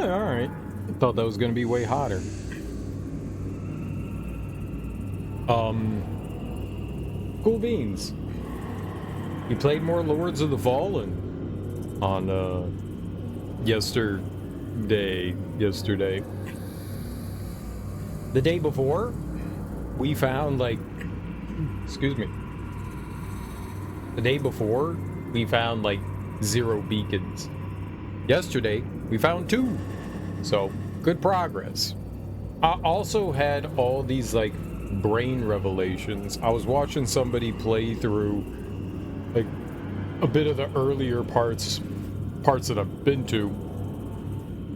alright. Thought that was gonna be way hotter. Cool beans. We played more Lords of the Fallen on, yesterday. The day before, we found, like, excuse me. The day before, we found, like, 0 beacons. Yesterday, we found 2. So, good progress. I also had all these, like, brain revelations. I was watching somebody play through, like, a bit of the earlier parts that I've been to,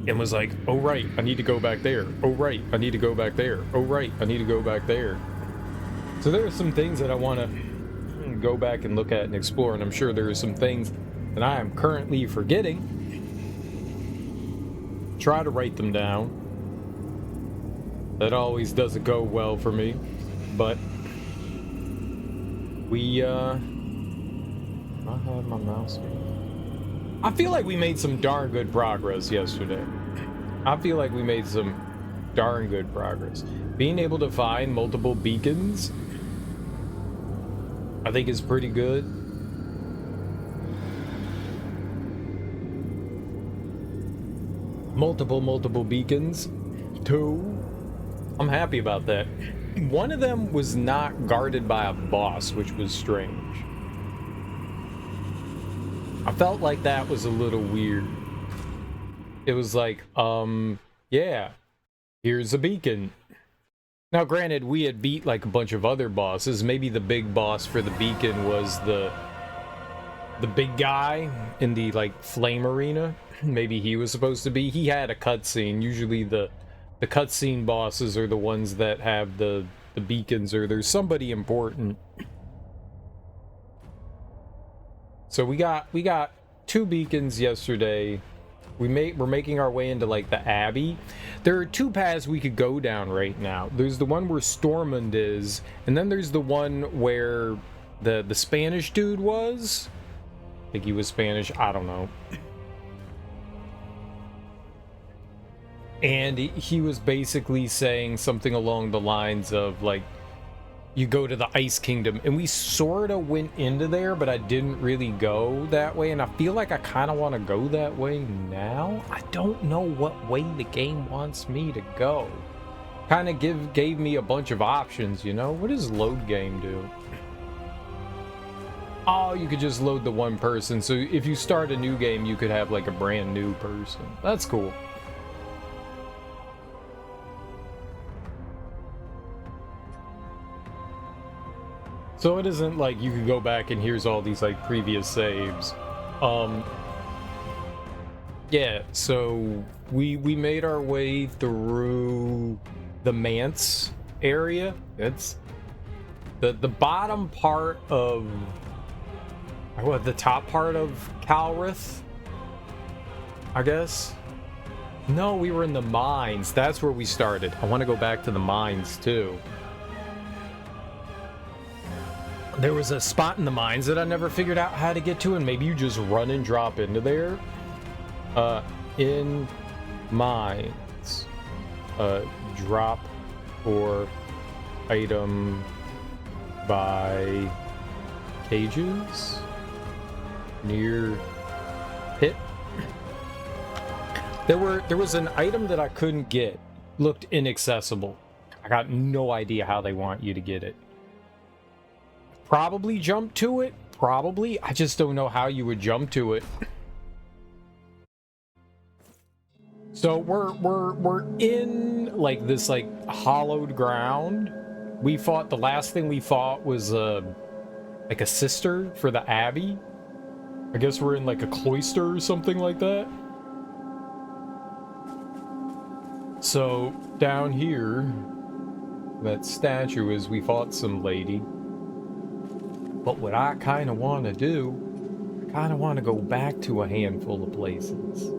and was like, oh right, I need to go back there. Oh right, I need to go back there. Oh right, I need to go back there. So there are some things that I want to go back and look at and explore, and I'm sure there are some things that I am currently forgetting. Try to write them down. That always doesn't go well for me, but we, I have my mouse here. I feel like we made some darn good progress yesterday. Being able to find multiple beacons, I think is pretty good. Multiple beacons. 2. I'm happy about that. One of them was not guarded by a boss, which was strange. I felt like that was a little weird. It was like, yeah, here's a beacon. Now, granted, we had beat like a bunch of other bosses. Maybe the big boss for the beacon was the big guy in the, like, flame arena. Maybe he was supposed to be. He had a cutscene. Usually the cutscene bosses are the ones that have the beacons, or there's somebody important. So we got 2 beacons yesterday. We're making our way into, like, the Abbey. There are 2 paths we could go down right now. There's the one where Stormund is, and then there's the one where the Spanish dude was. I think he was Spanish, I don't know. And he was basically saying something along the lines of, like, you go to the Ice Kingdom, and we sort of went into there, but I didn't really go that way, and I feel like I kind of want to go that way now. I don't know what way the game wants me to go. Kind of gave me a bunch of options, you know? What does load game do? Oh, you could just load the one person, so if you start a new game, you could have, like, a brand new person. That's cool. So it isn't like you could go back and here's all these, like, previous saves. Yeah, so we made our way through the Manse area. It's the bottom part of, what, the top part of Calrith, I guess. No, we were in the mines. That's where we started. I want to go back to the mines too. There was a spot in the mines that I never figured out how to get to, and maybe you just run and drop into there. In mines. Drop or item by cages near pit. There was an item that I couldn't get. Looked inaccessible. I got no idea how they want you to get it. Probably jump to it. Probably. I just don't know how you would jump to it. So we're in, like, this, like, hollowed ground. The last thing we fought was like a sister for the Abbey. I guess we're in, like, a cloister or something like that. So down here, that statue is, we fought some lady. But what I kind of want to do, I kind of want to go back to a handful of places.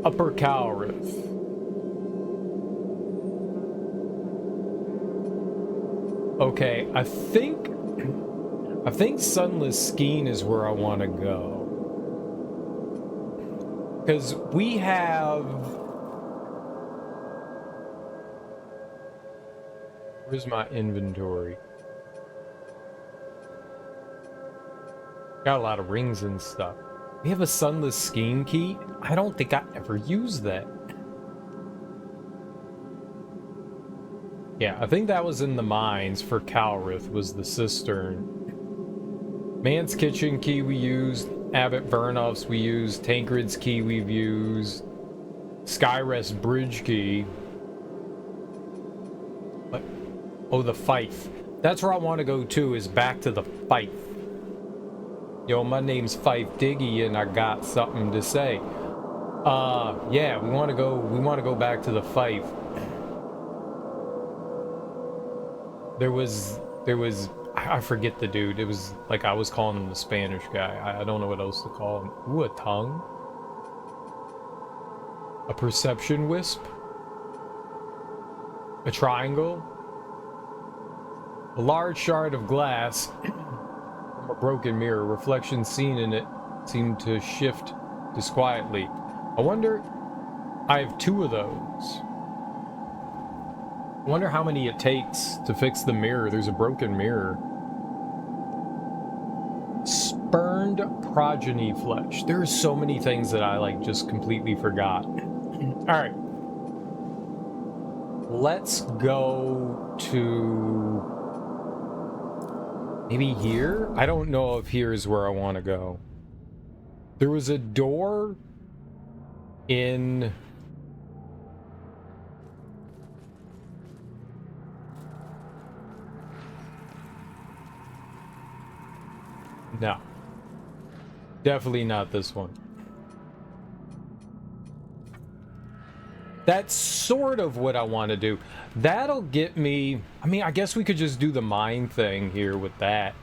Upper Calrith. Okay, I think I think Sunless Skeen is where I want to go. Because we have... Where's my inventory? Got a lot of rings and stuff. We have a Sunless Skeen key. I don't think I ever used that. Yeah, I think that was in the mines for Calrith, was the cistern. Man's Kitchen key we used. Abbot Vernoff's we used. Tancred's key we've used. Skyrest Bridge key. What? Oh, the Fife. That's where I want to go to, is back to the Fife. Yo, my name's Fife Diggy, and I got something to say. Yeah, we want to go back to the Fife. There was, I forget the dude. It was like, I was calling him the Spanish guy. I don't know what else to call him. Ooh, a tongue? A perception wisp? A triangle? A large shard of glass. A broken mirror. Reflection seen in it seemed to shift disquietly. I wonder... I have 2 of those. I wonder how many it takes to fix the mirror. There's a broken mirror. Spurned progeny flesh. There are so many things that I like just completely forgot. Alright. Let's go to... maybe here? I don't know if here is where I want to go. There was a door in... no. Definitely not this one. That's sort of what I want to do. That'll get me... I mean, I guess we could just do the mine thing here with that.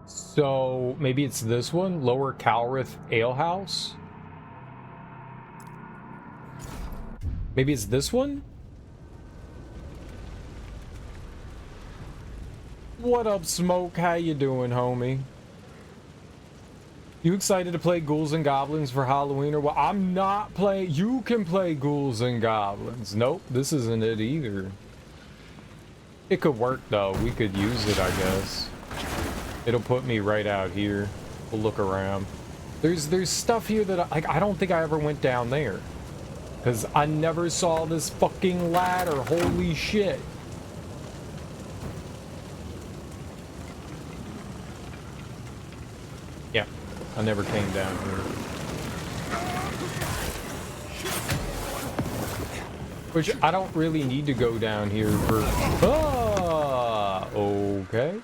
So, maybe it's this one? Lower Calrith Alehouse? Maybe it's this one? What up, Smoke? How you doing, homie? You excited to play Ghouls and Goblins for Halloween or what? I'm not playing... You can play Ghouls and Goblins. Nope, this isn't it either. It could work, though. We could use it, I guess. It'll put me right out here. We'll look around. There's stuff here that I don't think I ever went down there. Because I never saw this fucking ladder. Holy shit. Yeah, I never came down here. Which, I don't really need to go down here for... ah, okay.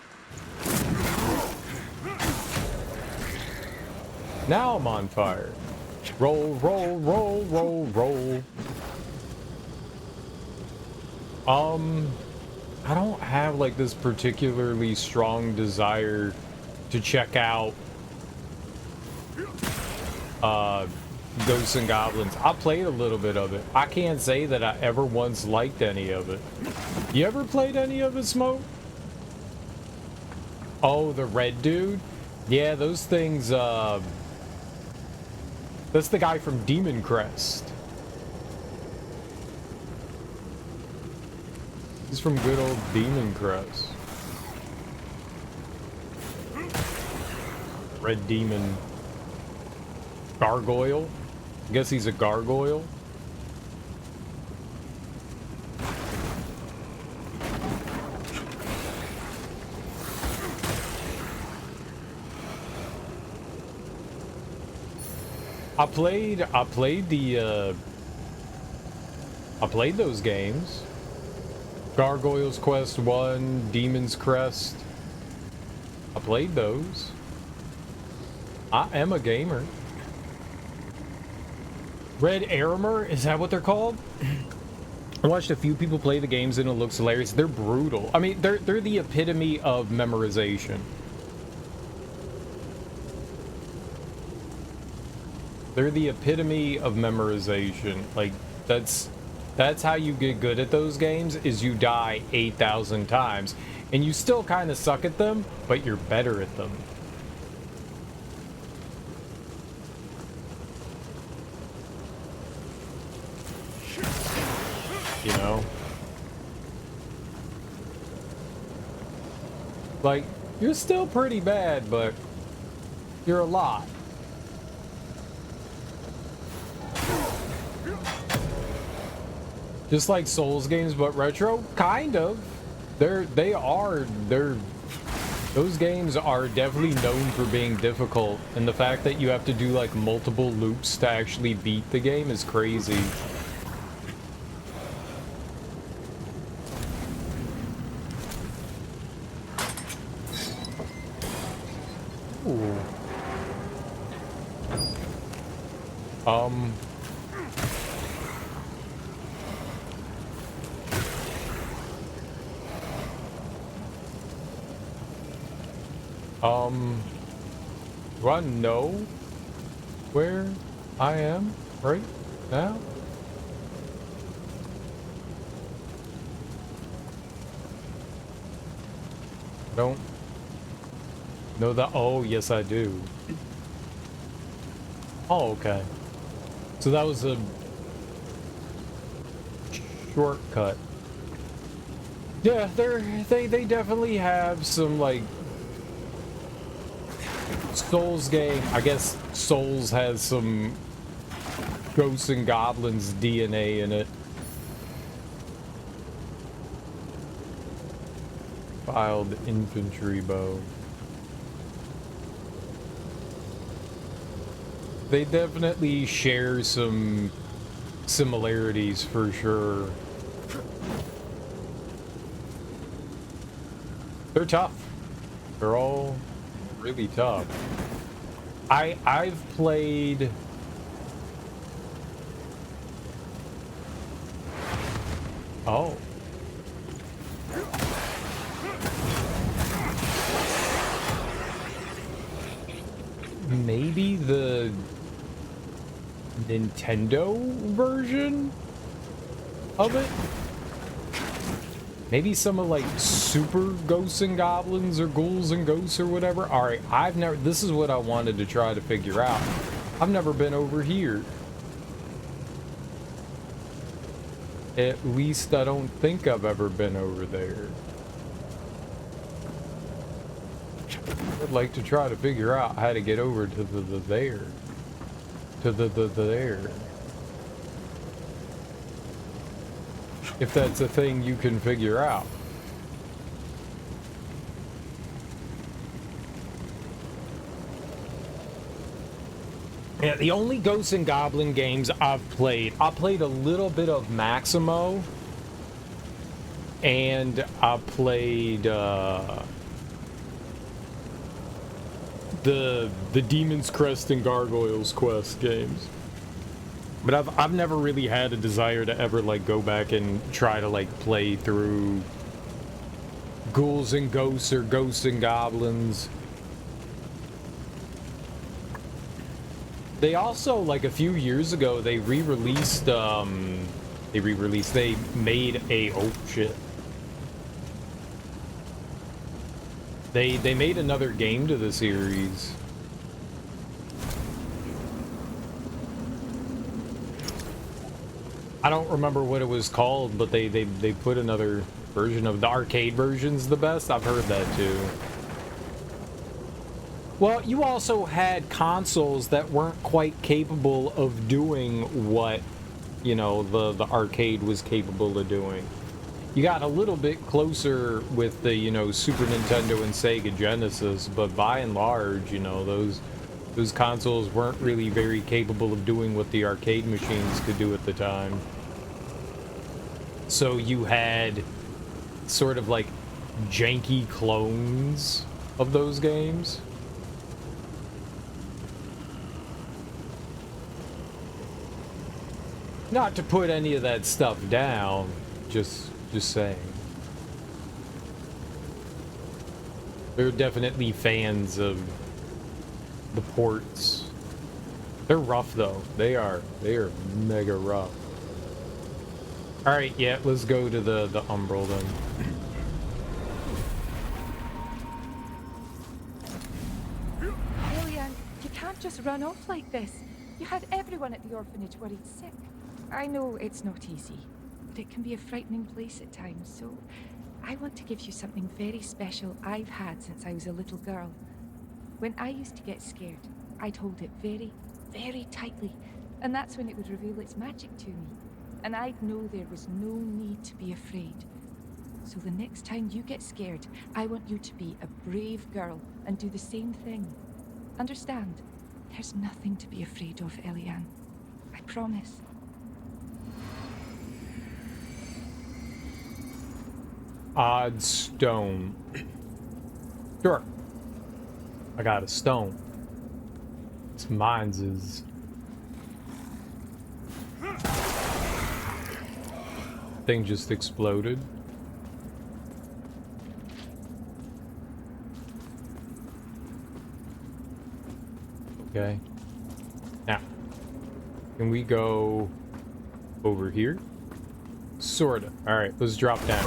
Now I'm on fire. Roll, roll, roll, roll, roll. I don't have like this particularly strong desire to check out Ghosts and Goblins. I played a little bit of it. I can't say that I ever once liked any of it. You ever played any of it, Smoke? Oh, the red dude? Yeah, those things, that's the guy from Demon Crest. He's from good old Demon Crest. Red Demon. Gargoyle? I guess he's a gargoyle. I played those games. Gargoyle's Quest 1, Demon's Crest. I played those. I am a gamer. Red Aramer, is that what they're called? I watched a few people play the games and it looks hilarious. They're brutal. I mean, they're the epitome of memorization. They're the epitome of memorization. Like, that's how you get good at those games, is you die 8,000 times. And you still kind of suck at them, but you're better at them. You know? Like, you're still pretty bad, but you're a lot. Just like Souls games, but retro? Kind of. Those games are definitely known for being difficult, and the fact that you have to do like multiple loops to actually beat the game is crazy. Ooh. Do I know where I am right now? I don't know that. Oh, yes, I do. Oh, okay. So that was a shortcut. Yeah, they definitely have some like Souls game. I guess Souls has some Ghosts and Goblins DNA in it. Filed infantry bow. They definitely share some similarities for sure. They're tough. They're all really tough. I've played oh. Maybe the Nintendo version of it? Maybe some of like Super Ghosts and Goblins or Ghouls and Ghosts or whatever. Alright, this is what I wanted to try to figure out. I've never been over here. At least I don't think I've ever been over there. I'd like to try to figure out how to get over to the there. To the there. If that's a thing you can figure out. Yeah, the only Ghosts and Goblin games I played a little bit of Maximo, and I played the Demon's Crest and Gargoyle's Quest games. But I've never really had a desire to ever like go back and try to like play through Ghouls and Ghosts or Ghosts and Goblins. They also, like a few years ago, they re-released they made a oh shit. They made another game to the series. I don't remember what it was called, but they put another version of the arcade version's the best. I've heard that too. Well, you also had consoles that weren't quite capable of doing what, you know, the arcade was capable of doing. You got a little bit closer with the, you know, Super Nintendo and Sega Genesis, but by and large, you know, those consoles weren't really very capable of doing what the arcade machines could do at the time. So you had sort of like janky clones of those games. Not to put any of that stuff down, just saying. There are definitely fans of the ports They're rough though. They are mega rough. All right, yeah, let's go to the Umbral then. Elian, you can't just run off like this. You had everyone at the orphanage worried sick. I know it's not easy, but it can be a frightening place at times, so I want to give you something very special I've had since I was a little girl. When I used to get scared, I'd hold it very, very tightly, and that's when it would reveal its magic to me. And I'd know there was no need to be afraid. So the next time you get scared, I want you to be a brave girl and do the same thing. Understand? There's nothing to be afraid of, Elian. I promise. Odd stone. Sure. I got a stone. It's mine's is. Thing just exploded. Okay. Now, can we go over here? Sorta. Alright, let's drop down.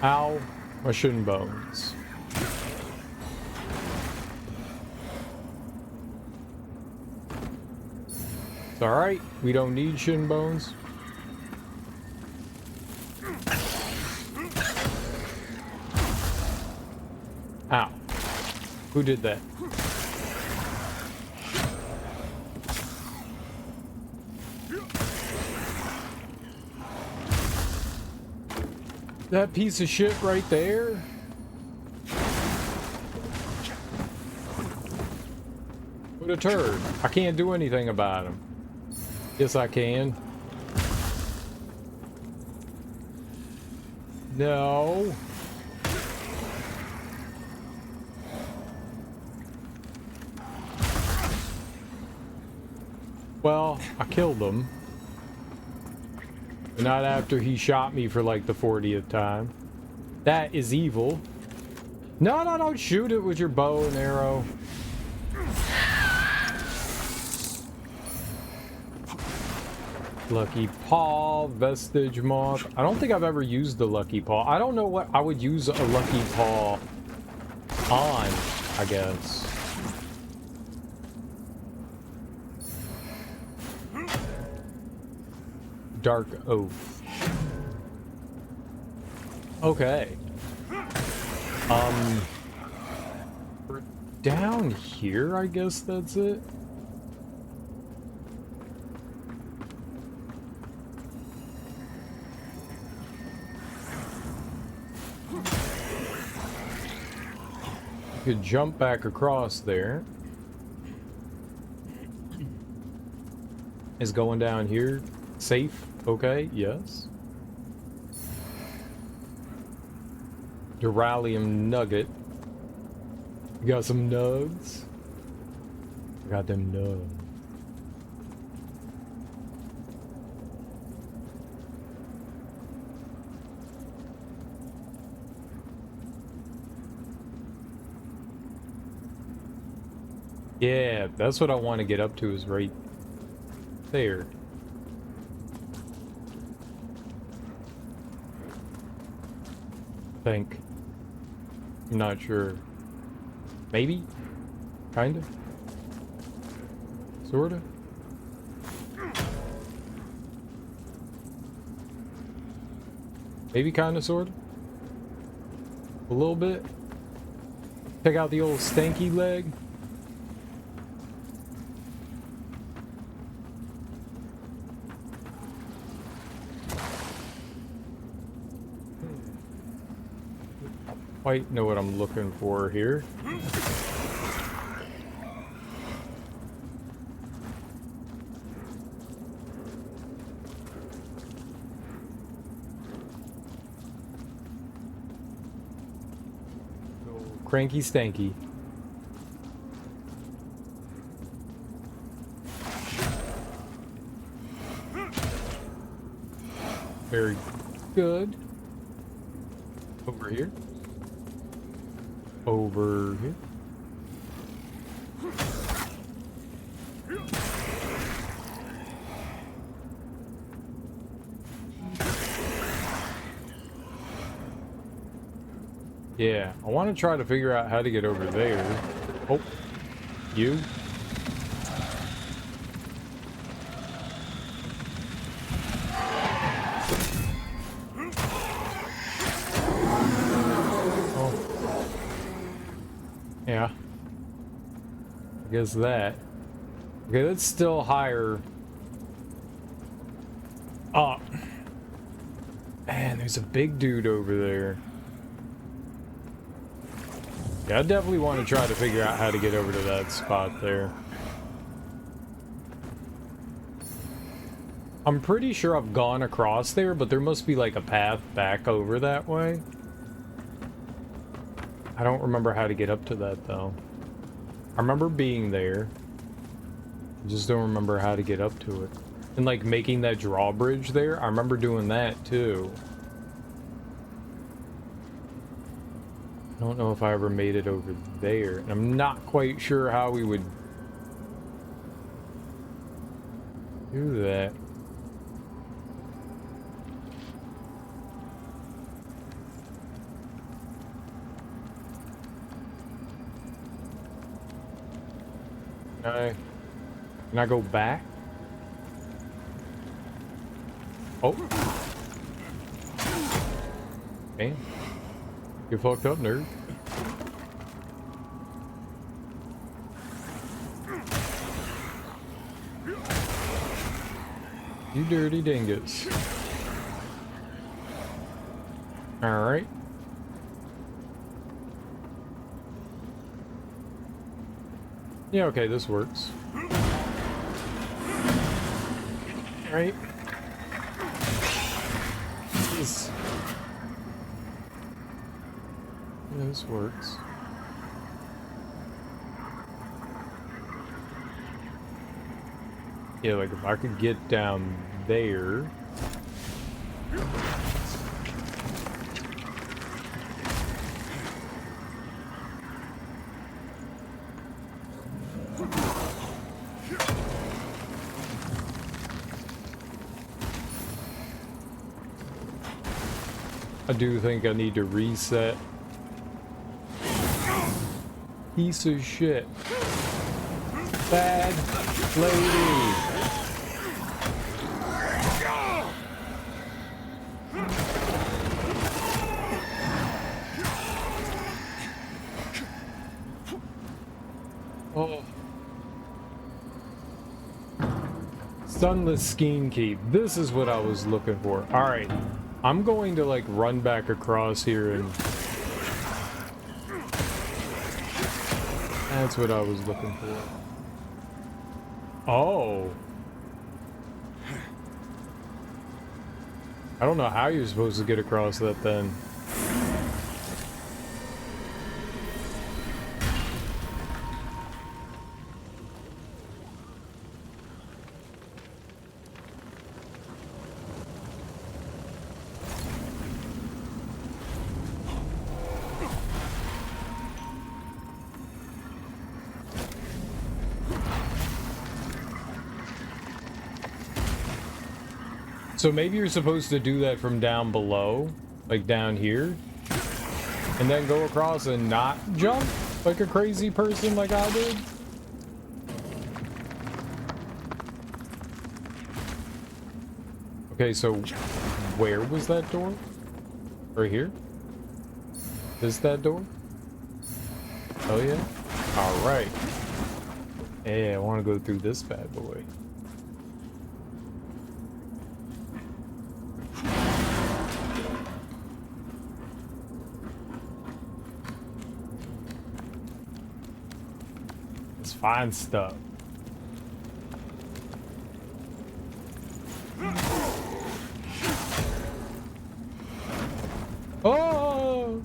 Ow, my shin bones. It's alright, we don't need shin bones. Ow. Who did that? That piece of shit right there? What a turd. I can't do anything about him. Yes, I can. No. Well, I killed him. But not after he shot me for like the 40th time. That is evil. No, no, don't shoot it with your bow and arrow. Lucky Paw, Vestige Moth. I don't think I've ever used the Lucky Paw. I don't know what I would use a Lucky Paw on, I guess. Dark Oath. Okay. We're down here, I guess that's it. Could jump back across there. Is going down here safe? Okay, yes. Duralium nugget. You got some nugs? I got them nugs. Yeah, that's what I want to get up to, is right there. I think. I'm not sure. Maybe? Kinda? Sorta? Maybe kinda sorta? A little bit? Check out the old stanky leg. Quite know what I'm looking for here. Cranky stanky. Very good. Over here. Over here. Yeah, I want to try to figure out how to get over there. Oh, you? Oh. Yeah. I guess that. Okay, that's still higher. Oh. Man, there's a big dude over there. Yeah, I definitely want to try to figure out how to get over to that spot there. I'm pretty sure I've gone across there, but there must be like a path back over that way. I don't remember how to get up to that though. I remember being there. I just don't remember how to get up to it. And like making that drawbridge there, I remember doing that too. I don't know if I ever made it over there. And I'm not quite sure how we would do that. Can I go back? Oh. Damn. You fucked up, nerd. You dirty dingus. Alright. Yeah, okay, this works. Alright. This works. Yeah, like if I could get down there. I do think I need to reset. Piece of shit. Bad lady. Oh. Sunless Skein Keep. This is what I was looking for. Alright. I'm going to like run back across here and... That's what I was looking for. Oh. I don't know how you're supposed to get across that then. So maybe you're supposed to do that from down below, like down here, and then go across and not jump like a crazy person like I did? Okay, so where was that door? Right here? Is that door? Oh yeah? Alright. Hey, I want to go through this bad boy. Fine stuff. Oh!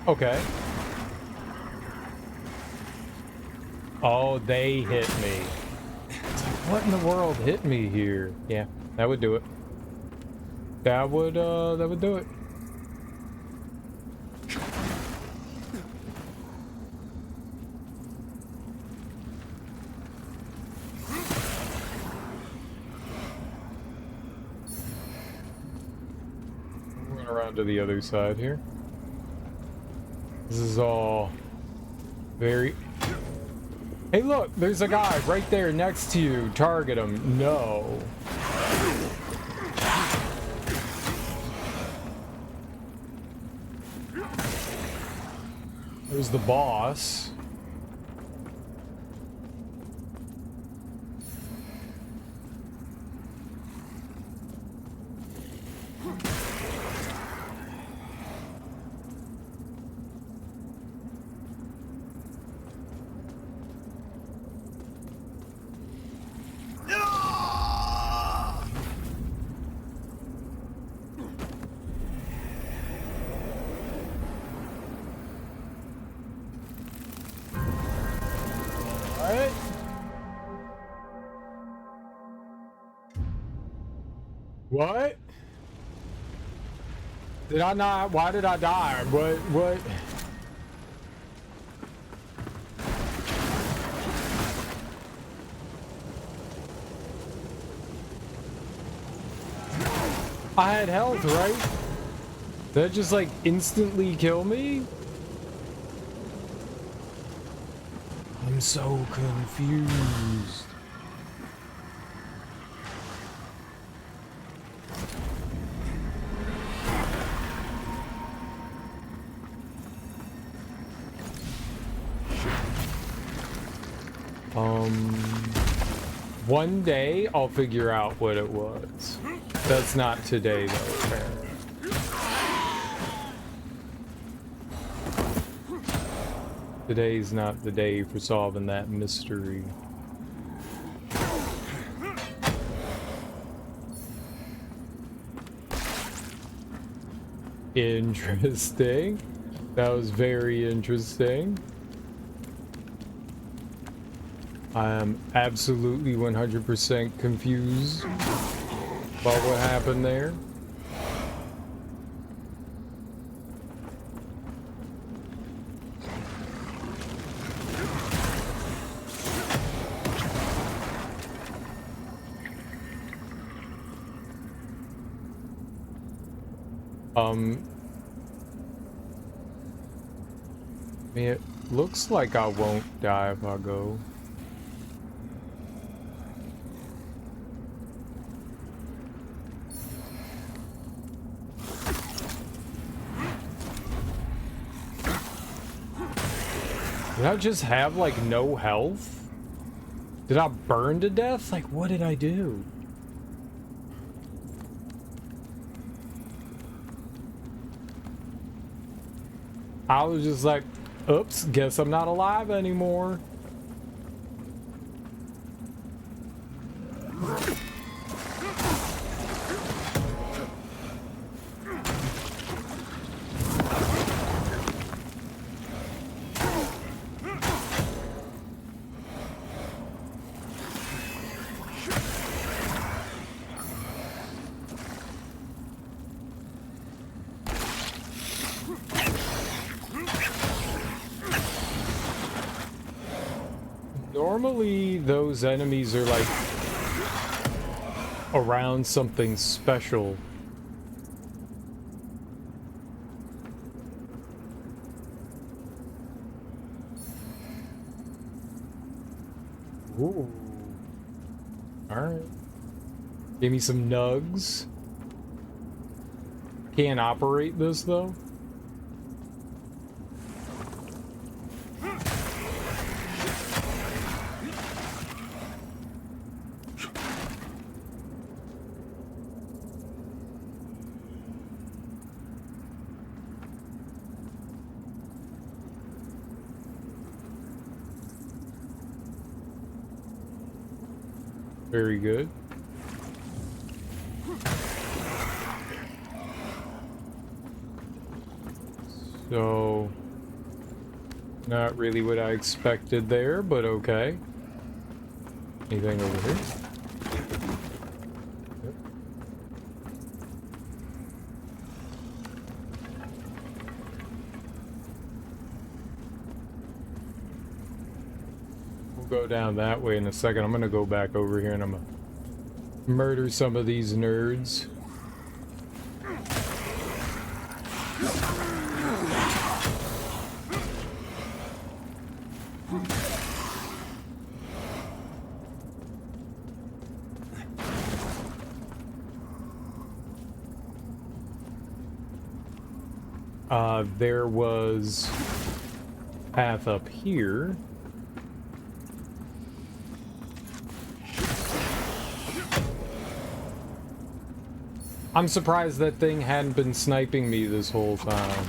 Okay. Oh, they hit me. What in the world hit me here? Yeah, that would do it. That would do it. around to the other side here. This is all very... Hey, look, there's a guy right there next to you. Target him. No. There's the boss. What? Did I not? Why did I die? What? I had health, right? Did that just like instantly kill me? I'm so confused. One day I'll figure out what it was. That's not today though, apparently. Today's not the day for solving that mystery. Interesting. That was very interesting. I am absolutely 100% confused about what happened there. It looks like I won't die if I go. Did I just have, like, no health? Did I burn to death? Like, what did I do? I was just like, oops, guess I'm not alive anymore. Normally, those enemies are like around something special. Ooh. Alright. Give me some nugs. Can't operate this though. Very good. So, not really what I expected there, but okay. Anything over here? Yep. We'll go down that way in a second. I'm gonna go back over here and I'm gonna murder some of these nerds. There was path up here. I'm surprised that thing hadn't been sniping me this whole time.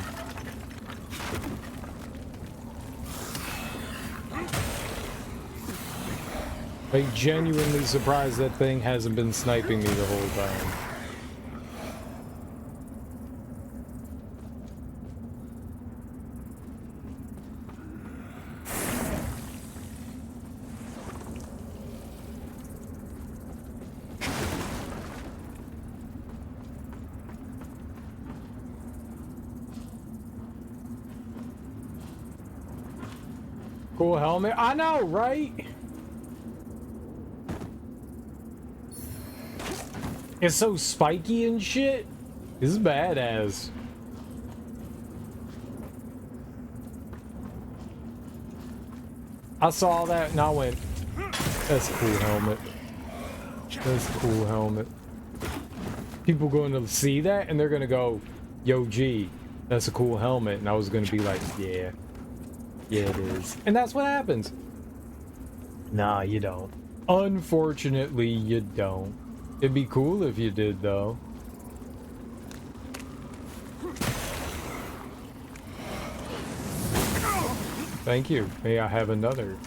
Like, genuinely surprised that thing hasn't been sniping me the whole time. Cool helmet. I know, right? It's so spiky and shit. This is badass. I saw that and I went, that's a cool helmet. That's a cool helmet. People going to see that and they're going to go, yo, G, that's a cool helmet. And I was going to be like, yeah. Yeah, it is. And that's what happens. Nah, you don't. Unfortunately, you don't. It'd be cool if you did, though. Thank you. May I have another?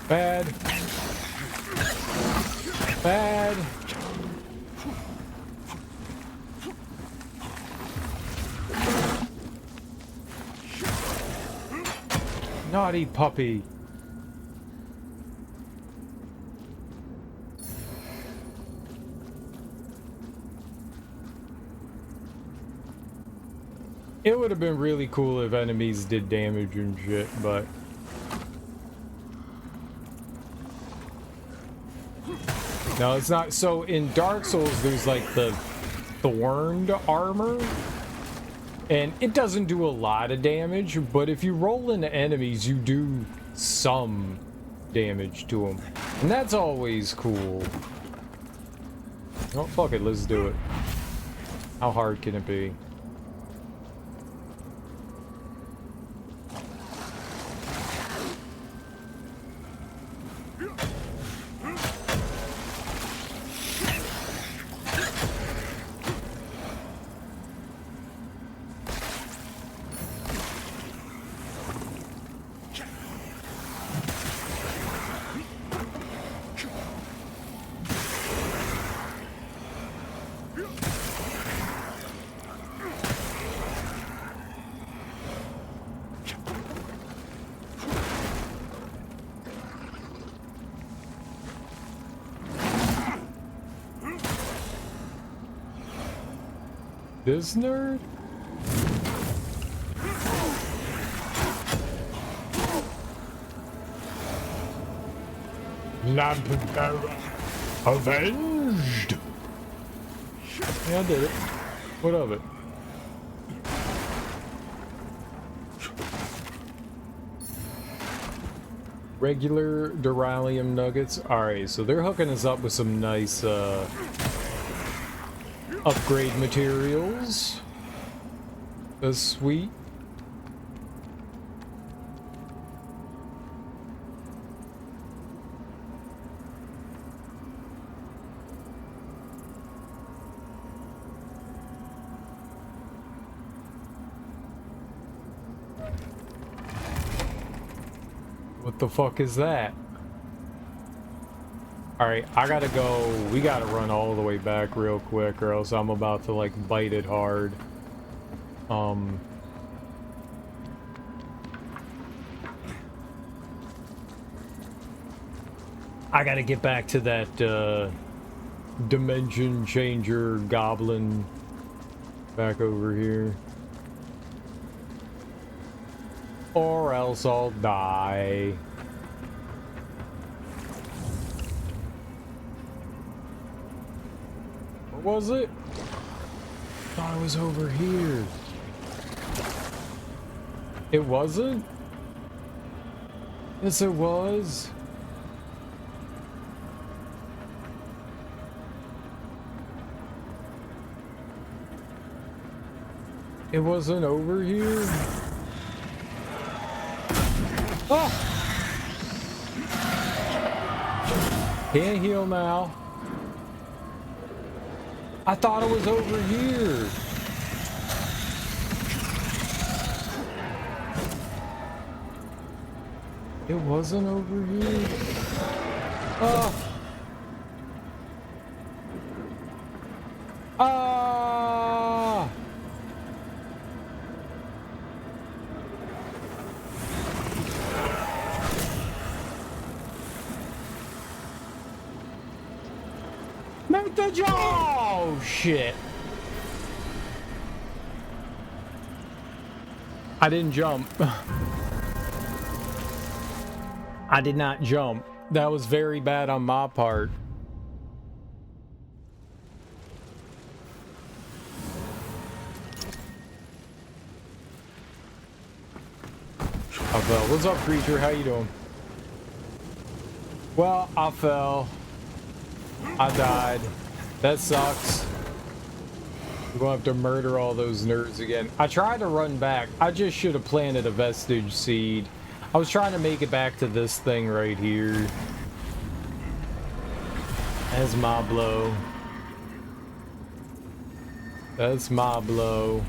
Bad. Bad. Naughty puppy. It would have been really cool if enemies did damage and shit, but no, it's not. So in Dark Souls, there's like the thorned armor, and it doesn't do a lot of damage, but if you roll into enemies, you do some damage to them, and that's always cool. Oh, fuck it, let's do it. How hard can it be? This nerd? Lamp avenged. Yeah, I did it. What of it? Regular Duralium nuggets. Alright, so they're hooking us up with some nice upgrade materials. That's sweet. What the fuck is that? Alright, I gotta go. We gotta run all the way back real quick, or else I'm about to, like, bite it hard. I gotta get back to that, dimension changer goblin back over here. Or else I'll die. Was it? Thought it was over here. It wasn't? Yes, it was. It wasn't over here? Oh! Can't heal now. I thought it was over here. It wasn't over here. Oh. Ah. Make the jump! Oh shit. I didn't jump. I did not jump. That was very bad on my part. I fell. What's up, creature? How you doing? Well, I fell. I died. That sucks. We're gonna have to murder all those nerds again. I tried to run back. I just should have planted a vestige seed. I was trying to make it back to this thing right here. That's my blow. That's my blow.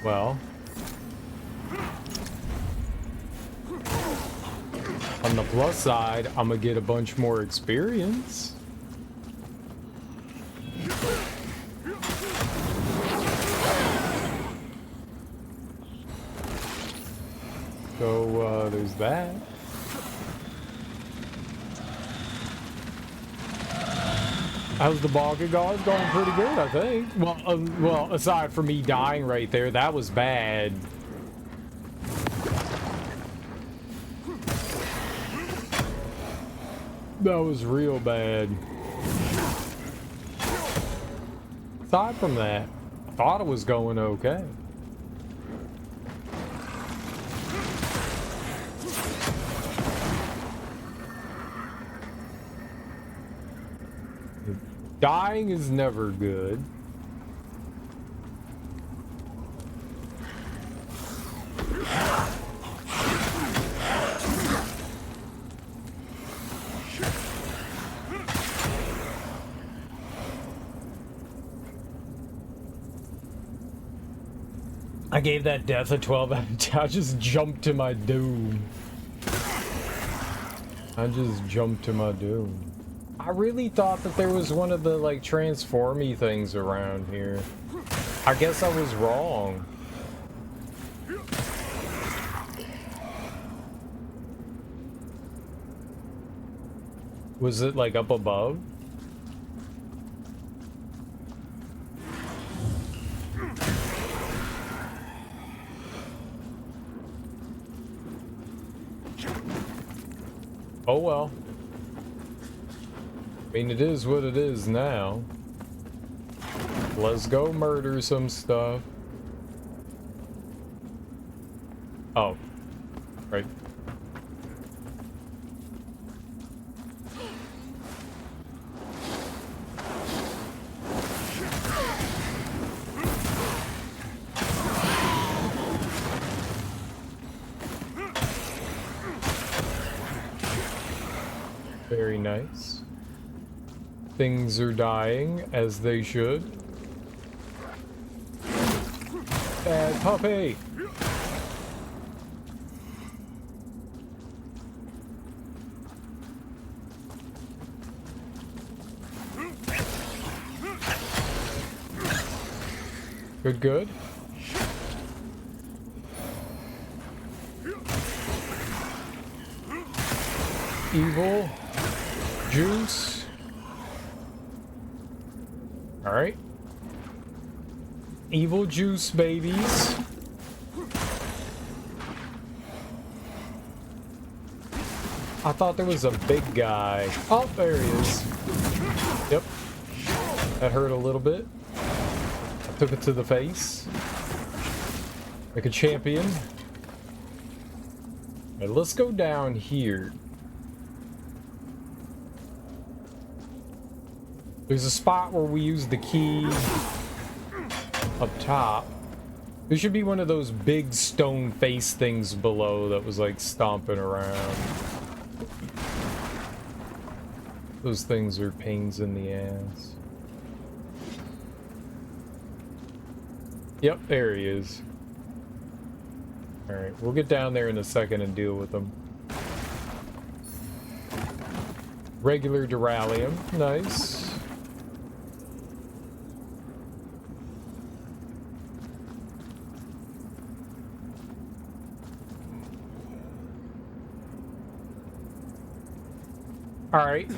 Well. On the plus side, I'm gonna get a bunch more experience. So, there's that. How's the bogger going? It's going pretty good, I think. Well, aside from me dying right there, that was bad. That was real bad. Aside from that, I thought it was going okay. Dying is never good. I gave that death a 12 out of 10. I just jumped to my doom. I just jumped to my doom. I really thought that there was one of the, like, transformy things around here. I guess I was wrong. Was it, like, up above? Oh well. I mean, it is what it is now. Let's go murder some stuff. Oh. Right. Very nice. Things are dying, as they should. Bad puppy! Good, good. Evil juice. All right. Evil juice, babies. I thought there was a big guy. Oh, there he is. Yep. That hurt a little bit. I took it to the face. Like a champion. All right, let's go down here. There's a spot where we use the key up top. There should be one of those big stone face things below that was like stomping around. Those things are pains in the ass. Yep, there he is. Alright, we'll get down there in a second and deal with them. Regular Duralium, nice. Alright.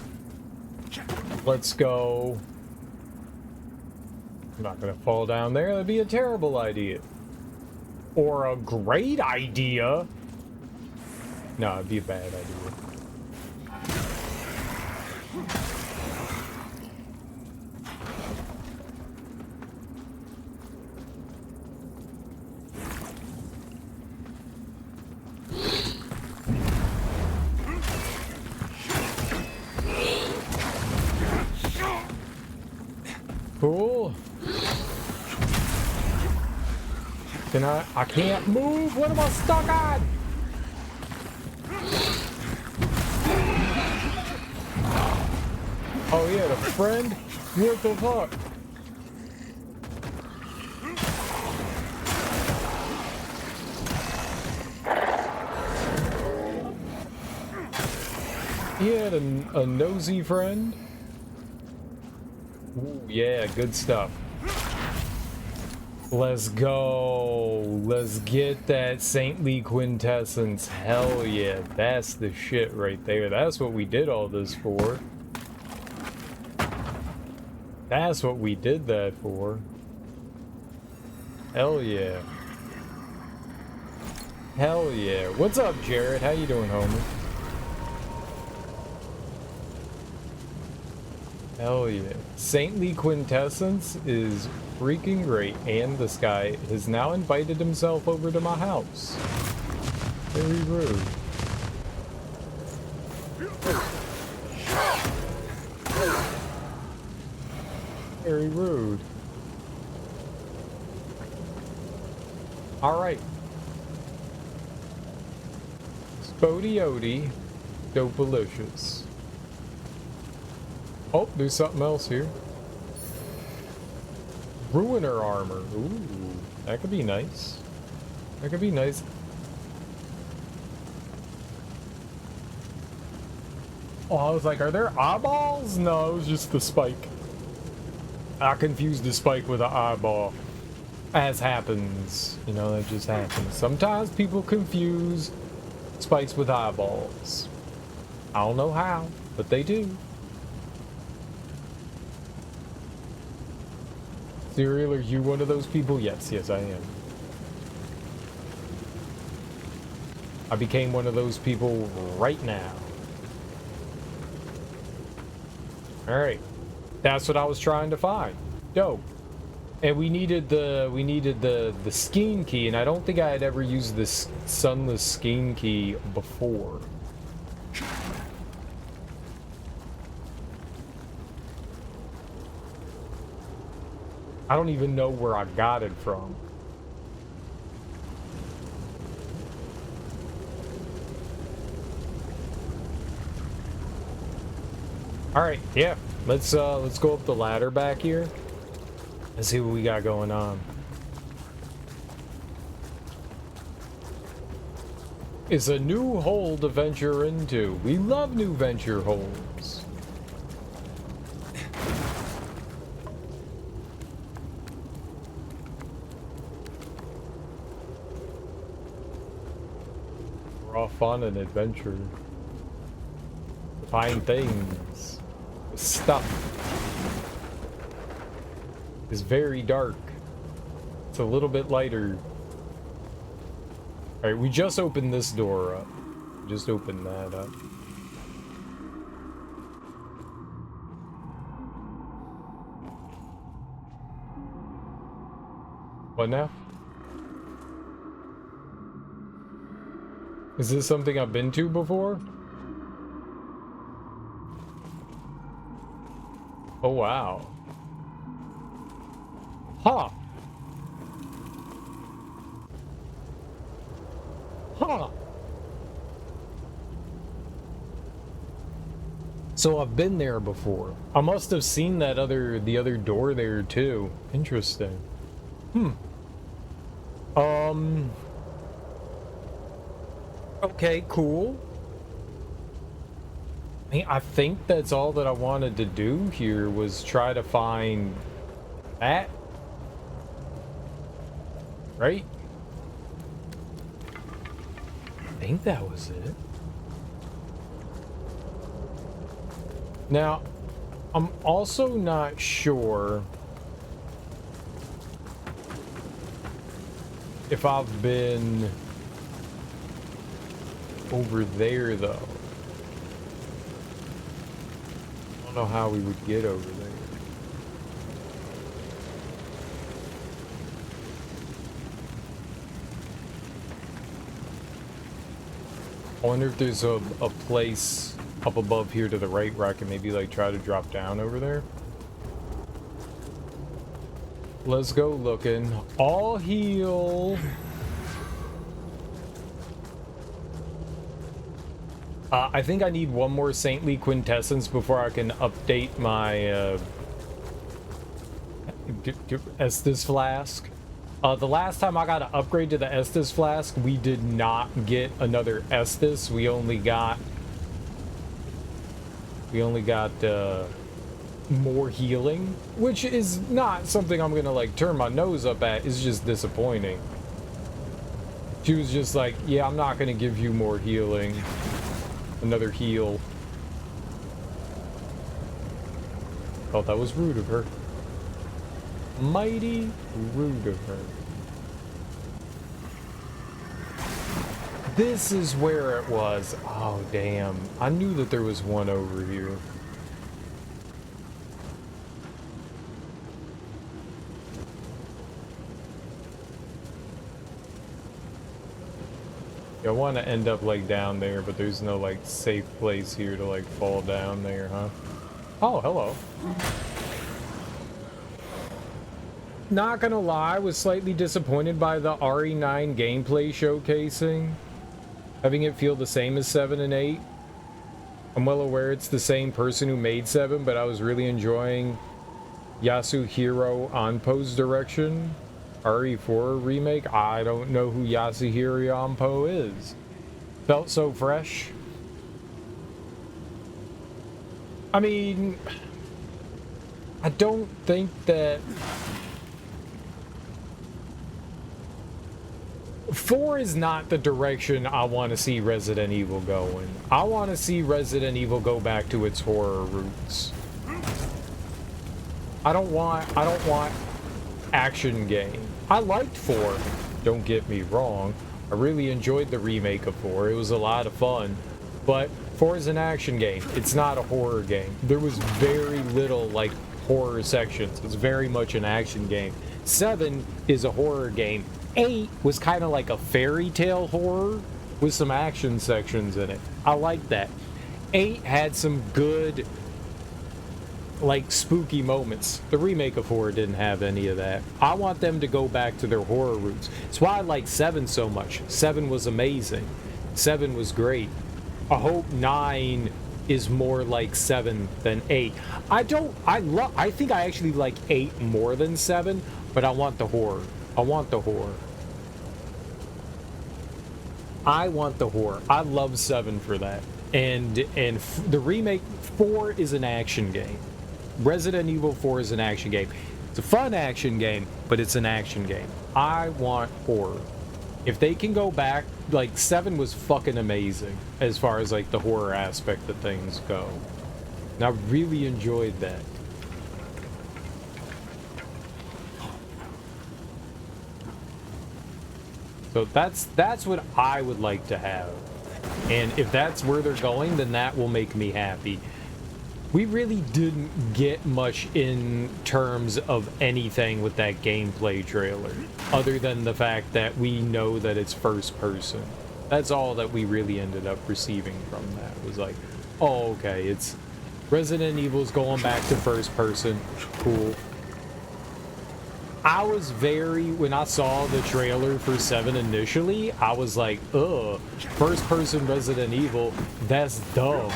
Let's go. I'm not gonna fall down there. That'd be a terrible idea. Or a great idea. No, it'd be a bad idea. Cool. Can I can't move. What am I stuck on? Oh, he had a friend? What the fuck? He had a nosy friend? Ooh, yeah, good stuff. Let's go. Let's get that Saintly Quintessence. Hell yeah. That's the shit right there. That's what we did all this for. That's what we did that for. Hell yeah. Hell yeah. What's up, Jared? How you doing, homie? Hell yeah. Saintly Quintessence is freaking great, and this guy has now invited himself over to my house. Very rude. Very rude. Alright. Spodiody Dopalicious. Oh, there's something else here. Ruiner armor. Ooh, that could be nice. That could be nice. Oh, I was like, are there eyeballs? No, it was just the spike. I confused the spike with an eyeball. As happens. You know, that just happens. Sometimes people confuse spikes with eyeballs. I don't know how, but they do. Serial, are you one of those people? Yes, yes, I am. I became one of those people right now. Alright. That's what I was trying to find. Dope. And we needed the Skeen key, and I don't think I had ever used this Sunless Skeen key before. I don't even know where I got it from. All right, yeah. Let's go up the ladder back here. Let's see what we got going on. It's a new hole to venture into. We love new venture holes. Raw fun and adventure. Find things. Stuff. It's very dark. It's a little bit lighter. Alright, we just opened this door up. Just opened that up. What now? Is this something I've been to before? Oh, wow. Huh. Huh. So I've been there before. I must have seen that the other door there too. Interesting. Okay, cool. I think that's all that I wanted to do here was try to find that. Right? I think that was it. Now, I'm also not sure if I've been over there, though. I don't know how we would get over there. I wonder if there's a place up above here to the right where I can maybe like try to drop down over there. Let's go looking. All heal. I think I need one more Saintly Quintessence before I can update my Estus Flask. The last time I got an upgrade to the Estus Flask, we did not get another Estus. We only got more healing, which is not something I'm gonna like turn my nose up at. It's just disappointing. She was just like, yeah, I'm not gonna give you more healing. Another heal. Oh, that was rude of her. Mighty rude of her. This is where it was. Oh, damn. I knew that there was one over here. I want to end up like down there, but there's no like safe place here to like fall down there, huh? Oh, hello. Not gonna lie, I was slightly disappointed by the RE9 gameplay showcasing. Having it feel the same as 7 and 8. I'm well aware it's the same person who made 7, but I was really enjoying Yasuhiro Onpo's direction. RE4 remake? I don't know who Yasuhiro Onpo is. Felt so fresh. I mean, I don't think that 4 is not the direction I want to see Resident Evil going. I want to see Resident Evil go back to its horror roots. I don't want action game. I liked 4, don't get me wrong. I really enjoyed the remake of 4. It was a lot of fun. But 4 is an action game. It's not a horror game. There was very little like horror sections. It's very much an action game. 7 is a horror game. 8 was kind of like a fairy tale horror with some action sections in it. I like that. 8 had some good like spooky moments. The remake of 4 didn't have any of that. I want them to go back to their horror roots. That's why I like 7 so much. 7 was amazing. 7 was great. I hope 9 is more like 7 than 8. I think I actually like 8 more than 7, but I want the horror. I want the horror. I want the horror. I love 7 for that. And the remake 4 is an action game. Resident Evil 4 is an action game. It's a fun action game, but it's an action game. I want horror. If they can go back, like 7 was fucking amazing as far as like the horror aspect of things go. And I really enjoyed that. So that's what I would like to have. And if that's where they're going, then that will make me happy. we really didn't get much in terms of anything with that gameplay trailer, other than the fact that we know that it's first person. That's all that we really ended up receiving from that. It was like, oh, okay, it's Resident Evil's going back to first person. Cool. I was when I saw the trailer for 7 initially, I was like, ugh, first person Resident Evil, that's dumb.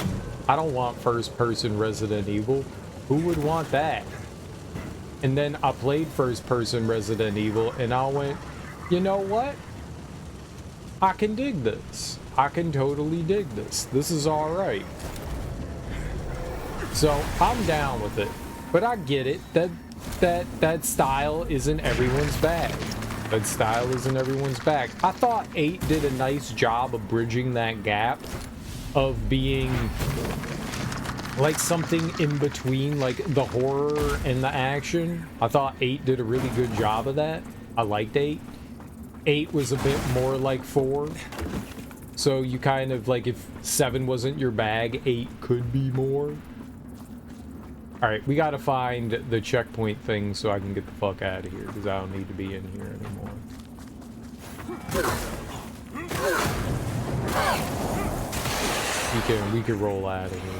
I don't want first person Resident Evil. Who would want that? And then I played first person Resident Evil and I went, you know what? I can dig this. I can totally dig this. This is all right. So I'm down with it, but I get it that style isn't everyone's bag. That style isn't everyone's bag. I thought 8 did a nice job of bridging that gap of being like something in between like the horror and the action. I thought 8 did a really good job of that. I liked 8. 8 was a bit more like 4. So you kind of like, if 7 wasn't your bag, 8 could be more. Alright, we gotta find the checkpoint thing so I can get the fuck out of here, because I don't need to be in here anymore. We can roll out of here.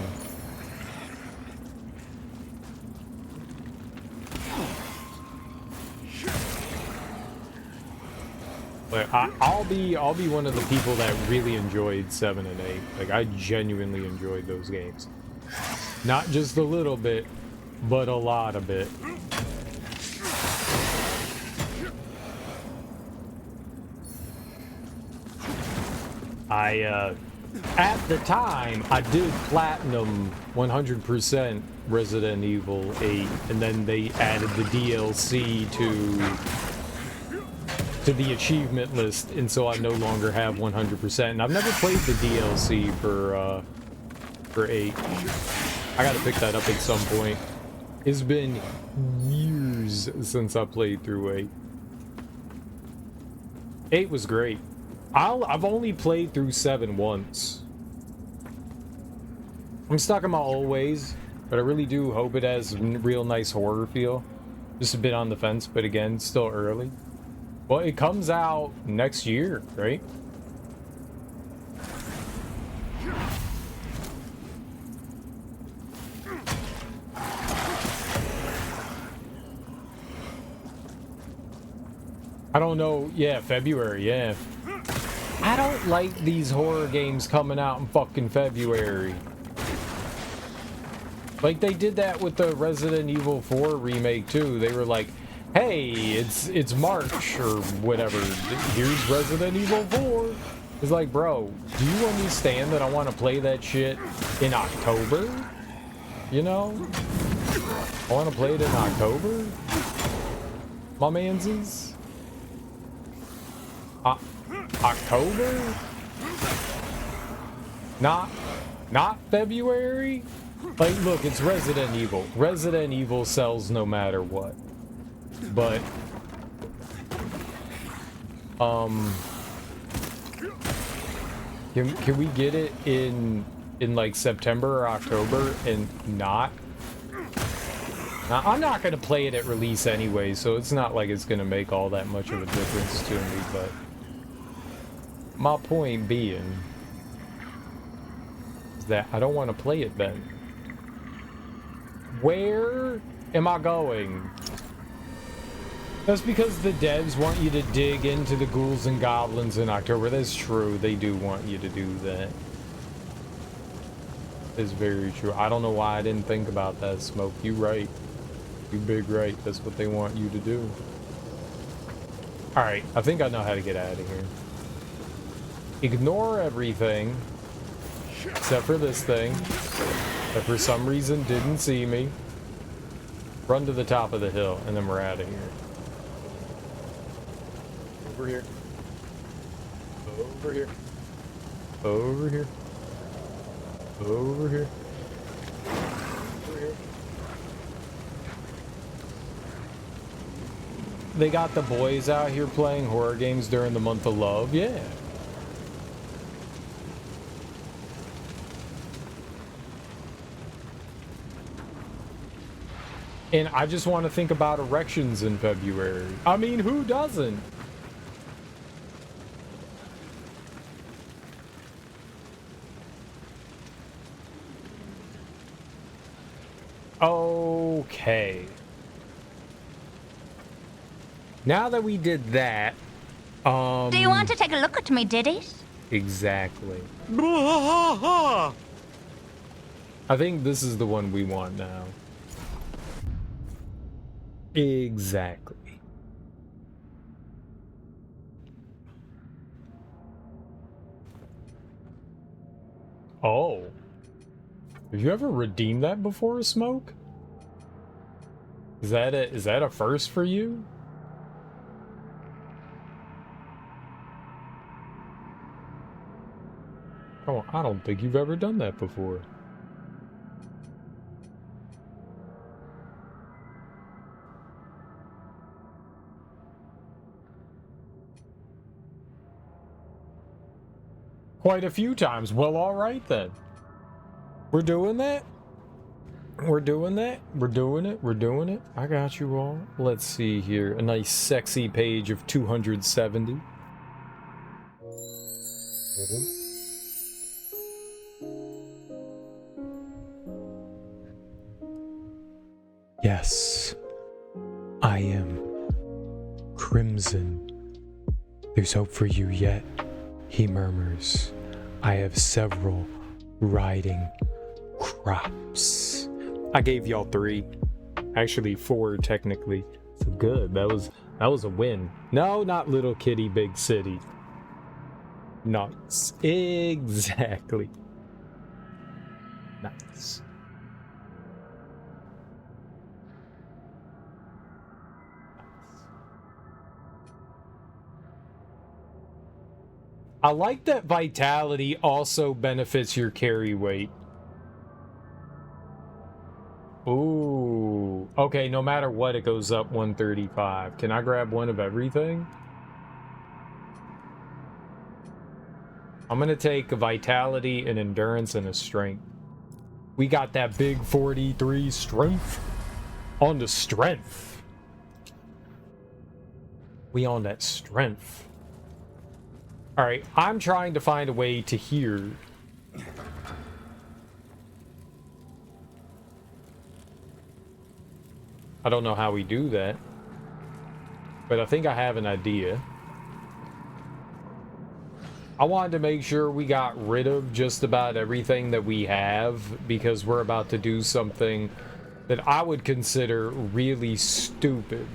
But I'll be one of the people that really enjoyed 7 and 8. Like, I genuinely enjoyed those games. Not just a little bit, but a lot of it. At the time, I did platinum 100% Resident Evil 8, and then they added the DLC to the achievement list, and so I no longer have 100%. And I've never played the DLC for 8. I gotta pick that up at some point. It's been years since I played through 8. 8 was great. I've only played through 7 once. I'm stuck in my old ways, but I really do hope it has a real nice horror feel. Just a bit on the fence, but again, still early. Well, it comes out next year, right? I don't know. Yeah, February, yeah. I don't like these horror games coming out in fucking February. Like, they did that with the Resident Evil 4 remake, too. They were like, hey, it's March, or whatever. Here's Resident Evil 4. It's like, bro, do you understand that I want to play that shit in October? You know? I want to play it in October? My manses? October? Not February? Like, look, it's Resident Evil. Resident Evil sells no matter what. But, can we get it in like September or October and not? Now, I'm not gonna play it at release anyway, so it's not like it's gonna make all that much of a difference to me, but my point being is that I don't want to play it then. Where am I going? That's because the devs want you to dig into the ghouls and goblins in October. That's true. They do want you to do that. It's very true. I don't know why I didn't think about that, Smoke. You right. You big right. That's what they want you to do. Alright, I think I know how to get out of here. Ignore everything. Except for this thing. That for some reason didn't see me. Run to the top of the hill, and then we're out of here. Over here. Over here. Over here. Over here. Over here. They got the boys out here playing horror games during the month of love. Yeah. And I just want to think about erections in February. I mean, who doesn't? Okay. Now that we did that, Do you want to take a look at me ditties? exactly. I think this is the one we want now. Exactly. Oh. Have you ever redeemed that before, Smoke? Is that a first for you? Oh, I don't think you've ever done that before. Quite a few times. Well, all right then. We're doing that? We're doing that? We're doing it? We're doing it? I got you all. Let's see here. A nice sexy page of 270. Yes, I am Crimson. There's hope for you yet, he murmurs. I have several riding crops. I gave y'all 3. Actually 4 technically. So good. That was a win. No, not Little Kitty Big City. Nice. Exactly. Nice. I like that vitality also benefits your carry weight. Ooh. Okay, no matter what, it goes up 135. Can I grab one of everything? I'm gonna take a vitality, an endurance, and a strength. We got that big 43 strength. On the strength. We on that strength. Alright, I'm trying to find a way to hear. I don't know how we do that, but I think I have an idea. I wanted to make sure we got rid of just about everything that we have, because we're about to do something that I would consider really stupid.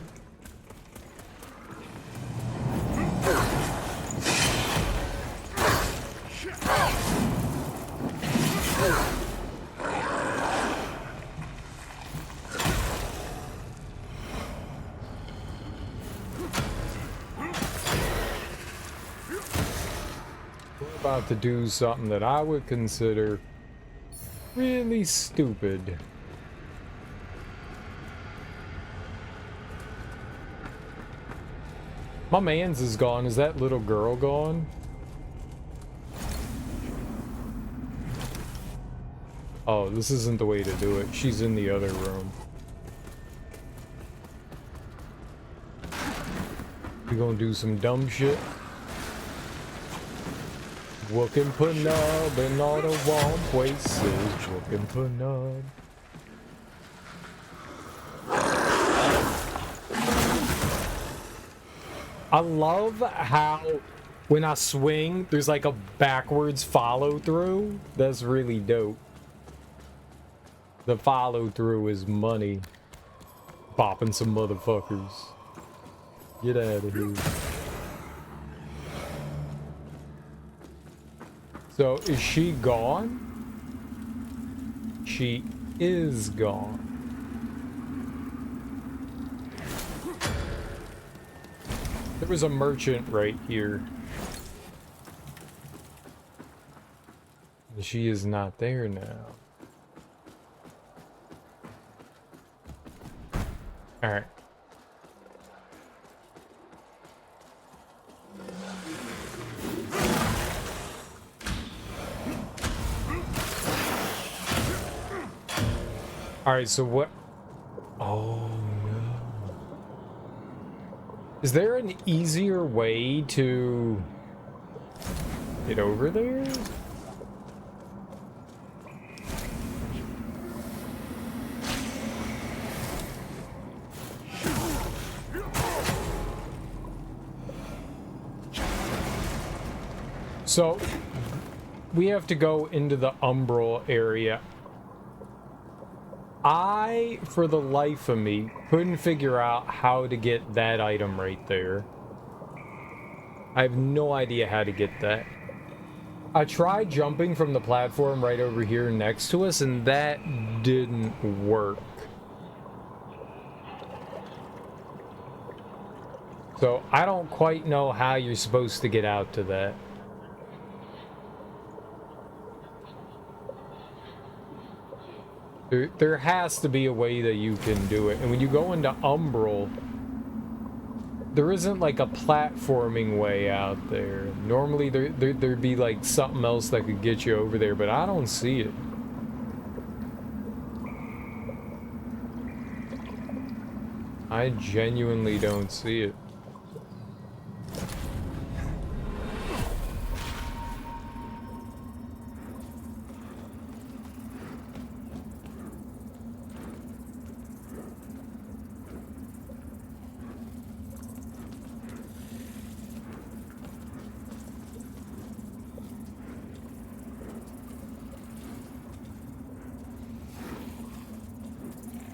About to do something that I would consider really stupid. My man's is gone. Is that little girl gone? Oh, this isn't the way to do it. She's in the other room. You gonna do some dumb shit? Walking Punub in all the wrong places. Walking Punub. I love how when I swing, there's like a backwards follow through. That's really dope. The follow through is money. Bopping some motherfuckers. Get out of here. So, is she gone? She is gone. There was a merchant right here. She is not there now. Alright. Alright, so what? Oh no. Is there an easier way to get over there? So, we have to go into the umbral area. I, for the life of me, couldn't figure out how to get that item right there. I have no idea how to get that. I tried jumping from the platform right over here next to us, and that didn't work. So, I don't quite know how you're supposed to get out to that. There has to be a way that you can do it. And when you go into Umbral, there isn't like a platforming way out there. Normally there'd be like something else that could get you over there, but I don't see it. I genuinely don't see it.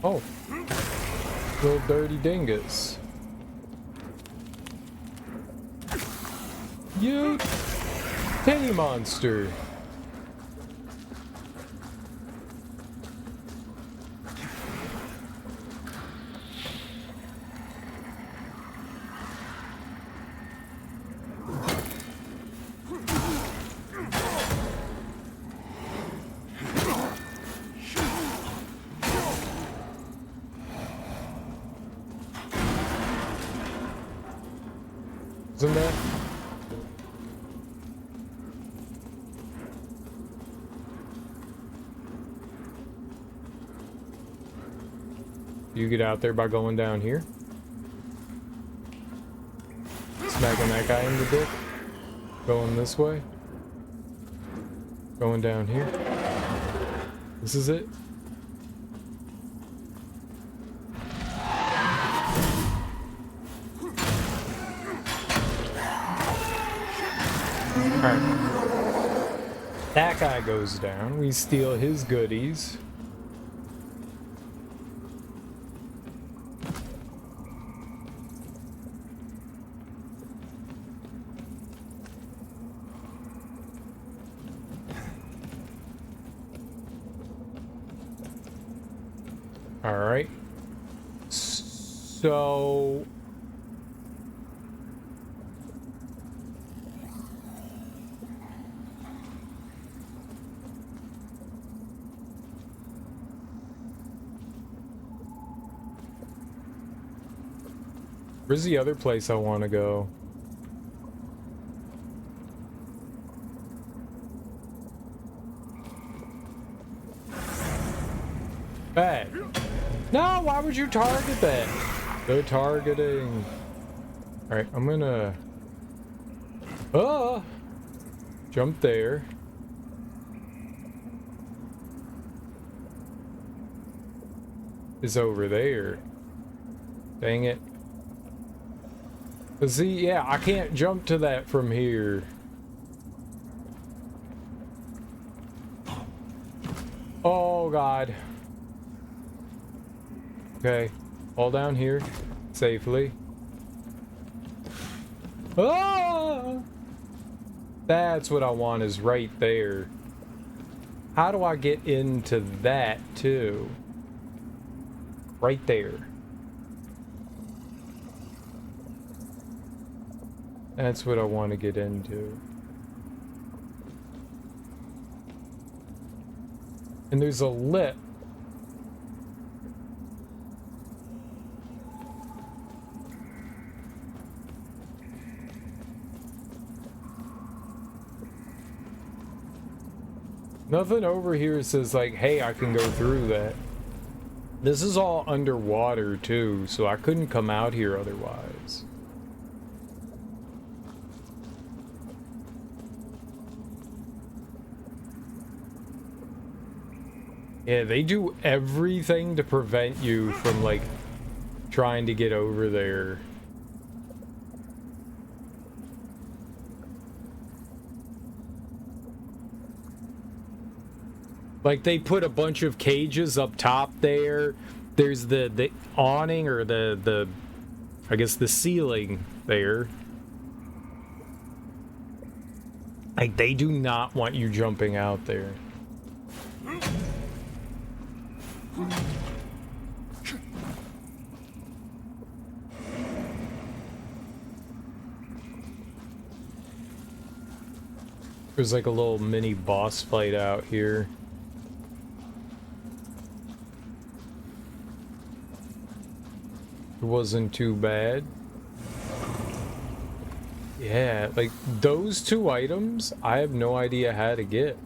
Oh, little dirty dingus. You tiny monster. Isn't that? You get out there by going down here. Smacking that guy in the dick. Going this way. Going down here. This is it. Alright. That guy goes down. We steal his goodies. Alright. So... where's the other place I want to go? Bad. No, why would you target that? They're targeting. Alright, I'm gonna... jump there. Is over there. Dang it. But see, yeah, I can't jump to that from here. Oh, God. Okay. All down here. Safely. Oh! That's what I want, is right there. How do I get into that, too? Right there. That's what I want to get into. And there's a lip. Nothing over here says like, hey, I can go through that. This is all underwater too, so I couldn't come out here otherwise. Yeah, they do everything to prevent you from, like, trying to get over there. Like, they put a bunch of cages up top there. There's the awning, or the I guess the ceiling there. Like, they do not want you jumping out there. There's like a little mini boss fight out here. It wasn't too bad. Yeah, like those two items, I have no idea how to get.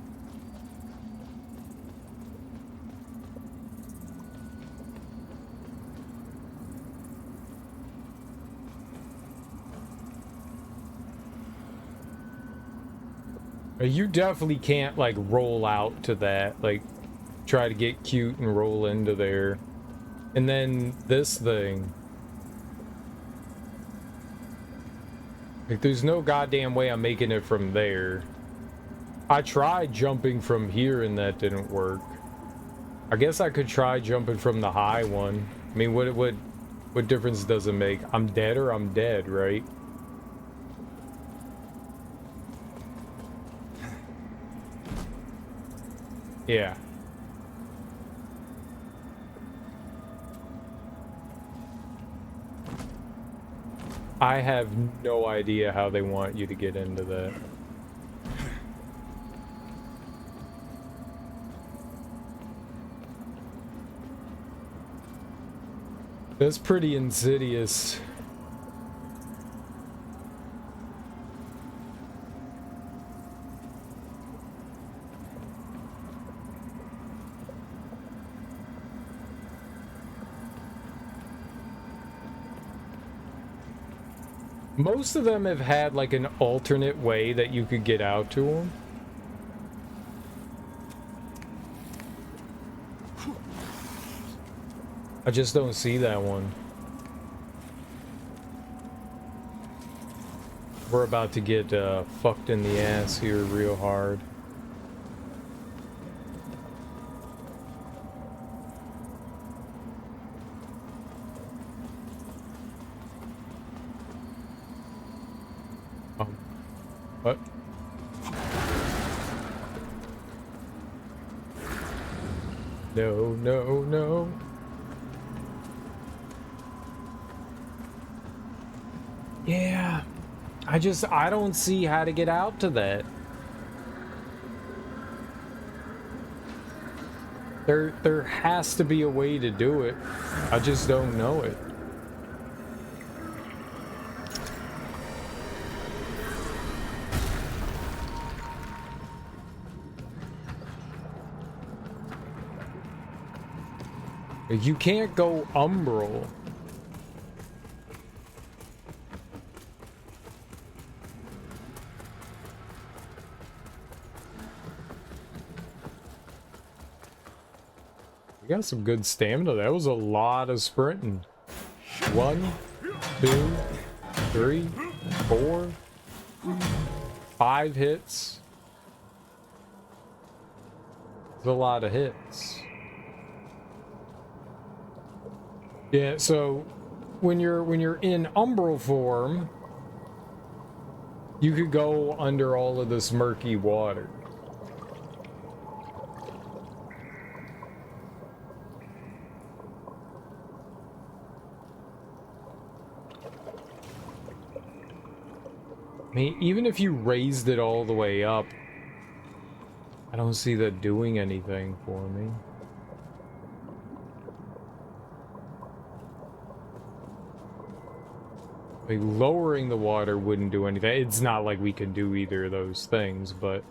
You definitely can't, like, roll out to that, like, try to get cute and roll into there. And then this thing. Like, there's no goddamn way I'm making it from there. I tried jumping from here and that didn't work. I guess I could try jumping from the high one. I mean, what difference does it make? I'm dead or I'm dead, right? Yeah. I have no idea how they want you to get into that. That's pretty insidious. Most of them have had, like, an alternate way that you could get out to them. I just don't see that one. We're about to get fucked in the ass here real hard. What? No, no, no. Yeah. I don't see how to get out to that. There has to be a way to do it. I just don't know it. You can't go umbral. We got some good stamina. That was a lot of sprinting. 1, 2, 3, 4, 5 hits. That's a lot of hits. Yeah, so when you're in umbral form, you could go under all of this murky water. I mean, even if you raised it all the way up, I don't see that doing anything for me. Like, lowering the water wouldn't do anything. It's not like we can do either of those things, but...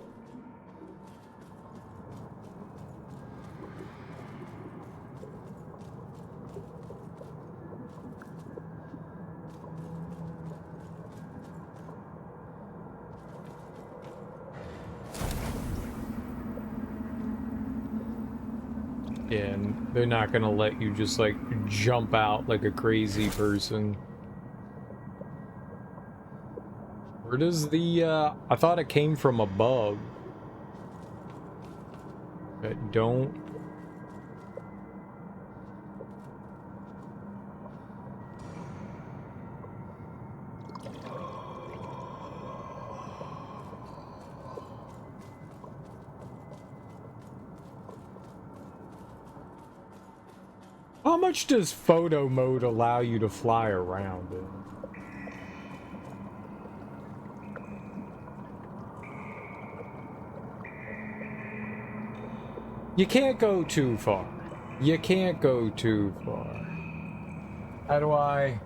And they're not gonna let you just like jump out like a crazy person. Where does the I thought it came from above. But don't. How much does photo mode allow you to fly around in? You can't go too far. You can't go too far. How do I...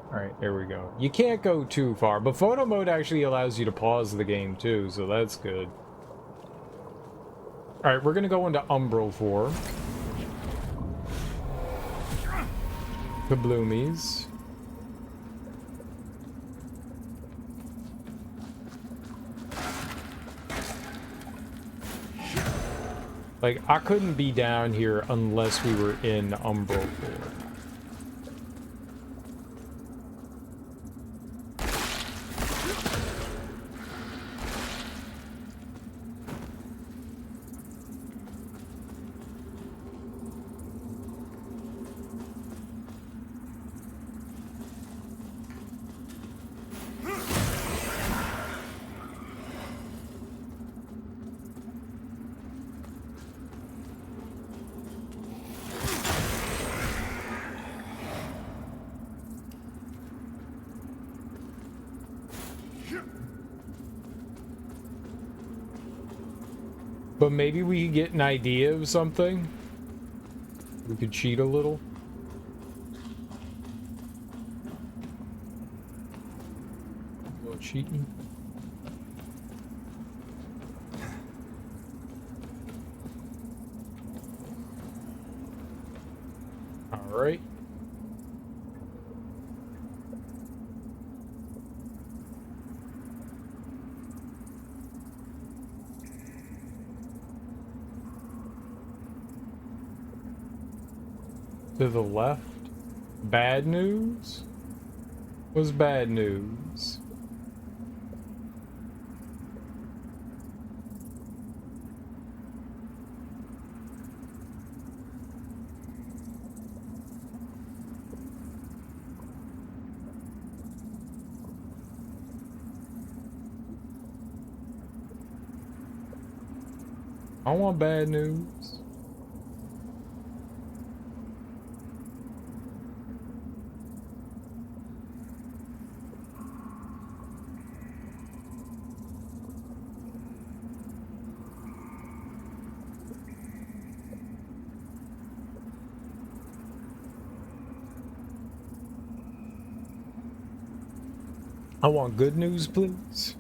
Alright, there we go. You can't go too far, but photo mode actually allows you to pause the game too, so that's good. Alright, we're gonna go into Umbral 4. Kabloomies. Like, I couldn't be down here unless we were in Umbral 4. But maybe we could get an idea of something. We could cheat a little. A little cheating. All right. To the left. Bad news? Was bad news. I want bad news. I want good news, please.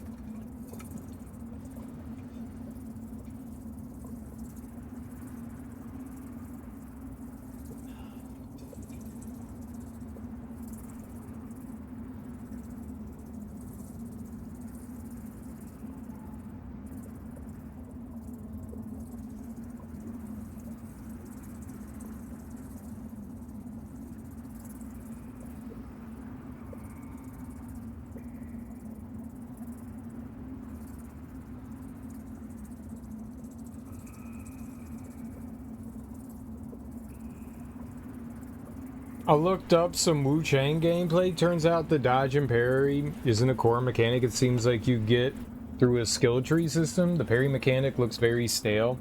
I looked up some Wu Chang gameplay. Turns out the dodge and parry isn't a core mechanic. It seems like you get through a skill tree system. The parry mechanic looks very stale.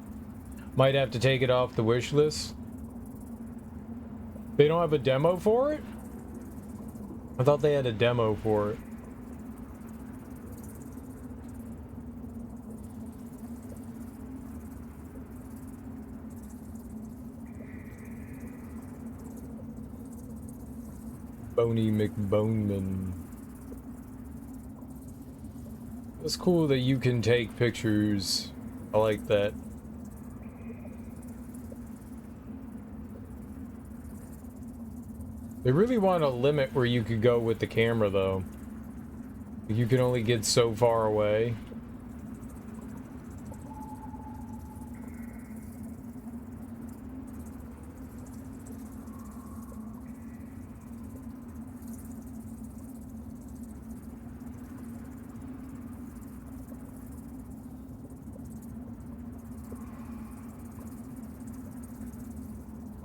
Might have to take it off the wish list. They don't have a demo for it? I thought they had a demo for it. Boney McBoneman. It's cool that you can take pictures. I like that. They really want to limit where you could go with the camera, though. You can only get so far away.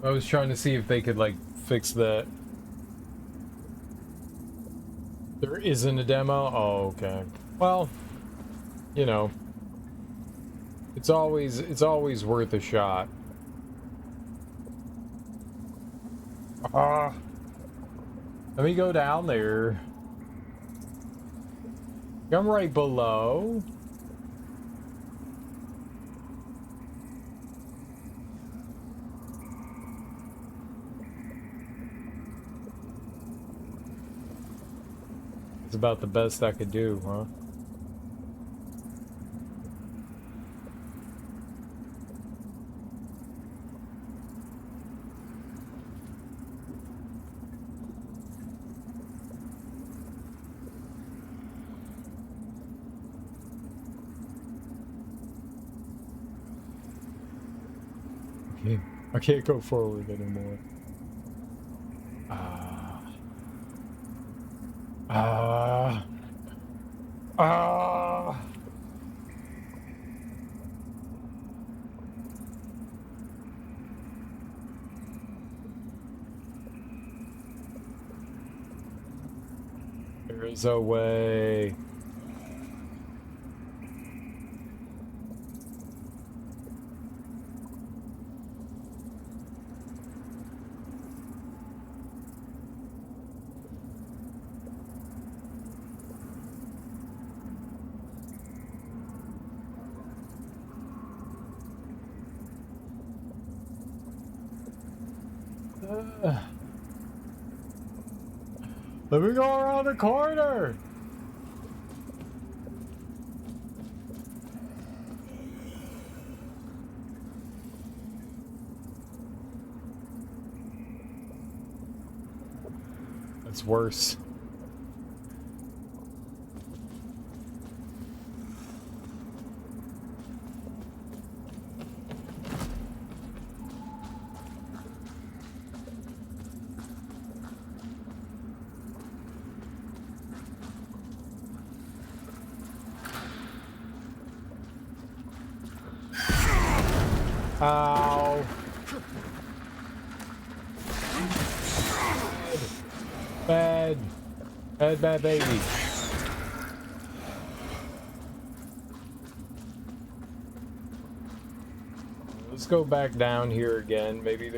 I was trying to see if they could, like, fix that. There isn't a demo? Oh, okay. Well, you know, it's always worth a shot. Let me go down there. I'm right below. It's about the best I could do, huh? I can't go forward anymore. There is a way. Let me go around the corner. That's worse. Ow. Bad. Bad, bad baby. Let's go back down here again. Maybe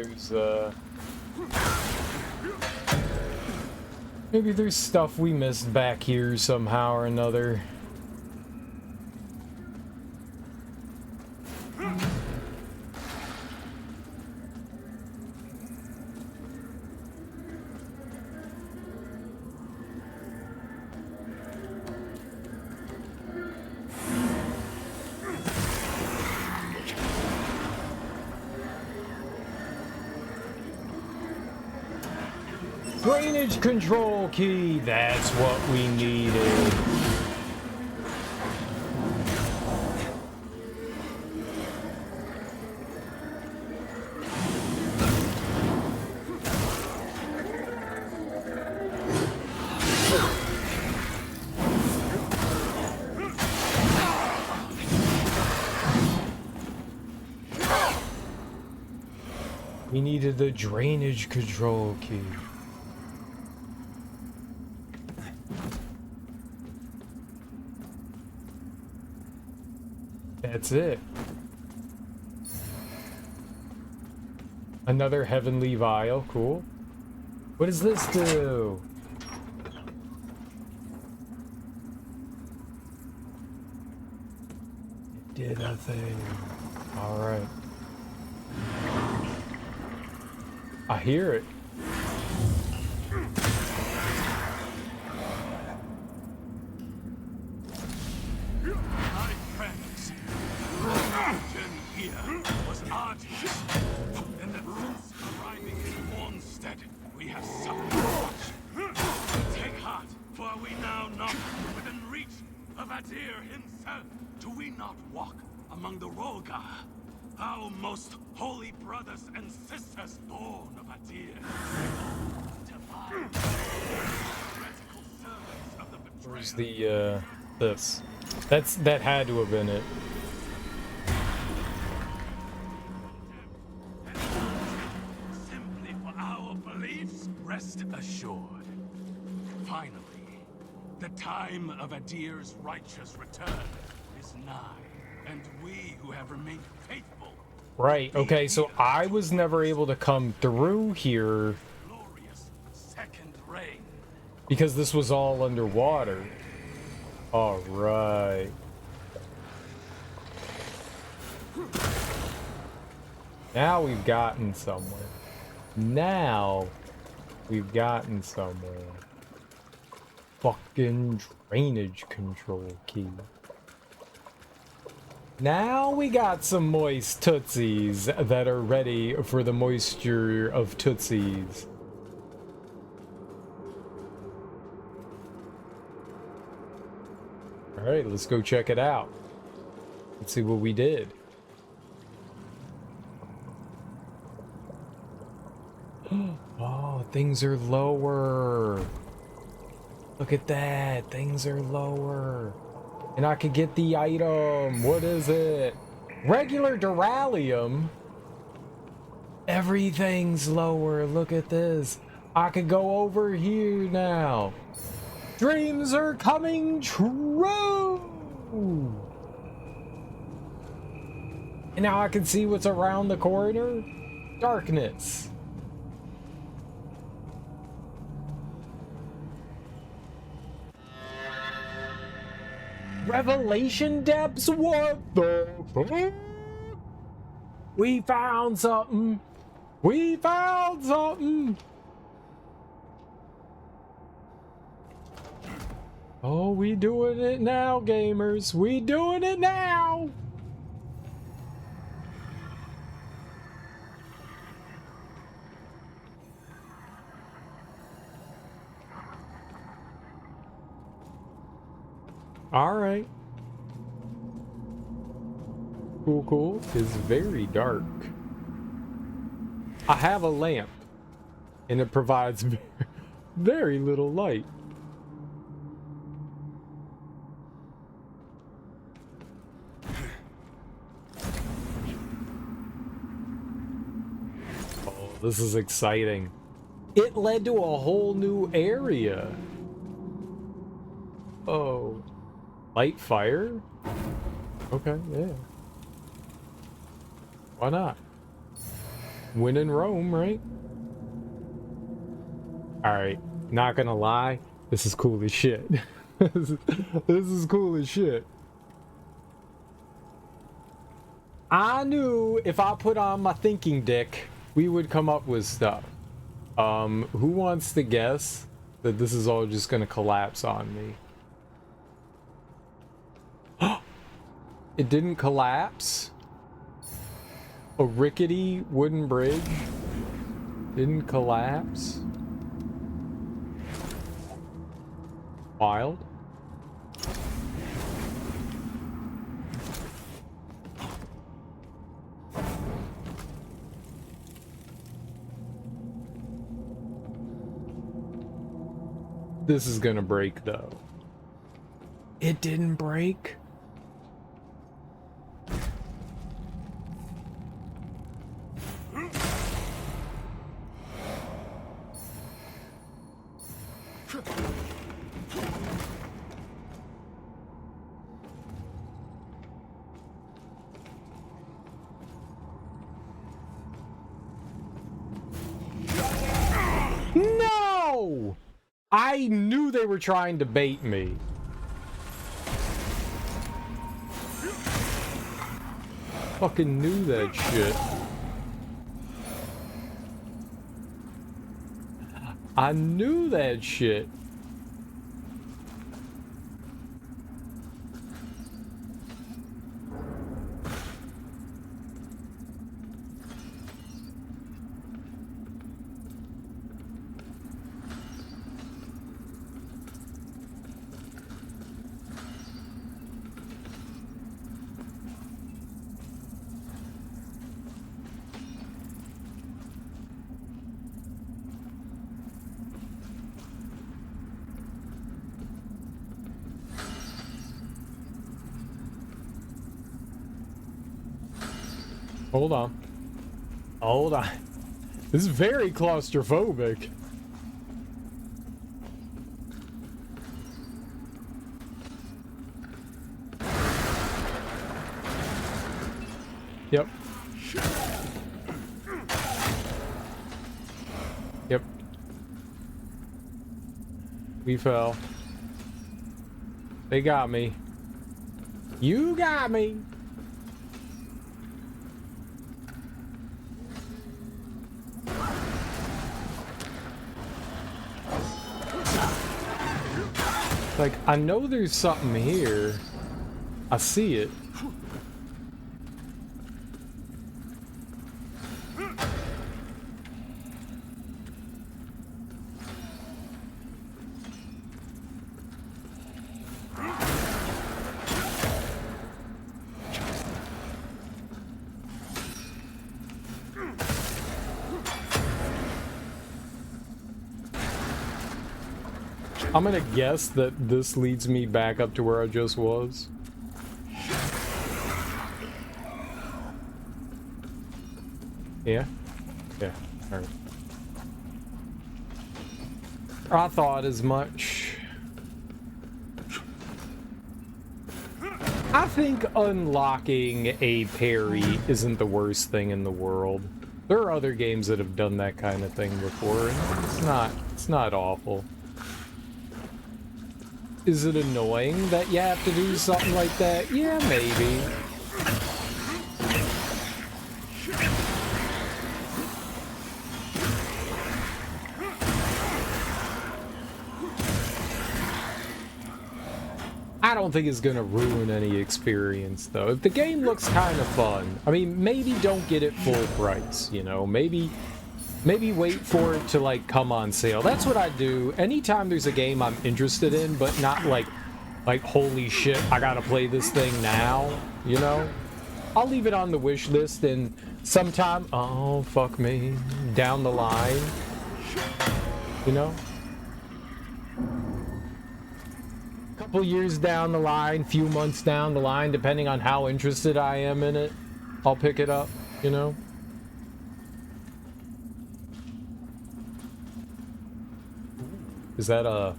there's stuff we missed back here somehow or another. Drainage control key, that's what we needed. We needed the drainage control key. That's it. Another heavenly vial, cool. What does this do? It did a thing. Alright. I hear it. Where's the, this? That had to have been it. Finally, the time of Adir's righteous return is nigh, and we who have remained faithful. Right, okay, so I was never able to come through here Glorious second reign. because this was all underwater. Alright. Now we've gotten somewhere. Now we've gotten somewhere. Fucking drainage control key. Now we got some moist tootsies that are ready for the moisture of tootsies. Alright, let's go check it out. Let's see what we did. Oh, things are lower. Look at that. Things are lower. And I could get the item. What is it? Regular Duralium. Everything's lower. Look at this. I could go over here now. Dreams are coming true. And now I can see what's around the corner. Darkness. Revelation depths? What the fuck? We found something. We found something. Oh, we doing it now, gamers. We doing it now. All right. Cool, cool. It's very dark. I have a lamp, and it provides very little light. Oh, this is exciting. It led to a whole new area. Oh. Light fire? Okay, yeah. Why not? Win in Rome, right? Alright, not gonna lie, this is cool as shit. This is cool as shit. I knew if I put on my thinking dick, we would come up with stuff. Who wants to guess that this is all just gonna collapse on me? It didn't collapse. A rickety wooden bridge didn't collapse. Wild. This is gonna break though. It didn't break. No! I knew they were trying to bait me. Fucking knew that shit. I knew that shit. Hold on. Hold on. This is very claustrophobic. Yep. Yep. We fell. They got me. You got me. Like, I know there's something here. I see it. I'm gonna guess that this leads me back up to where I just was. Yeah? Yeah, alright. I thought as much. I think unlocking a parry isn't the worst thing in the world. There are other games that have done that kind of thing before, and it's not awful. Is it annoying that you have to do something like that? Yeah, maybe. I don't think it's gonna ruin any experience, though. If the game looks kind of fun, I mean, maybe don't get it full price, you know? Maybe wait for it to, like, come on sale. That's what I do. Anytime there's a game I'm interested in, but not like, holy shit, I gotta play this thing now, you know? I'll leave it on the wish list, and sometime, oh, fuck me, down the line, you know? Couple years down the line, few months down the line, depending on how interested I am in it, I'll pick it up, you know? Is that a...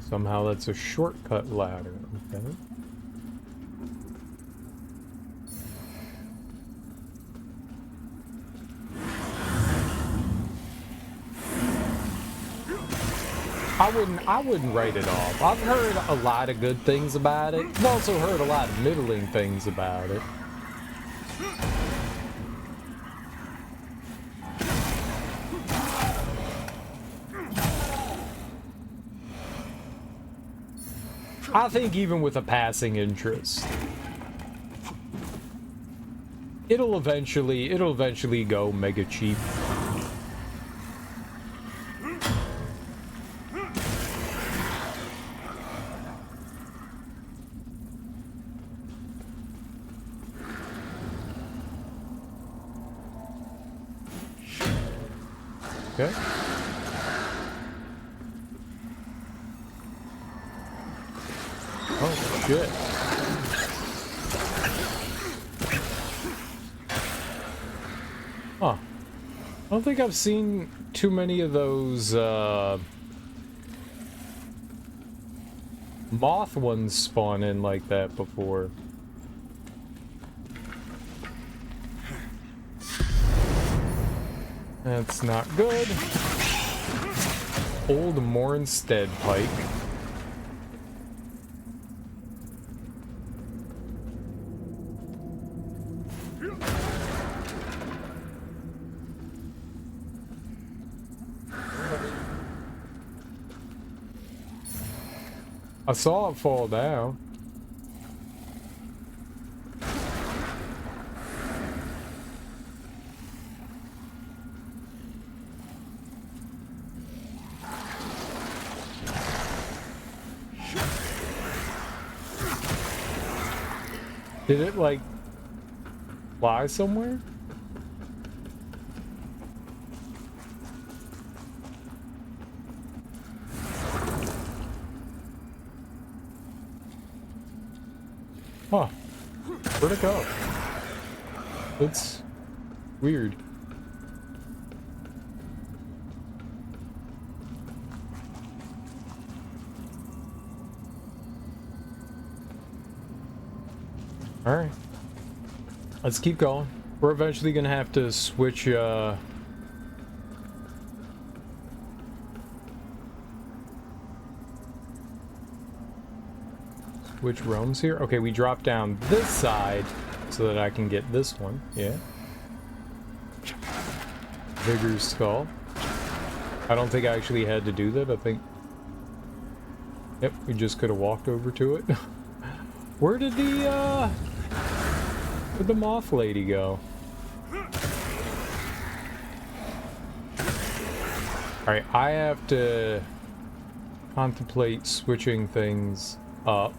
Somehow that's a shortcut ladder, okay. I wouldn't write it off. I've heard a lot of good things about it. I've also heard a lot of middling things about it. I think even with a passing interest, it'll eventually go mega cheap. Okay. Oh, shit. Huh. I don't think I've seen too many of those, moth ones spawn in like that before. That's not good. Old Mornstead Pike. I saw it fall down. Did it, like, fly somewhere? Huh. Where'd it go? It's weird. Alright. Let's keep going. We're eventually gonna have to switch, Which roams here? Okay, we drop down this side so that I can get this one. Yeah. Vigor's skull. I don't think I actually had to do that. I think... Yep, we just could have walked over to it. Where'd the moth lady go? Alright, I have to contemplate switching things up.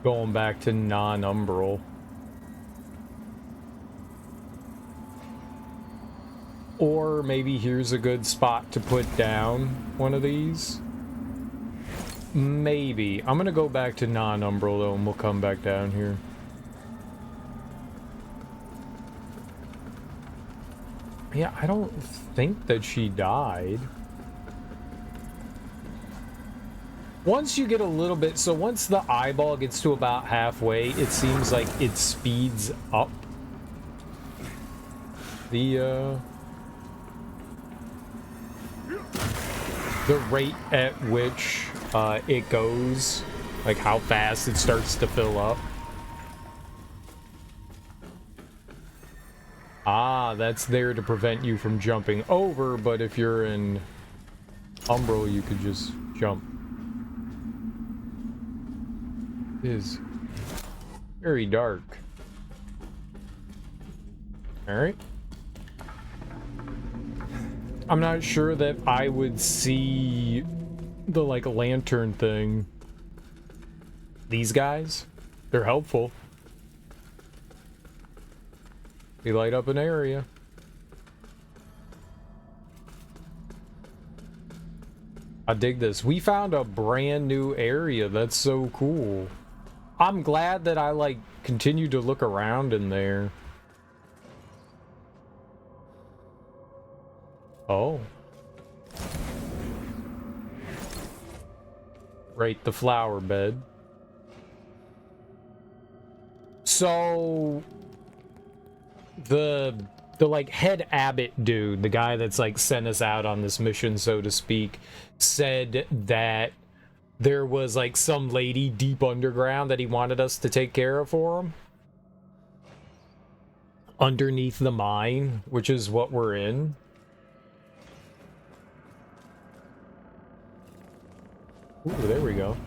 Going back to non-umbral. Or maybe here's a good spot to put down one of these. Maybe. I'm gonna go back to non-umbral though, and we'll come back down here. Yeah, I don't think that she died. Once you get a little bit, so once the eyeball gets to about halfway, it seems like it speeds up the rate at which it goes, like how fast it starts to fill up. Ah, that's there to prevent you from jumping over, but if you're in Umbral, you could just jump. It is very dark. Alright. I'm not sure that I would see the, like, lantern thing. These guys, they're helpful. They light up an area. I dig this. We found a brand new area. That's so cool. I'm glad that I, like, continued to look around in there. Oh. Right, the flower bed. So... The like head abbot dude, the guy that's like sent us out on this mission, so to speak, said that there was like some lady deep underground that he wanted us to take care of for him. Underneath the mine, which is what we're in. Ooh, there we go.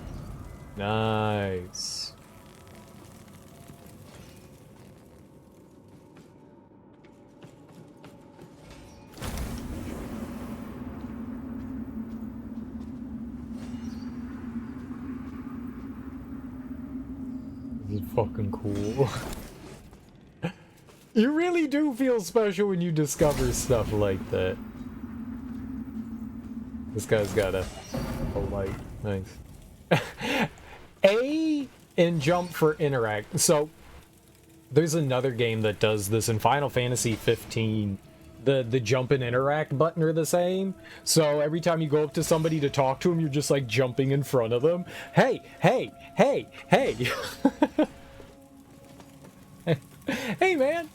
Nice. This is fucking cool. You really do feel special when you discover stuff like that. This guy's got a light. Nice. A and jump for interact. So there's another game that does this in Final Fantasy 15. The jump and interact button are the same. So every time you go up to somebody to talk to them, you're just like jumping in front of them. Hey, hey, hey, hey. Hey, man.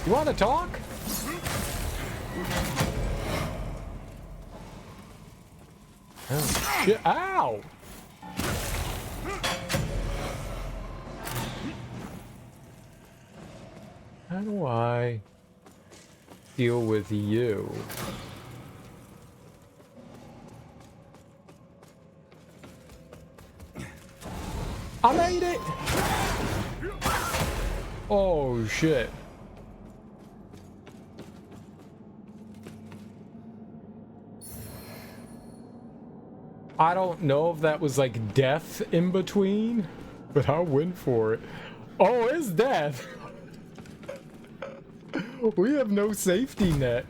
You want to talk? Oh, shit. Ow! How do I deal with you? I made it! Oh, shit. I don't know if that was like death in between, but I went for it. Oh, it's death. We have no safety net.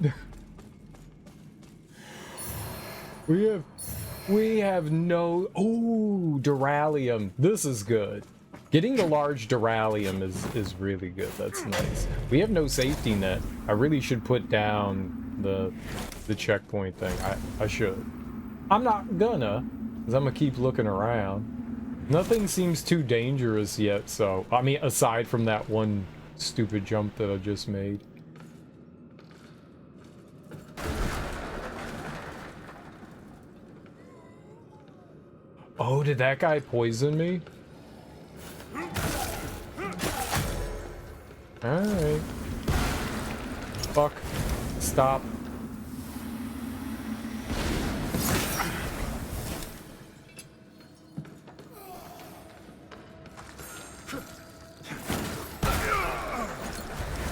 We have no... Oh, Duralium. This is good. Getting the large Duralium is really good. That's nice. We have no safety net. I really should put down the checkpoint thing. I should. I'm not gonna, 'Cause I'm gonna keep looking around. Nothing seems too dangerous yet, so... I mean, aside from that one stupid jump that I just made. Oh, did that guy poison me? Alright. Fuck. Stop.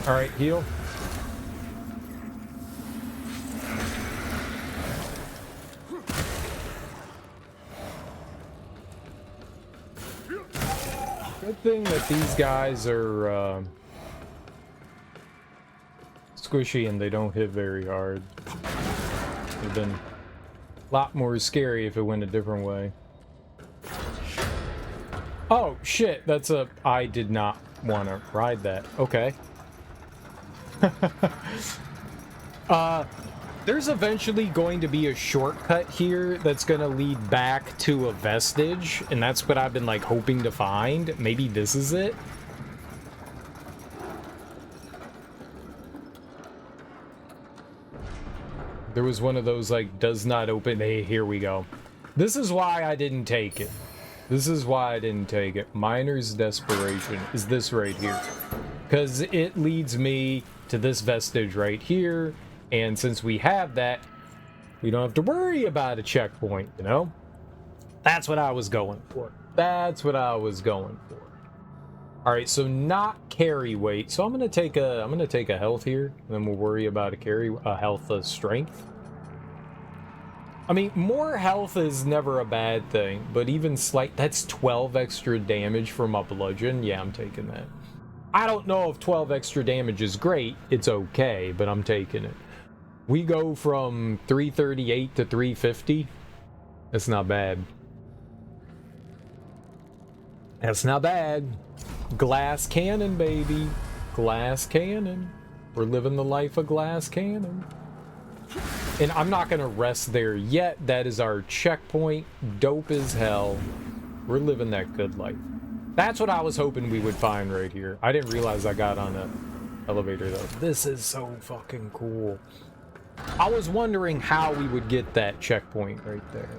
Alright, heal. Good thing that these guys are squishy and they don't hit very hard. It would have been a lot more scary if it went a different way. Oh, shit, that's a... I did not want to ride that. Okay. There's eventually going to be a shortcut here that's going to lead back to a vestige, and that's what I've been, like, hoping to find. Maybe this is it? There was one of those, like, does not open... Hey, here we go. This is why I didn't take it. This is why I didn't take it. Miner's Desperation is this right here. Because it leads me to this vestige right here, and since we have that, we don't have to worry about a checkpoint, you know? That's what I was going for. That's what I was going for. Alright, so not carry weight. So I'm gonna take a health here, and then we'll worry about a health of strength. I mean, more health is never a bad thing, but even that's 12 extra damage from a bludgeon. Yeah, I'm taking that. I don't know if 12 extra damage is great. It's okay, but I'm taking it. We go from 338 to 350. That's not bad. That's not bad. Glass cannon, baby. Glass cannon. We're living the life of glass cannon. And I'm not going to rest there yet. That is our checkpoint. Dope as hell. We're living that good life. That's what I was hoping we would find right here. I didn't realize I got on an elevator, though. This is so fucking cool. I was wondering how we would get that checkpoint right there.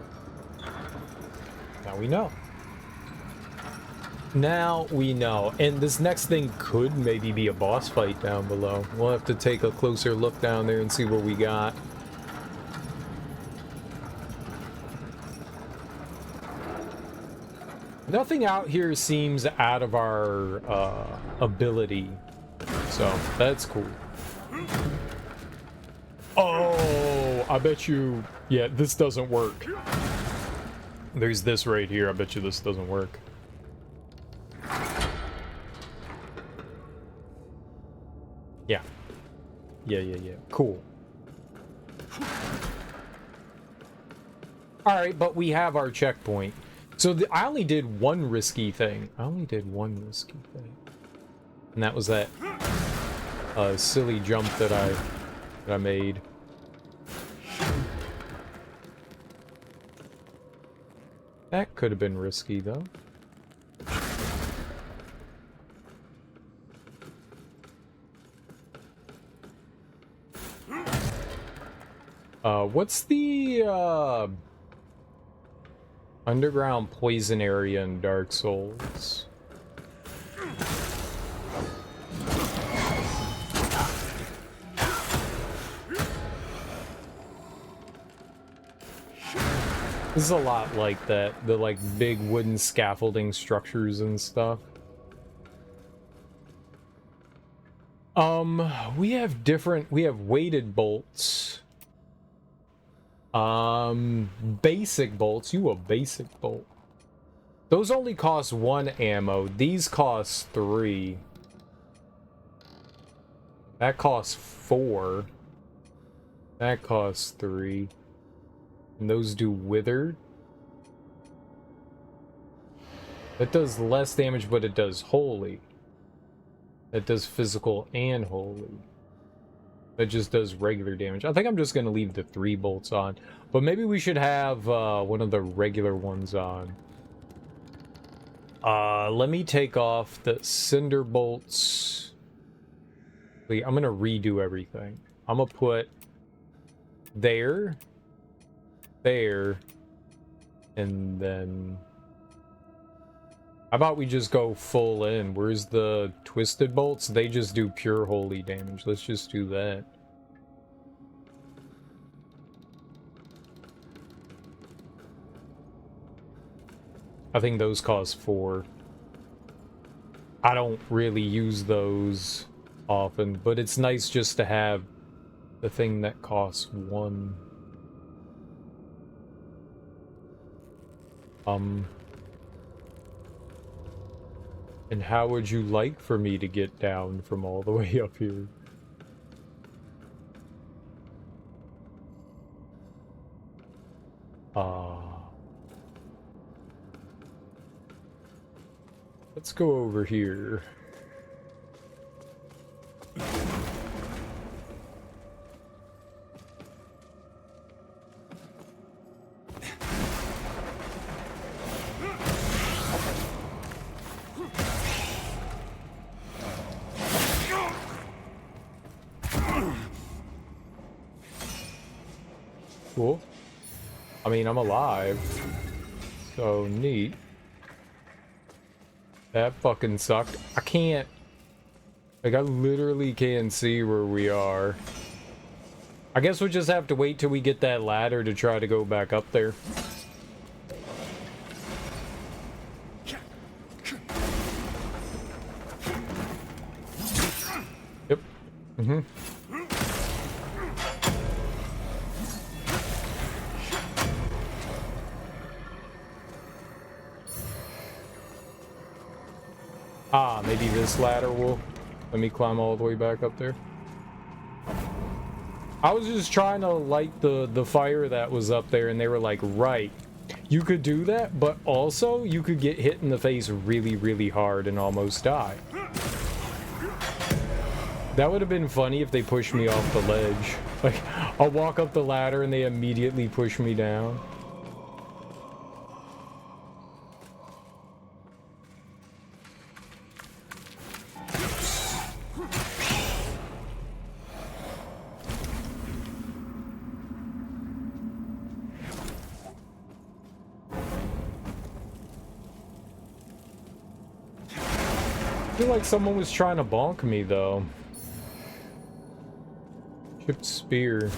Now we know. Now we know. And this next thing could maybe be a boss fight down below. We'll have to take a closer look down there and see what we got. Nothing out here seems out of our ability, so that's cool. Oh, I bet you... Yeah, this doesn't work. There's this right here. I bet you this doesn't work. Yeah. Yeah. Cool. Alright, but we have our checkpoint. So I only did one risky thing. And that was that silly jump that I made. That could have been risky, though. What's the underground poison area in Dark Souls? This is a lot like that. The like big wooden scaffolding structures and stuff. We have weighted bolts. Basic bolts. You a basic bolt. Those only cost 1 ammo. These cost 3. That costs 4. That costs 3. And those do withered. That does less damage, but it does holy. That does physical and holy. that just does regular damage. I think I'm just gonna leave the 3 bolts on, but maybe we should have one of the regular ones on. Let me take off the cinder bolts. Wait, I'm gonna redo everything. I'm gonna put there, and then how about we just go full in? Where's the twisted bolts? They just do pure holy damage. Let's just do that. I think those cost 4. I don't really use those often, but it's nice just to have the thing that costs 1. And how would you like for me to get down from all the way up here? Let's go over here. Cool. I mean, I'm alive. So neat. That fucking sucked. I can't... Like, I literally can't see where we are. I guess we'll just have to wait till we get that ladder to try to go back up there. Yep. Mm-hmm. Ah, maybe this ladder will let me climb all the way back up there. I was just trying to light the fire that was up there, and they were like, right, you could do that, but also you could get hit in the face really, really hard and almost die. That would have been funny if they pushed me off the ledge. Like, I'll walk up the ladder and they immediately push me down. I feel like someone was trying to bonk me, though. Chipped spear.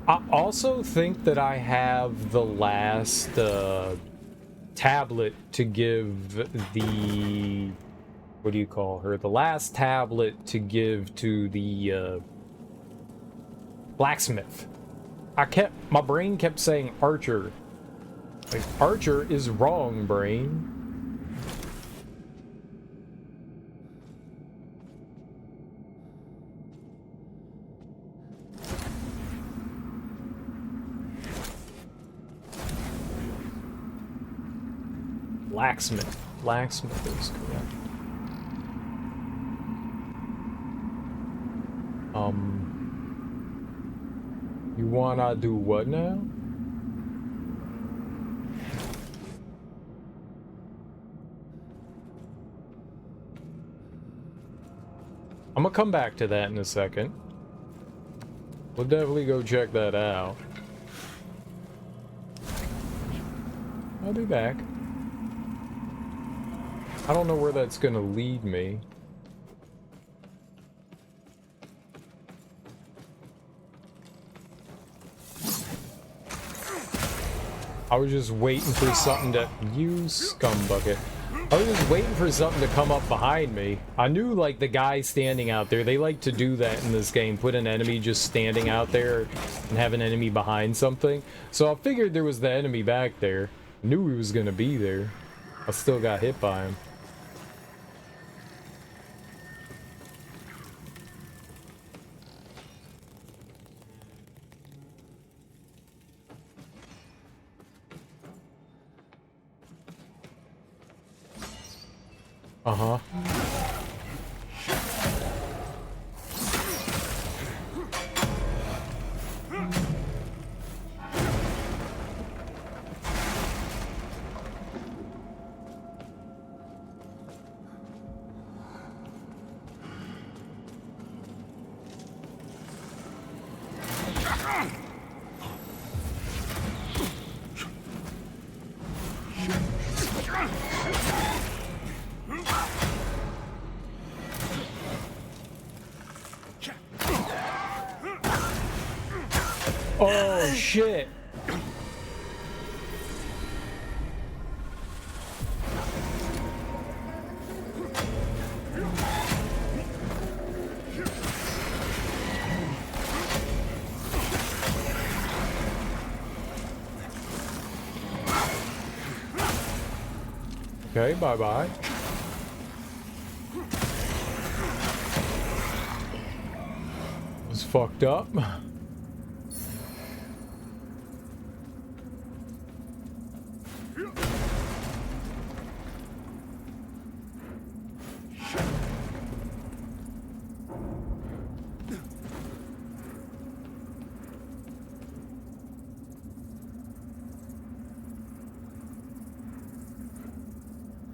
I also think that I have the last tablet to give the... What do you call her? The last tablet to give to the blacksmith. My brain kept saying Archer. Like, Archer is wrong, brain. Blacksmith. Blacksmith is correct. You wanna do what now? I'm gonna come back to that in a second. We'll definitely go check that out. I'll be back. I don't know where that's gonna lead me. I was just waiting for something to... You scumbucket. I was just waiting for something to come up behind me. I knew, like, the guy standing out there, they like to do that in this game. Put an enemy just standing out there and have an enemy behind something. So I figured there was the enemy back there. I knew he was gonna be there. I still got hit by him. Oh, shit. Okay, bye-bye. Was fucked up.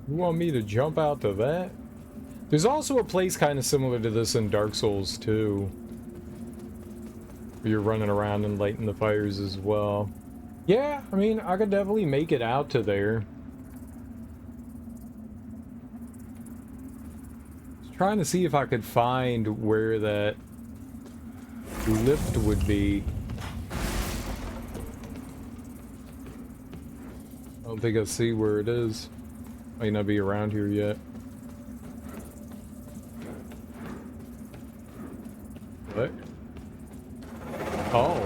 You want me to jump out to that? There's also a place kind of similar to this in Dark Souls 2. Where you're running around and lighting the fires as well. Yeah, I mean, I could definitely make it out to there. Just trying to see if I could find where that lift would be. I don't think I see where it is. Might not be around here yet. What? Oh.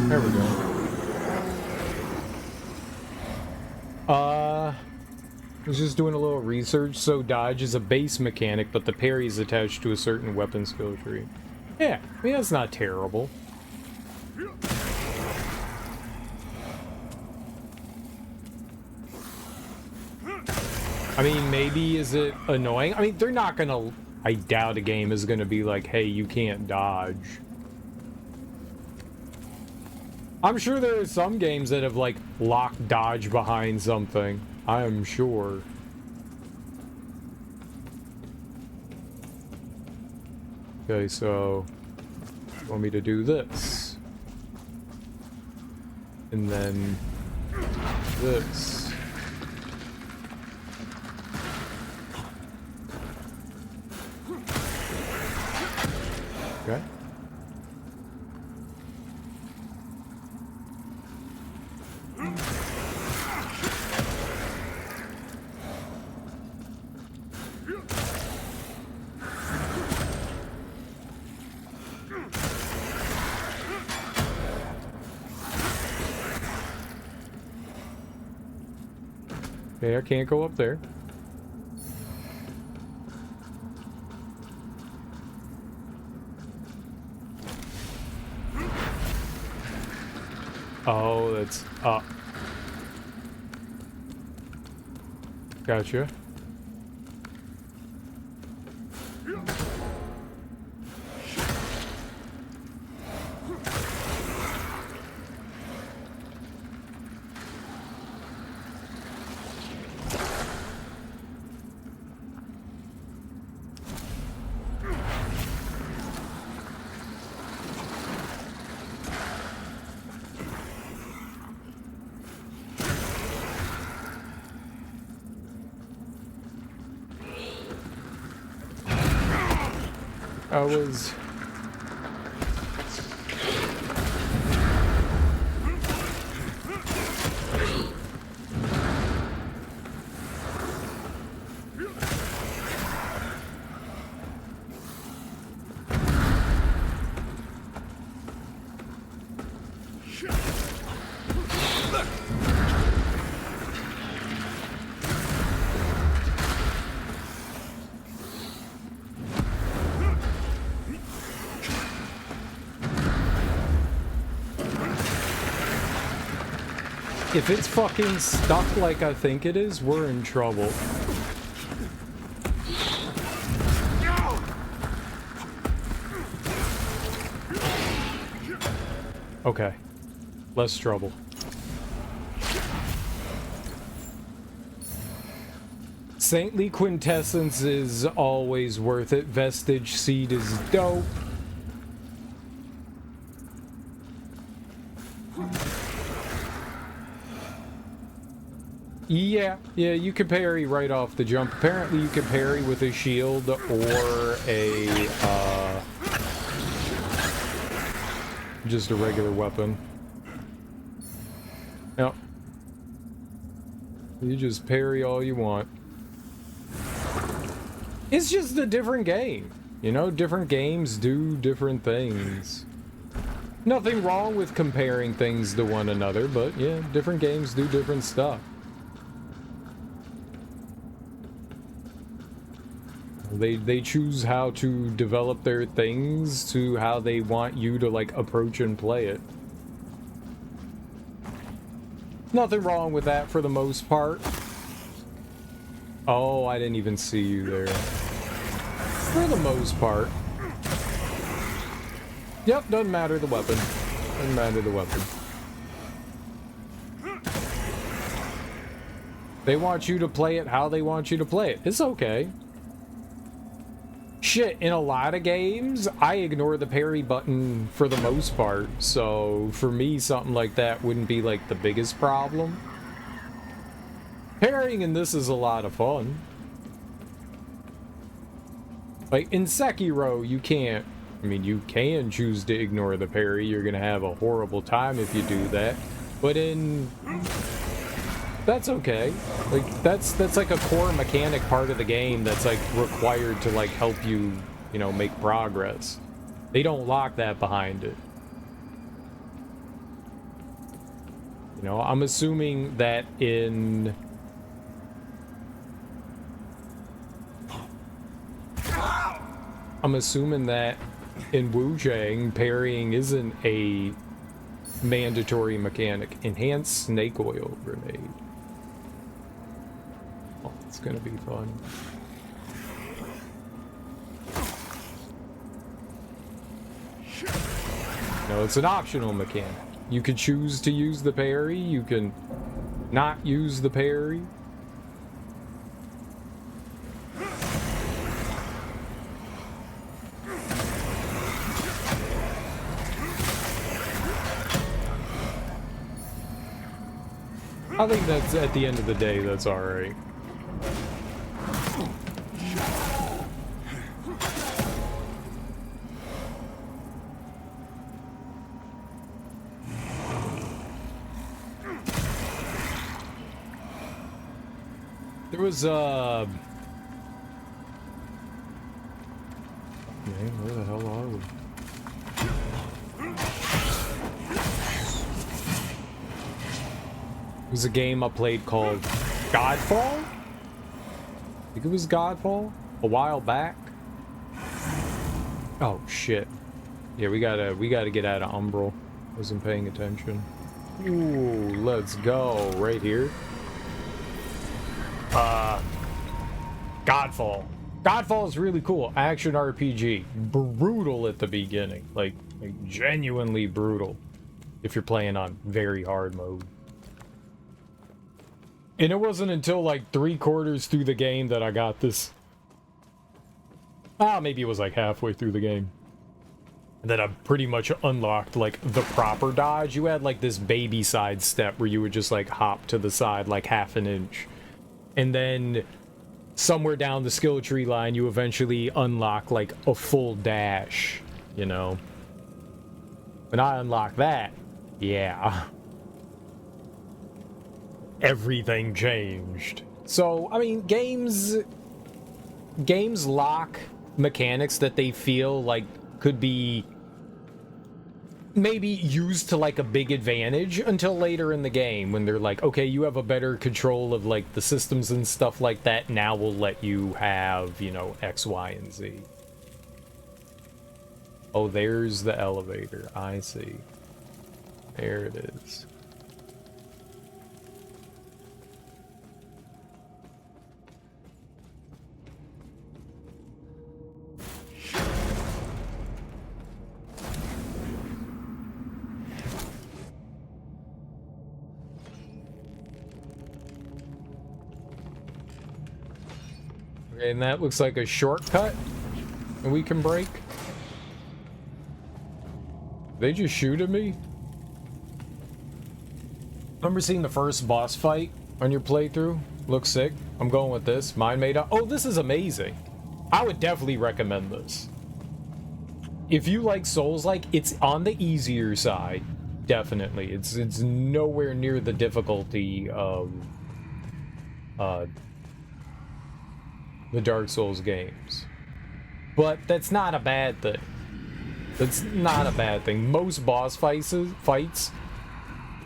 There we go. I was just doing a little research. So dodge is a base mechanic, but the parry is attached to a certain weapon skill tree. Yeah, I mean, that's not terrible. I mean, maybe is it annoying? I mean, they're not gonna... I doubt a game is gonna be like, hey, you can't dodge. I'm sure there are some games that have, like, locked dodge behind something. I am sure. Okay, so... you want me to do this. And then... this. Okay. Okay, I can't go up there. Oh, that's up. Gotcha. I was... If it's fucking stuck like I think it is, we're in trouble. Okay. Less trouble. Saintly Quintessence is always worth it. Vestige Seed is dope. Yeah, you can parry right off the jump. Apparently you can parry with a shield or a, just a regular weapon. Yep. You just parry all you want. It's just a different game. You know, different games do different things. Nothing wrong with comparing things to one another, but yeah, different games do different stuff. They choose how to develop their things to how they want you to, like, approach and play it. Nothing wrong with that for the most part. Oh, I didn't even see you there. For the most part. Yep, doesn't matter the weapon. Doesn't matter the weapon. They want you to play it how they want you to play it. It's okay. Shit, in a lot of games, I ignore the parry button for the most part, so for me, something like that wouldn't be, like, the biggest problem. Parrying in this is a lot of fun. Like, in Sekiro, you can't... I mean, you can choose to ignore the parry. You're gonna have a horrible time if you do that. But in... That's okay. Like, that's like a core mechanic part of the game that's, like, required to, like, help you, you know, make progress. They don't lock that behind it. You know, I'm assuming that in... I'm assuming that in Wu Zhang, parrying isn't a mandatory mechanic. Enhanced snake oil grenade. Oh, it's gonna be fun. No, it's an optional mechanic. You can choose to use the parry, you can not use the parry. I think that's, at the end of the day, that's alright. There was, man, where the hell are we? It was a game I played called Godfall? I think it was Godfall a while back. Oh shit. Yeah, we gotta get out of Umbral. Wasn't paying attention. Ooh, let's go. Right here. Godfall. Godfall is really cool. Action RPG. Brutal at the beginning. Like genuinely brutal. If you're playing on very hard mode. And it wasn't until like 3/4 through the game that I got this. Maybe it was like halfway through the game. That I pretty much unlocked like the proper dodge. You had like this baby side step where you would just like hop to the side like half an inch. And then somewhere down the skill tree line, you eventually unlock like a full dash, you know? When I unlocked that, yeah. Everything changed. So, I mean, games lock mechanics that they feel like could be maybe used to like a big advantage until later in the game when they're like, okay, you have a better control of like the systems and stuff like that. Now we'll let you have, you know, X, Y, and Z. Oh, there's the elevator. I see. There it is. And that looks like a shortcut that we can break. They just shoot at me? Remember seeing the first boss fight on your playthrough. Looks sick. I'm going with this. Mind made up. Oh, this is amazing. I would definitely recommend this. If you like Souls-like, it's on the easier side. Definitely. It's nowhere near the difficulty of the Dark Souls games. But that's not a bad thing. That's not a bad thing. Most boss fights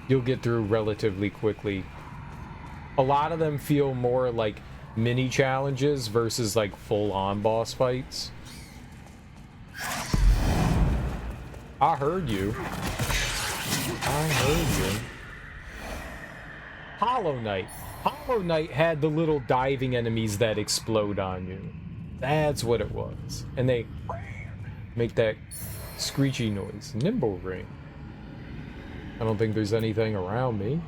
you'll get through relatively quickly. A lot of them feel more like mini challenges versus like full-on boss fights. I heard you. I heard you. Hollow Knight. Hollow Knight had the little diving enemies that explode on you. That's what it was. And they make that screechy noise. Nimble Ring. I don't think there's anything around me.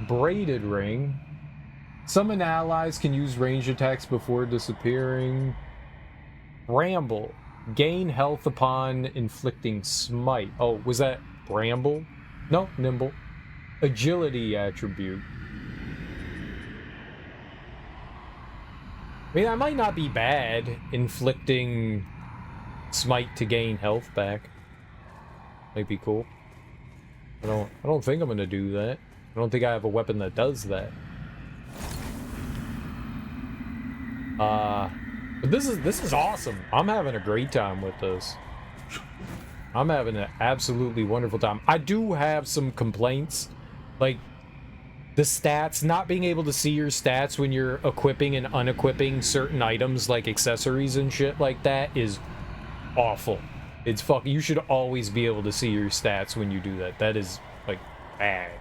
Braided Ring. Summon allies can use range attacks before disappearing. Bramble. Gain health upon inflicting smite. Oh, was that Bramble? No, Nimble. Agility attribute. I mean, that might not be bad, inflicting smite to gain health back. Might be cool. I don't think I'm gonna do that. I don't think I have a weapon that does that. But this is awesome. I'm having a great time with this. I'm having an absolutely wonderful time. I do have some complaints, like the stats, not being able to see your stats when you're equipping and unequipping certain items like accessories and shit like that is awful. It's fucking, you should always be able to see your stats when you do that. That is like bad.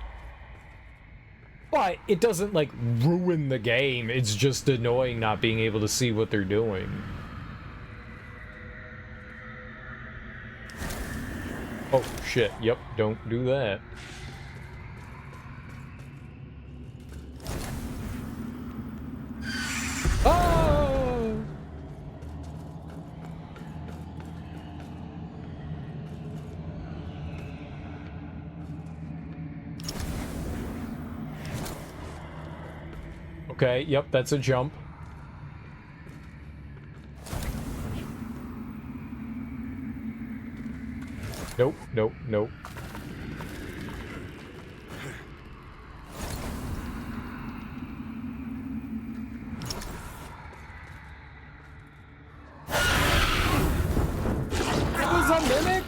But it doesn't like ruin the game. It's just annoying not being able to see what they're doing. Oh shit, yep, don't do that. Oh! Okay, yep, that's a jump. Nope, nope, nope. It was a mimic?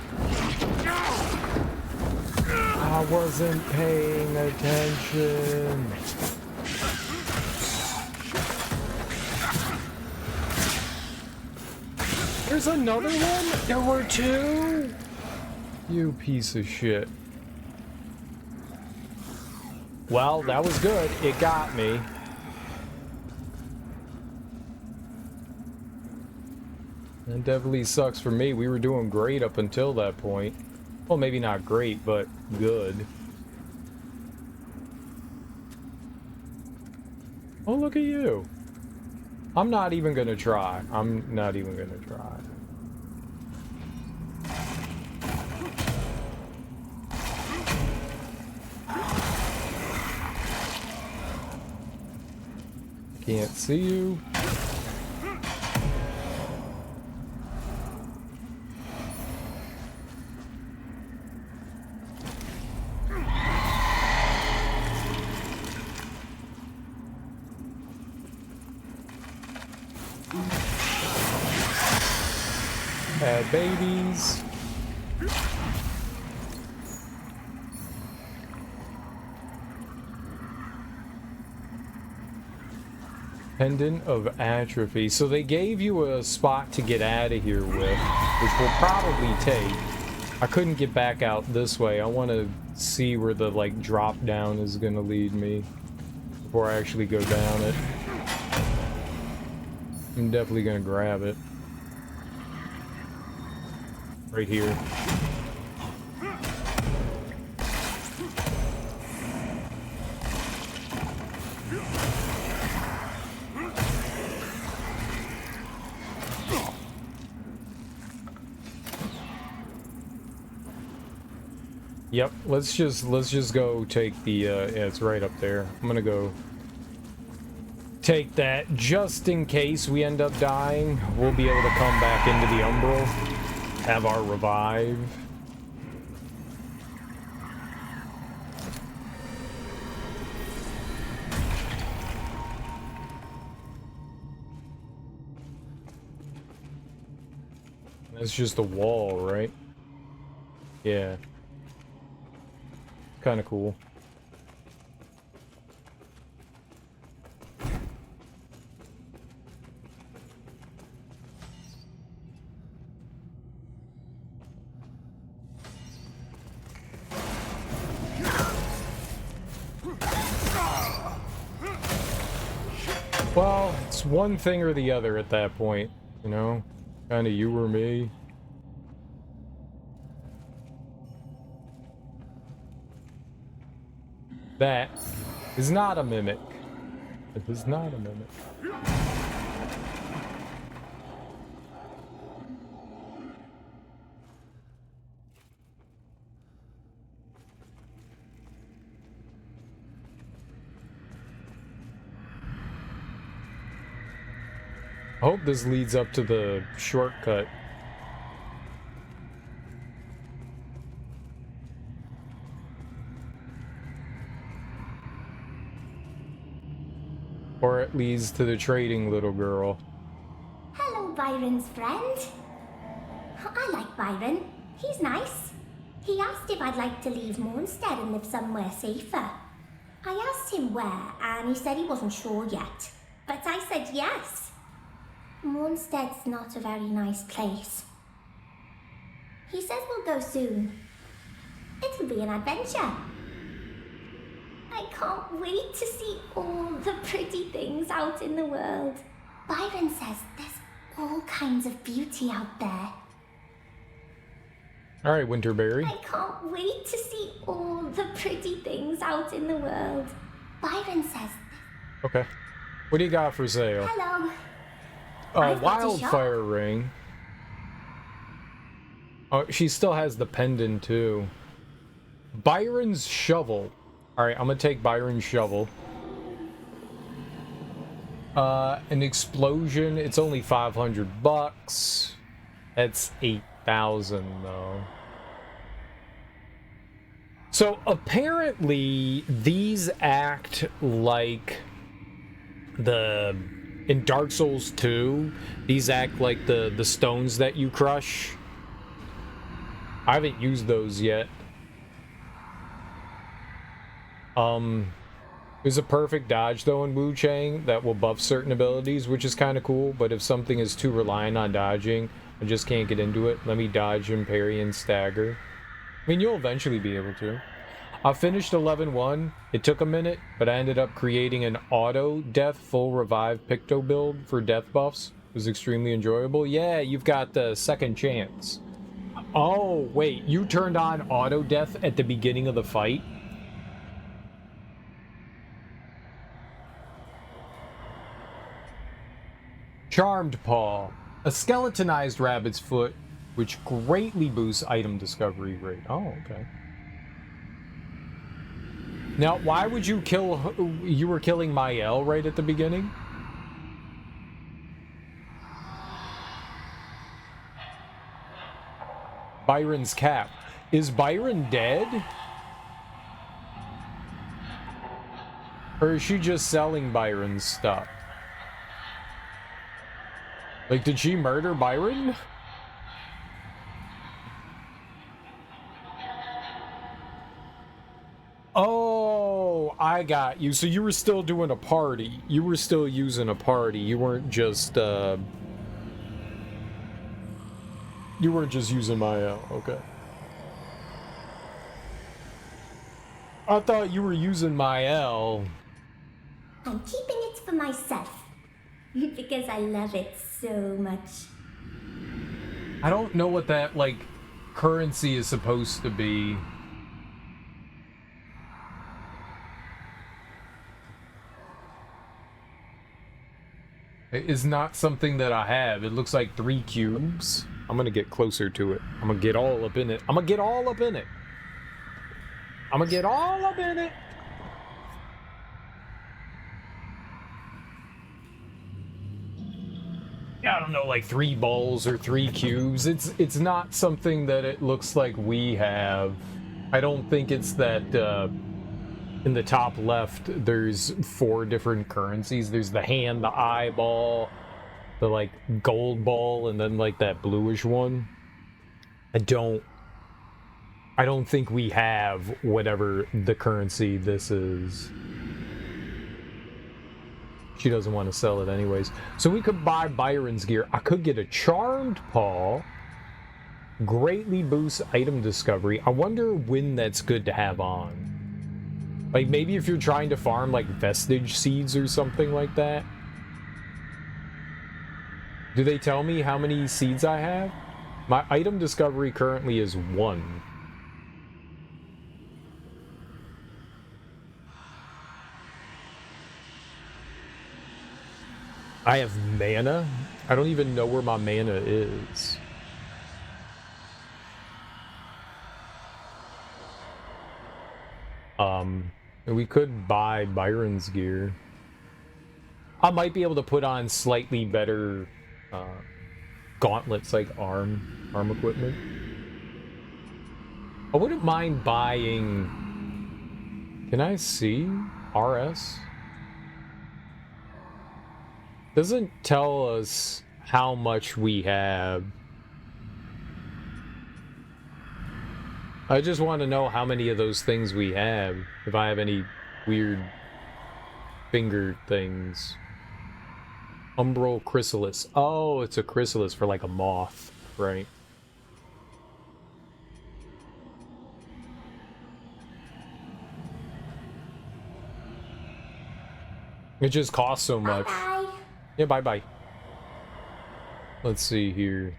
I wasn't paying attention. There's another one? There were two? You piece of shit. Well, that was good. It got me. That definitely sucks for me. We were doing great up until that point. Well, maybe not great, but good. Oh, look at you. I'm not even gonna try. I'm not even gonna try. Can't see you. Bad babies. Pendant of Atrophy. So they gave you a spot to get out of here with, which will probably take. I couldn't get back out this way. I want to see where the like drop down is going to lead me before I actually go down it. I'm definitely going to grab it. Right here. Yep, let's just go take the yeah, it's right up there. I'm gonna go take that just in case we end up dying. We'll be able to come back into the Umbral, have our revive. That's just a wall, right? Yeah. Kind of cool. Well, it's one thing or the other at that point, you know? Kind of you or me. That is not a mimic. It is not a mimic. I hope this leads up to the shortcut. Or it leads to the trading little girl. Hello, Byron's friend. I like Byron. He's nice. He asked if I'd like to leave Mornstead and live somewhere safer. I asked him where, and he said he wasn't sure yet. But I said yes. Mornstead's not a very nice place. He says we'll go soon. It'll be an adventure. I can't wait to see all the pretty things out in the world. Byron says there's all kinds of beauty out there. All right, Winterberry. I can't wait to see all the pretty things out in the world. Byron says... Okay. What do you got for sale? Hello. Wildfire ring. Oh, she still has the pendant, too. Byron's shovel. Alright, I'm gonna take Byron's shovel. An explosion, it's only $500. That's 8,000 though. So apparently these act like in Dark Souls 2, these act like the stones that you crush. I haven't used those yet. There's a perfect dodge though in Wu Chang that will buff certain abilities, which is kind of cool, but if something is too reliant on dodging, I just can't get into it. Let me dodge and parry and stagger. I mean, you'll eventually be able to. I finished 11-1. It took a minute, but I ended up creating an auto death full revive Picto build for death buffs. It was extremely enjoyable. Yeah, you've got the second chance. Oh, wait, you turned on auto death at the beginning of the fight? Charmed Paw, a skeletonized rabbit's foot, which greatly boosts item discovery rate. Oh, okay. Now, why would you kill... You were killing Mael right at the beginning? Byron's cap. Is Byron dead? Or is she just selling Byron's stuff? Like, did she murder Byron? Oh, I got you. So you were still doing a party. You were still using a party. You weren't just, You weren't just using Mael. Okay. I thought you were using Mael. I'm keeping it for myself. Because I love it so much. I don't know what that, like, currency is supposed to be. It is not something that I have. It looks like 3 cubes. I'm gonna get closer to it. I'm gonna get all up in it. I'm gonna get all up in it. I'm gonna get all up in it. I don't know, like 3 balls or 3 cubes. It's not something that it looks like we have. I don't think it's that in the top left there's 4 different currencies. There's the hand, the eyeball, the like gold ball, and then like that bluish one. I don't think we have whatever the currency this is. She doesn't want to sell it anyways. So we could buy Byron's gear. I could get a Charmed Paw. Greatly boosts item discovery. I wonder when that's good to have on. Like maybe if you're trying to farm like vestige seeds or something like that. Do they tell me how many seeds I have? My item discovery currently is 1. I have mana? I don't even know where my mana is. We could buy Byron's gear. I might be able to put on slightly better gauntlets, like arm equipment. I wouldn't mind buying... Can I see? RS? Doesn't tell us how much we have. I just want to know how many of those things we have. If I have any weird finger things. Umbral chrysalis. Oh, it's a chrysalis for like a moth, right? It just costs so much. Bye-bye. Yeah, bye-bye. Let's see here.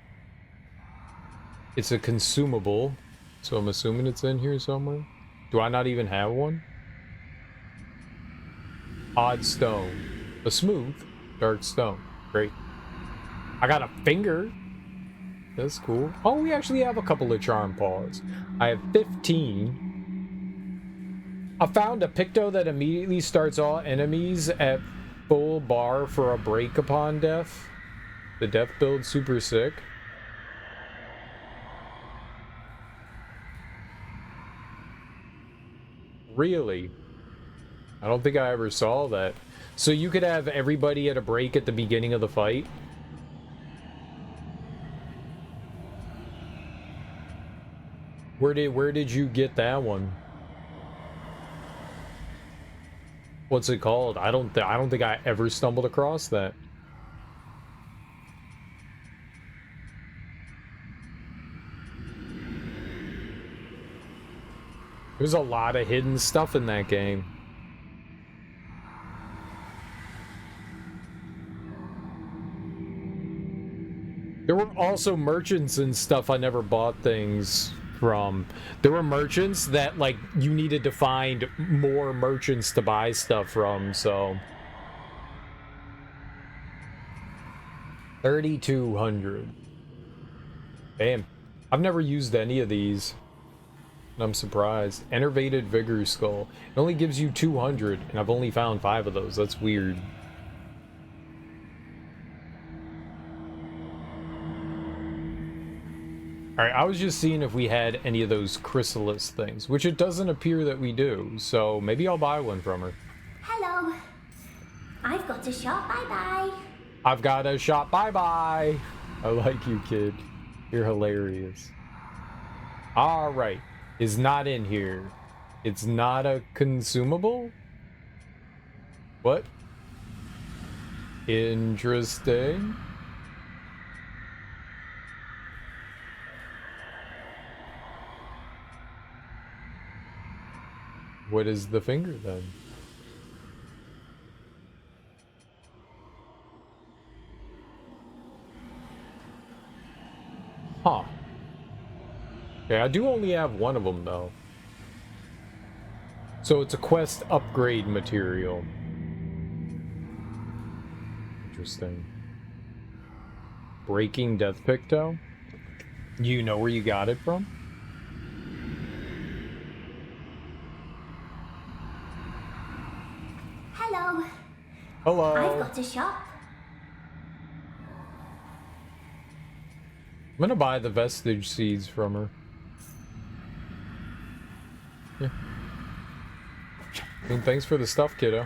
It's a consumable, so I'm assuming it's in here somewhere. Do I not even have one? Odd stone. A smooth, dark stone. Great. I got a finger. That's cool. Oh, we actually have a couple of charm paws. I have 15. I found a Picto that immediately starts all enemies at full bar for a break upon death. The death build super sick. Really? I don't think I ever saw that. So you could have everybody at a break at the beginning of the fight? Where did you get that one? What's it called? I don't think I ever stumbled across that. There's a lot of hidden stuff in that game. There were also merchants and stuff I never bought things from. There were merchants that, like, you needed to find more merchants to buy stuff from, so... 3,200. Damn. I've never used any of these. And I'm surprised. Enervated Vigor Skull. It only gives you 200, and I've only found 5 of those. That's weird. Alright, I was just seeing if we had any of those chrysalis things, which it doesn't appear that we do, so maybe I'll buy one from her. Hello. I've got a shop. Bye-bye. I've got a shop. Bye-bye. I like you, kid. You're hilarious. Alright. Is not in here. It's not a consumable? What? Interesting. What is the finger then? Huh. Okay, I do only have one of them though. So it's a quest upgrade material. Interesting. Breaking Death Picto? You know where you got it from? Hello. I've got to shop. I'm gonna buy the vestige seeds from her. Yeah. And thanks for the stuff, kiddo.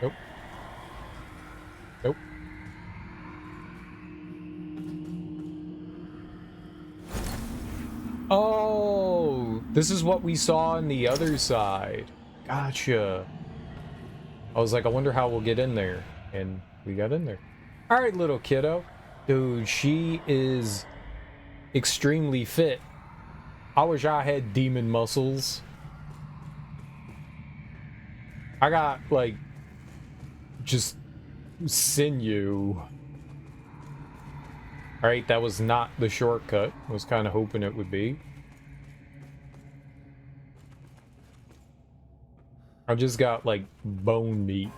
Nope. Nope. Oh, this is what we saw on the other side. Gotcha. I was like, I wonder how we'll get in there. And we got in there. All right, little kiddo. Dude, she is extremely fit. I wish I had demon muscles. I got, like, just sinew. Alright, that was not the shortcut. I was kind of hoping it would be. I just got, like, bone meat.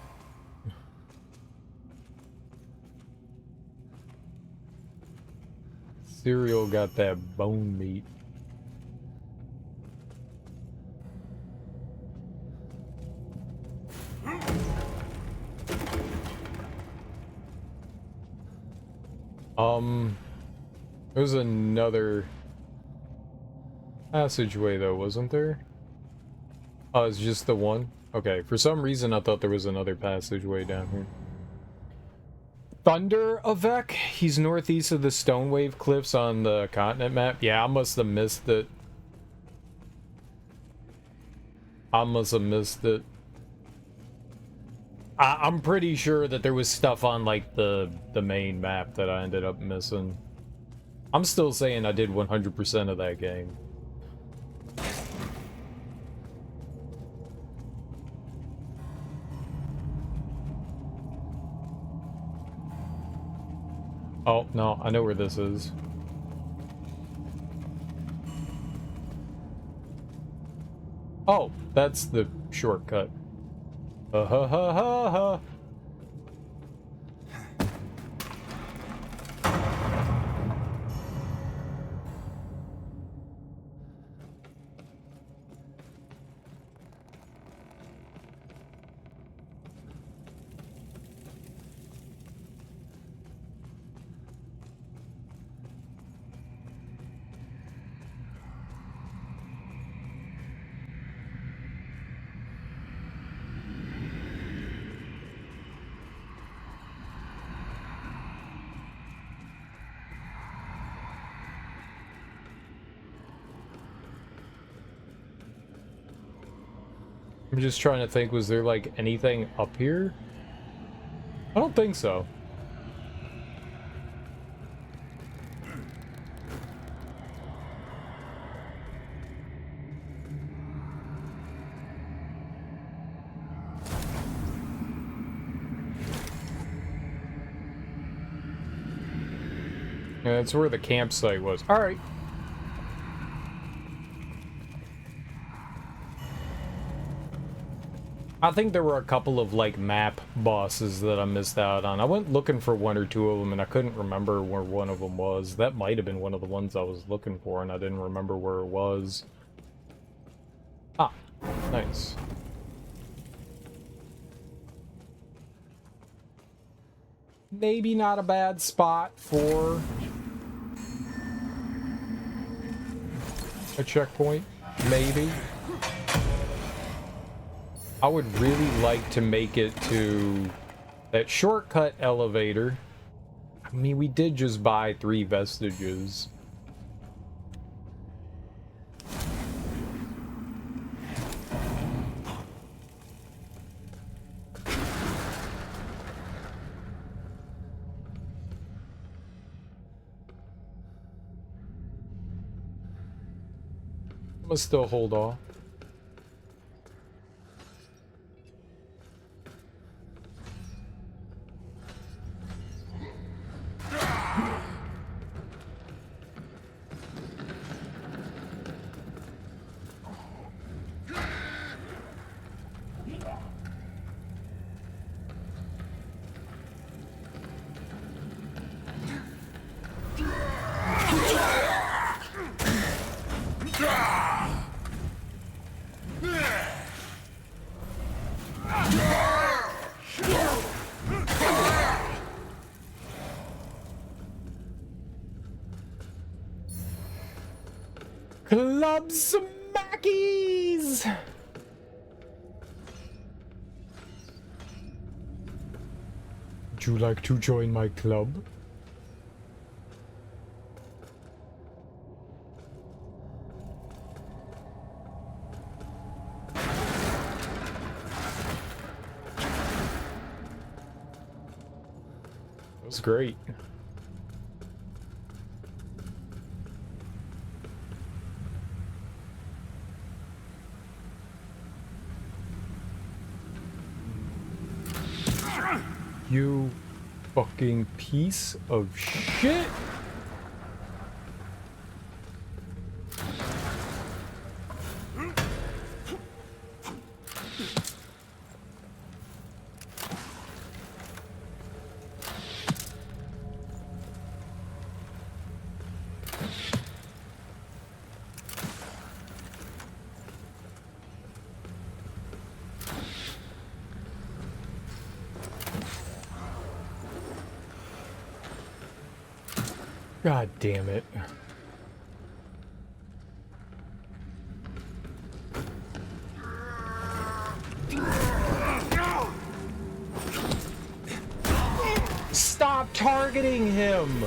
Cereal got that bone meat. There's another passageway though, wasn't there? Oh, it's just the one? Okay, for some reason I thought there was another passageway down here. Thunder Avec? He's northeast of the Stonewave Cliffs on the continent map? Yeah, I must have missed it. I'm pretty sure that there was stuff on, like, the main map that I ended up missing. I'm still saying I did 100% of that game. Oh, no, I know where this is. Oh, that's the shortcut. Ha ha ha ha ha. I'm just trying to think, was there like anything up here? I don't think so. Yeah, that's where the campsite was. All right. I think there were a couple of, like, map bosses that I missed out on. I went looking for one or two of them, and I couldn't remember where one of them was. That might have been one of the ones I was looking for, and I didn't remember where it was. Ah, nice. Maybe not a bad spot for a checkpoint. Maybe. I would really like to make it to that shortcut elevator. I mean, we did just buy 3 vestiges. I'm gonna still hold off. Club Smackies! Would you like to join my club? That was great. You fucking piece of shit. God damn it. Stop targeting him!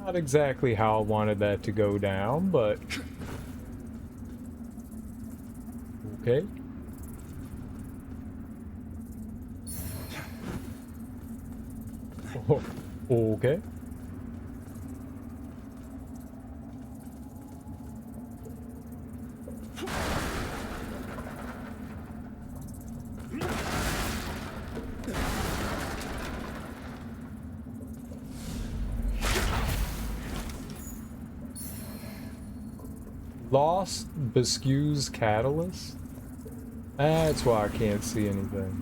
Not exactly how I wanted that to go down, but okay. Oh, okay. Lost Biscuit's catalyst? That's why I can't see anything.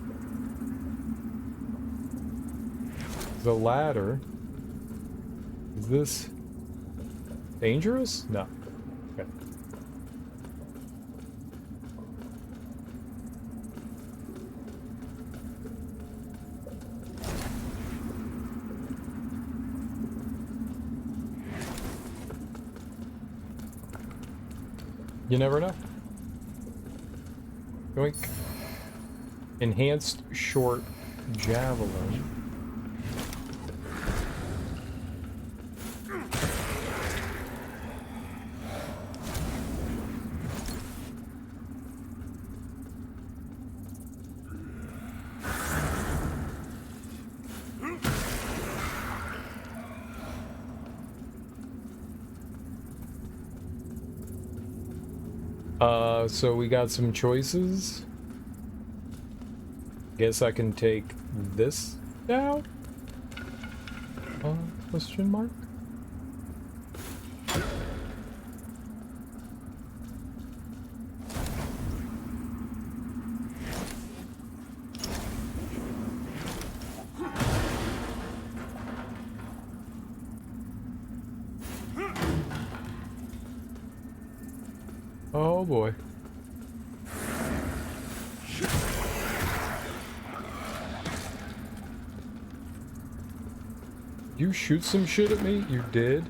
The ladder. Is this dangerous? No. Okay. You never know. Yoink. Enhanced short javelin. So we got some choices. Guess I can take this down? Question mark? Oh boy. You shoot some shit at me? You did?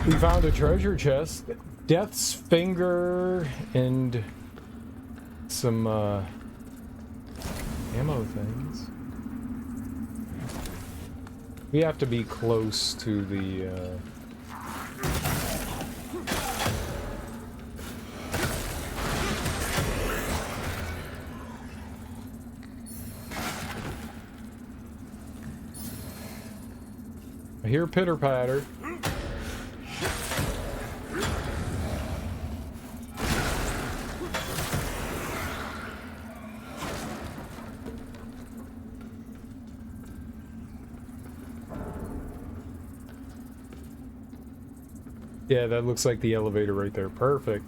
We found a treasure chest, Death's Finger, and some ammo things. We have to be close to the, I hear pitter-patter. Yeah, that looks like the elevator right there. Perfect.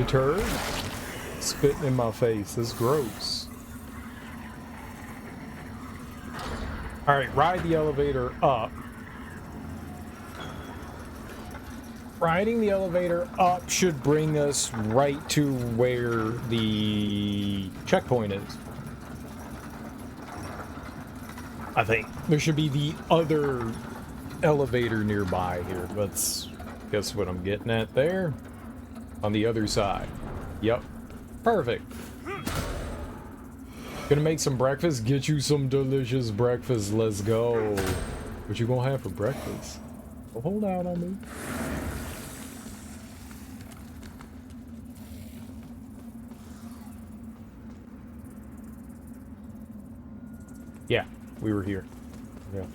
Turd spitting in my face. That's gross. All right, ride the elevator up. Riding the elevator up should bring us right to where the checkpoint is. I think there should be the other elevator nearby here. That's guess what I'm getting at there. On the other side. Yep. Perfect. Gonna make some breakfast. Get you some delicious breakfast. Let's go. What you gonna have for breakfast? Well, hold out on me. Yeah, we were here. Yeah.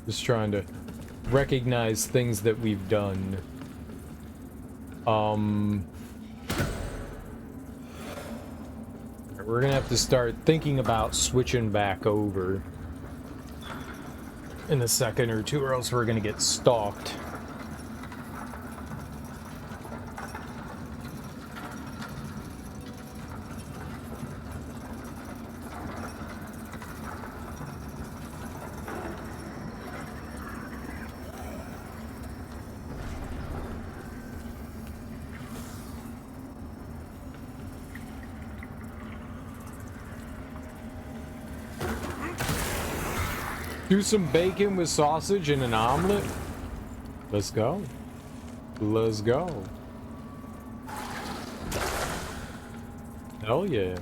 Just trying to recognize things that we've done. We're gonna have to start thinking about switching back over in a second or two, or else we're gonna get stalked. Do some bacon with sausage and an omelet. Let's go. Let's go. Hell yeah.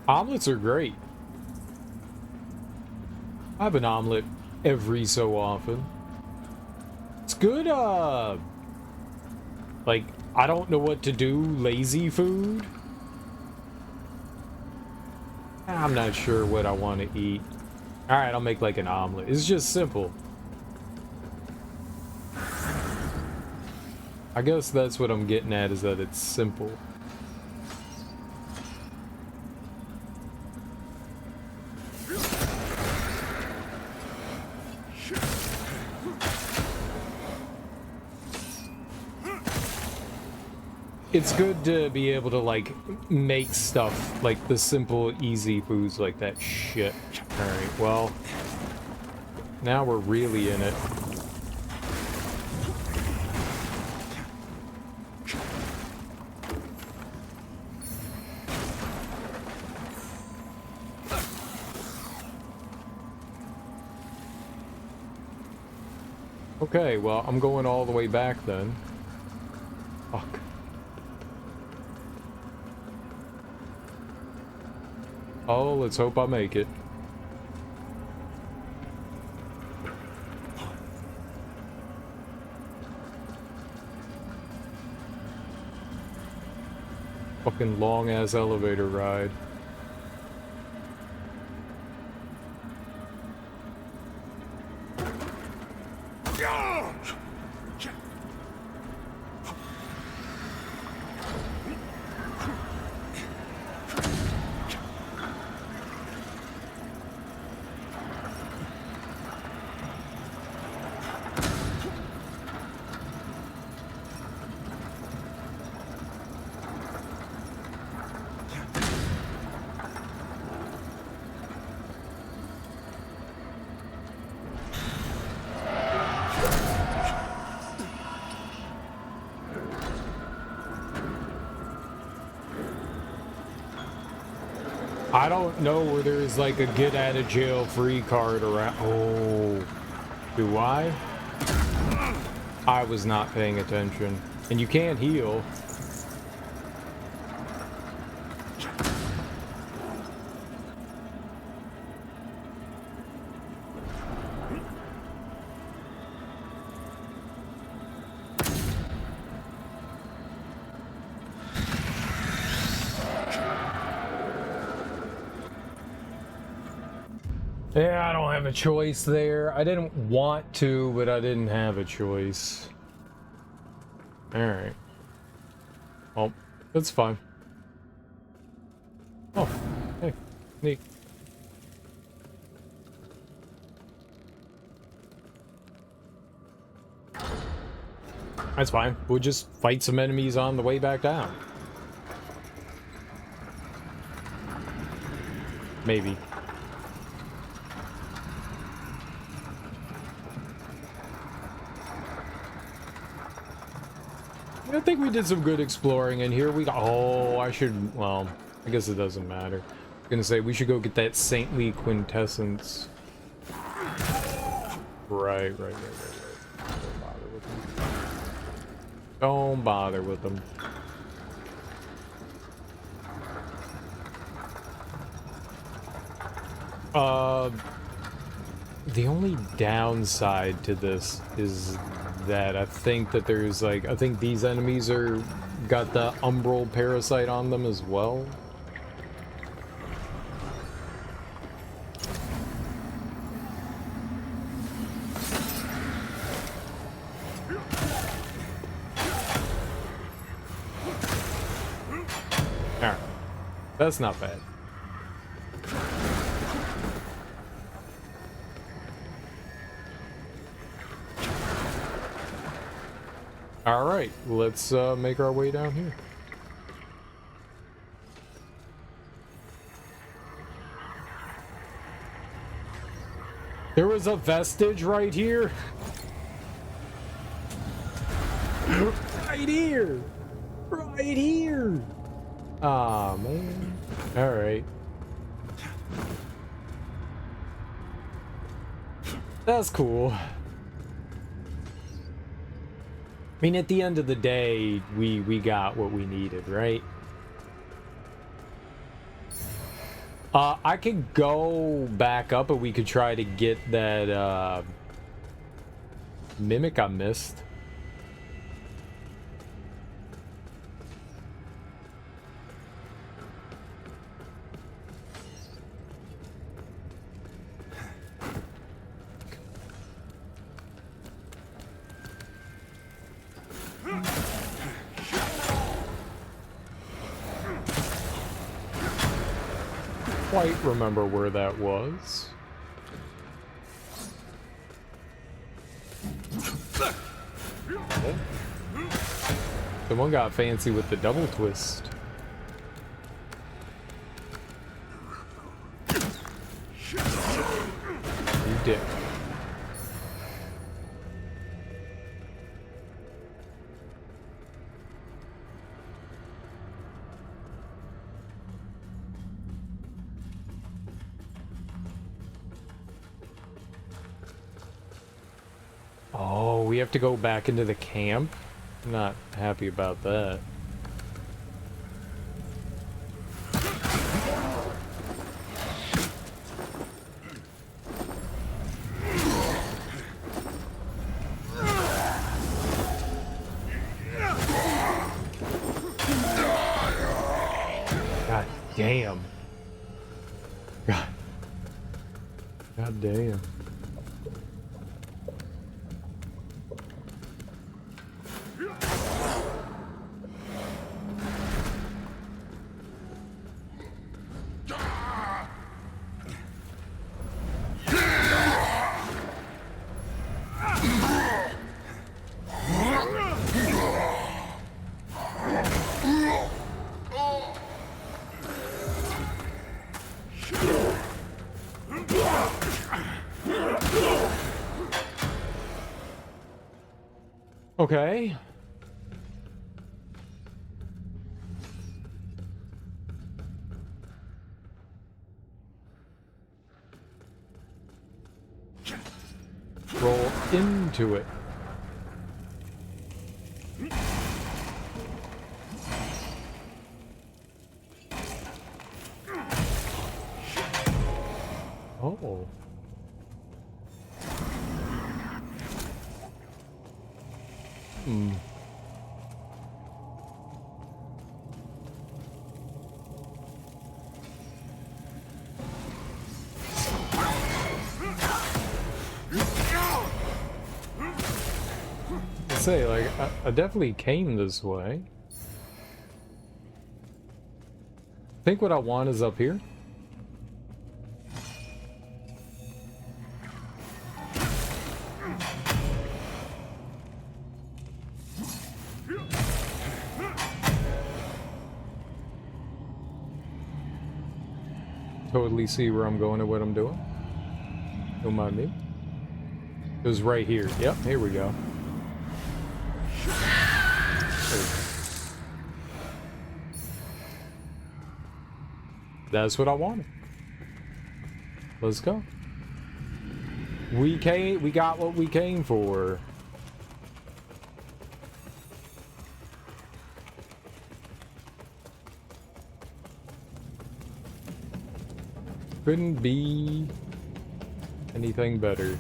Omelets are great. I have an omelet every so often. It's good, like, I don't know what to do, lazy food. I'm not sure what I want to eat. Alright, I'll make like an omelet. It's just simple. I guess that's what I'm getting at, is that it's simple. It's good to be able to, like, make stuff, like the simple, easy foods like that shit. Alright, well, now we're really in it. Okay, well, I'm going all the way back then. Fuck. Oh, let's hope I make it. Fucking long-ass elevator ride. I don't know where there's like a get out of jail free card around. Oh, do I? I was not paying attention. And you can't heal. Yeah, I don't have a choice there. I didn't want to, but I didn't have a choice. Alright. Well, that's fine. Oh, hey, neat. That's fine. We'll just fight some enemies on the way back down. Maybe. I think we did some good exploring, and here we go. Oh, I should, well, I guess it doesn't matter. I was gonna say, we should go get that saintly quintessence. Right. Don't bother with them. The only downside to this is that I think that there's like, I think these enemies are got the umbral parasite on them as well. Alright, that's not bad. All right, let's make our way down here. There was a vestige right here. Right here. Right here. Aw, man. All right. That's cool. I mean, at the end of the day, we got what we needed, right? I could go back up, and we could try to get that mimic I missed. Quite remember where that was. Oh. Someone got fancy with the double twist. You dick. Oh, we have to go back into the camp? I'm not happy about that. God damn. God damn. Okay. into it. Oh. Hmm. Say, like, I definitely came this way. I think what I want is up here. Totally see where I'm going and what I'm doing. Don't mind me. It was right here. Yep, here we go. That's what I wanted. Let's go. We got what we came for. Couldn't be anything better.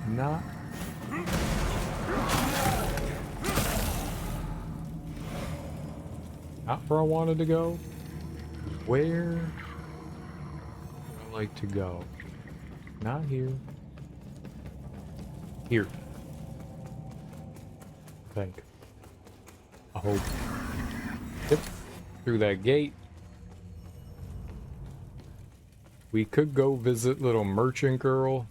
Not. Not where I wanted to go. Where would I like to go? Not here. Here. I think. I hope. Yep. Through that gate. We could go visit little merchant girl.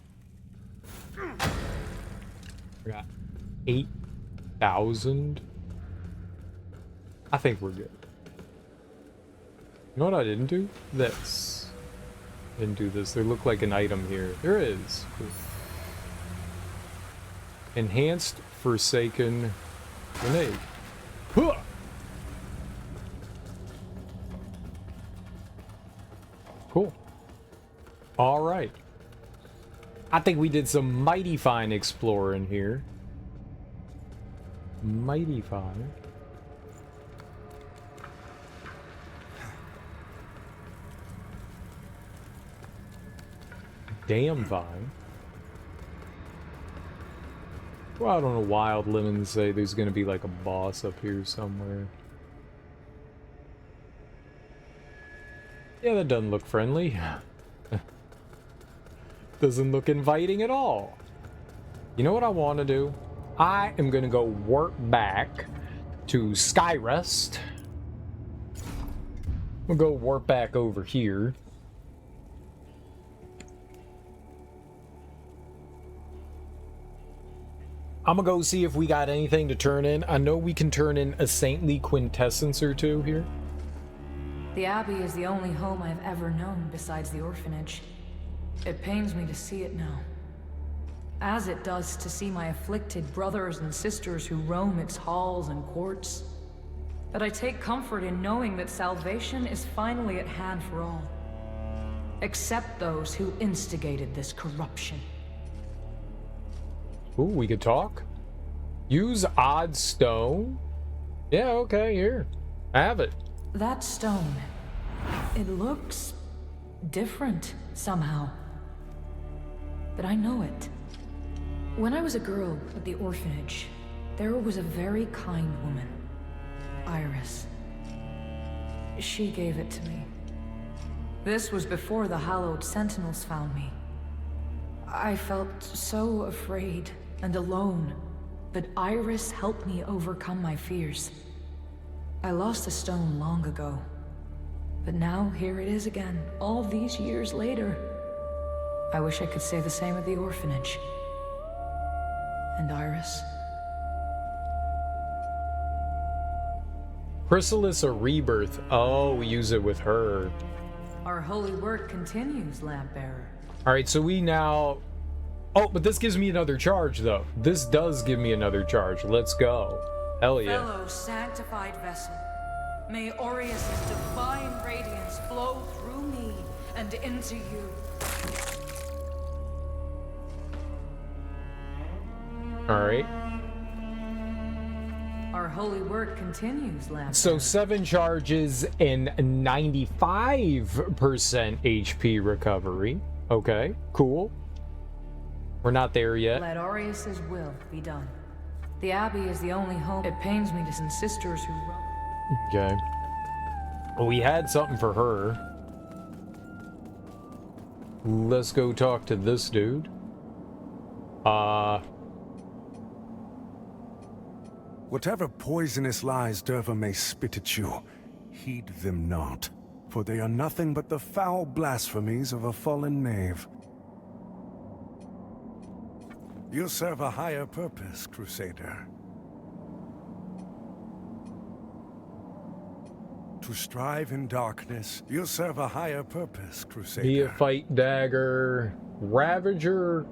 We got 8,000. I think we're good. You know what I didn't do? This. Didn't do this. There looked like an item here. There is. Enhanced Forsaken Grenade. Huh! Cool. All right. I think we did some mighty fine exploring here. Mighty fine. Damn fine. Well, I don't know. Wild Lemons say there's gonna be like a boss up here somewhere. Yeah, that doesn't look friendly. Doesn't look inviting at all. You know what I want to do? I am gonna go warp back to Skyrest. We'll go warp back over here. I'm gonna go see if we got anything to turn in. I know we can turn in a saintly quintessence or two here. The Abbey is the only home I've ever known besides the orphanage. It pains me to see it now. As it does to see my afflicted brothers and sisters who roam its halls and courts. But I take comfort in knowing that salvation is finally at hand for all. Except those who instigated this corruption. Ooh, we could talk. Use odd stone. Yeah, okay, here. Have it. That stone, it looks different somehow. But I know it. When I was a girl at the orphanage, there was a very kind woman, Iris. She gave it to me. This was before the Hallowed Sentinels found me. I felt so afraid and alone, but Iris helped me overcome my fears. I lost the stone long ago, but now here it is again, all these years later. I wish I could say the same of the orphanage. And Iris. Chrysalis a rebirth. Oh, we use it with her. Our holy work continues, Lampbearer. Alright, so we now... Oh, but this gives me another charge, though. This does give me another charge. Let's go. Hell yeah. Fellow sanctified vessel, may Aureus' divine radiance flow through me and into you. All right. Our holy work continues, lad. So 7 charges and 95% HP recovery. Okay, cool. We're not there yet. Let Aureus's will be done. The Abbey is the only home. It pains me to send sisters who roam. Okay. Well, we had something for her. Let's go talk to this dude. Whatever poisonous lies Derva may spit at you, heed them not, for they are nothing but the foul blasphemies of a fallen knave. You serve a higher purpose, Crusader. To strive in darkness, you serve a higher purpose, Crusader. Neophyte dagger, Ravager,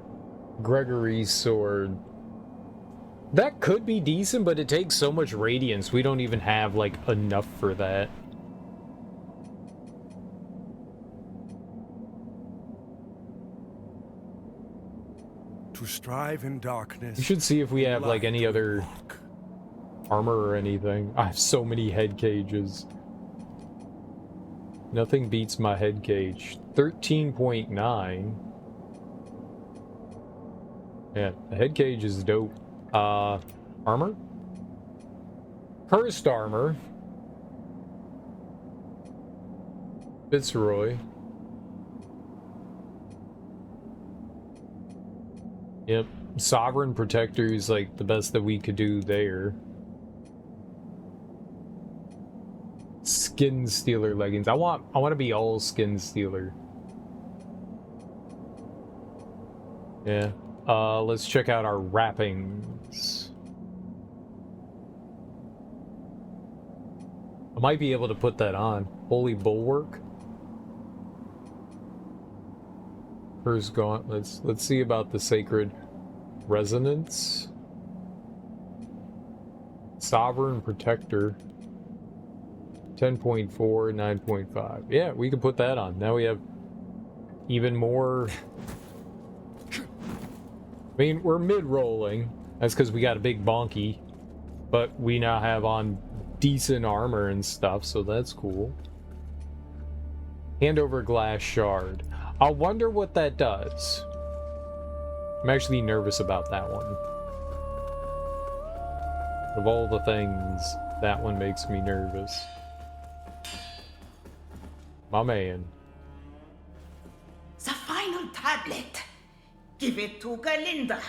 Gregory's sword. That could be decent, but it takes so much radiance. We don't even have, like, enough for that. To strive in darkness. We should see if we have, like, any other armor or anything. I have so many head cages. Nothing beats my head cage. 13.9. Yeah, the head cage is dope. Armor? Cursed armor. Fitzroy. Yep. Sovereign Protector is like the best that we could do there. Skin Stealer leggings. I want to be all Skin Stealer. Yeah. Let's check out our wrappings. I might be able to put that on. Holy Bulwark. First gauntlets. Let's see about the Sacred Resonance. Sovereign Protector. 10.4, 9.5. Yeah, we can put that on. Now we have even more. I mean, we're mid-rolling. That's because we got a big bonky. But we now have on decent armor and stuff, so that's cool. Hand over glass shard. I wonder what that does. I'm actually nervous about that one. Of all the things, that one makes me nervous. My man. The final tablet. Give it to Galinda.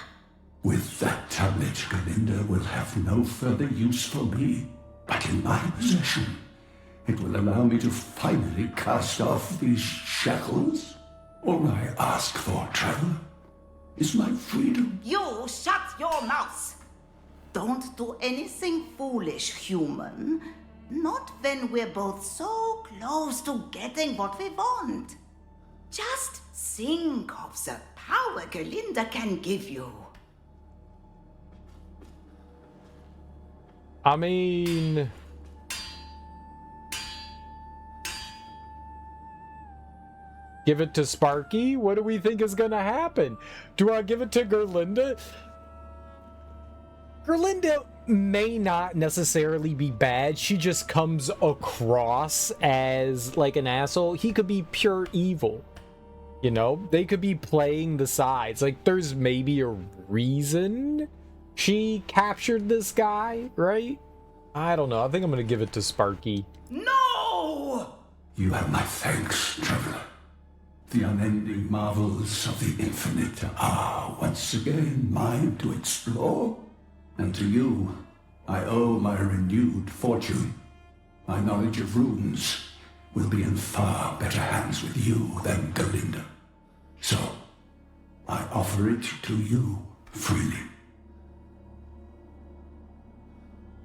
With that tablet, Galinda will have no further use for me. But in my possession, it will allow me to finally cast off these shackles. All I ask for, traveler, is my freedom. You shut your mouth. Don't do anything foolish, human. Not when we're both so close to getting what we want. Just think of the power Galinda can give you. I mean... Give it to Sparky? What do we think is gonna happen? Do I give it to Gerlinda? Gerlinda may not necessarily be bad. She just comes across as like an asshole. He could be pure evil. You know? They could be playing the sides. Like, there's maybe a reason she captured this guy, right? I don't know. I think I'm gonna give it to Sparky. No! You have my thanks, traveler. The unending marvels of the infinite are once again mine to explore. And to you, I owe my renewed fortune. My knowledge of runes will be in far better hands with you than Galinda. So, I offer it to you freely.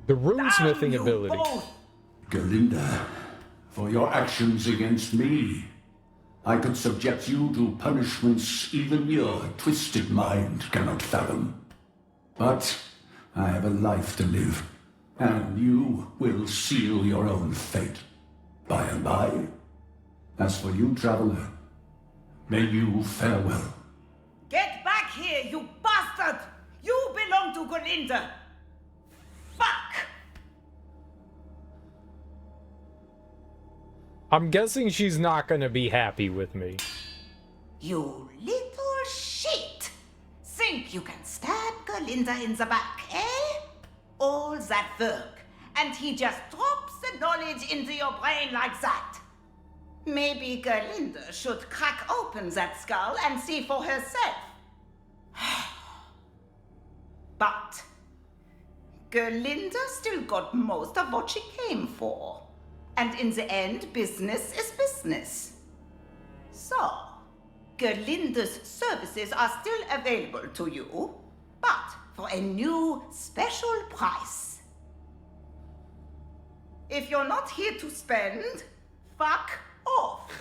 The runesmithing ability. Galinda, for your actions against me, I could subject you to punishments even your twisted mind cannot fathom. But I have a life to live, and you will seal your own fate by and by. As for you, traveler, may you fare well. Get back here, you bastard! You belong to Gerlinde. Fuck! I'm guessing she's not gonna be happy with me. You little shit! Think you can stab Gerlinde in the back, eh? All that work, and he just drops the knowledge into your brain like that. Maybe Gerlinde should crack open that skull and see for herself. But Gerlinde still got most of what she came for. And in the end, business is business. So, Gerlinde's services are still available to you, but for a new special price. If you're not here to spend, fuck off.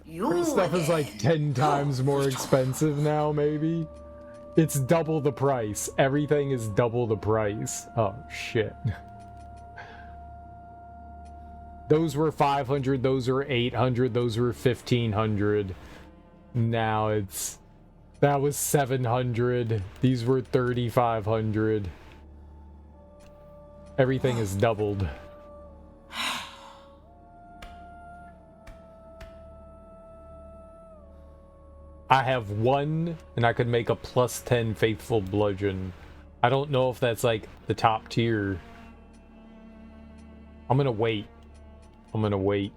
You Her stuff is like 10 times more expensive now, maybe? It's double the price. Everything is double the price. Oh, shit. Those were 500, those were 800, those were 1500. Now it's... That was 700. These were 3500. Everything is doubled. I have one, and I could make a +10 faithful bludgeon. I don't know if that's like the top tier. I'm gonna wait. I'm gonna wait.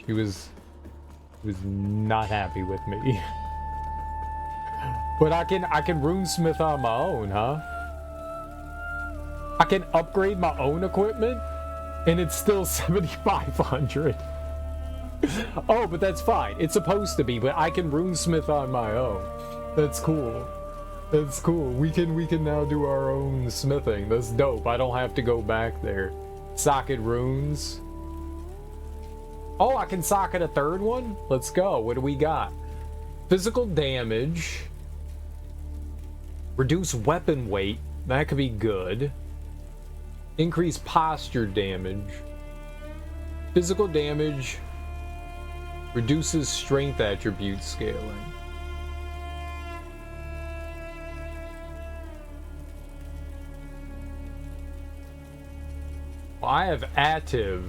She was not happy with me. But I can runesmith on my own, huh? I can upgrade my own equipment, and it's still 7,500. Oh, but that's fine. It's supposed to be, but I can runesmith on my own. That's cool. That's cool. We can now do our own smithing. That's dope. I don't have to go back there. Socket runes. Oh, I can socket a third one? Let's go. What do we got? Physical damage. Reduce weapon weight. That could be good. Increase posture damage. Physical damage reduces strength attribute scaling. Well, I have Attiv.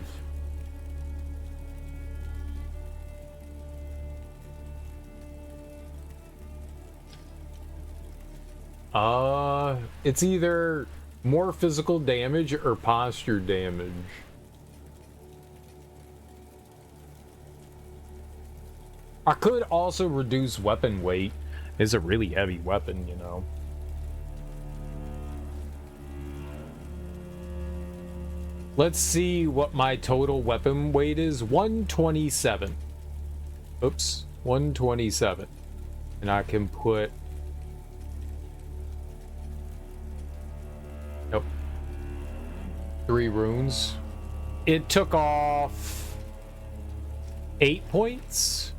It's either more physical damage or posture damage. I could also reduce weapon weight. It's a really heavy weapon, you know. Let's see what my total weapon weight is. 127. Oops, 127. And I can put... Nope. 3 runes. It took off 8 points.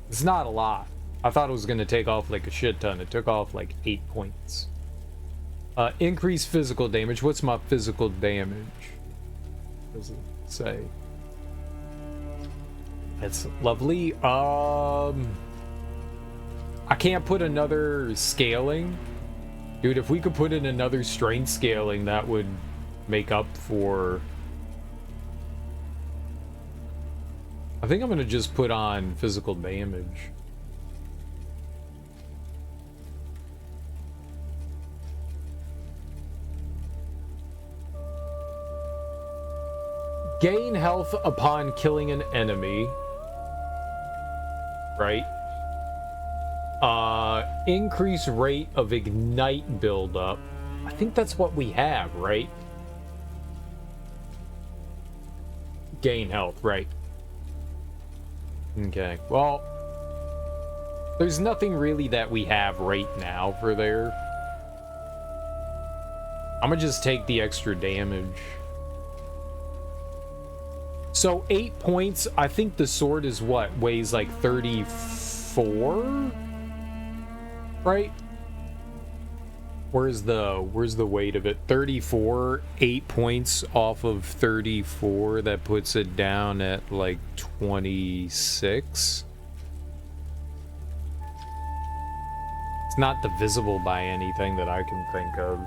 It's not a lot. I thought it was going to take off like a shit ton. It took off like 8 points. Increase physical damage. What's my physical damage? What does it say? That's lovely. I can't put another scaling. Dude, if we could put in another strength scaling, that would make up for... I think I'm going to just put on physical damage. Gain health upon killing an enemy. Right? Increase rate of ignite buildup. I think that's what we have, right? Gain health, right. Okay, well, there's nothing really that we have right now for there. I'm gonna just take the extra damage. So 8 points, I think the sword is what? Weighs like 34? Right? Where's the weight of it? 34, 8 points off of 34. That puts it down at like 26. It's not divisible by anything that I can think of.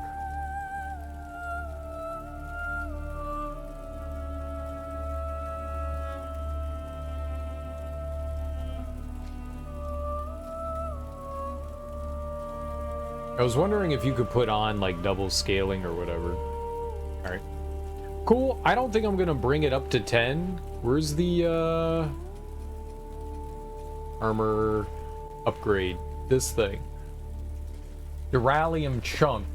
I was wondering if you could put on like double scaling or whatever. All right, cool. I don't think I'm gonna bring it up to 10. Where's the armor upgrade? This thing, Duralium chunk,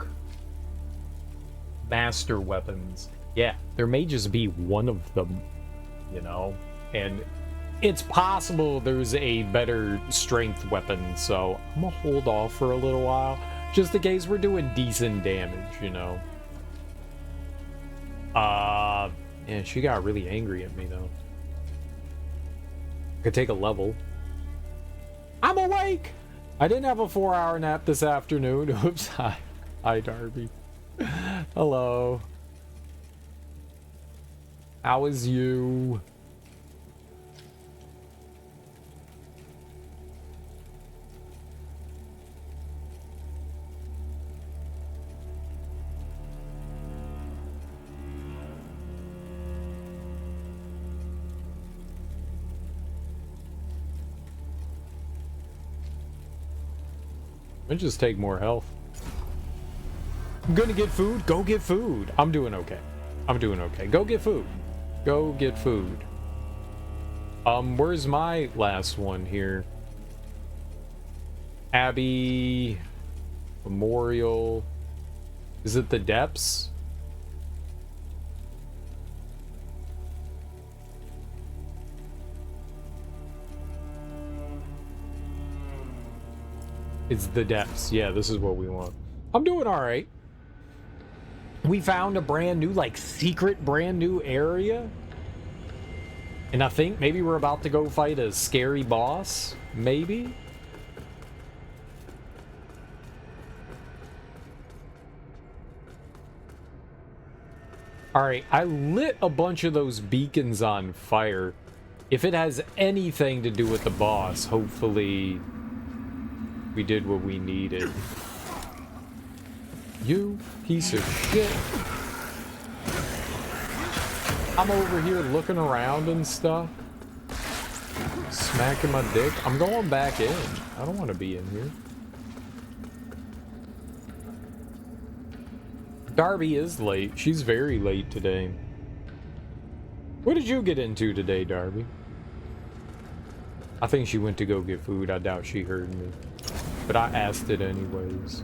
master weapons. Yeah, there may just be one of them, you know, and it's possible there's a better strength weapon, so I'm gonna hold off for a little while. Just in case we're doing decent damage, you know. Yeah, she got really angry at me, though. Could take a level. I'm awake! I didn't have a 4-hour nap this afternoon. Oops. Hi, Darby. Hello. How is you? I'll just take more health. I'm gonna get food. Go get food. I'm doing okay. I'm doing okay. Go get food. Go get food. Where's my last one here? Abbey Memorial. Is it the depths? It's the depths. Yeah, this is what we want. I'm doing all right. We found a brand new, like, secret brand new area. And I think maybe we're about to go fight a scary boss. Maybe? All right, I lit a bunch of those beacons on fire. If it has anything to do with the boss, hopefully we did what we needed. You piece of shit. I'm over here looking around and stuff. Smacking my dick. I'm going back in. I don't want to be in here. Darby is late. She's very late today. What did you get into today, Darby? I think she went to go get food. I doubt she heard me. But I asked it anyways.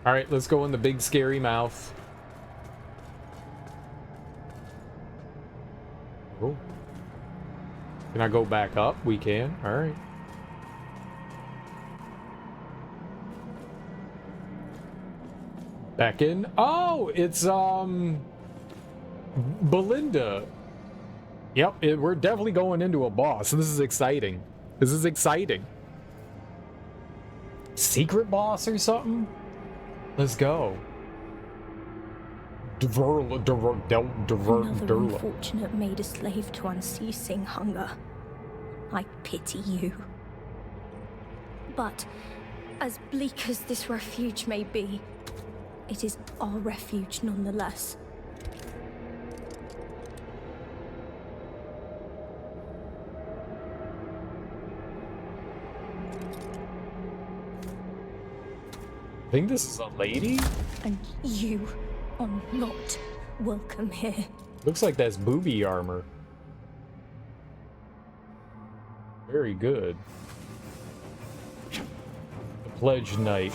Alright, let's go in the big scary mouth. Oh. Can I go back up? We can. Alright. Back in. Oh, it's Belinda. Yep, we're definitely going into a boss. This is exciting. This is exciting. Secret boss or something? Let's go. Another unfortunate made a slave to unceasing hunger. I pity you. But as bleak as this refuge may be, it is our refuge nonetheless. I think this is a lady? And you are not welcome here. Looks like that's booby armor. Very good. The Pledge Knight.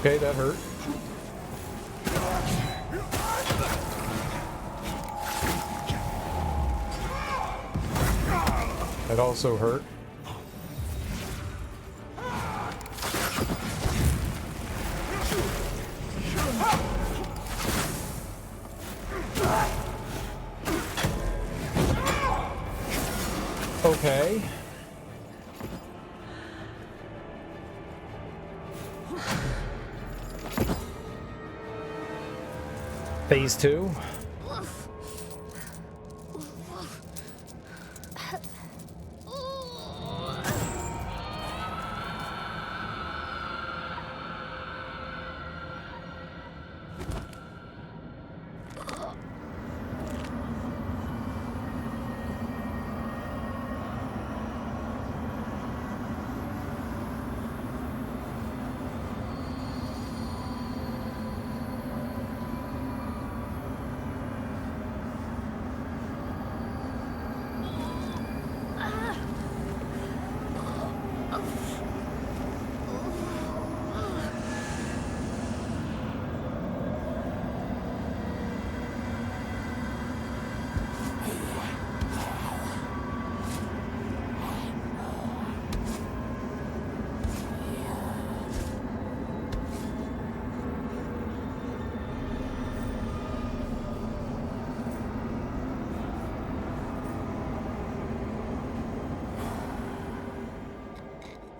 Okay, that hurt. That also hurt. Okay. Phase 2.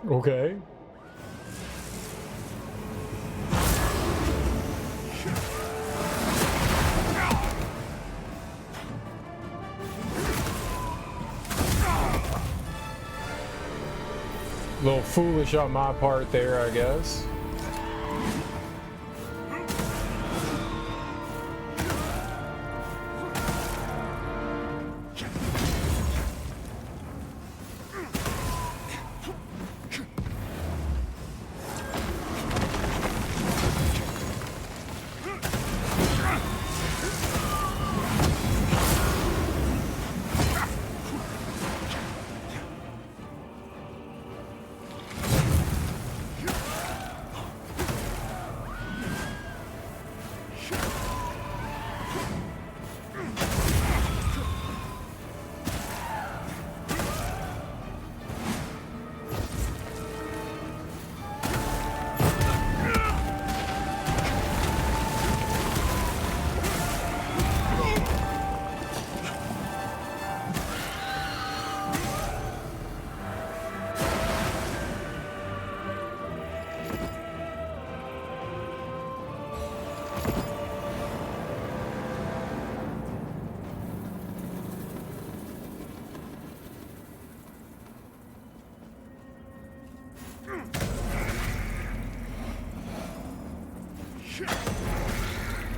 Okay. A little foolish on my part there, I guess.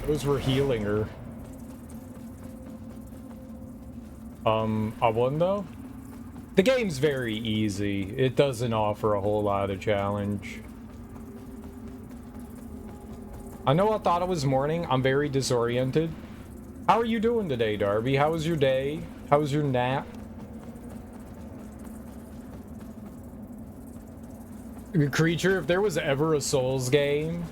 Those were healing her. I won though? The game's very easy. It doesn't offer a whole lot of challenge. I know I thought it was morning. I'm very disoriented. How are you doing today, Darby? How was your day? How was your nap? Creature, if there was ever a Souls game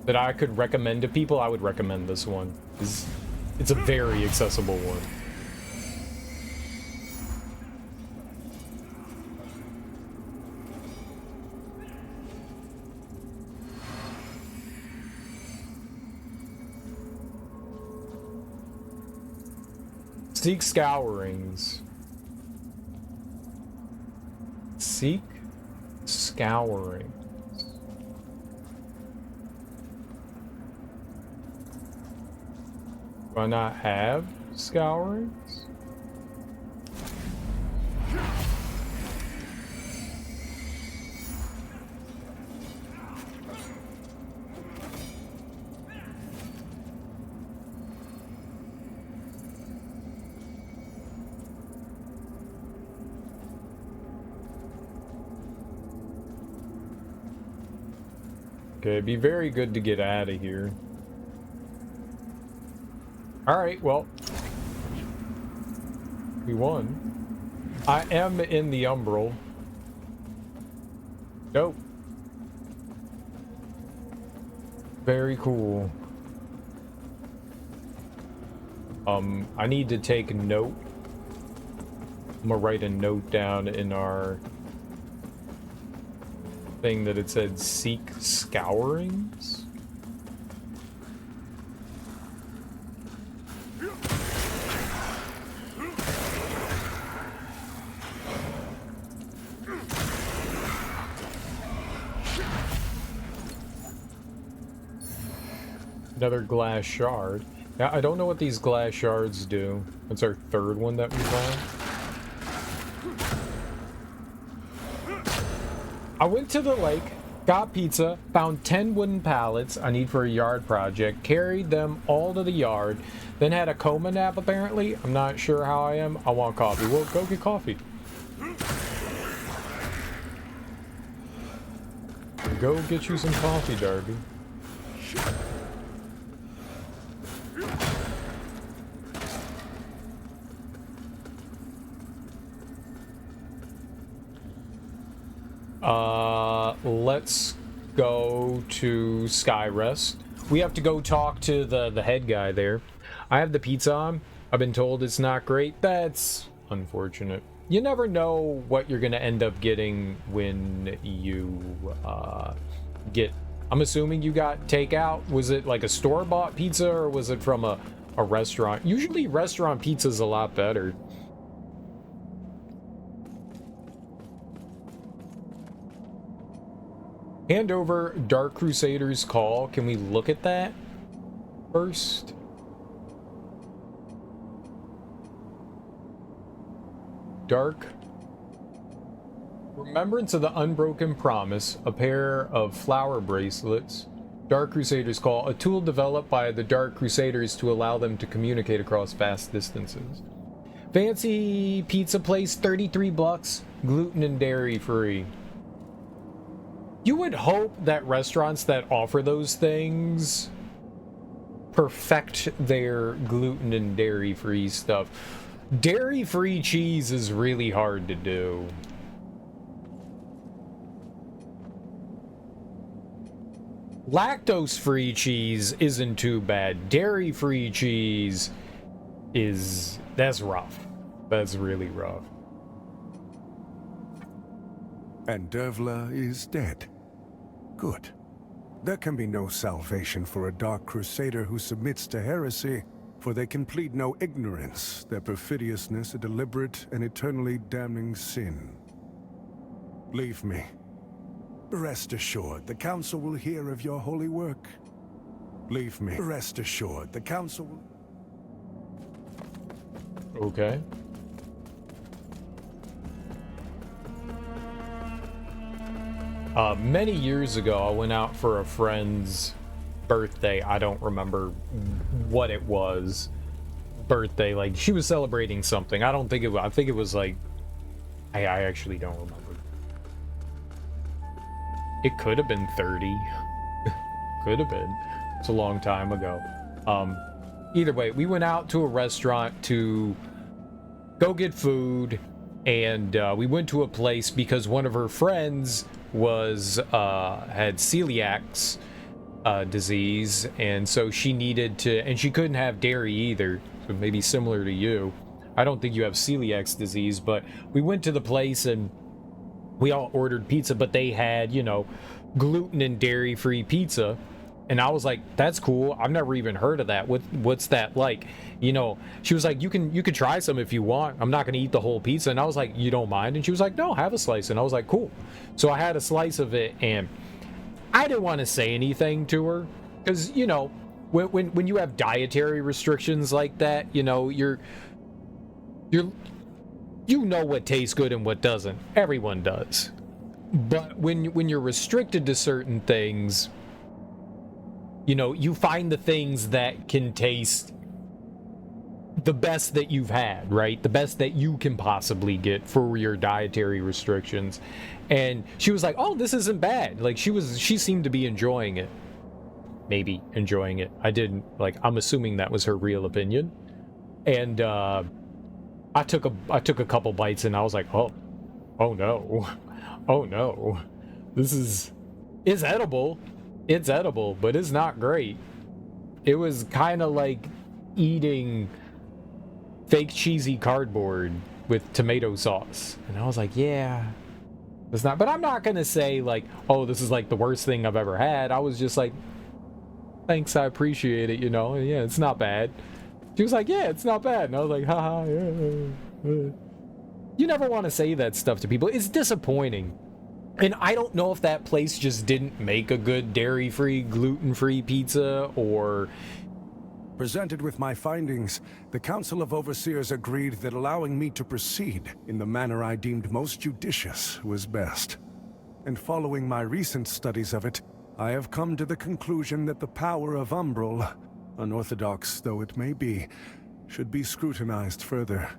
that I could recommend to people, I would recommend this one. It's a very accessible one. Seek scourings. Seek scouring. Do I not have scourings? Okay, it'd be very good to get out of here. Alright, well. We won. I am in the Umbral. Nope. Very cool. I need to take a note. I'm gonna write a note down in our thing that it said seek scourings. Another glass shard. Now, I don't know what these glass shards do. That's our third one that we found. I went to the lake, got pizza, found 10 wooden pallets I need for a yard project, carried them all to the yard, then had a coma nap apparently. I'm not sure how I am. I want coffee. Well, go get coffee. Go get you some coffee, Darby. Let's go to Skyrest. We have to go talk to the head guy there. I have the pizza on. I've been told it's not great. That's unfortunate. You never know what you're gonna end up getting when you get... I'm assuming you got takeout. Was it like a store-bought pizza or was it from a restaurant? Usually restaurant pizza's a lot better. Hand over Dark Crusader's Call. Can we look at that first? Dark. Remembrance of the Unbroken Promise. A pair of flower bracelets. Dark Crusader's Call. A tool developed by the Dark Crusaders to allow them to communicate across vast distances. Fancy pizza place, 33 bucks. Gluten and dairy free. You would hope that restaurants that offer those things perfect their gluten and dairy-free stuff. Dairy-free cheese is really hard to do. Lactose-free cheese isn't too bad. Dairy-free cheese that's rough. That's really rough. And Dervla is dead. Good. There can be no salvation for a Dark Crusader who submits to heresy, for they can plead no ignorance, their perfidiousness a deliberate and eternally damning sin. Leave me. Rest assured, the Council will hear of your holy work. Leave me. Rest assured, the Council will... Okay. Many years ago, I went out for a friend's birthday. I don't remember what it was. Birthday, like she was celebrating something. I don't think it was, I think it was like, I actually don't remember. It could have been 30. Could have been. It's a long time ago. Either way, we went out to a restaurant to go get food, and we went to a place because one of her friends was had celiac disease, and so she needed to, and she couldn't have dairy either, so maybe similar to you. I don't think you have celiac disease, but we went to the place and we all ordered pizza, but they had, you know, gluten and dairy free pizza. And I was like, that's cool. I've never even heard of that. What's that like? You know, she was like, you can try some if you want. I'm not going to eat the whole pizza. And I was like, you don't mind? And she was like, no, have a slice. And I was like, cool. So I had a slice of it, and I didn't want to say anything to her because, you know, when you have dietary restrictions like that, you know, you know what tastes good and what doesn't. Everyone does. But when you're restricted to certain things, you know, you find the things that can taste the best that you've had, right? The best that you can possibly get for your dietary restrictions. And she was like, oh, this isn't bad. Like, she seemed to be enjoying it. Maybe enjoying it. I didn't, like, I'm assuming that was her real opinion. And I took a couple bites and I was like, oh no. Oh no. This is edible. It's edible, but it's not great. It was kind of like eating fake cheesy cardboard with tomato sauce. And I was like, yeah, it's not. But I'm not going to say like, oh, this is like the worst thing I've ever had. I was just like, thanks, I appreciate it, you know? Yeah, it's not bad. She was like, yeah, it's not bad. And I was like, haha, yeah. You never want to say that stuff to people. It's disappointing. And I don't know if that place just didn't make a good dairy-free, gluten-free pizza, or... Presented with my findings, the Council of Overseers agreed that allowing me to proceed in the manner I deemed most judicious was best. And following my recent studies of it, I have come to the conclusion that the power of Umbral, unorthodox though it may be, should be scrutinized further.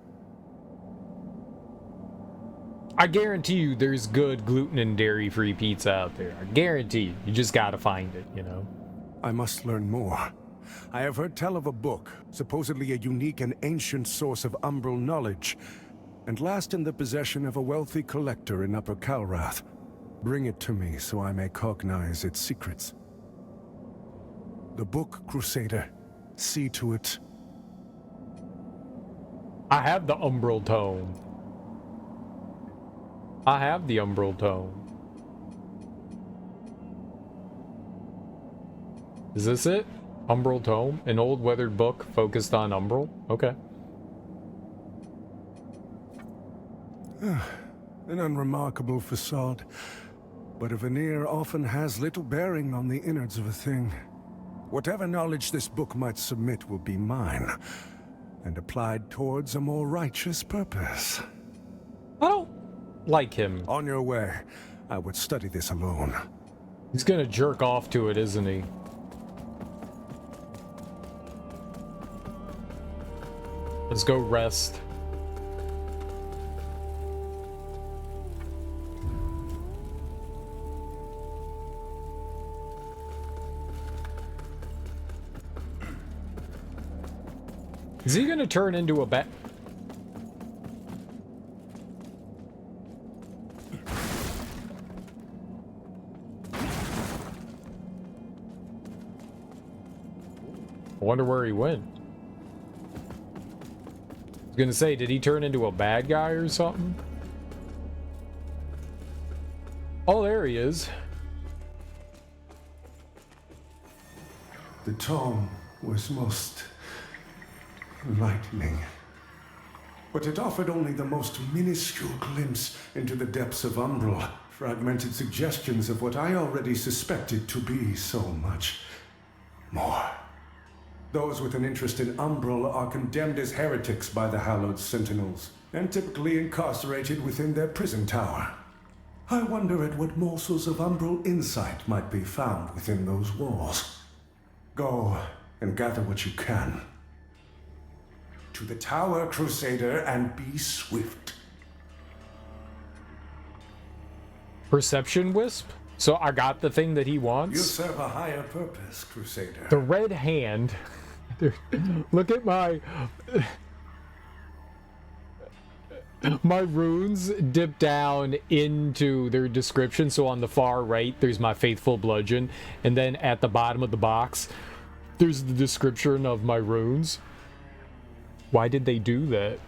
I guarantee you there's good gluten and dairy-free pizza out there. I guarantee you. You just gotta find it, you know? I must learn more. I have heard tell of a book, supposedly a unique and ancient source of Umbral knowledge, and last in the possession of a wealthy collector in Upper Calrath. Bring it to me so I may cognize its secrets. The book, Crusader. See to it. I have the Umbral Tome. I have the Umbral Tome. Is this it? Umbral Tome? An old weathered book focused on Umbral? Okay. An unremarkable facade, but a veneer often has little bearing on the innards of a thing. Whatever knowledge this book might submit will be mine, and applied towards a more righteous purpose. I don't like him. On your way. I would study this alone. He's gonna jerk off to it, isn't he? Let's go rest. Is he gonna turn into a bat? I wonder where he went. I was gonna say, did he turn into a bad guy or something? Oh, there he is. The tome was most enlightening, but it offered only the most minuscule glimpse into the depths of Umbral, fragmented suggestions of what I already suspected to be so much more. Those with an interest in Umbral are condemned as heretics by the Hallowed Sentinels, and typically incarcerated within their prison tower. I wonder at what morsels of Umbral insight might be found within those walls. Go and gather what you can. To the tower, Crusader, and be swift. Perception Wisp? So I got the thing that he wants? You serve a higher purpose, Crusader. The red hand. Look at my runes dip down into their description. So on the far right, there's my faithful bludgeon. And then at the bottom of the box, there's the description of my runes. Why did they do that?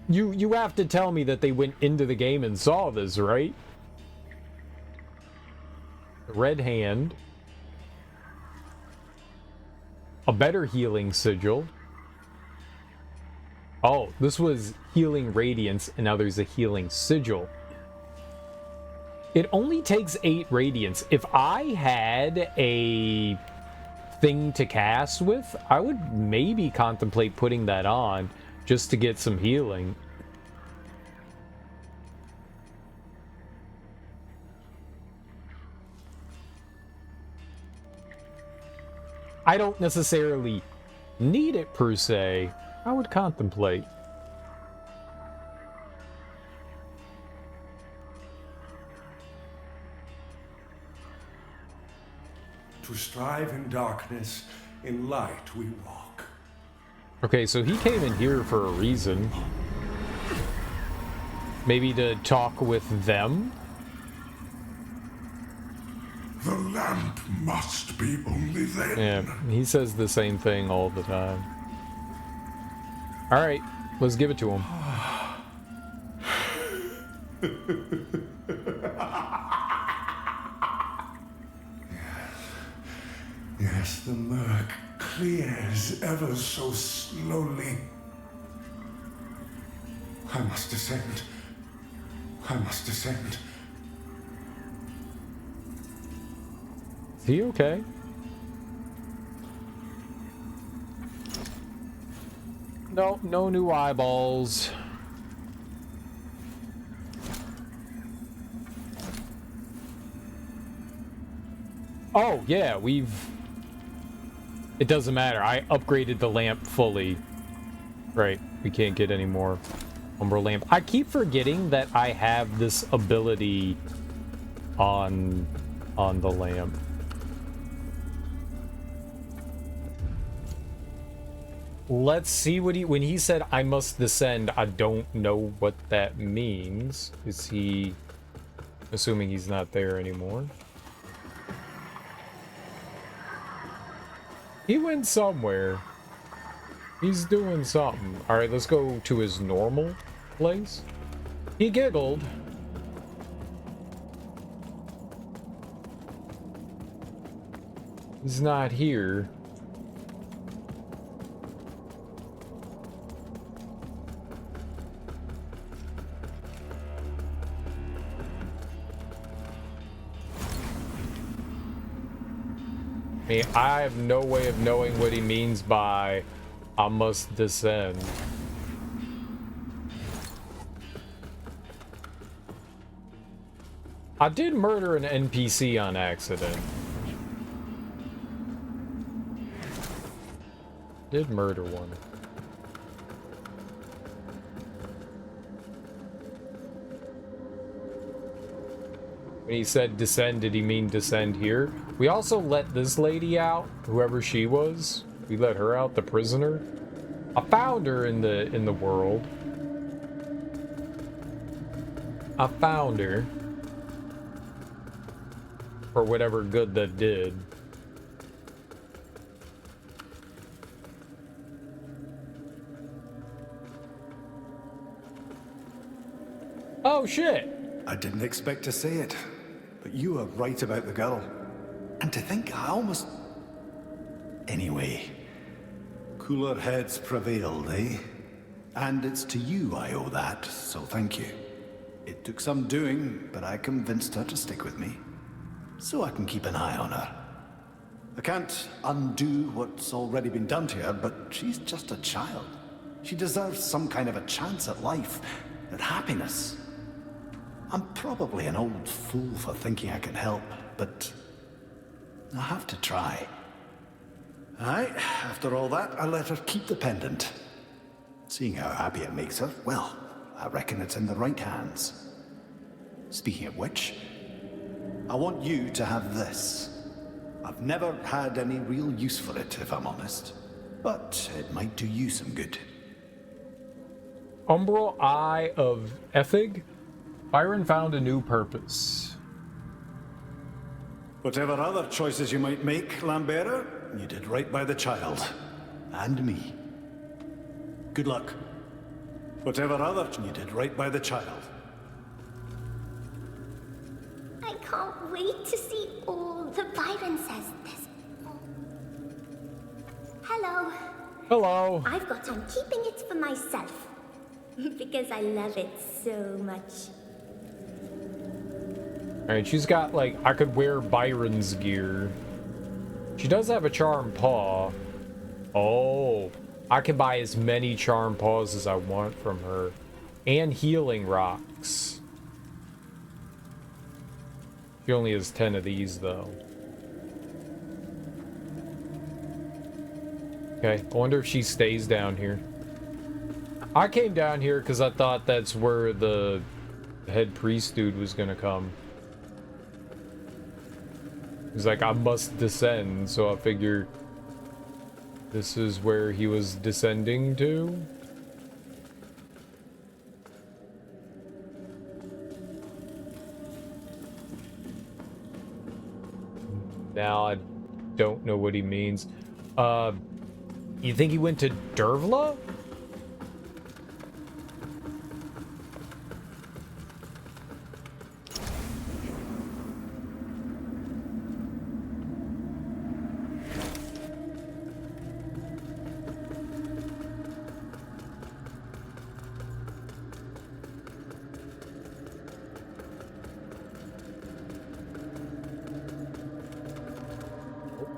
You have to tell me that they went into the game and saw this, right? Red hand. A better healing sigil. Oh, this was healing radiance, and now there's a healing sigil. It only takes 8 radiance. If I had a thing to cast with, I would maybe contemplate putting that on just to get some healing. I don't necessarily need it per se. I would contemplate. To strive in darkness, in light we walk. Okay, so he came in here for a reason. Maybe to talk with them? The lamp must be only then. Yeah, he says the same thing all the time. Alright, let's give it to him. Yes, the murk clears ever so slowly. I must descend. I must descend. Is he okay? No, no new eyeballs. Oh, yeah, it doesn't matter. I upgraded the lamp fully. Right, we can't get any more Umbra lamp. I keep forgetting that I have this ability on the lamp. Let's see what when he said I must descend, I don't know what that means. Is he assuming he's not there anymore? He went somewhere. He's doing something. All right, let's go to his normal place. He giggled. He's not here. I have no way of knowing what he means by I must descend. I did murder an NPC on accident. Did murder one. When he said descend, did he mean descend here? We also let this lady out, whoever she was. We let her out, the prisoner. I found her in the world. I found her. For whatever good that did. Oh shit! I didn't expect to say it, but you were right about the girl. And to think I almost... Anyway, cooler heads prevailed, eh? And it's to you I owe that, so thank you. It took some doing, but I convinced her to stick with me, so I can keep an eye on her. I can't undo what's already been done to her, but she's just a child. She deserves some kind of a chance at life, at happiness. I'm probably an old fool for thinking I can help, but I have to try. Aye, after all that, I let her keep the pendant. Seeing how happy it makes her, well, I reckon it's in the right hands. Speaking of which, I want you to have this. I've never had any real use for it, if I'm honest, but it might do you some good. Umbral Eye of Ethig? Byron found a new purpose. Whatever other choices you might make, Lambera, you did right by the child. And me. Good luck. Whatever other... You did right by the child. I can't wait to see all that Byron says this. Hello. Hello. I've got on keeping it for myself. Because I love it so much. Alright, she's got, like, I could wear Byron's gear. She does have a charm paw. Oh, I can buy as many charm paws as I want from her. And healing rocks. She only has 10 of these, though. Okay, I wonder if she stays down here. I came down here because I thought that's where the head priest dude was gonna come. He's like, I must descend, so I figure this is where he was descending to. Now I don't know what he means. You think he went to Dervla?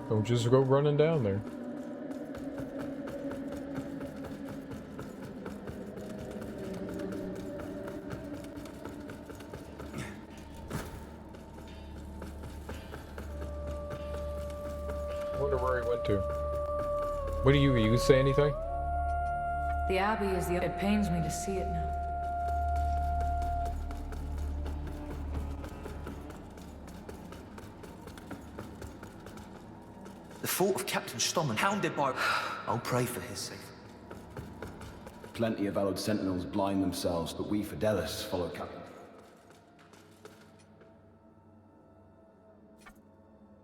Don't just go running down there. I wonder where he went to. What do you say anything? The Abbey is the... It pains me to see it now. The thought of Captain Stommen hounded by... I'll pray for his sake. Plenty of hallowed sentinels blind themselves, but we Fidelis follow Captain.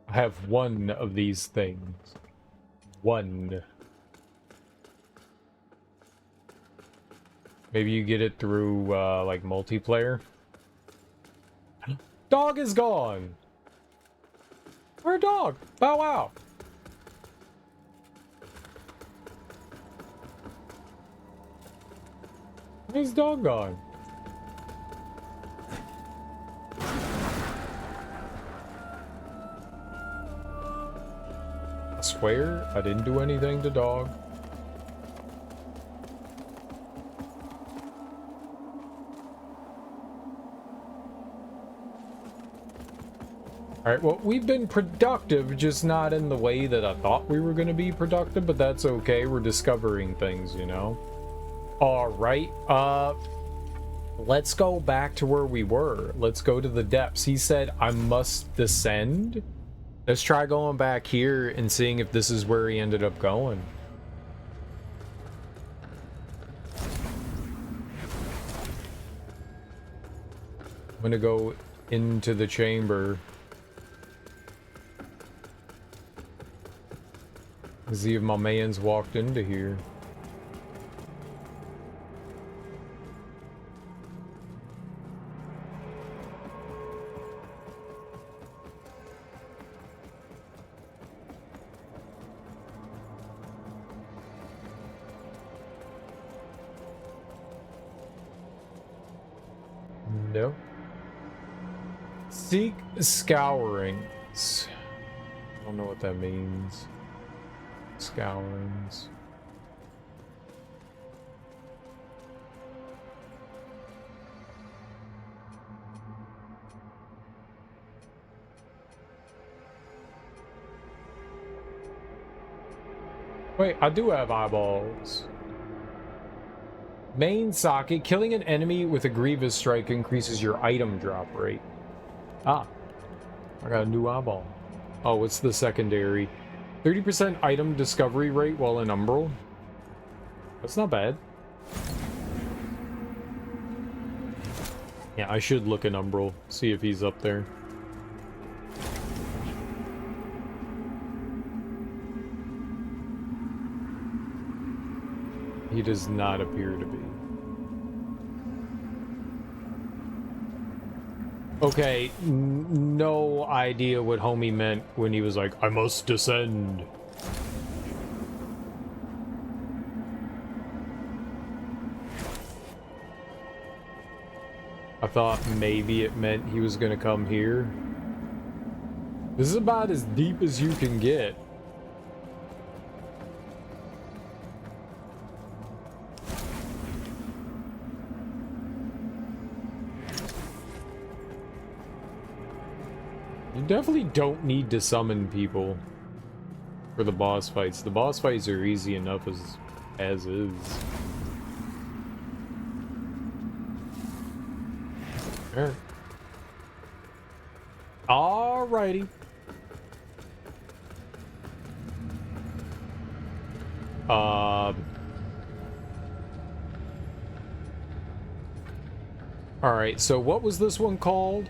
I have one of these things. One. Maybe you get it through, like, multiplayer? Dog is gone! Where dog? Bow wow! Where's dog gone? I swear I didn't do anything to dog. Alright, well, we've been productive, just not in the way that I thought we were going to be productive, but that's okay. We're discovering things, you know? Alright, let's go back to where we were. Let's go to the depths. He said, I must descend. Let's try going back here and seeing if this is where he ended up going. I'm gonna go into the chamber. See if my man's walked into here. No. Seek scourings. I don't know what that means. Scourings. Wait, I do have eyeballs. Main socket. Killing an enemy with a Grievous Strike increases your item drop rate. Ah. I got a new eyeball. Oh, what's the secondary? 30% item discovery rate while in Umbral. That's not bad. Yeah, I should look in Umbral. See if he's up there. He does not appear to be. Okay, no idea what homie meant when he was like, I must descend. I thought maybe it meant he was gonna come here. This is about as deep as you can get. You definitely don't need to summon people for the boss fights. The boss fights are easy enough as is. Alright. Alrighty. Alright, so what was this one called?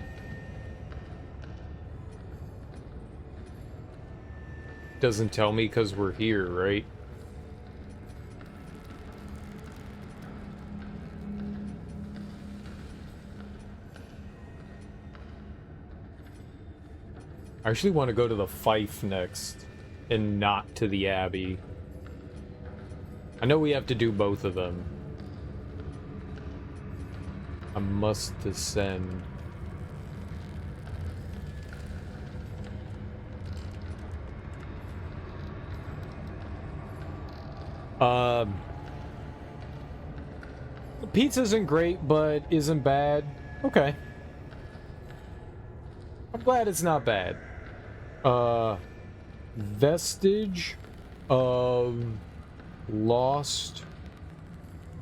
doesn't tell me because we're here, right? I actually want to go to the Fife next and not to the Abbey. I know we have to do both of them. I must descend. The pizza isn't great, but isn't bad. Okay. I'm glad it's not bad. Vestige of Lost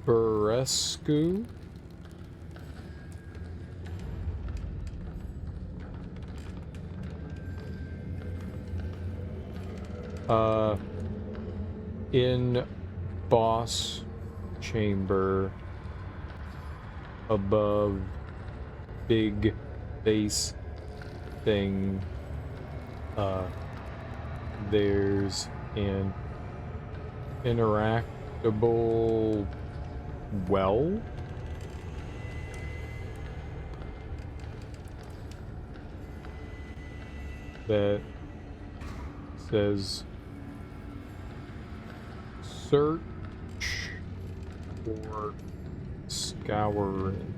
Burescu. In boss chamber above big base thing, there's an interactable well. That says search for scouring.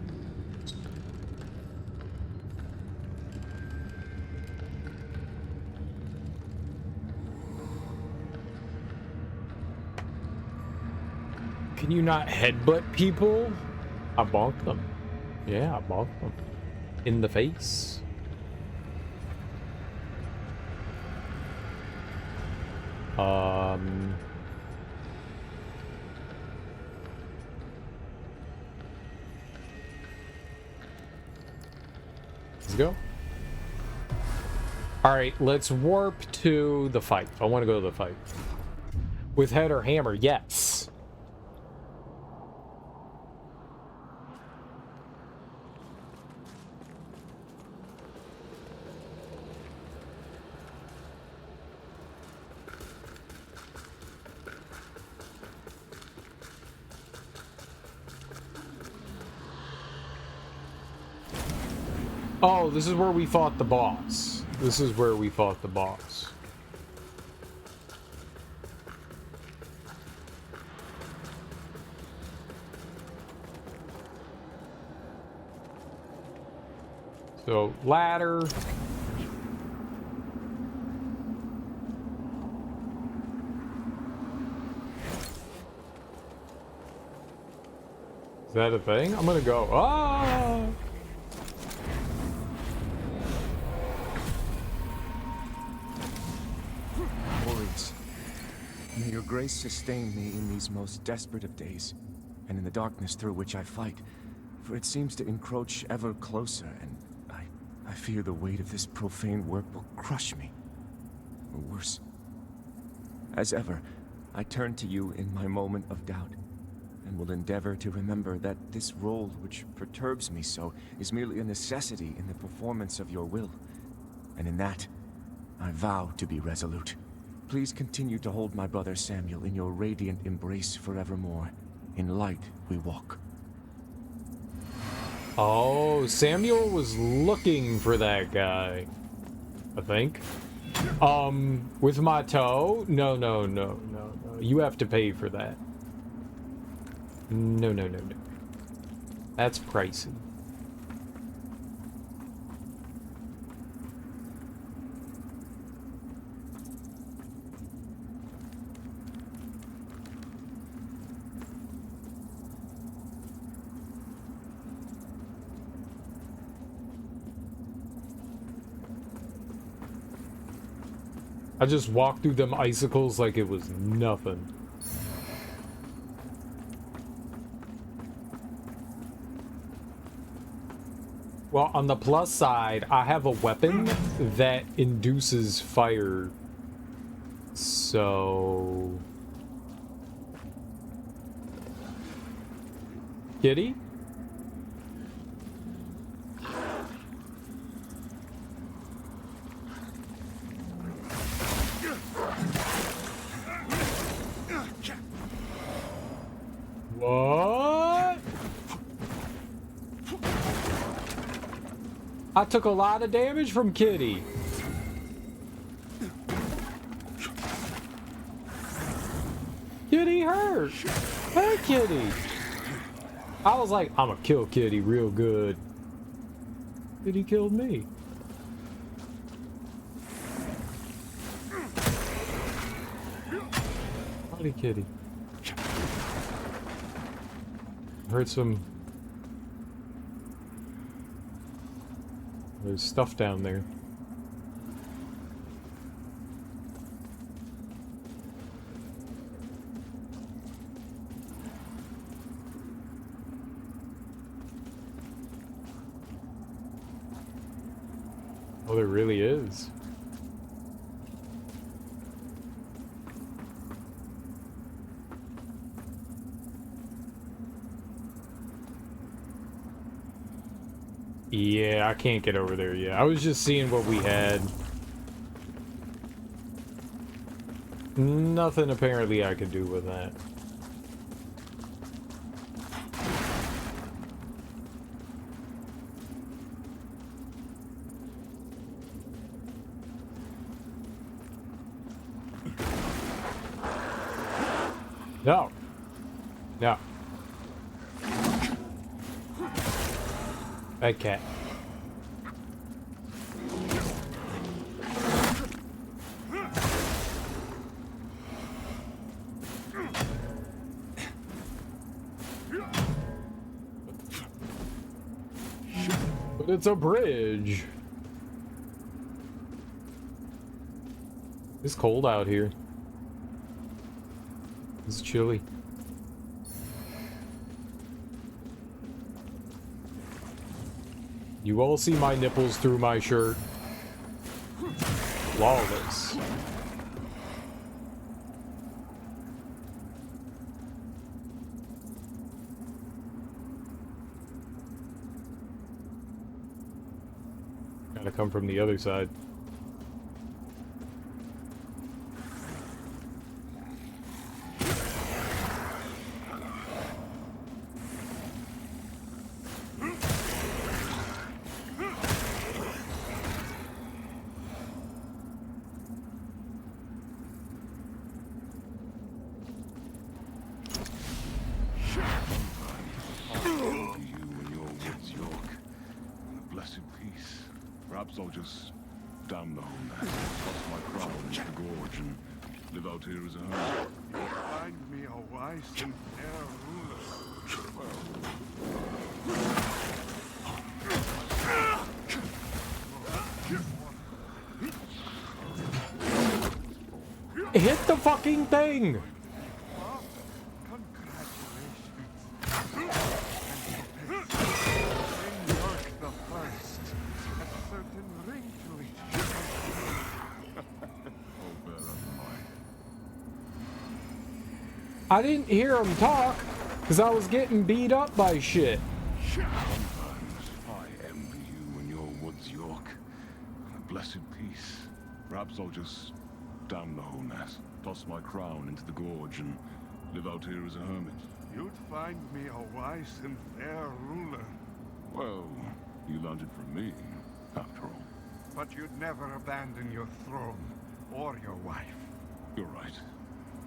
Can you not headbutt people? I bonked them. Yeah, I bonked them. In the face. Let's go. Alright, let's warp to the fight. I want to go to the fight. With head or hammer, yes. Oh, this is where we fought the boss. This is where we fought the boss. So, ladder. Is that a thing? I'm gonna go. Ah! May your grace sustain me in these most desperate of days, and in the darkness through which I fight, for it seems to encroach ever closer, and I fear the weight of this profane work will crush me, or worse. As ever, I turn to you in my moment of doubt, and will endeavor to remember that this role which perturbs me so is merely a necessity in the performance of your will, and in that, I vow to be resolute. Please continue to hold my brother Samuel in your radiant embrace forevermore. In light we walk. Oh, Samuel was looking for that guy, I think. With my toe? No. You have to pay for that. No. That's pricey. I just walked through them icicles like it was nothing. Well, on the plus side, I have a weapon that induces fire. So... Kitty? I took a lot of damage from Kitty. Kitty hurt. Hey, Kitty. I was like, I'm gonna kill Kitty real good. Kitty killed me. Howdy, Kitty. Heard some... There's stuff down there. Oh, there really is. Yeah, I can't get over there yet. I was just seeing what we had. Nothing apparently I could do with that. No. No. Bad cat. But it's a bridge. It's cold out here. It's chilly. You all see my nipples through my shirt. Flawless. Gotta come from the other side. I'll just damn the whole net, toss my crown into the gorge, and live out here as a hermit. Find me a wise and fair ruler. Hit the fucking thing! I didn't hear him talk, because I was getting beat up by shit. Sometimes I envy you and your woods, York. A blessed peace. Perhaps I'll just damn the whole net, toss my crown into the gorge, and live out here as a hermit. You'd find me a wise and fair ruler. Well, you learned it from me, after all. But you'd never abandon your throne, or your wife. You're right.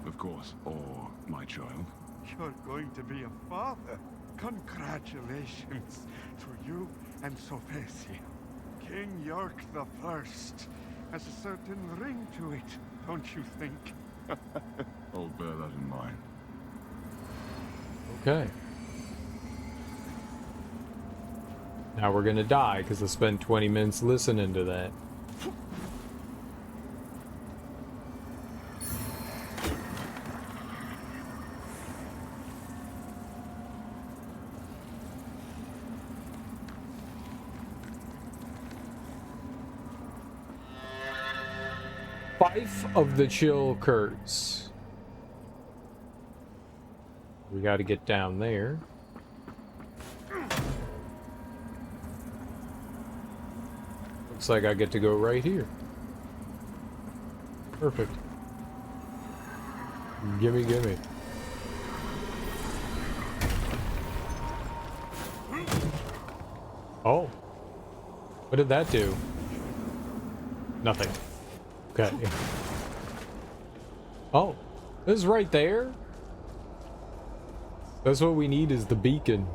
Of course, or my child. You're going to be a father. Congratulations to you and Sophesia. King York the First has a certain ring to it, don't you think? I'll bear that in mind. Okay. Now we're gonna die because I spent 20 minutes listening to that. Fife of the Chill Curse. We got to get down there. Looks like I get to go right here. Perfect. Gimme, gimme. Oh. What did that do? Nothing. Okay. Oh, this is right there. That's what we need, is the beacon.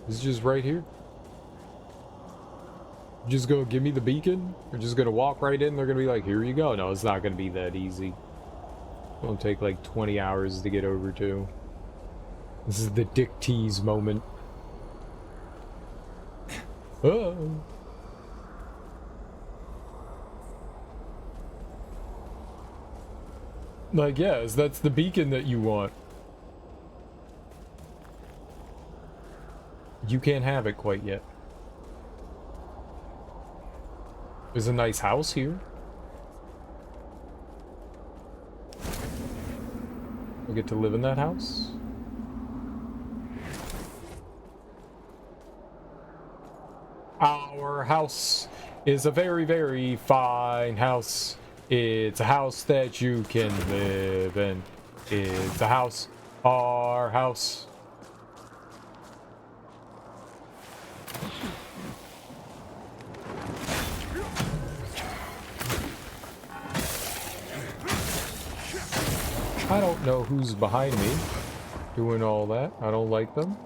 This is just right here. Just gonna give me the beacon? We're just gonna walk right in, they're gonna be like, here you go. No, it's not gonna be that easy. It'll take like 20 hours to get over to. This is the Dick Tease moment. Oh. Like, yes, that's the beacon that you want. You can't have it quite yet. There's a nice house here. We get to live in that house. Our house is a very, very fine house. It's a house that you can live in. It's a house. Our house. I don't know who's behind me doing all that. I don't like them.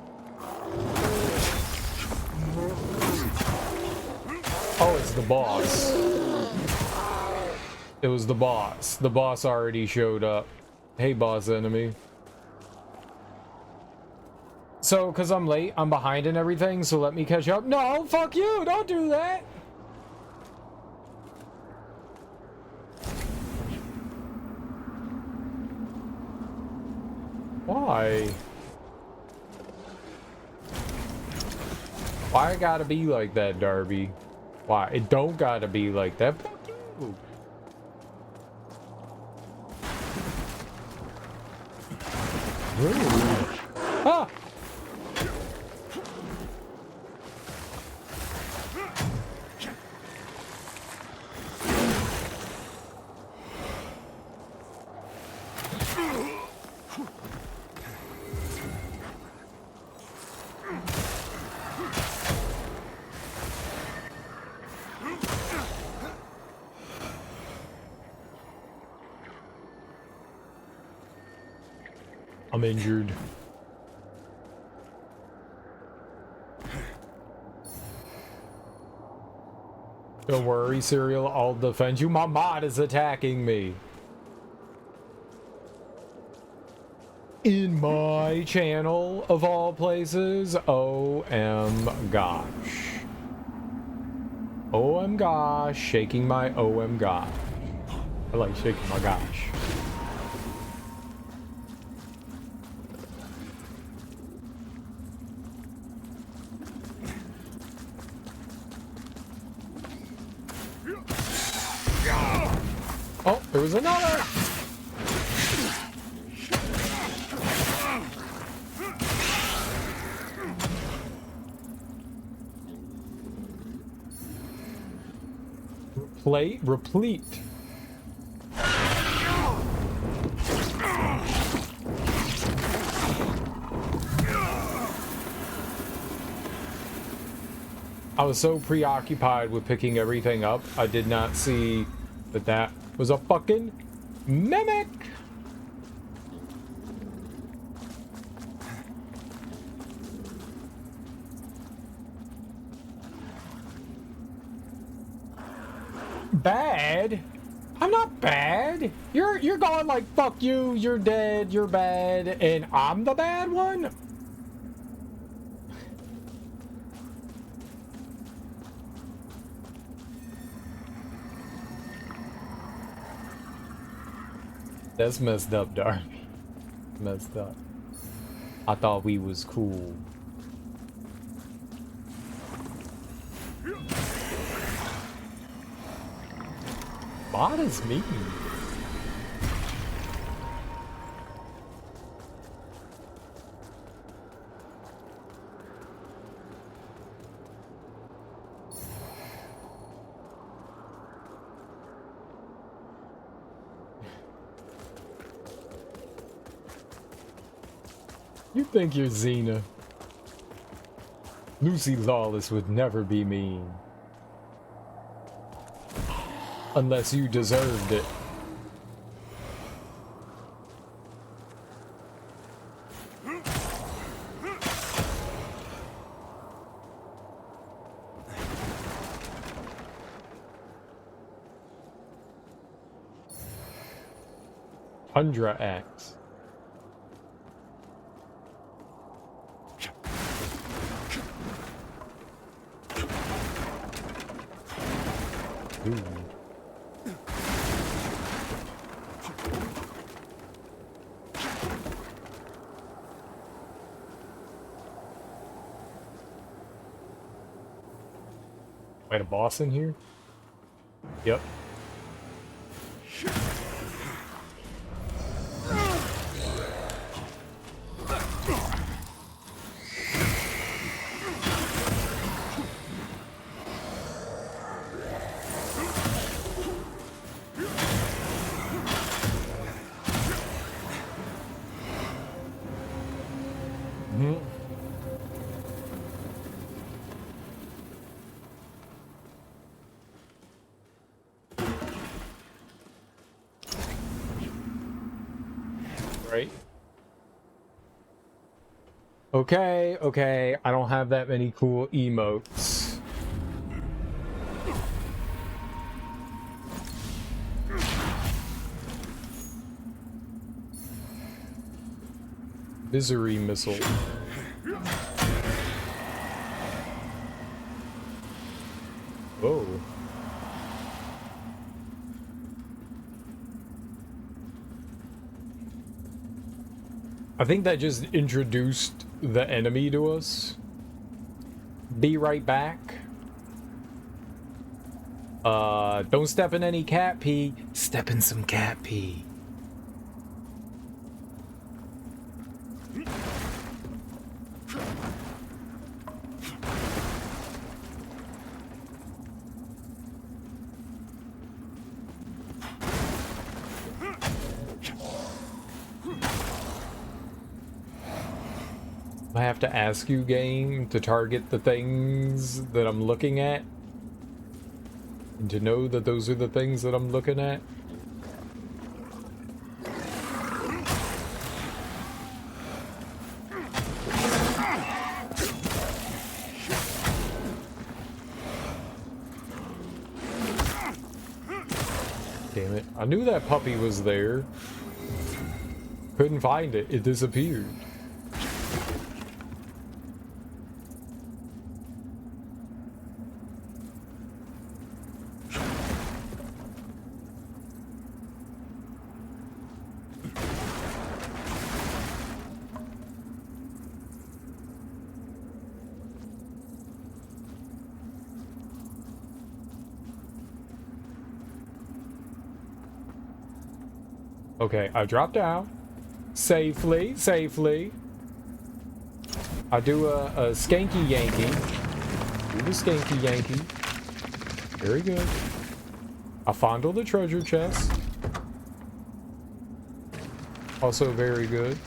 Oh, it's the boss. It was the boss. The boss already showed up. Hey, boss enemy. So, because I'm late, I'm behind and everything, so let me catch up. No, fuck you! Don't do that! Why? Why it gotta be like that, Darby? Why? It don't gotta be like that. Fuck you! Ooh. Ah! I'm injured. Don't worry, Serial, I'll defend you. My mod is attacking me. In my channel, of all places. OM gosh. OM gosh. Shaking my OM gosh. I like shaking my gosh. Oh, there was another! Replete. I was so preoccupied with picking everything up, I did not see that that was a fucking mimic. Bad? I'm not bad. You're going like, fuck you, you're dead, you're bad, and I'm the bad one? That's messed up, Darby. Messed up. I thought we was cool. What is me? You think you're Xena. Lucy Lawless would never be mean. Unless you deserved it. Tundra Axe. Ooh. Wait, a boss in here? Yep. Right. Okay, I don't have that many cool emotes. Misery missile. Whoa. I think that just introduced the enemy to us. Be right back. Don't step in any cat pee. Step in some cat pee. I have to ask you, game, to target the things that I'm looking at? And to know that those are the things that I'm looking at? Damn it. I knew that puppy was there. Couldn't find it. It disappeared. Okay, I dropped down. Safely. I do a skanky yankee. Do the skanky yankee. Very good. I fondle the treasure chest. Also very good.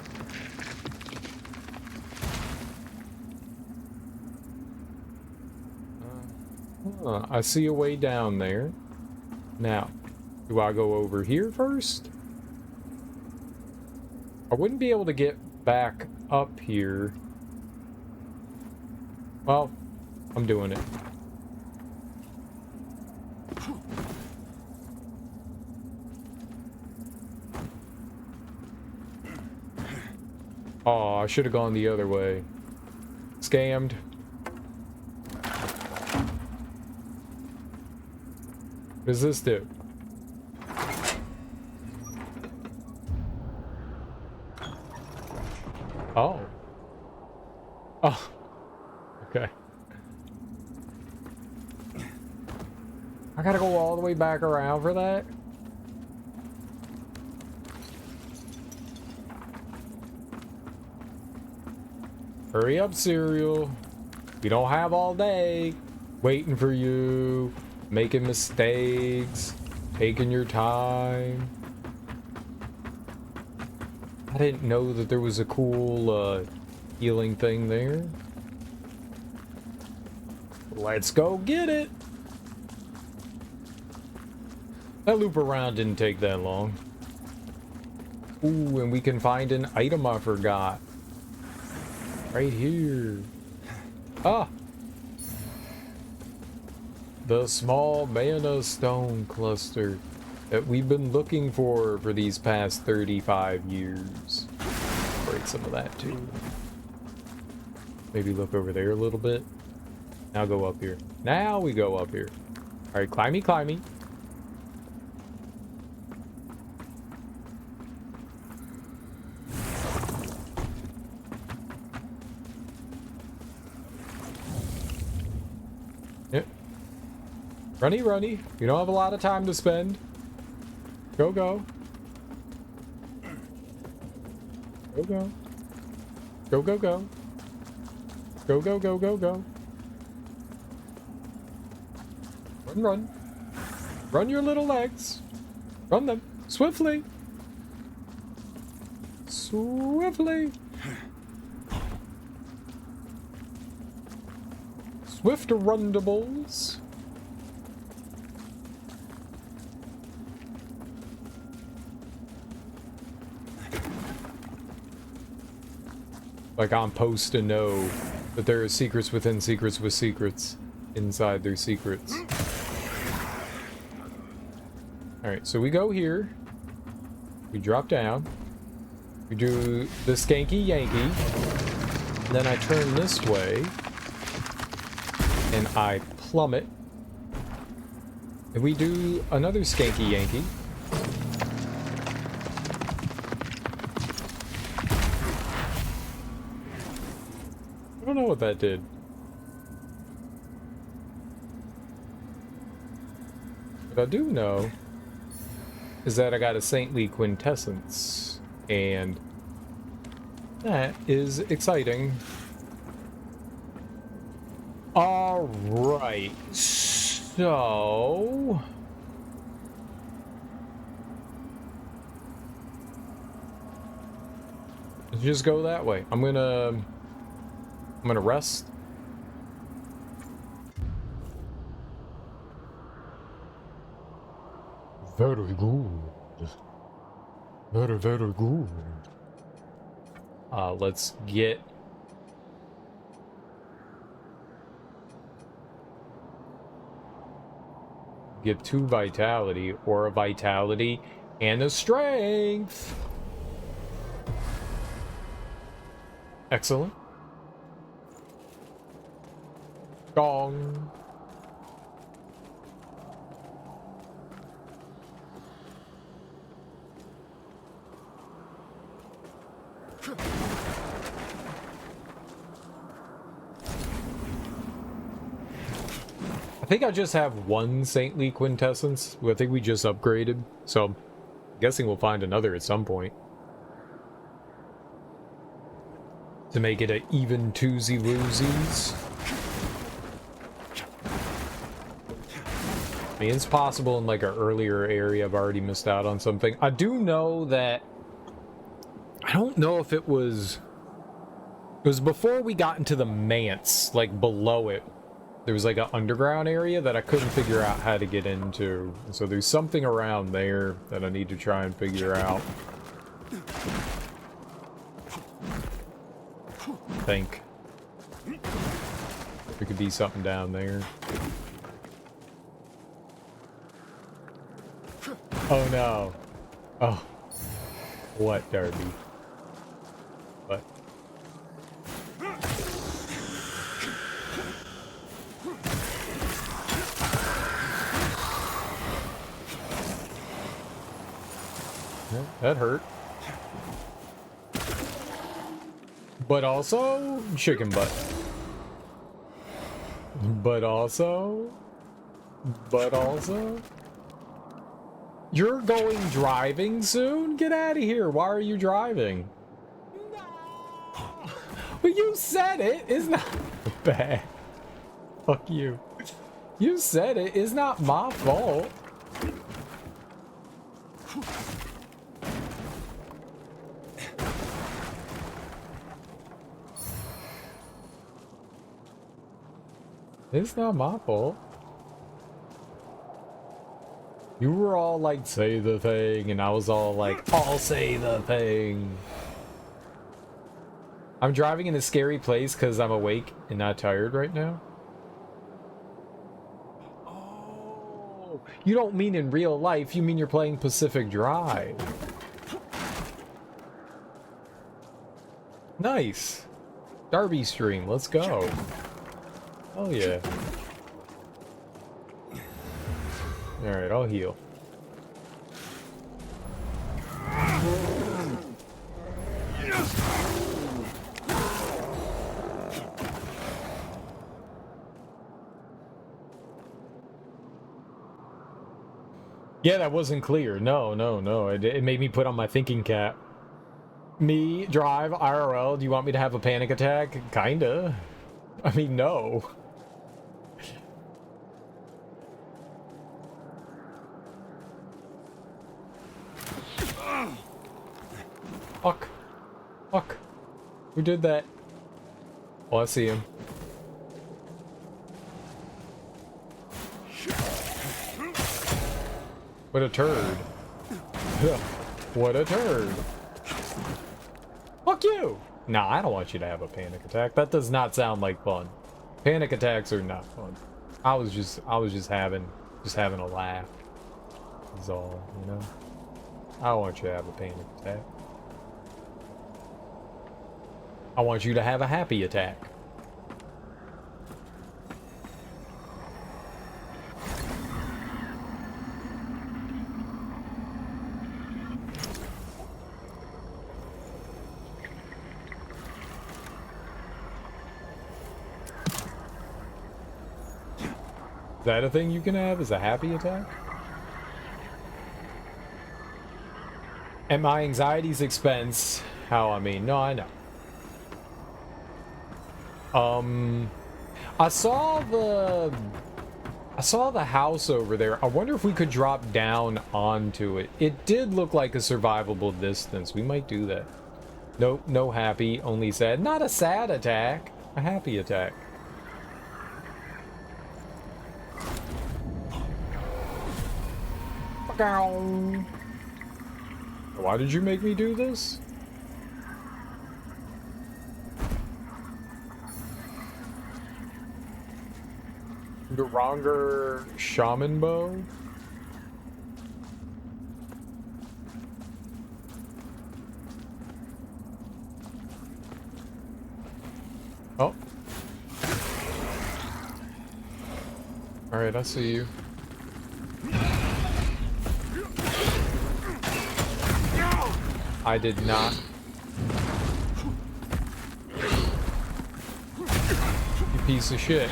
I see a way down there. Now, do I go over here first? I wouldn't be able to get back up here. Well, I'm doing it. Oh, I should have gone the other way. Scammed. What does this do? Oh. Oh. Okay. I gotta go all the way back around for that? Hurry up, Serial. We don't have all day. Waiting for you. Making mistakes. Taking your time. I didn't know that there was a cool healing thing there. Let's go get it. That loop around didn't take that long. Ooh, and we can find an item I forgot. Right here. Ah! The small mana stone cluster that we've been looking for these past 35 years. Break some of that too. Maybe look over there a little bit. Now go up here. Now we go up here. Alright, climby, climby. Yep. Runny, runny. You don't have a lot of time to spend. Go, go. Go, go. Go, go, go. Go, go, go, go, go. Run, run. Run your little legs. Run them. Swiftly. Swiftly. Swift rundables. Like I'm supposed to know that there are secrets within secrets with secrets inside their secrets. Alright, so we go here. We drop down. We do the skanky yankee. Then I turn this way. And I plummet. And we do another skanky yankee. I don't know what that did. What I do know is that I got a saintly quintessence, and that is exciting. All right, so let's just go that way. I'm gonna rest. Very good. Very, very good. Let's get two vitality, or a vitality and a strength. Excellent. Gong. I think I just have one saintly quintessence, who I think we just upgraded, so I'm guessing we'll find another at some point. To make it an even twosy-woosies. I mean, it's possible in like an earlier area I've already missed out on something. I do know that... I don't know if it was before we got into the manse, like below it. There was like an underground area that I couldn't figure out how to get into. So there's something around there that I need to try and figure out. I think. There could be something down there. Oh no. Oh. What, Darby? What? Yeah, that hurt. But also, chicken butt. But also... You're going driving soon? Get out of here. Why are you driving? No. Well, you said it. It's not bad. Fuck you. You said it. It's not my fault. It's not my fault. You were all like, say the thing, and I was all like, I'll say the thing. I'm driving in a scary place because I'm awake and not tired right now. Oh, you don't mean in real life, you mean you're playing Pacific Drive. Nice. Darby stream, let's go. Oh yeah. Alright, I'll heal. Yeah, that wasn't clear. No. It made me put on my thinking cap. Me, drive, IRL, do you want me to have a panic attack? Kinda. I mean, no. Fuck. Fuck. Who did that? Oh, I see him. What a turd. What a turd. Fuck you! Nah, I don't want you to have a panic attack. That does not sound like fun. Panic attacks are not fun. I was just having a laugh. That's all, you know? I don't want you to have a panic attack. I want you to have a happy attack. Is that a thing you can have? Is a happy attack? At my anxiety's expense. How, I mean, no, I know. I saw the house over there. I wonder if we could drop down onto it. It did look like a survivable distance. We might do that. Nope, no happy, only sad. Not a sad attack, a happy attack. Why did you make me do this? Garanger Shaman Bow? Oh. Alright, I see you. I did not. You piece of shit.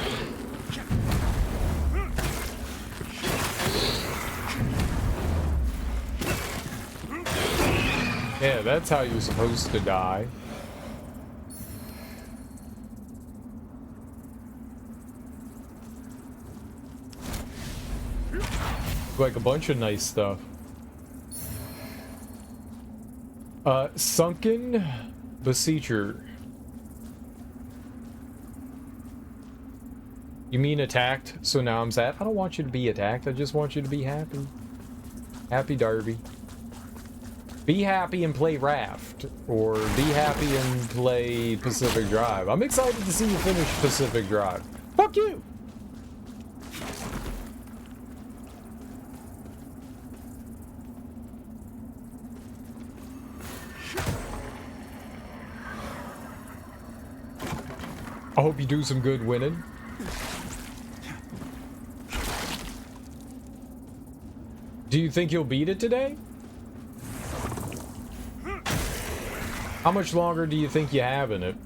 Yeah, that's how you're supposed to die. Like a bunch of nice stuff. Sunken Beseecher. You mean attacked? So now I'm sad? I don't want you to be attacked. I just want you to be happy. Happy Darby. Be happy and play Raft. Or be happy and play Pacific Drive. I'm excited to see you finish Pacific Drive. Fuck you! I hope you do some good winning. Do you think you'll beat it today? How much longer do you think you have in it?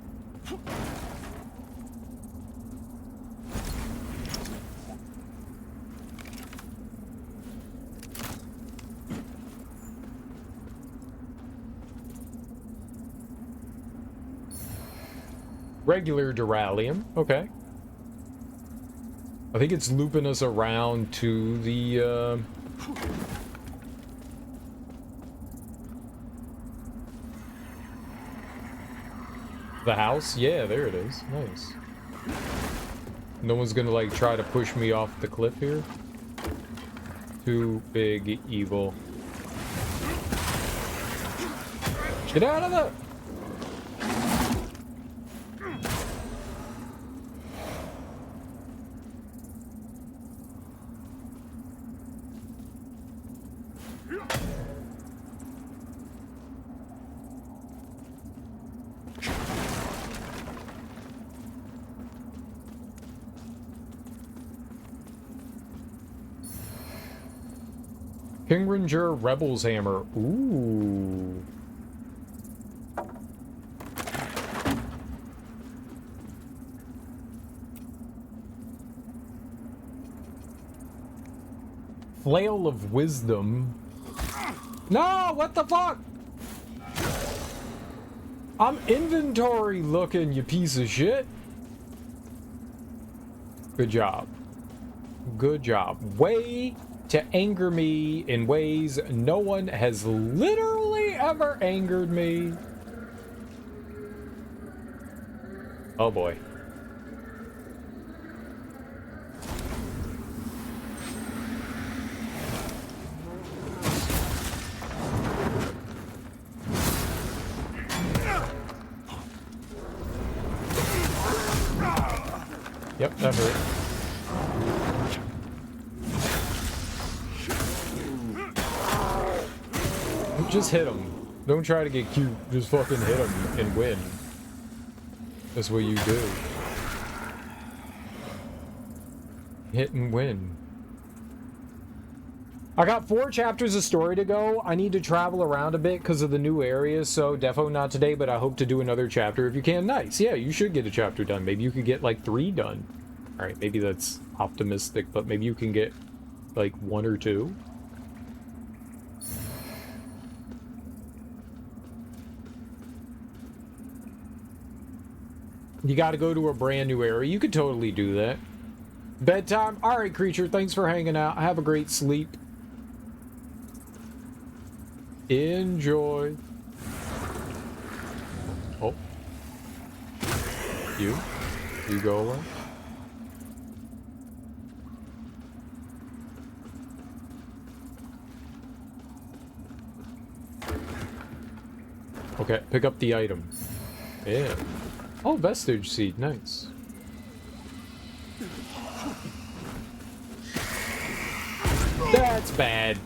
Regular Duralium, okay. I think it's looping us around to the, the house? Yeah, there it is. Nice. No one's gonna like try to push me off the cliff here. Too big evil. Get out of the... King Ranger Rebel's Hammer. Ooh. Flail of Wisdom. No, what the fuck? I'm inventory looking, you piece of shit. Good job. Good job. Way to anger me in ways no one has literally ever angered me. Oh boy. Yep, that hurt. Just hit him. Don't try to get cute. Just fucking hit him and win. That's what you do. Hit and win. I got 4 chapters of story to go. I need to travel around a bit because of the new areas, so defo not today, but I hope to do another chapter if you can. Nice. Yeah, you should get a chapter done. Maybe you could get like 3 done. Alright, maybe that's optimistic, but maybe you can get like 1 or 2. You gotta go to a brand new area. You could totally do that. Bedtime? Alright, creature. Thanks for hanging out. Have a great sleep. Enjoy. Oh. You go away. Okay, pick up the item. Yeah. Oh, vestige seed, nice. That's bad.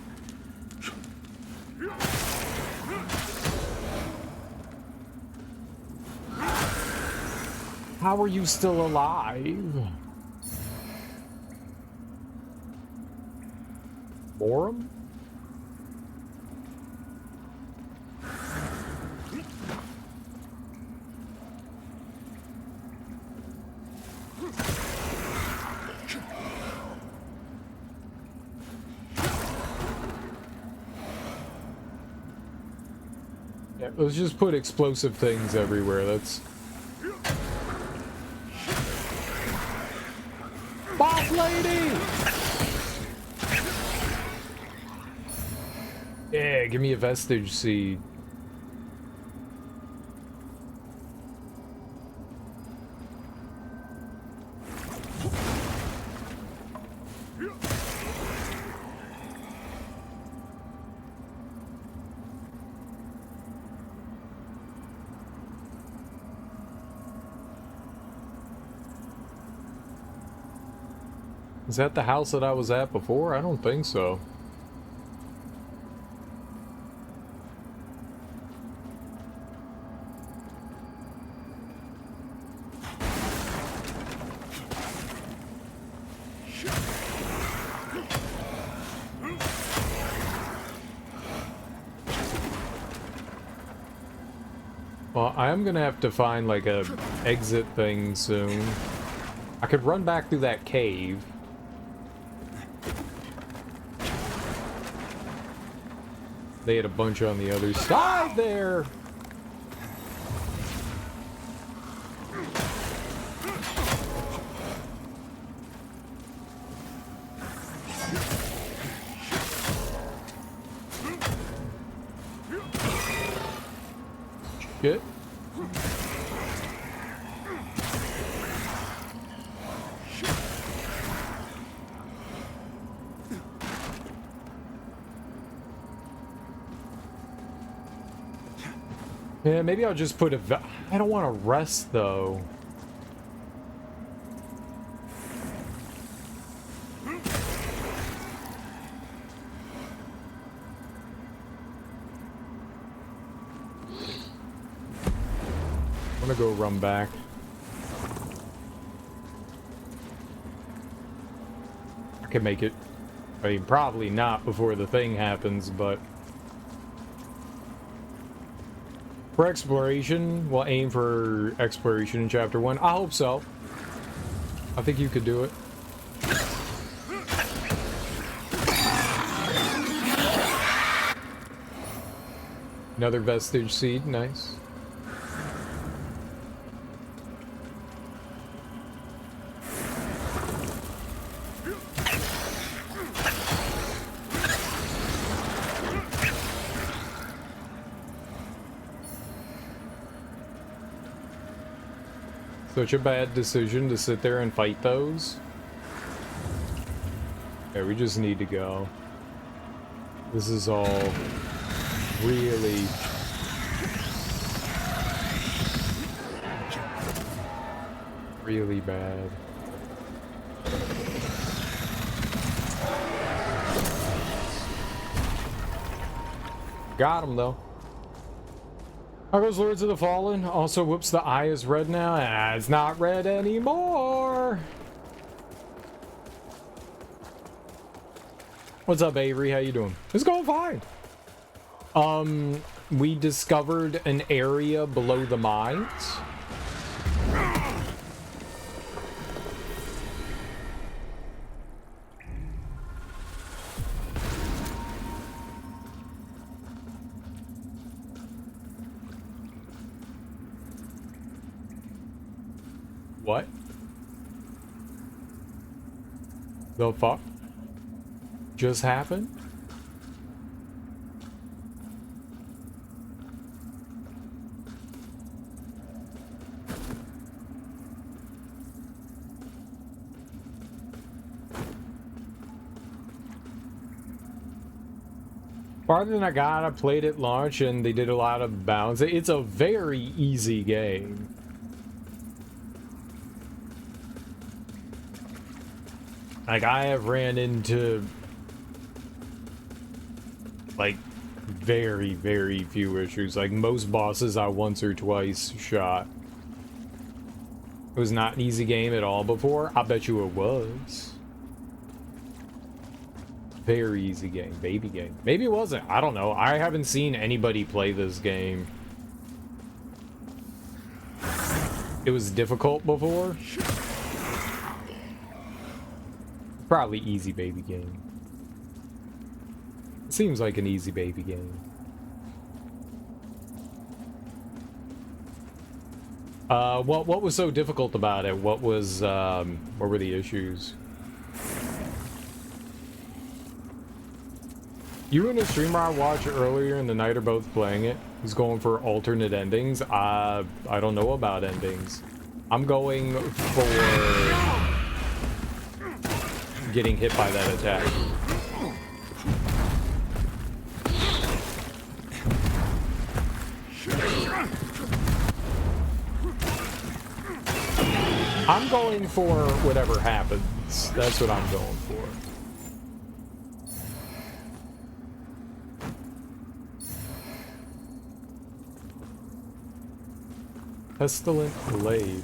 How are you still alive? Morum? Yeah, let's just put explosive things everywhere. That's... Boss lady! Yeah, give me a vestige seed. Is that the house that I was at before? I don't think so. Well, I am gonna have to find like a exit thing soon. I could run back through that cave. They had a bunch on the other side there. Shit. Yeah, maybe I'll just put a... I don't want to rest, though. I'm gonna go run back. I can make it. I mean, probably not before the thing happens, but... For exploration, we'll aim for exploration in Chapter 1. I hope so. I think you could do it. Another vestige seed, nice. Such a bad decision to sit there and fight those. Yeah, we just need to go. This is all really... really bad. Got him, though. How goes Lords of the Fallen? Also, whoops, the eye is red now. Ah, it's not red anymore. What's up, Avery? How you doing? It's going fine. We discovered an area below the mines. What? The fuck just happened? Farther than I got, I played at launch and they did a lot of bounds. It's a very easy game. Like, I have ran into, like, very, very few issues. Like, most bosses I once or twice shot. It was not an easy game at all before. I bet you it was. Very easy game. Baby game. Maybe it wasn't. I don't know. I haven't seen anybody play this game. It was difficult before. Probably easy baby game. It seems like an easy baby game. What was so difficult about it? What were the issues? You and a streamer I watched earlier in the night are both playing it. He's going for alternate endings. I don't know about endings. I'm going for getting hit by that attack. I'm going for whatever happens. That's what I'm going for. Pestilent Blade.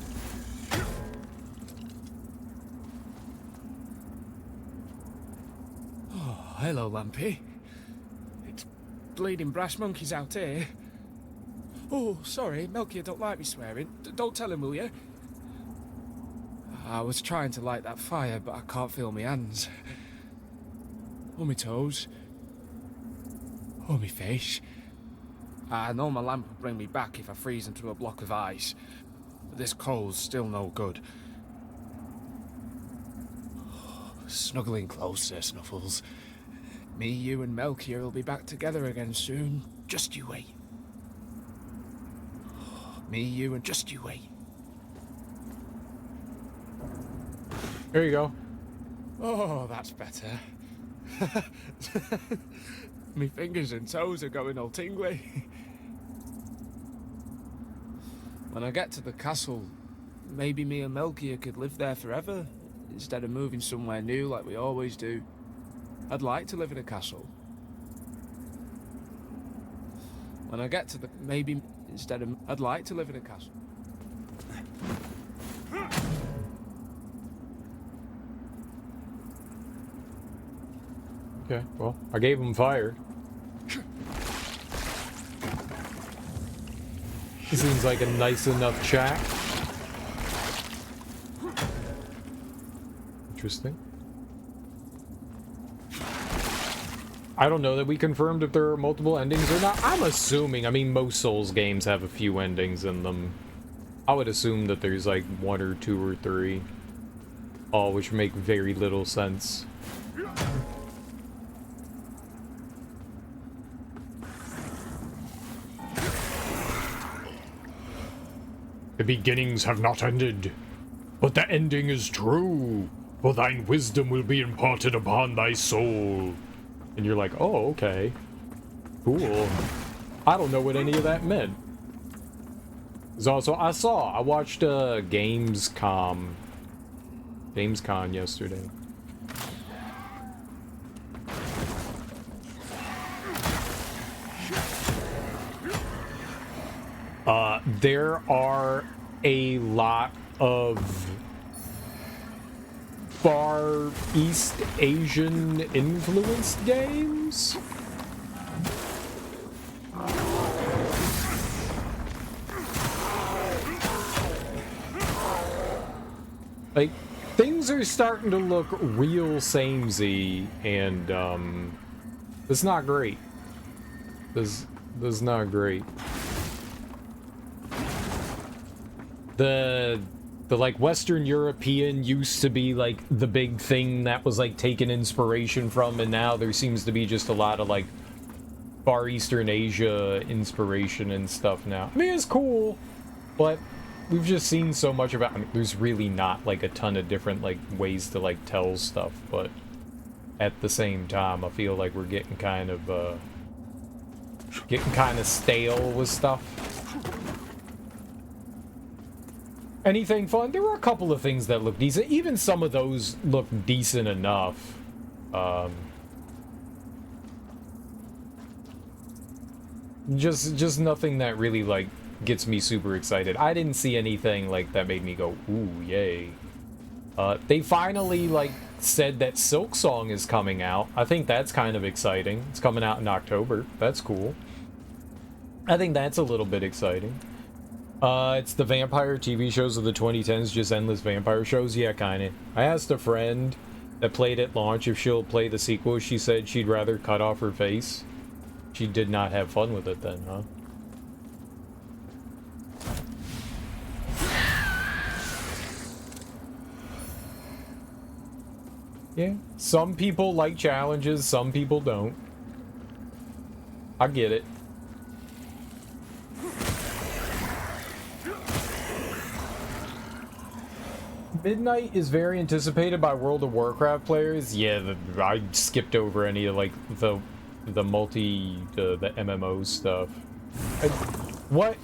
Oh, hello, Lampy. It's bleeding brass monkeys out here. Oh, sorry, Melchior don't like me swearing. Don't tell him, will you? I was trying to light that fire, but I can't feel my hands. Or my toes. Or my face. I know my lamp will bring me back if I freeze into a block of ice. But this cold's still no good. Snuggling closer, Snuffles. Me, you and Melchior will be back together again soon. Just you wait. Me, you, and just you wait. There you go. Oh, that's better. Me fingers and toes are going all tingly. When I get to the castle, maybe me and Melchior could live there forever, instead of moving somewhere new like we always do. I'd like to live in a castle. When I get to the... maybe instead of... I'd like to live in a castle. Okay, well, I gave him fire. Seems like a nice enough chat. Interesting. I don't know that we confirmed if there are multiple endings or not. I'm assuming, I mean, most Souls games have a few endings in them. I would assume that there's like 1 or 2 or 3. All which make very little sense. The beginnings have not ended, but the ending is true, for thine wisdom will be imparted upon thy soul. And you're like, oh, okay. Cool. I don't know what any of that meant. There's also, I watched Gamescom yesterday. There are a lot of Far East Asian influenced games. Like, things are starting to look real samey, and it's not great. This is not great. The like Western European used to be like the big thing that was like taken inspiration from, and now there seems to be just a lot of like Far Eastern Asia inspiration and stuff now. I mean, it's cool, but we've just seen so much about, I mean, there's really not like a ton of different like ways to like tell stuff, but at the same time I feel like we're getting kind of stale with stuff. Anything fun? There were a couple of things that looked decent. Even some of those look decent enough. Just nothing that really like gets me super excited. I didn't see anything like that made me go, ooh, yay. They finally like said that Silksong is coming out. I think that's kind of exciting. It's coming out in October. That's cool. I think that's a little bit exciting. It's the vampire TV shows of the 2010s, just endless vampire shows. Yeah, kinda. I asked a friend that played at launch if she'll play the sequel. She said she'd rather cut off her face. She did not have fun with it then, huh? Yeah, some people like challenges, some people don't. I get it. Midnight is very anticipated by World of Warcraft players. Yeah, I skipped over any of like the MMO stuff. What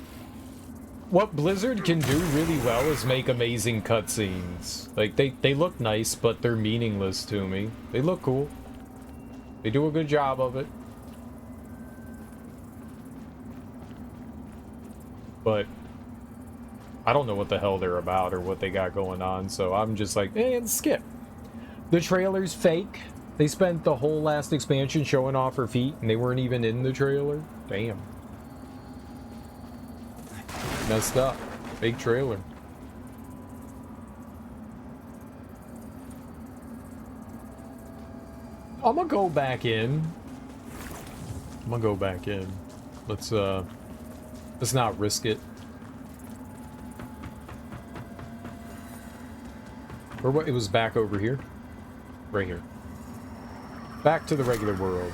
Blizzard can do really well is make amazing cutscenes. Like they look nice, but they're meaningless to me. They look cool. They do a good job of it. But I don't know what the hell they're about or what they got going on, so I'm just like, skip. The trailer's fake. They spent the whole last expansion showing off her feet, and they weren't even in the trailer. Damn. Messed up. Fake trailer. I'm gonna go back in. Let's not risk it. Or what? It was back over here? Right here. Back to the regular world.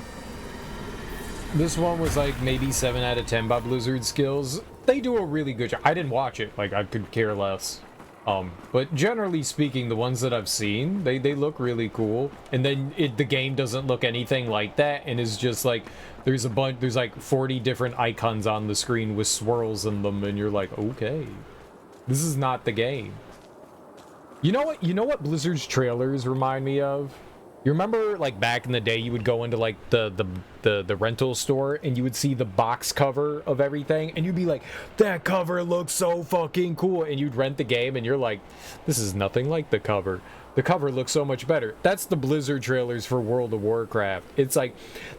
This one was like maybe 7 out of 10 by Blizzard skills. They do a really good job. I didn't watch it. Like, I could care less. But generally speaking, the ones that I've seen, they look really cool. And then the game doesn't look anything like that, and is just like there's like 40 different icons on the screen with swirls in them, and you're like, okay, this is not the game. You know what Blizzard's trailers remind me of? You remember, like, back in the day, you would go into, like, the rental store, and you would see the box cover of everything, and you'd be like, that cover looks so fucking cool, and you'd rent the game, and you're like, this is nothing like the cover. The cover looks so much better. That's the Blizzard trailers for World of Warcraft. It's like,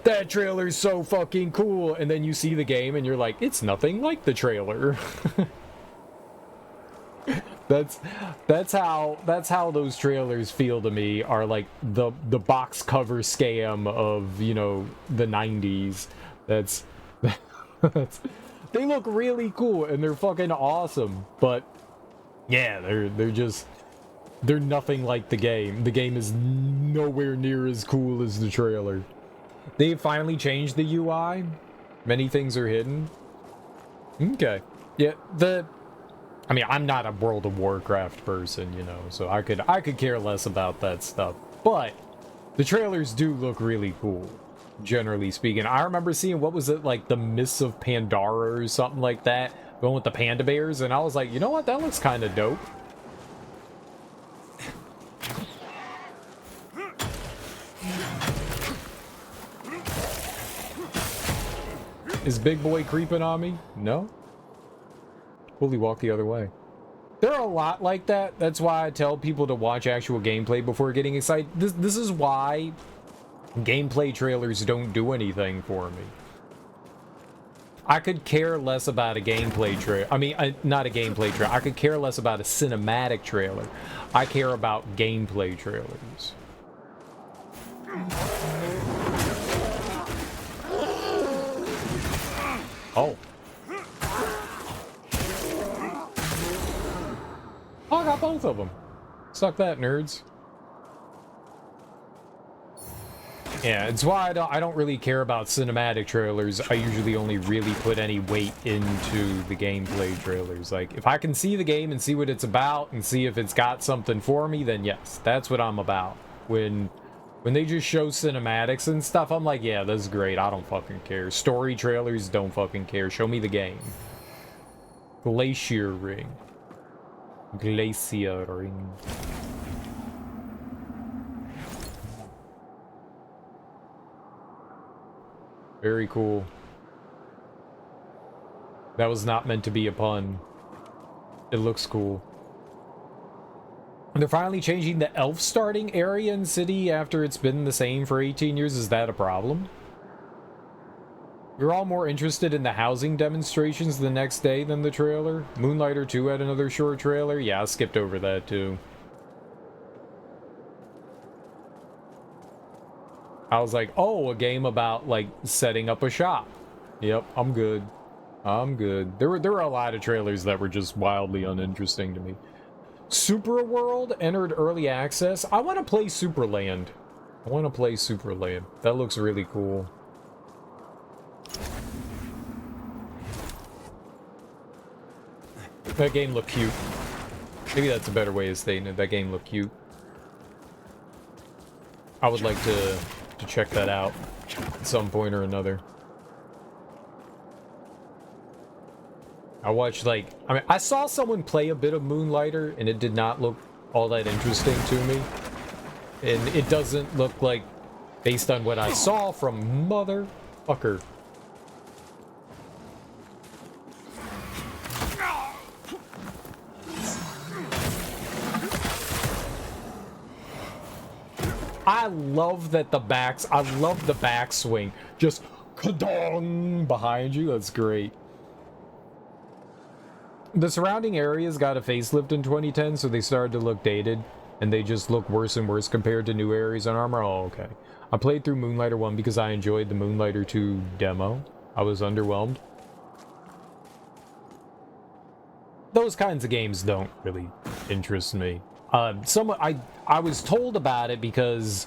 that trailer's so fucking cool, and then you see the game, and you're like, it's nothing like the trailer. That's how those trailers feel to me, are like the box cover scam of, you know, the 90s. That's they look really cool and they're fucking awesome, but yeah, they're nothing like the game. The game is nowhere near as cool as the trailer. They finally changed the UI. Many things are hidden. Okay. Yeah, I mean, I'm not a World of Warcraft person, you know, so I could care less about that stuff. But the trailers do look really cool, generally speaking. I remember seeing, what was it, like the Mists of Pandora or something like that, going with the panda bears, and I was like, you know what, that looks kind of dope. Is Big Boy creeping on me? No? Will he walk the other way? There are a lot like that. That's why I tell people to watch actual gameplay before getting excited. This is why gameplay trailers don't do anything for me. I could care less about a gameplay trailer. I mean, not a gameplay trailer. I could care less about a cinematic trailer. I care about gameplay trailers. Oh. Oh, I got both of them. Suck that, nerds. Yeah, it's why I don't really care about cinematic trailers. I usually only really put any weight into the gameplay trailers. Like, if I can see the game and see what it's about and see if it's got something for me, then yes, that's what I'm about. When they just show cinematics and stuff, I'm like, yeah, this is great. I don't fucking care. Story trailers, don't fucking care. Show me the game. Glacier Ring. Glacier Ring. Very cool. That was not meant to be a pun. It looks cool. They're finally changing the elf starting area in City after it's been the same for 18 years. Is that a problem? We're all more interested in the housing demonstrations the next day than the trailer. Moonlighter 2 had another short trailer. Yeah, I skipped over that too. I was like, oh, a game about, like, setting up a shop. Yep, I'm good. I'm good. There were a lot of trailers that were just wildly uninteresting to me. Super World entered early access. I want to play Superland. I want to play Superland. That looks really cool. That game looked cute. Maybe that's a better way of stating it. That game looked cute. I would like to check that out at some point or another. I watched, like, I mean, I saw someone play a bit of Moonlighter, and it did not look all that interesting to me. And it doesn't look like, based on what I saw from motherfucker. I love that I love the backswing. Just ka-dong behind you. That's great. The surrounding areas got a facelift in 2010, so they started to look dated, and they just look worse and worse compared to new areas on Armor. Oh, okay. I played through Moonlighter 1 because I enjoyed the Moonlighter 2 demo. I was underwhelmed. Those kinds of games don't really interest me. I was told about it because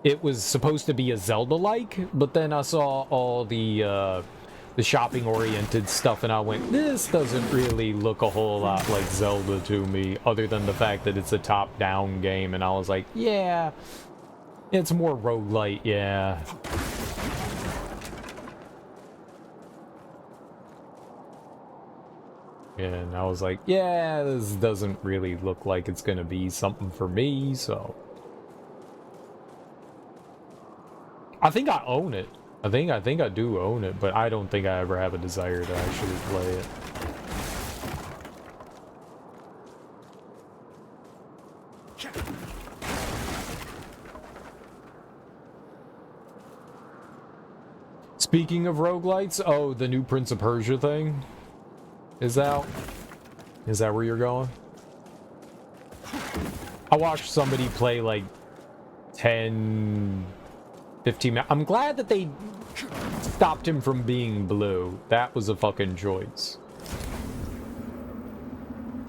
it was supposed to be a Zelda-like, but then I saw all the the shopping-oriented stuff, and I went, this doesn't really look a whole lot like Zelda to me, other than the fact that it's a top-down game, and I was like, yeah, it's more roguelite, yeah. And I was like, yeah, this doesn't really look like it's gonna be something for me, so... I think I own it. I think I do own it, but I don't think I ever have a desire to actually play it. Speaking of roguelites, oh, the new Prince of Persia thing is out. Is that where you're going? I watched somebody play like 10, 15 minutes. I'm glad that they stopped him from being blue. That was a fucking choice.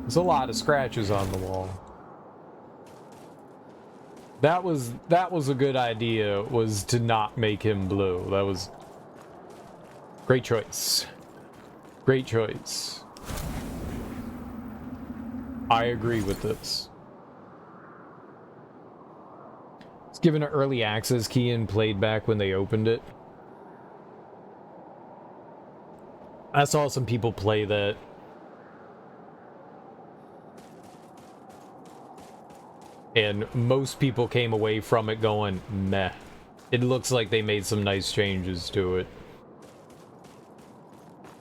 There's a lot of scratches on the wall. That was a good idea, was to not make him blue. That was great choice. Great choice. I agree with this. It's given an early access key and played back when they opened it. I saw some people play that. And most people came away from it going, meh. It looks like they made some nice changes to it.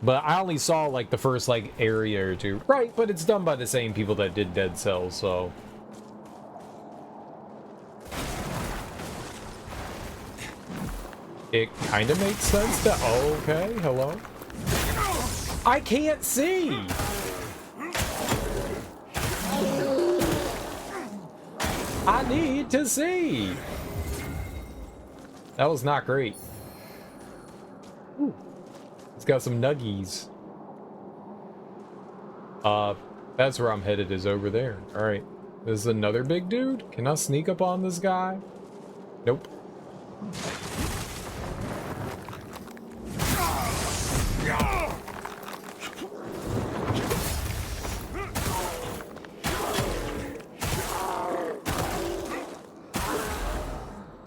But I only saw like the first like area or two. Right, but it's done by the same people that did Dead Cells, so... It kind of makes sense to... Okay, hello? I can't see! I need to see! That was not great. Ooh. It's got some nuggies. That's where I'm headed, is over there. Alright. This is another big dude? Can I sneak up on this guy? Nope.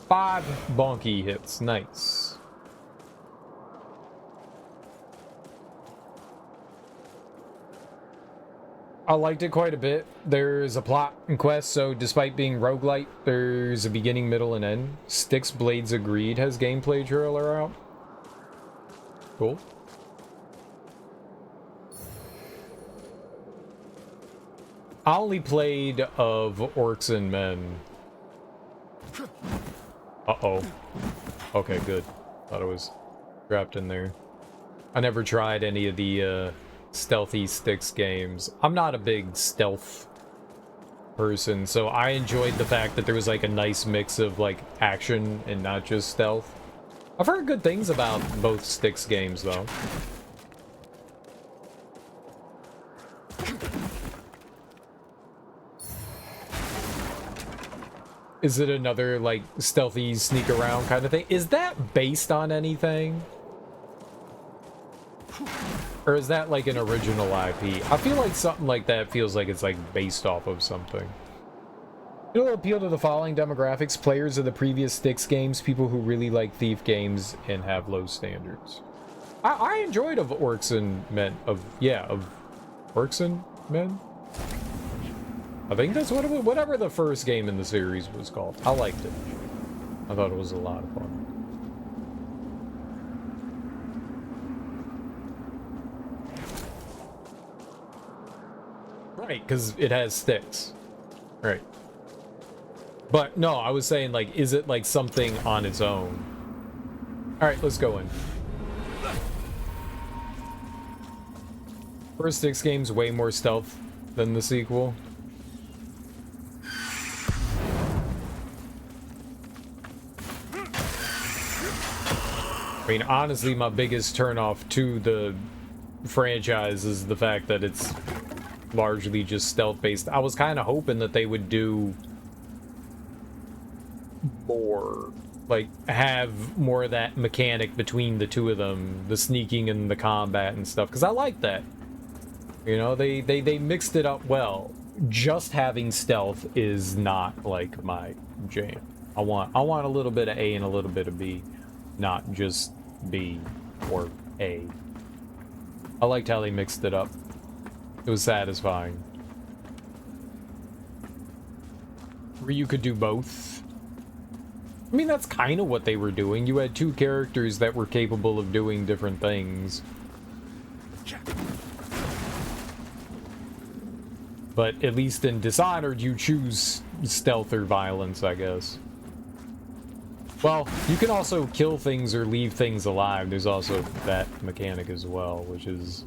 Five bonky hits. Nice. I liked it quite a bit. There's a plot and quest, so despite being roguelite, there's a beginning, middle, and end. Styx Blades of Greed has gameplay trailer out. Cool. I only played of Orcs and Men. Uh-oh. Okay, good. Thought it was trapped in there. I never tried any of the stealthy Styx games. I'm not a big stealth person, so I enjoyed the fact that there was like a nice mix of like action and not just stealth. I've heard good things about both Styx games though. Is it another, like, stealthy sneak around kind of thing? Is that based on anything? Or is that, like, an original IP? I feel like something like that feels like it's, like, based off of something. It'll appeal to the following demographics: players of the previous Styx games, people who really like Thief games and have low standards. I enjoyed of Orcs and Men. Of Orcs and Men? I think that's what it was, whatever the first game in the series was called. I liked it. I thought it was a lot of fun. Right, because it has Styx. Right. But no, I was saying, like, is it like something on its own? Alright, let's go in. First Styx game's way more stealth than the sequel. I mean, honestly, my biggest turnoff to the franchise is the fact that it's largely just stealth-based. I was kind of hoping that they would do more like have more of that mechanic between the two of them, the sneaking and the combat and stuff, because I like that. You know, they mixed it up well. Just having stealth is not like my jam. I want a little bit of A and a little bit of B, not just B or A. I liked how they mixed it up. It was satisfying. Where you could do both. I mean, that's kind of what they were doing. You had two characters that were capable of doing different things. But at least in Dishonored, you choose stealth or violence, I guess. Well, you can also kill things or leave things alive. There's also that mechanic as well, which is...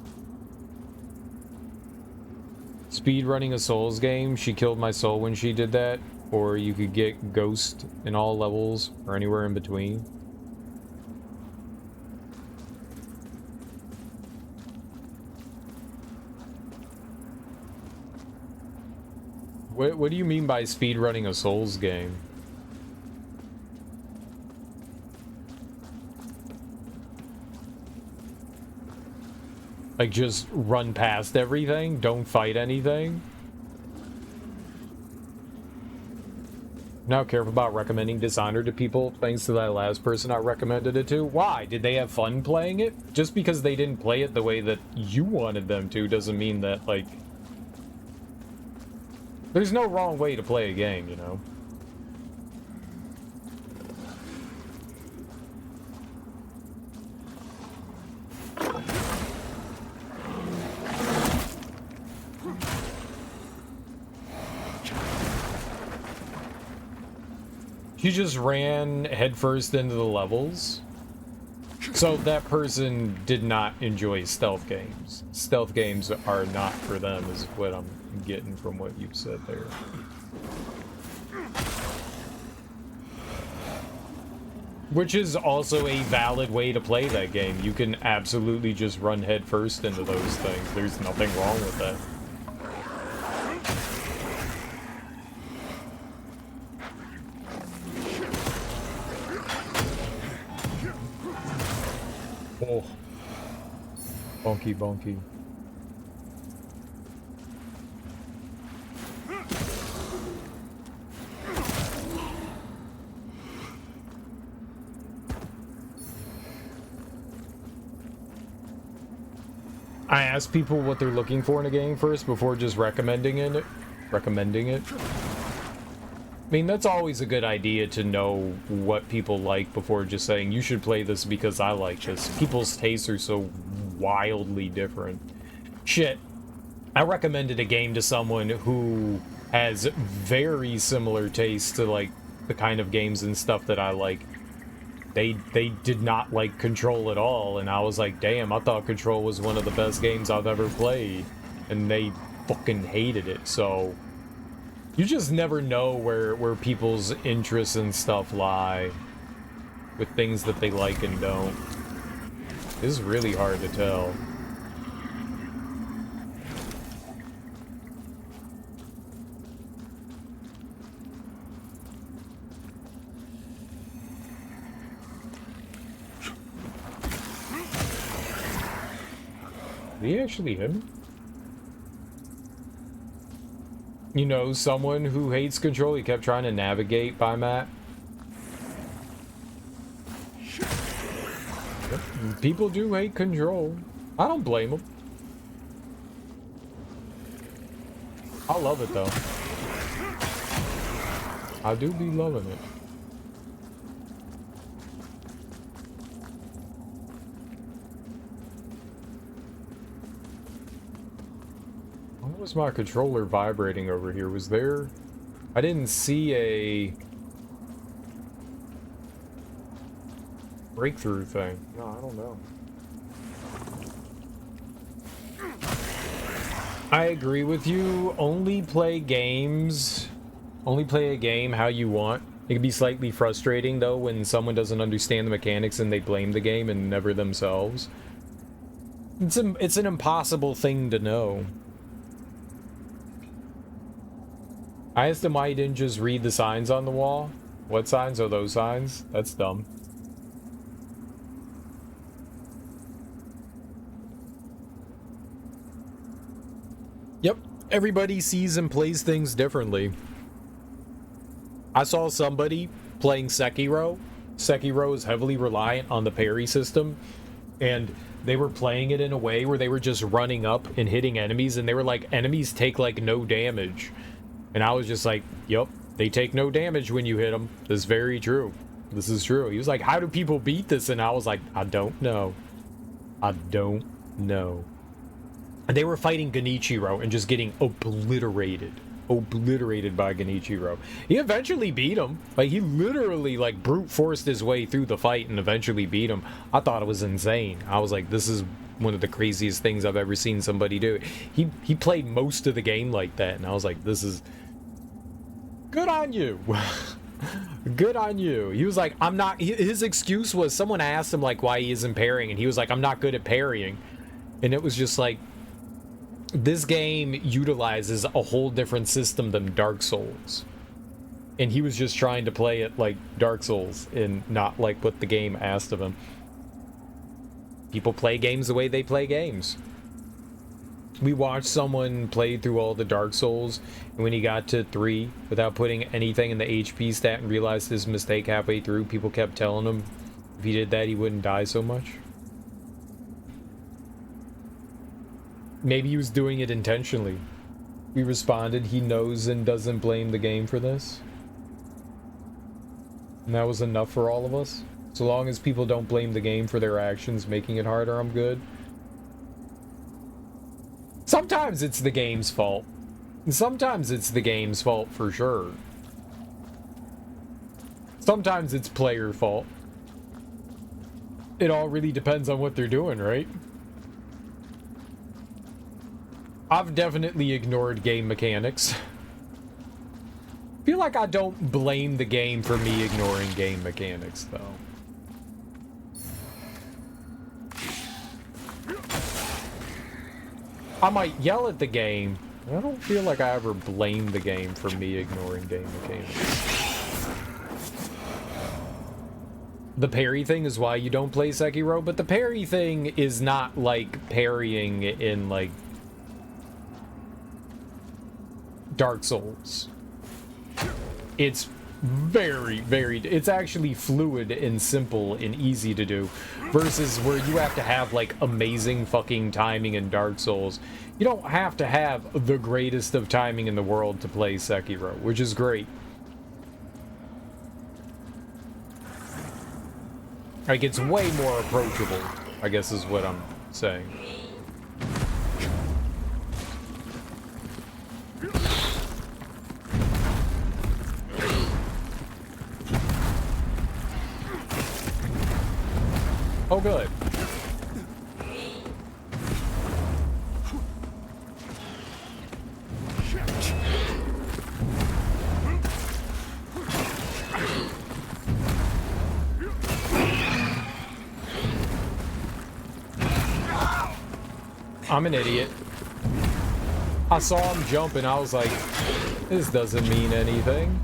Speedrunning a Souls game, she killed my soul when she did that. Or you could get Ghost in all levels, or anywhere in between. What do you mean by speedrunning a Souls game? Like, just run past everything? Don't fight anything? Not careful about recommending Dishonored to people thanks to that last person I recommended it to. Why? Did they have fun playing it? Just because they didn't play it the way that you wanted them to doesn't mean that, like... There's no wrong way to play a game, you know? She just ran headfirst into the levels. So that person did not enjoy stealth games. Stealth games are not for them, is what I'm getting from what you've said there. Which is also a valid way to play that game. You can absolutely just run headfirst into those things. There's nothing wrong with that. Oh. Bonky, bonky. I ask people what they're looking for in a game first before just recommending it. I mean, that's always a good idea to know what people like before just saying, you should play this because I like this. People's tastes are so wildly different. Shit. I recommended a game to someone who has very similar tastes to, like, the kind of games and stuff that I like. They did not like Control at all, and I was like, damn, I thought Control was one of the best games I've ever played. And they fucking hated it, so... You just never know where people's interests and stuff lie with things that they like and don't. This is really hard to tell. Did he actually hit him? You know, someone who hates Control, he kept trying to navigate by map. People do hate Control. I don't blame them. I love it, though. I do be loving it. Why was my controller vibrating over here? Was there... I didn't see a... breakthrough thing. No, I don't know. I agree with you. Only play games... Only play a game how you want. It can be slightly frustrating, though, when someone doesn't understand the mechanics and they blame the game and never themselves. It's an impossible thing to know. I asked him why he didn't just read the signs on the wall. What signs are those signs? That's dumb. Yep, everybody sees and plays things differently. I saw somebody playing Sekiro. Sekiro is heavily reliant on the parry system, and they were playing it in a way where they were just running up and hitting enemies, and they were like, enemies take like no damage. And I was just like, yep, they take no damage when you hit them. This is very true. This is true. He was like, how do people beat this? And I was like, I don't know. I don't know. And they were fighting Genichiro and just getting obliterated. Obliterated by Genichiro. He eventually beat him. Like, he literally, like, brute forced his way through the fight and eventually beat him. I thought it was insane. I was like, this is one of the craziest things I've ever seen somebody do. He played most of the game like that, and I was like, this is... good on you. Good on you. He was like, I'm not... His excuse was, someone asked him, like, why he isn't parrying, and he was like, I'm not good at parrying. And it was just like, this game utilizes a whole different system than Dark Souls. And he was just trying to play it like Dark Souls and not like what the game asked of him. People play games the way they play games. We watched someone play through all the Dark Souls, and when he got to 3 without putting anything in the HP stat and realized his mistake halfway through, people kept telling him if he did that he wouldn't die so much. Maybe he was doing it intentionally. We responded, he knows and doesn't blame the game for this. And that was enough for all of us. So long as people don't blame the game for their actions making it harder, I'm good. Sometimes it's the game's fault. And sometimes it's the game's fault for sure. Sometimes it's player fault. It all really depends on what they're doing, right? I've definitely ignored game mechanics. I feel like I don't blame the game for me ignoring game mechanics, though. I might yell at the game. I don't feel like I ever blame the game for me ignoring game mechanics. The parry thing is why you don't play Sekiro, but the parry thing is not like parrying in like Dark Souls. It's it's actually fluid and simple and easy to do, versus where you have to have like amazing fucking timing in Dark Souls. You don't have to have the greatest of timing in the world to play Sekiro, which is great. Like, it's way more approachable, I guess is what I'm saying. Oh, good. I'm an idiot. I saw him jump and I was like, this doesn't mean anything.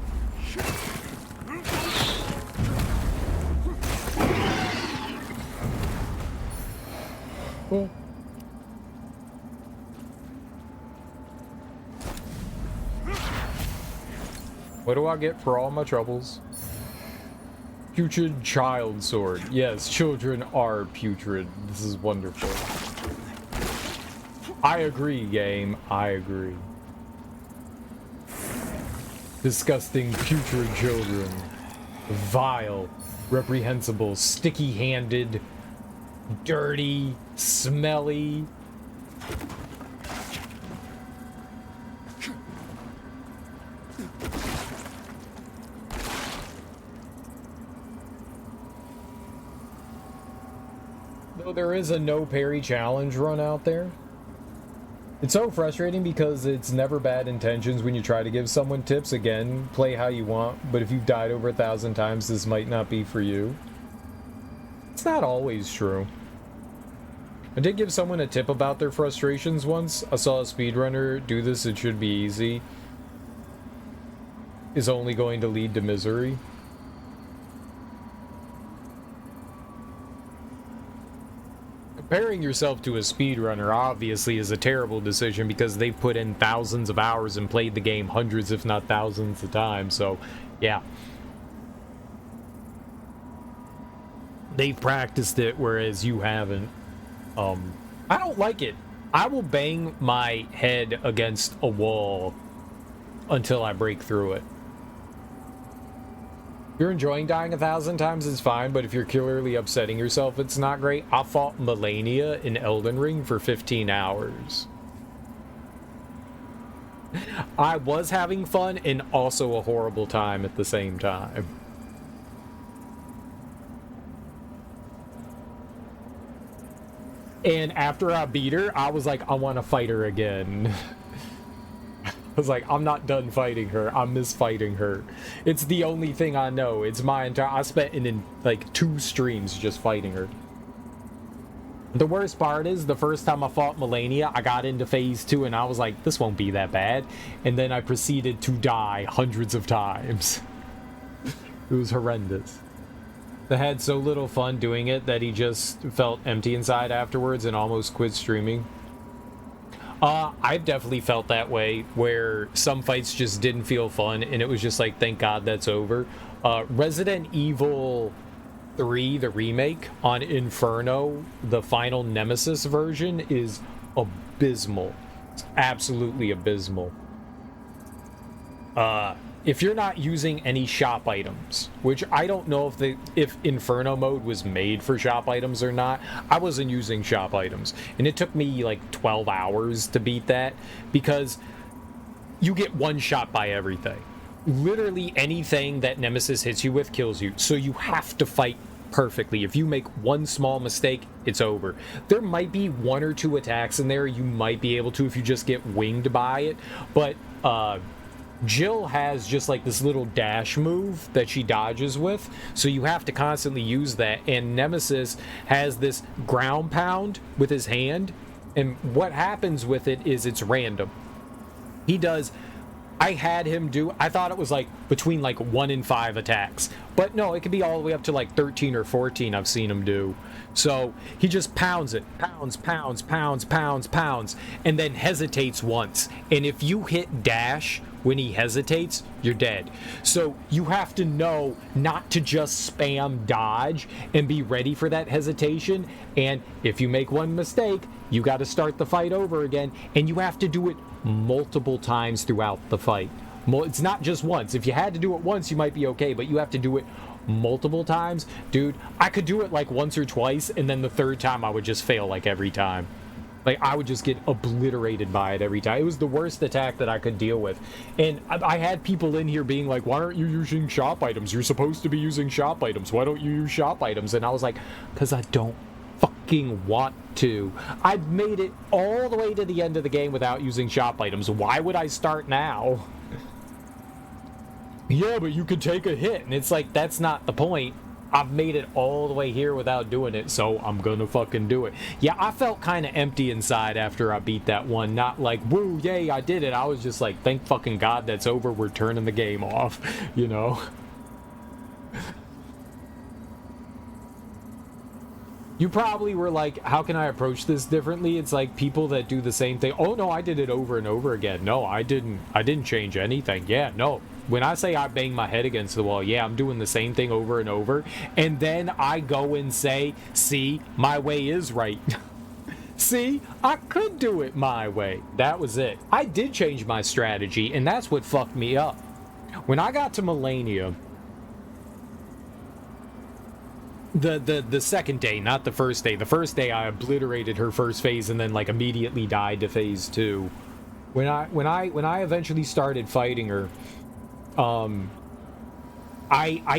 Cool. What do I get for all my troubles? Putrid child sword. Yes, children are putrid. This is wonderful. I agree, game. I agree. Disgusting, putrid children. Vile, reprehensible, sticky-handed, dirty, smelly. Though there is a no parry challenge run out there. It's so frustrating because it's never bad intentions when you try to give someone tips. Again, play how you want, but if you've died over 1,000 times, this might not be for you. It's not always true. I did give someone a tip about their frustrations once. I saw a speedrunner do this. It should be easy. Is only going to lead to misery. Comparing yourself to a speedrunner obviously is a terrible decision because they've put in thousands of hours and played the game hundreds if not thousands of times, so yeah. They've practiced it, whereas you haven't. I don't like it. I will bang my head against a wall until I break through it. If you're enjoying dying 1,000 times, it's fine, but if you're clearly upsetting yourself, it's not great. I fought Melania in Elden Ring for 15 hours. I was having fun and also a horrible time at the same time. And after I beat her, I was like, I want to fight her again. I was like, I'm not done fighting her. I'm misfighting her. It's the only thing I know. It's my entire... I spent in like 2 streams just fighting her. The worst part is, the first time I fought Melania, I got into phase 2 and I was like, this won't be that bad. And then I proceeded to die hundreds of times. It was horrendous. I had so little fun doing it that he just felt empty inside afterwards and almost quit streaming. I've definitely felt that way, where some fights just didn't feel fun and it was just like, thank God that's over. Resident Evil 3, the remake on Inferno, the final Nemesis version, is abysmal. It's absolutely abysmal. If you're not using any shop items, which I don't know if Inferno mode was made for shop items or not, I wasn't using shop items. And it took me like 12 hours to beat that, because you get one shot by everything. Literally anything that Nemesis hits you with kills you, so you have to fight perfectly. If you make one small mistake, it's over. There might be 1 or 2 attacks in there you might be able to if you just get winged by it, but Jill has just like this little dash move that she dodges with, so you have to constantly use that. And Nemesis has this ground pound with his hand, and what happens with it is it's random. He does... I had him do... I thought it was like between like 1 and 5 attacks, but no, it could be all the way up to like 13 or 14 I've seen him do. So he just pounds it. Pounds, pounds, pounds, pounds, pounds, and then hesitates once. And if you hit dash when he hesitates, you're dead. So you have to know not to just spam dodge and be ready for that hesitation. And if you make one mistake, you got to start the fight over again, and you have to do it multiple times throughout the fight. It's not just once. If you had to do it once, you might be okay, but you have to do it multiple times. Dude, I could do it like once or twice, and then the 3rd time I would just fail like every time. Like, I would just get obliterated by it every time. It was the worst attack that I could deal with. And I had people in here being like, why aren't you using shop items? You're supposed to be using shop items. Why don't you use shop items? And I was like, because I don't fucking want to. I've made it all the way to the end of the game without using shop items. Why would I start now? Yeah, but you could take a hit. And it's like, that's not the point. I've made it all the way here without doing it, so I'm gonna fucking do it. Yeah, I felt kind of empty inside after I beat that one. Not like, woo, yay, I did it. I was just like, thank fucking God that's over. We're turning the game off, you know? You probably were like, how can I approach this differently? It's like people that do the same thing. Oh, no, I did it over and over again. No, I didn't change anything. Yeah, no. When I say I bang my head against the wall, yeah, I'm doing the same thing over and over. And then I go and say, see, my way is right. See, I could do it my way. That was it. I did change my strategy, and that's what fucked me up. When I got to Melania, the second day, not the first day. The first day I obliterated her first phase and then like immediately died to phase 2. When I eventually started fighting her, I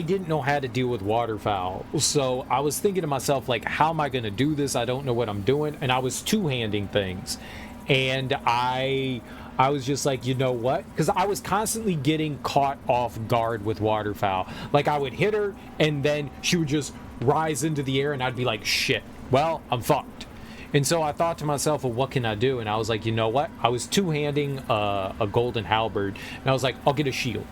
didn't know how to deal with waterfowl. So I was thinking to myself, like, how am I going to do this? I don't know what I'm doing. And I was two-handing things. And I was just like, you know what? Because I was constantly getting caught off guard with waterfowl. Like, I would hit her, and then she would just rise into the air, and I'd be like, shit, well, I'm fucked. And so I thought to myself, well, what can I do? And I was like, you know what? I was two-handing a golden halberd, and I was like, I'll get a shield.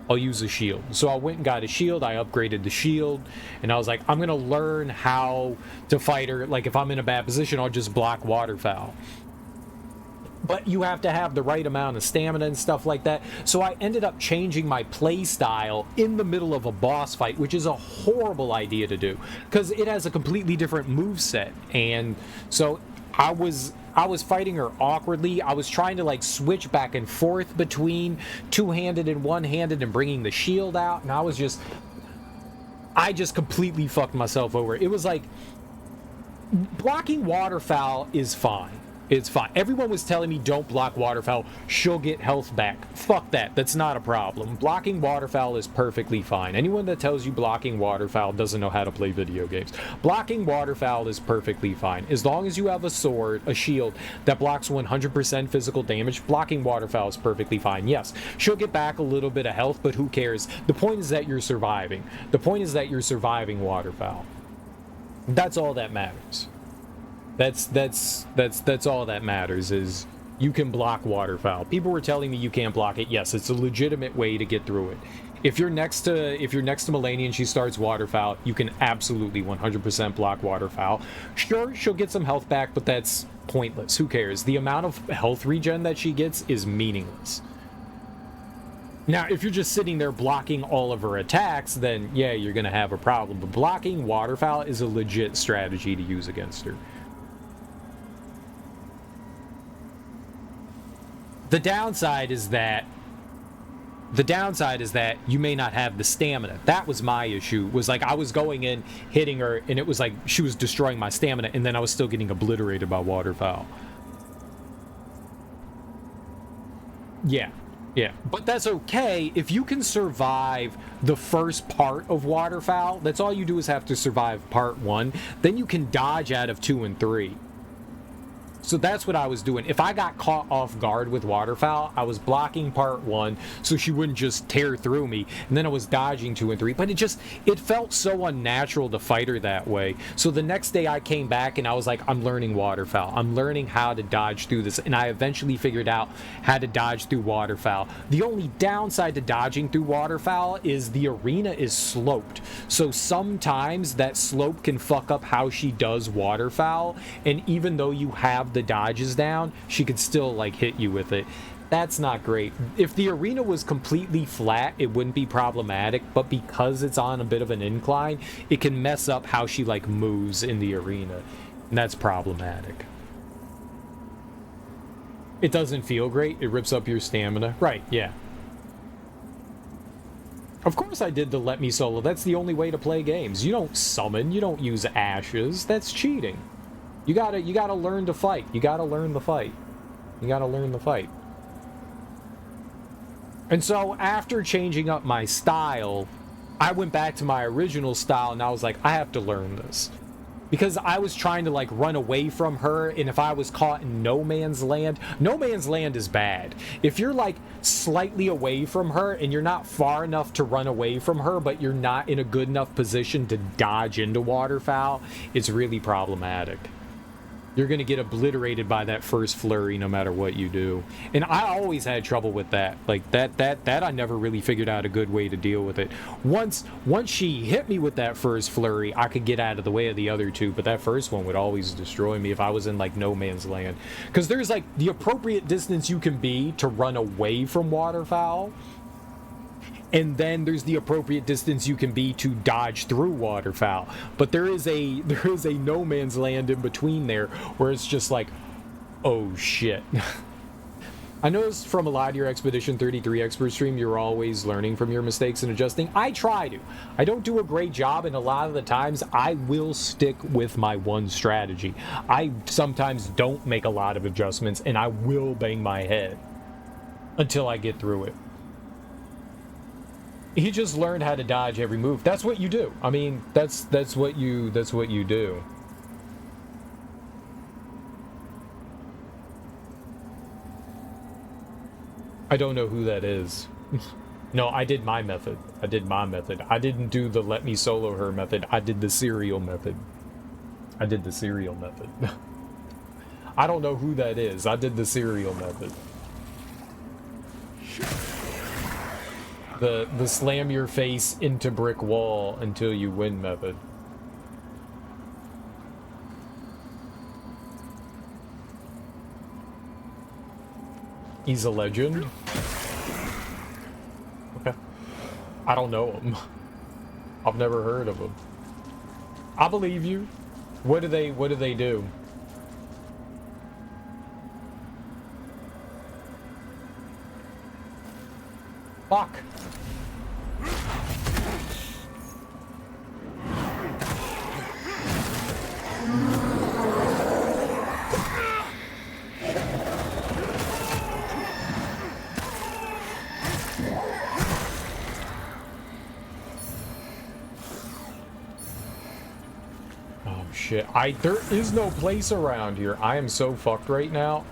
I'll use a shield. So I went and got a shield. I upgraded the shield, and I was like, I'm gonna learn how to fight her. Like, if I'm in a bad position, I'll just block waterfowl. But you have to have the right amount of stamina and stuff like that. So I ended up changing my play style in the middle of a boss fight, which is a horrible idea to do because it has a completely different moveset. And so I was fighting her awkwardly. I was trying to like switch back and forth between two-handed and one-handed and bringing the shield out, and I just completely fucked myself over. It was like, blocking waterfowl is fine. It's fine. Everyone was telling me don't block waterfowl. She'll get health back. Fuck that. That's not a problem. Blocking waterfowl is perfectly fine. Anyone that tells you blocking waterfowl doesn't know how to play video games. Blocking waterfowl is perfectly fine. As long as you have a sword, a shield, that blocks 100% physical damage, blocking waterfowl is perfectly fine. Yes, she'll get back a little bit of health, but who cares? The point is that you're surviving. The point is that you're surviving waterfowl. That's all that matters. That's all that matters, is you can block waterfowl. People were telling me you can't block it. Yes, it's a legitimate way to get through it. If you're next to Malenia and she starts waterfowl, you can absolutely 100% block waterfowl. Sure, she'll get some health back, but that's pointless. Who cares? The amount of health regen that she gets is meaningless. Now, if you're just sitting there blocking all of her attacks, then yeah, you're gonna have a problem. But blocking waterfowl is a legit strategy to use against her. The downside is that you may not have the stamina. That was my issue. Was like I was going in, hitting her, and it was like she was destroying my stamina, and then I was still getting obliterated by waterfowl. Yeah. But that's okay if you can survive the first part of waterfowl. That's all you do, is have to survive part 1. Then you can dodge out of 2 and 3. So that's what I was doing. If I got caught off guard with waterfowl, I was blocking part 1 so she wouldn't just tear through me, and then I was dodging 2 and 3. But it felt so unnatural to fight her that way. So the next day I came back and I was like, I'm learning waterfowl. I'm learning how to dodge through this, and I eventually figured out how to dodge through waterfowl. The only downside to dodging through waterfowl is the arena is sloped. So sometimes that slope can fuck up how she does waterfowl, and even though you have the dodges down, she could still like hit you with it. That's not great. If the arena was completely flat, it wouldn't be problematic, but because it's on a bit of an incline, it can mess up how she like moves in the arena, and that's problematic. It doesn't feel great. It rips up your stamina. Right, yeah. Of course I did the let me solo. That's the only way to play games. You don't summon, you don't use ashes. That's cheating. You gotta learn to fight. You gotta learn the fight. You gotta learn the fight. And so after changing up my style, I went back to my original style, and I was like, I have to learn this. Because I was trying to like run away from her, and if I was caught in no man's land is bad. If you're like slightly away from her and you're not far enough to run away from her, but you're not in a good enough position to dodge into waterfowl, it's really problematic. You're going to get obliterated by that first flurry no matter what you do. And I always had trouble with that. Like, that I never really figured out a good way to deal with it. Once she hit me with that first flurry, I could get out of the way of the other two, but that first one would always destroy me if I was in, like, no man's land. Because there's, like, the appropriate distance you can be to run away from waterfowl, and then there's the appropriate distance you can be to dodge through waterfowl. But there is a no man's land in between there where it's just like, oh shit. I noticed from a lot of your Expedition 33 expert stream, you're always learning from your mistakes and adjusting. I try to. I don't do a great job, and a lot of the times I will stick with my one strategy. I sometimes don't make a lot of adjustments, and I will bang my head until I get through it. He just learned how to dodge every move. That's what you do. I mean, that's what you do. I don't know who that is. No, I did my method. I didn't do the let me solo her method. I did the serial method. I don't know who that is. I did the serial method. The slam your face into brick wall until you win method. He's a legend. Okay. I don't know him. I've never heard of him. I believe you. What do they do? Fuck. Oh shit. There is no place around here. I am so fucked right now.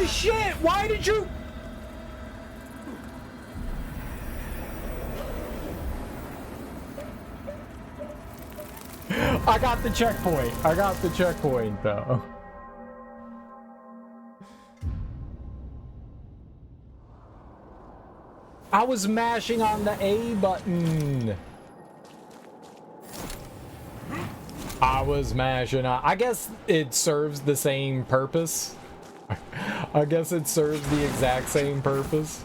Shit, why did you? I got the checkpoint. I got the checkpoint though. I was mashing on the A button. I was mashing on. I guess it serves the same purpose. I guess it serves the exact same purpose.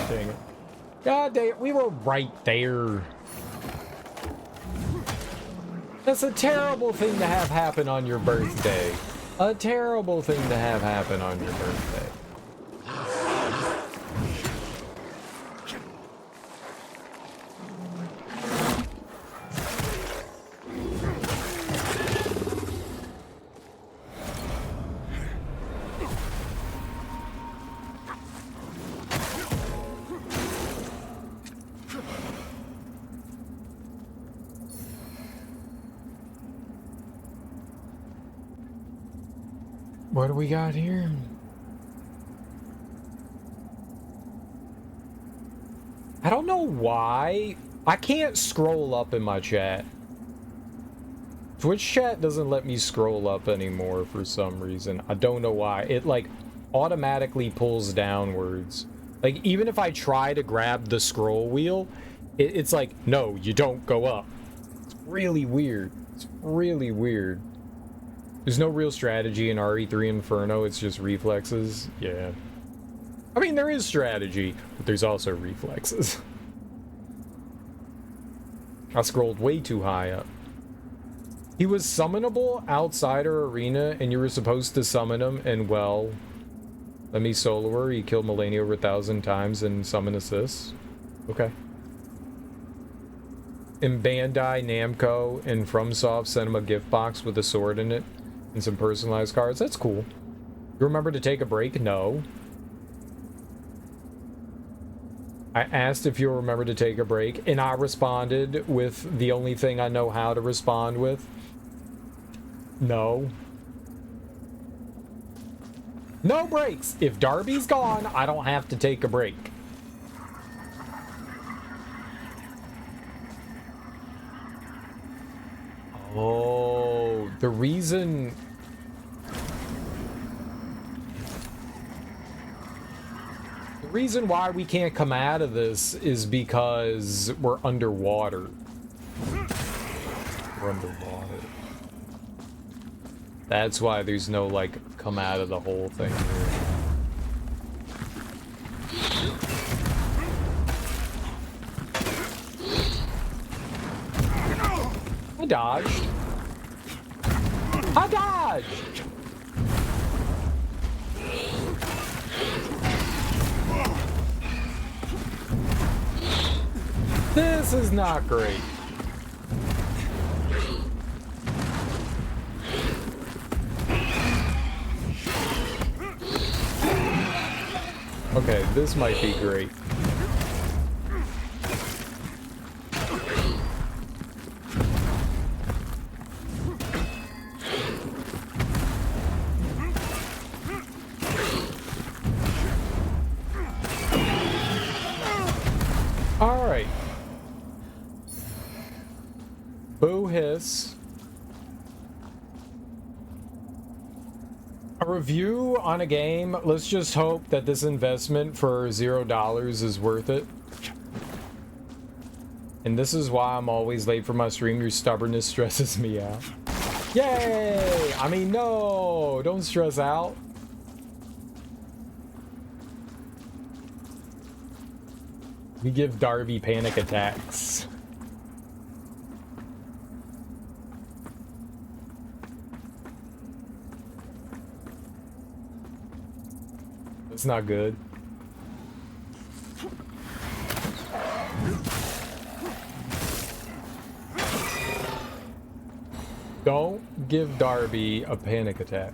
Dang it. God damn it, we were right there. That's a terrible thing to have happen on your birthday. A terrible thing to have happen on your birthday. What do we got here? I don't know why. I can't scroll up in my chat. Twitch chat doesn't let me scroll up anymore for some reason. I don't know why. It like automatically pulls downwards. Like even if I try to grab the scroll wheel, it's like, no, you don't go up. It's really weird. It's really weird. There's no real strategy in RE3 Inferno, it's just reflexes. Yeah. I mean, there is strategy, but there's also reflexes. I scrolled way too high up. He was summonable outside our arena, and you were supposed to summon him, and well, let me solo her. He killed Malenia over 1,000 times and summon assists. Okay. In Bandai, Namco, and FromSoft sent him a gift box with a sword in it. And some personalized cards. That's cool. You remember to take a break? No. I asked if you'll remember to take a break, and I responded with the only thing I know how to respond with. No. No breaks. If Darby's gone, I don't have to take a break. The reason... The reason why we can't come out of this is because we're underwater. We're underwater. That's why there's no, like, come out of the whole thing here. I dodged. I dodged! This is not great. Okay, this might be great. Alright. Boo hiss. A review on a game. Let's just hope that this investment for $0 is worth it. And this is why I'm always late for my stream. Your stubbornness stresses me out. Yay! I mean, no! Don't stress out. We give Darby panic attacks. It's not good. Don't give Darby a panic attack.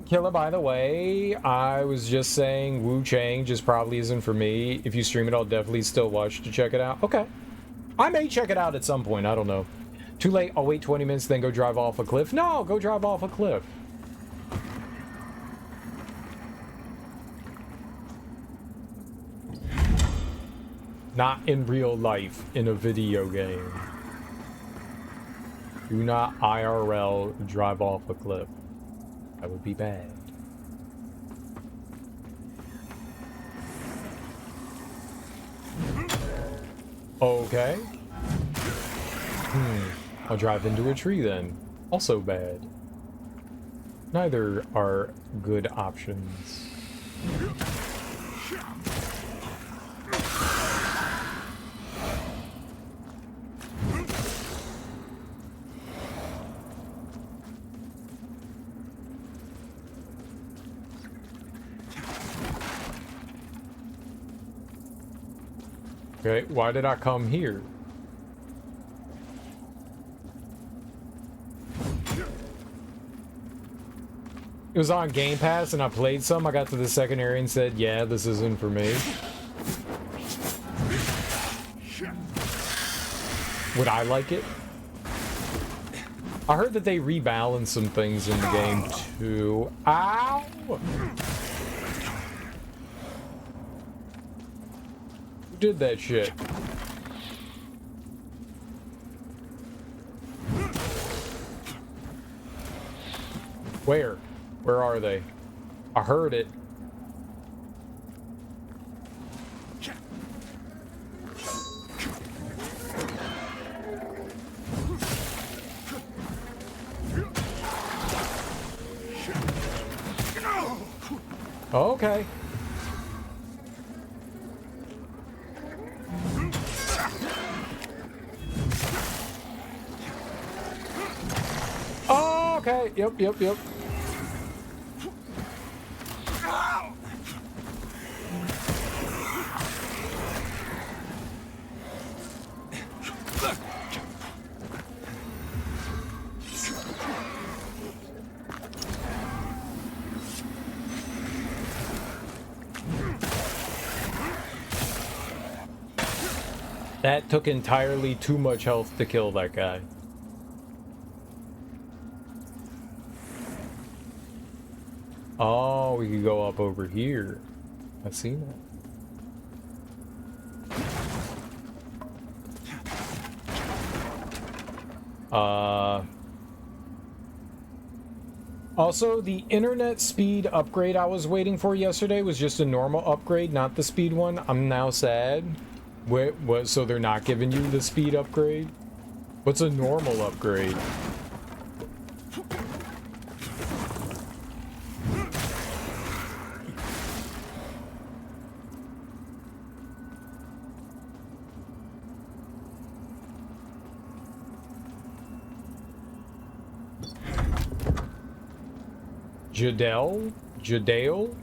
Killer, by the way, I was just saying Wu Chang just probably isn't for me. If you stream it, I'll definitely still watch to check it out. Okay. I may check it out at some point. I don't know. Too late. I'll wait 20 minutes, then go drive off a cliff. No, go drive off a cliff. Not in real life, in a video game. Do not IRL drive off a cliff. That would be bad. Okay. I'll drive into a tree then. Also bad. Neither are good options. Okay, why did I come here? It was on Game Pass and I played some. I got to the second area and said, yeah, this isn't for me. Would I like it? I heard that they rebalanced some things in the game too. Ow! Who did that shit? Where? Where are they? I heard it. Okay. Okay. Yep. That took entirely too much health to kill that guy. Oh, we could go up over here. I've seen that. Also, the internet speed upgrade I was waiting for yesterday was just a normal upgrade, not the speed one. I'm now sad. What? So they're not giving you the speed upgrade? What's a normal upgrade? Jadale? Jadale?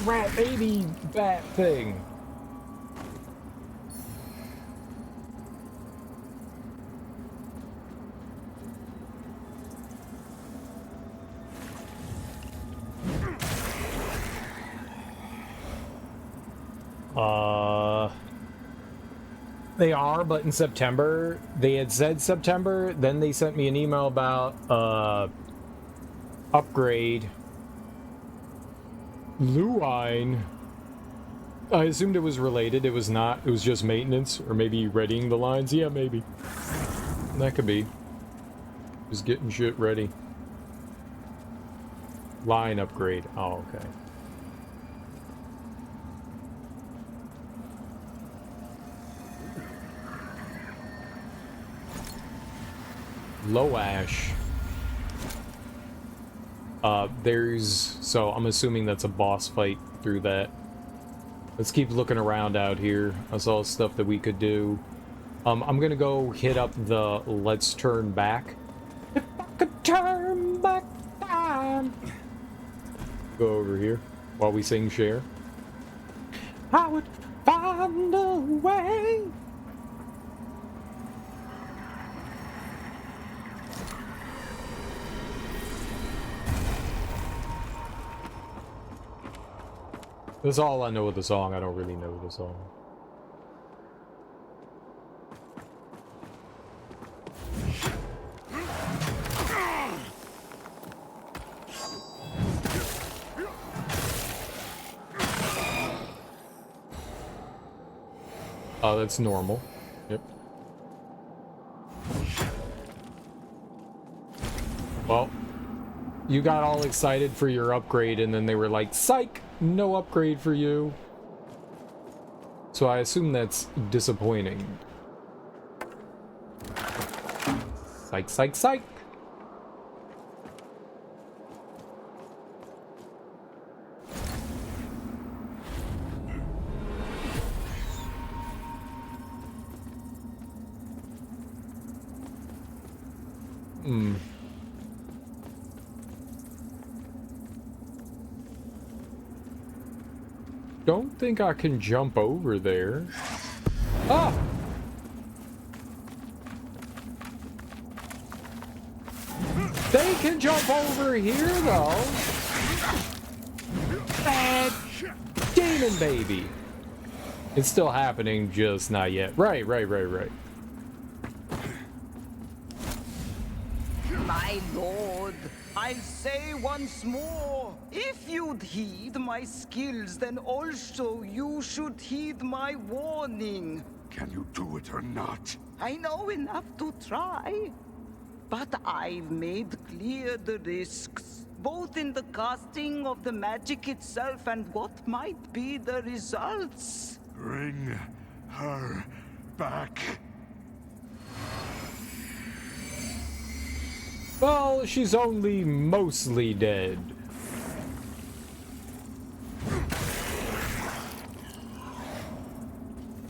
Rat baby bat thing. They are, but in September. They had said September, then they sent me an email about upgrade. Luine. I assumed it was related. It was not. It was just maintenance, or maybe readying the lines. Yeah, maybe. That could be. Just getting shit ready. Line upgrade. Oh, okay. Low ash. So I'm assuming that's a boss fight through that. Let's keep looking around out here. I saw stuff that we could do. I'm gonna go hit up the let's turn back. If I could turn back time. Go over here while we sing Cher. I would find a way. That's all I know of the song. I don't really know the song. Oh, that's normal. Yep. Well, you got all excited for your upgrade, and then they were like, psych! No upgrade for you. So I assume that's disappointing. Psych, psych, psych! Don't think I can jump over there. Ah! They can jump over here, though. Bad demon baby. It's still happening, just not yet. Right. My lord, I'll say once more, if you'd heed my skills, then also you should heed my warning. Can you do it or not? I know enough to try, but I've made clear the risks, both in the casting of the magic itself and what might be the results. Bring her back. Well, she's only mostly dead.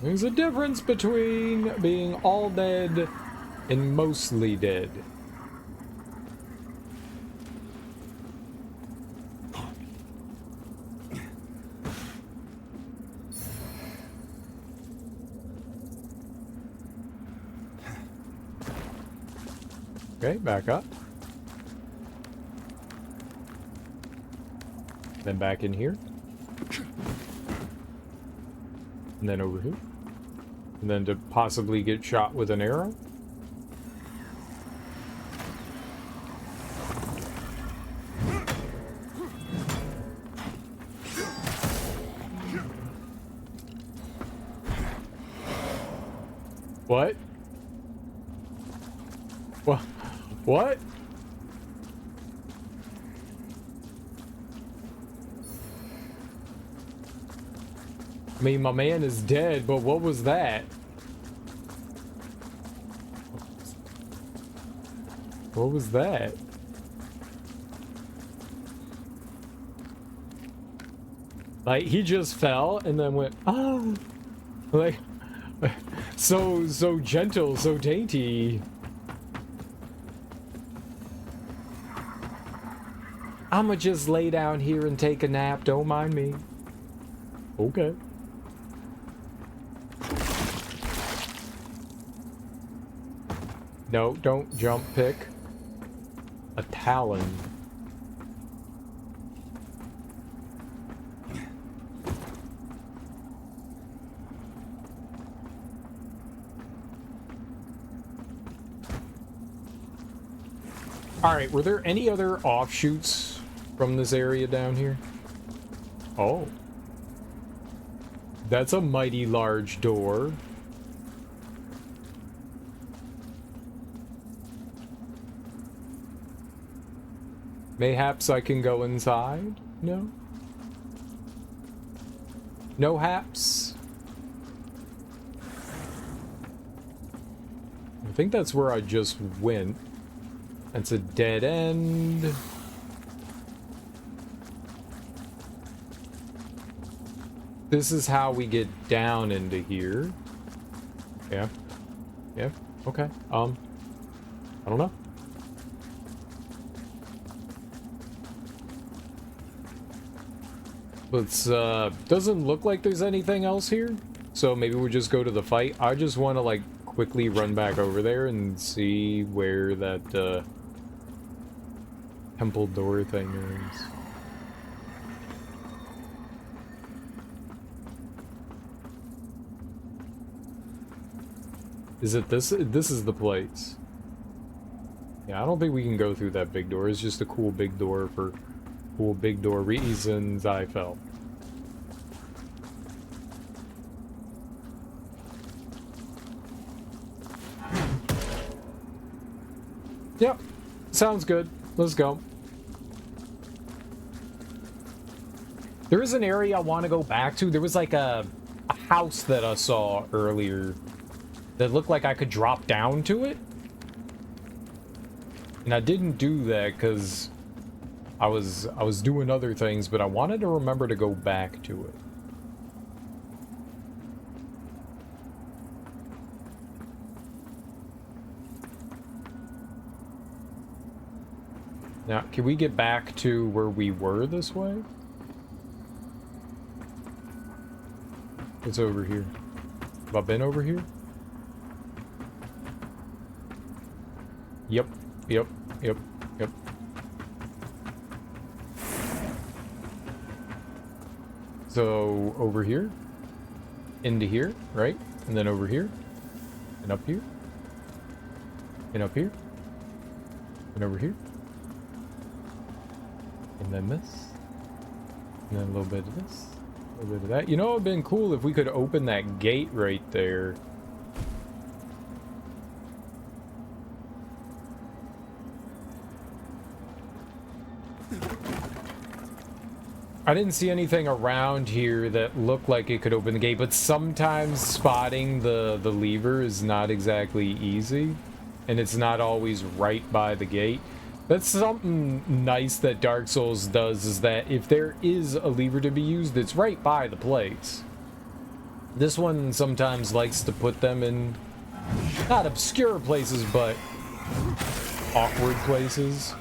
There's a difference between being all dead and mostly dead. Okay, back up. Then back in here. And then over here. And then to possibly get shot with an arrow? What? What? I mean, my man is dead, but what was that? What was that? Like, he just fell and then went, oh, like, so gentle, so dainty. I'ma just lay down here and take a nap, don't mind me. Okay. No, don't jump pick. A talon. Alright, were there any other offshoots from this area down here? Oh. That's a mighty large door. Mayhaps I can go inside? No? No haps? I think that's where I just went. It's a dead end. This is how we get down into here. Yeah. Yeah. Okay. I don't know. Let's, doesn't look like there's anything else here. So maybe we'll just go to the fight. I just want to, like, quickly run back over there and see where that, temple door thing is. Is it this? This is the place. Yeah, I don't think we can go through that big door. It's just a cool big door for cool big door reasons, I felt. Yep. Sounds good. Let's go. There is an area I want to go back to. There was like a house that I saw earlier that looked like I could drop down to it. And I didn't do that because I was doing other things, but I wanted to remember to go back to it. Now, can we get back to where we were this way? What's over here? Have I been over here? Yep, yep, yep, yep. So, over here, into here, right? And then over here, and up here, and up here, and over here. And then this, and then a little bit of this, a little bit of that. You know, it would have been cool if we could open that gate right there. I didn't see anything around here that looked like it could open the gate, but sometimes spotting the lever is not exactly easy, and it's not always right by the gate. That's something nice that Dark Souls does, is that if there is a lever to be used, it's right by the place. This one sometimes likes to put them in, not obscure places, but awkward places.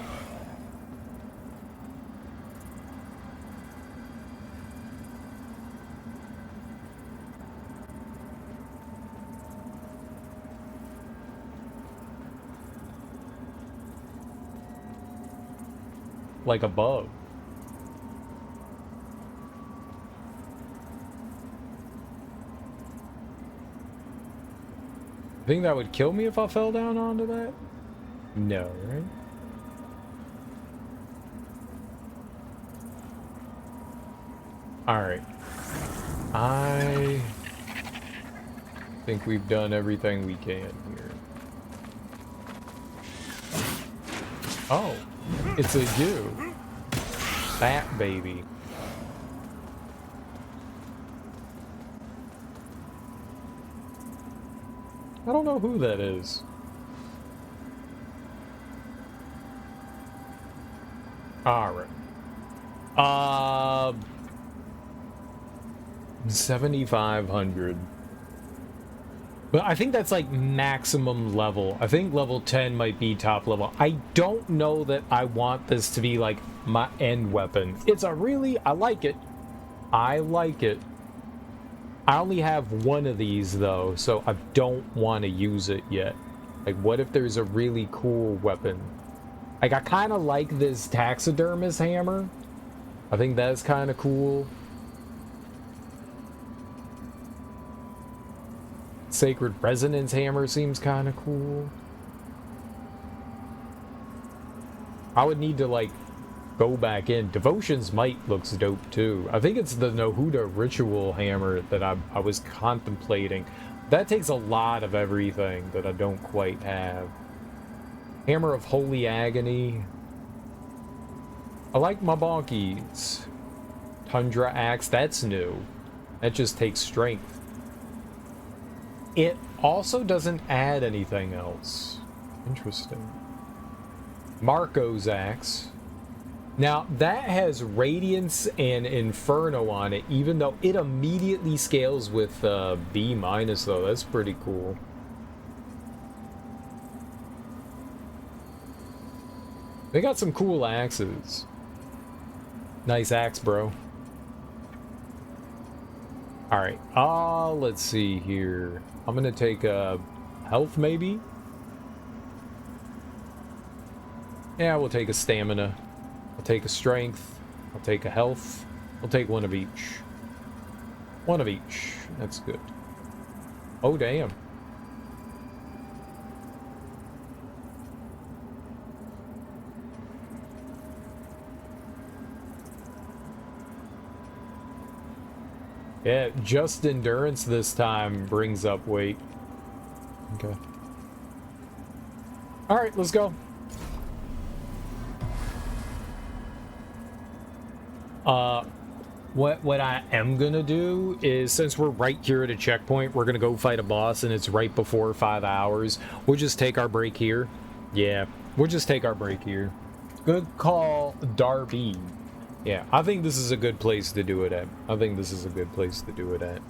Like above. Think that would kill me if I fell down onto that? No, right? Alright. I think we've done everything we can here. Oh, it's a you. Fat baby. I don't know who that is. Alright. 7,500. But I think that's like maximum level. I think level 10 might be top level. I don't know that I want this to be like my end weapon. It's a really, I like it. I like it. I only have one of these though, so I don't want to use it yet. Like, what if there's a really cool weapon? Like, I kind of like this taxidermist hammer. I think that's kind of cool. Sacred Resonance hammer seems kind of cool. I would need to, like, go back in. Devotion's Might looks dope, too. I think it's the Nohuda Ritual hammer that I was contemplating. That takes a lot of everything that I don't quite have. Hammer of Holy Agony. I like my bonkies. Tundra Axe, that's new. That just takes strength. It also doesn't add anything else. Interesting. Marco's Axe. Now, that has Radiance and Inferno on it, even though it immediately scales with B-, though. That's pretty cool. They got some cool axes. Nice axe, bro. Alright, let's see here. I'm gonna take a health, maybe? Yeah, we'll take a stamina. I'll take a strength. I'll take a health. I'll take one of each. One of each. That's good. Oh, damn. Yeah, just endurance this time brings up weight. Okay. Alright, let's go. What I am gonna do is, since we're right here at a checkpoint, we're gonna go fight a boss and it's right before 5 hours. We'll just take our break here. Yeah, we'll just take our break here. Good call, Darby. Yeah, I think this is a good place to do it at. I think this is a good place to do it at.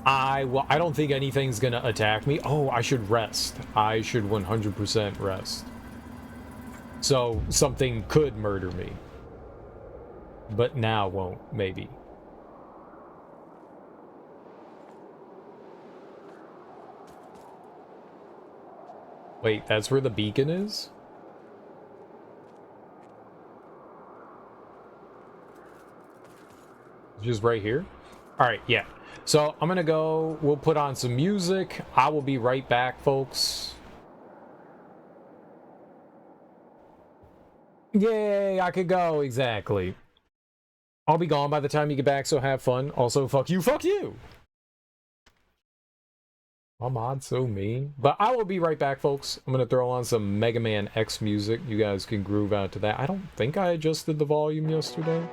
I don't think anything's gonna attack me. Oh, I should rest. I should 100% rest. So something could murder me. But now won't, maybe. Wait, that's where the beacon is? Just right here? Alright, yeah. So I'm gonna go, we'll put on some music. I will be right back, folks. Yay, I could go, exactly. I'll be gone by the time you get back, so have fun. Also, fuck you, fuck you! My mod's so mean. But I will be right back, folks. I'm gonna throw on some Mega Man X music. You guys can groove out to that. I don't think I adjusted the volume yesterday.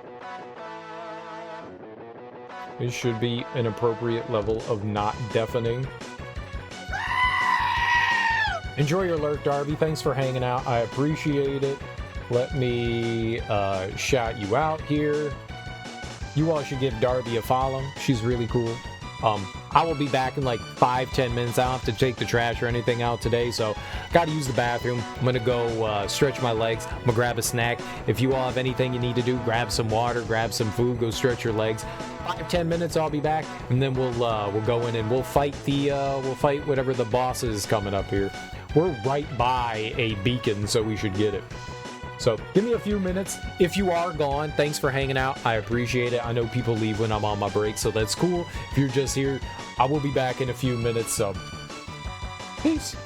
It should be an appropriate level of not deafening. Enjoy your lurk, Darby. Thanks for hanging out. I appreciate it. Let me shout you out here. You all should give Darby a follow. She's really cool. I will be back in like 5-10 minutes. I don't have to take the trash or anything out today, so gotta use the bathroom. I'm gonna go stretch my legs. I'm gonna grab a snack. If you all have anything you need to do, grab some water, grab some food, go stretch your legs. 5-10 minutes, I'll be back, and then we'll go in and we'll fight whatever the boss is coming up here. We're right by a beacon, so we should get it. So give me a few minutes. If you are gone, thanks for hanging out. I appreciate it. I know people leave when I'm on my break, so that's cool. If you're just here, I will be back in a few minutes. So peace.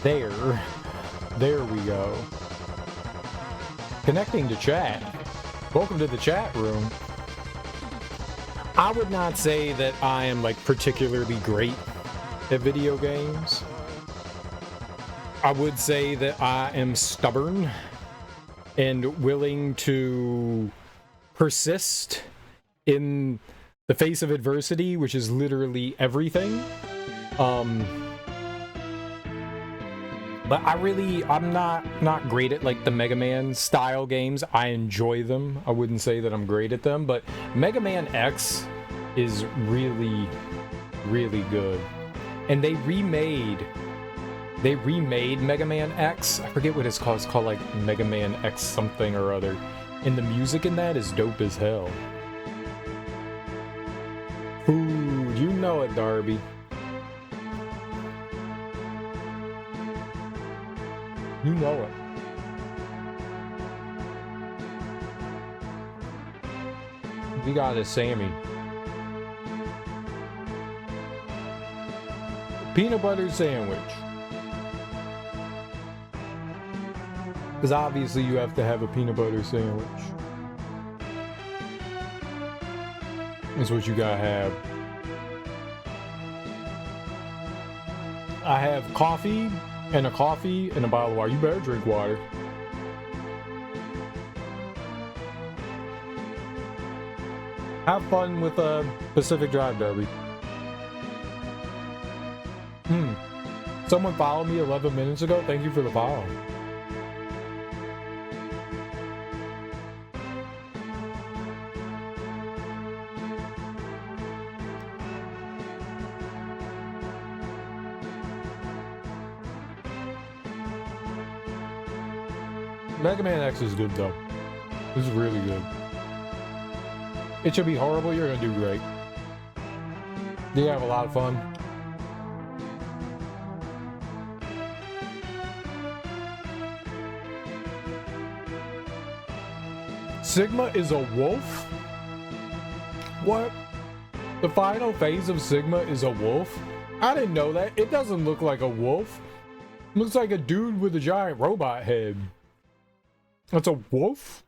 There we go. Connecting to chat. Welcome to the chat room. I would not say that I am like particularly great at video games. I would say that I am stubborn and willing to persist in the face of adversity, which is literally everything. But I'm not great at like the Mega Man style games. I enjoy them. I wouldn't say that I'm great at them, but Mega Man X is really, really good. And they remade Mega Man X. I forget what it's called. It's called like Mega Man X something or other. And the music in that is dope as hell. Ooh, you know it, Darby. You know it. We got a Sammy. Peanut butter sandwich. Because obviously you have to have a peanut butter sandwich. That's what you gotta have. I have coffee and a bottle of water. You better drink water. Have fun with Pacific Drive Derby. Someone followed me 11 minutes ago. Thank you for the follow. Mega Man X is good though. This is really good. It should be horrible, you're gonna do great. You have a lot of fun. Sigma is a wolf? What? The final phase of Sigma is a wolf? I didn't know that. It doesn't look like a wolf. It looks like a dude with a giant robot head. That's a wolf?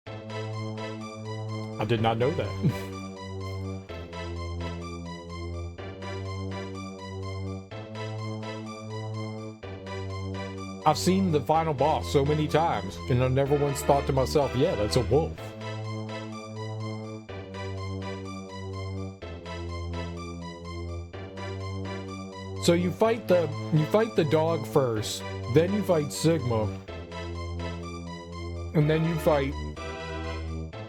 I did not know that. I've seen the final boss so many times, and I never once thought to myself, yeah, that's a wolf. So you fight the dog first, then you fight Sigma, and then you fight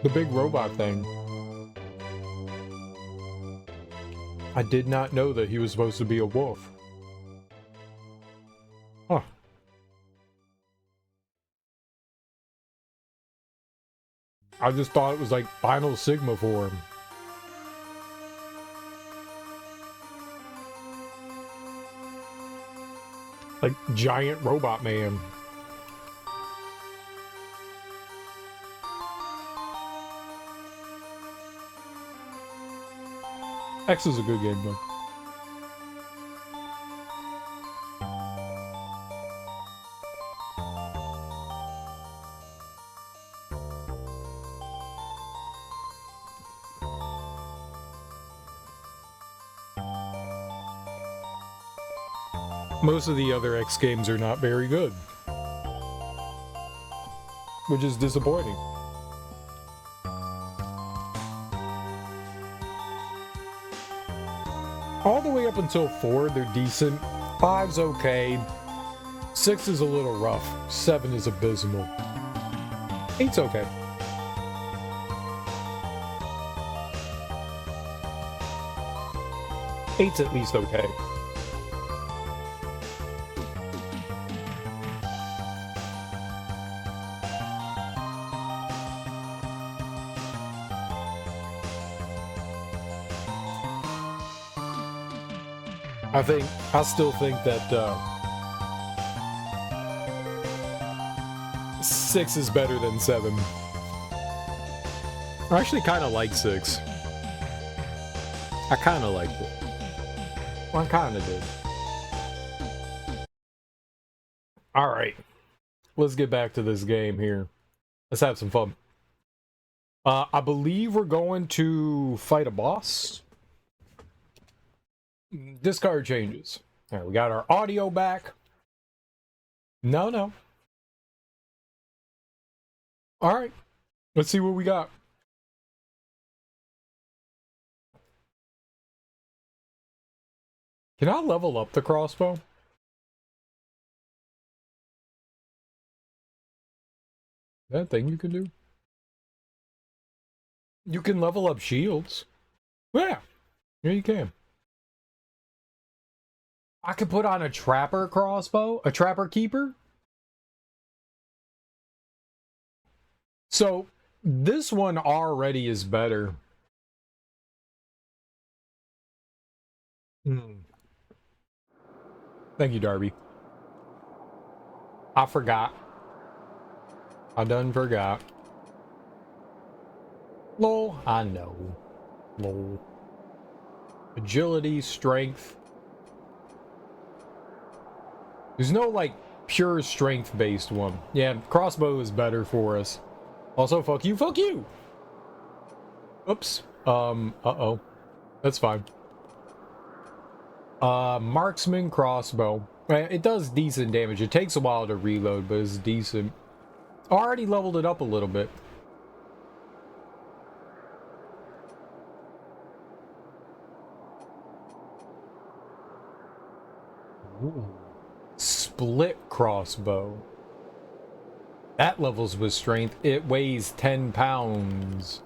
the big robot thing. I did not know that he was supposed to be a wolf. Huh. I just thought it was like final Sigma for him. Like giant robot man. X is a good game though. Most of the other X games are not very good, which is disappointing. All the way up until 4, they're decent. 5's okay. 6 is a little rough. 7 is abysmal. 8's okay. Eight's at least okay. I still think that 6 is better than 7. I actually kind of like 6. I kind of liked it. I kind of did. All right. Let's get back to this game here. Let's have some fun. I believe we're going to fight a boss. Discard changes. All right, we got our audio back. No. All right. Let's see what we got. Can I level up the crossbow? That thing you can do? You can level up shields. Yeah, here you can. I could put on a trapper crossbow, a trapper keeper. So this one already is better. Thank you, Darby. I forgot. I done forgot. Lol, I know. Lol. Agility, strength. There's no, like, pure strength-based one. Yeah, crossbow is better for us. Also, fuck you, fuck you! Oops. Uh-oh. That's fine. Marksman crossbow. It does decent damage. It takes a while to reload, but it's decent. Already leveled it up a little bit. Ooh. Split crossbow. That levels with strength. It weighs 10 pounds.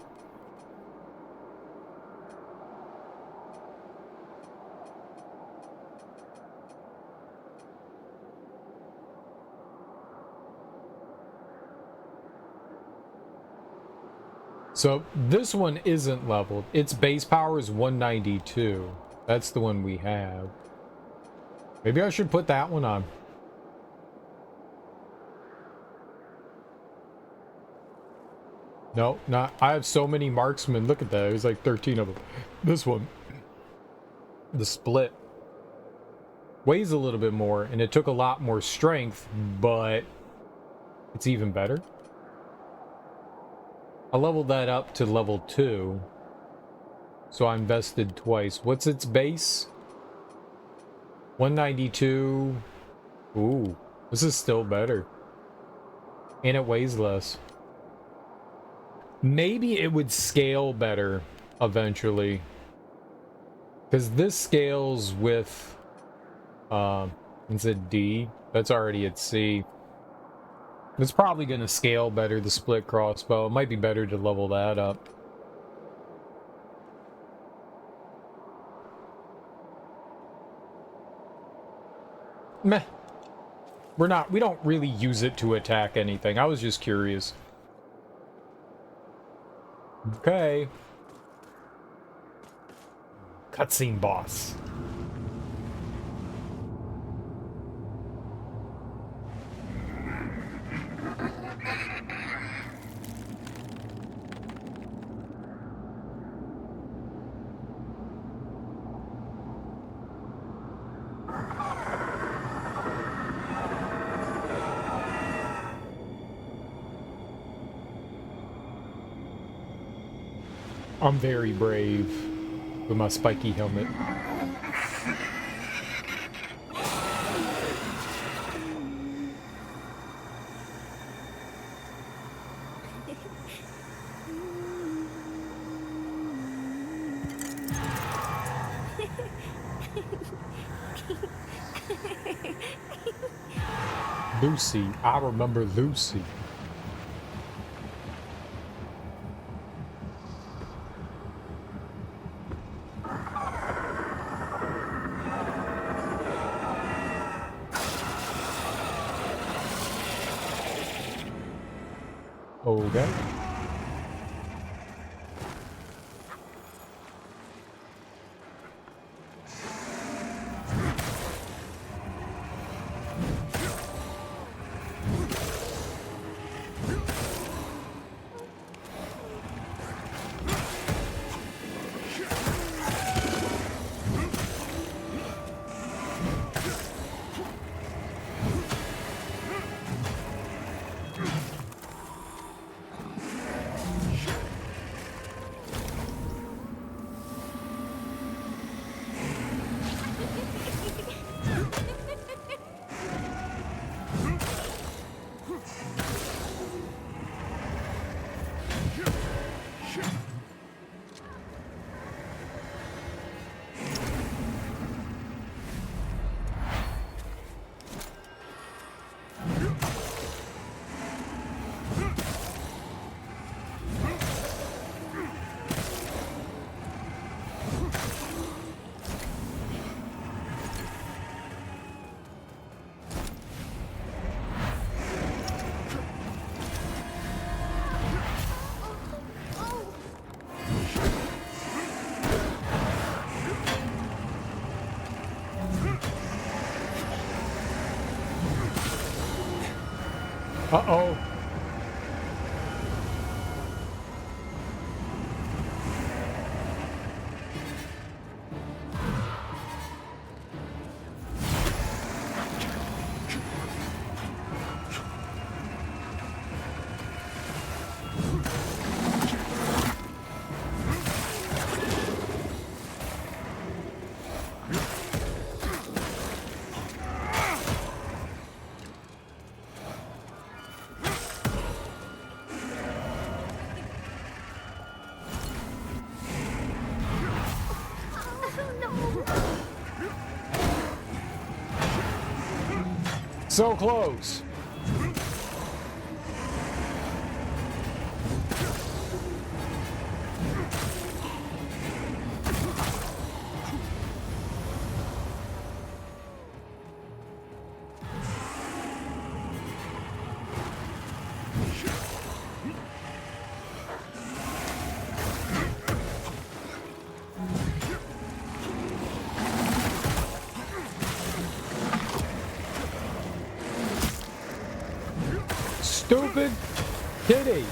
So this one isn't leveled. Its base power is 192. That's the one we have. Maybe I should put that one on. No, not. I have so many marksmen. Look at that. There's like 13 of them. This one. The split. Weighs a little bit more, and it took a lot more strength, but it's even better. I leveled that up to level 2. So I invested twice. What's its base? 192. Ooh, this is still better. And it weighs less. Maybe it would scale better eventually. Because this scales with... it's at D. That's already at C. It's probably going to scale better, the split crossbow. It might be better to level that up. Meh. We don't really use it to attack anything. I was just curious. Okay. Cutscene boss. I'm very brave with my spiky helmet. Lucy, I remember Lucy. Okay. Uh-oh. So close. Stupid kitty.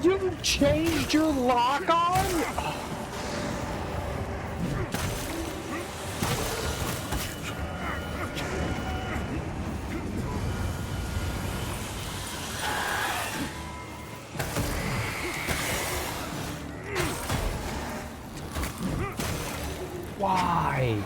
You changed your lock on? Why?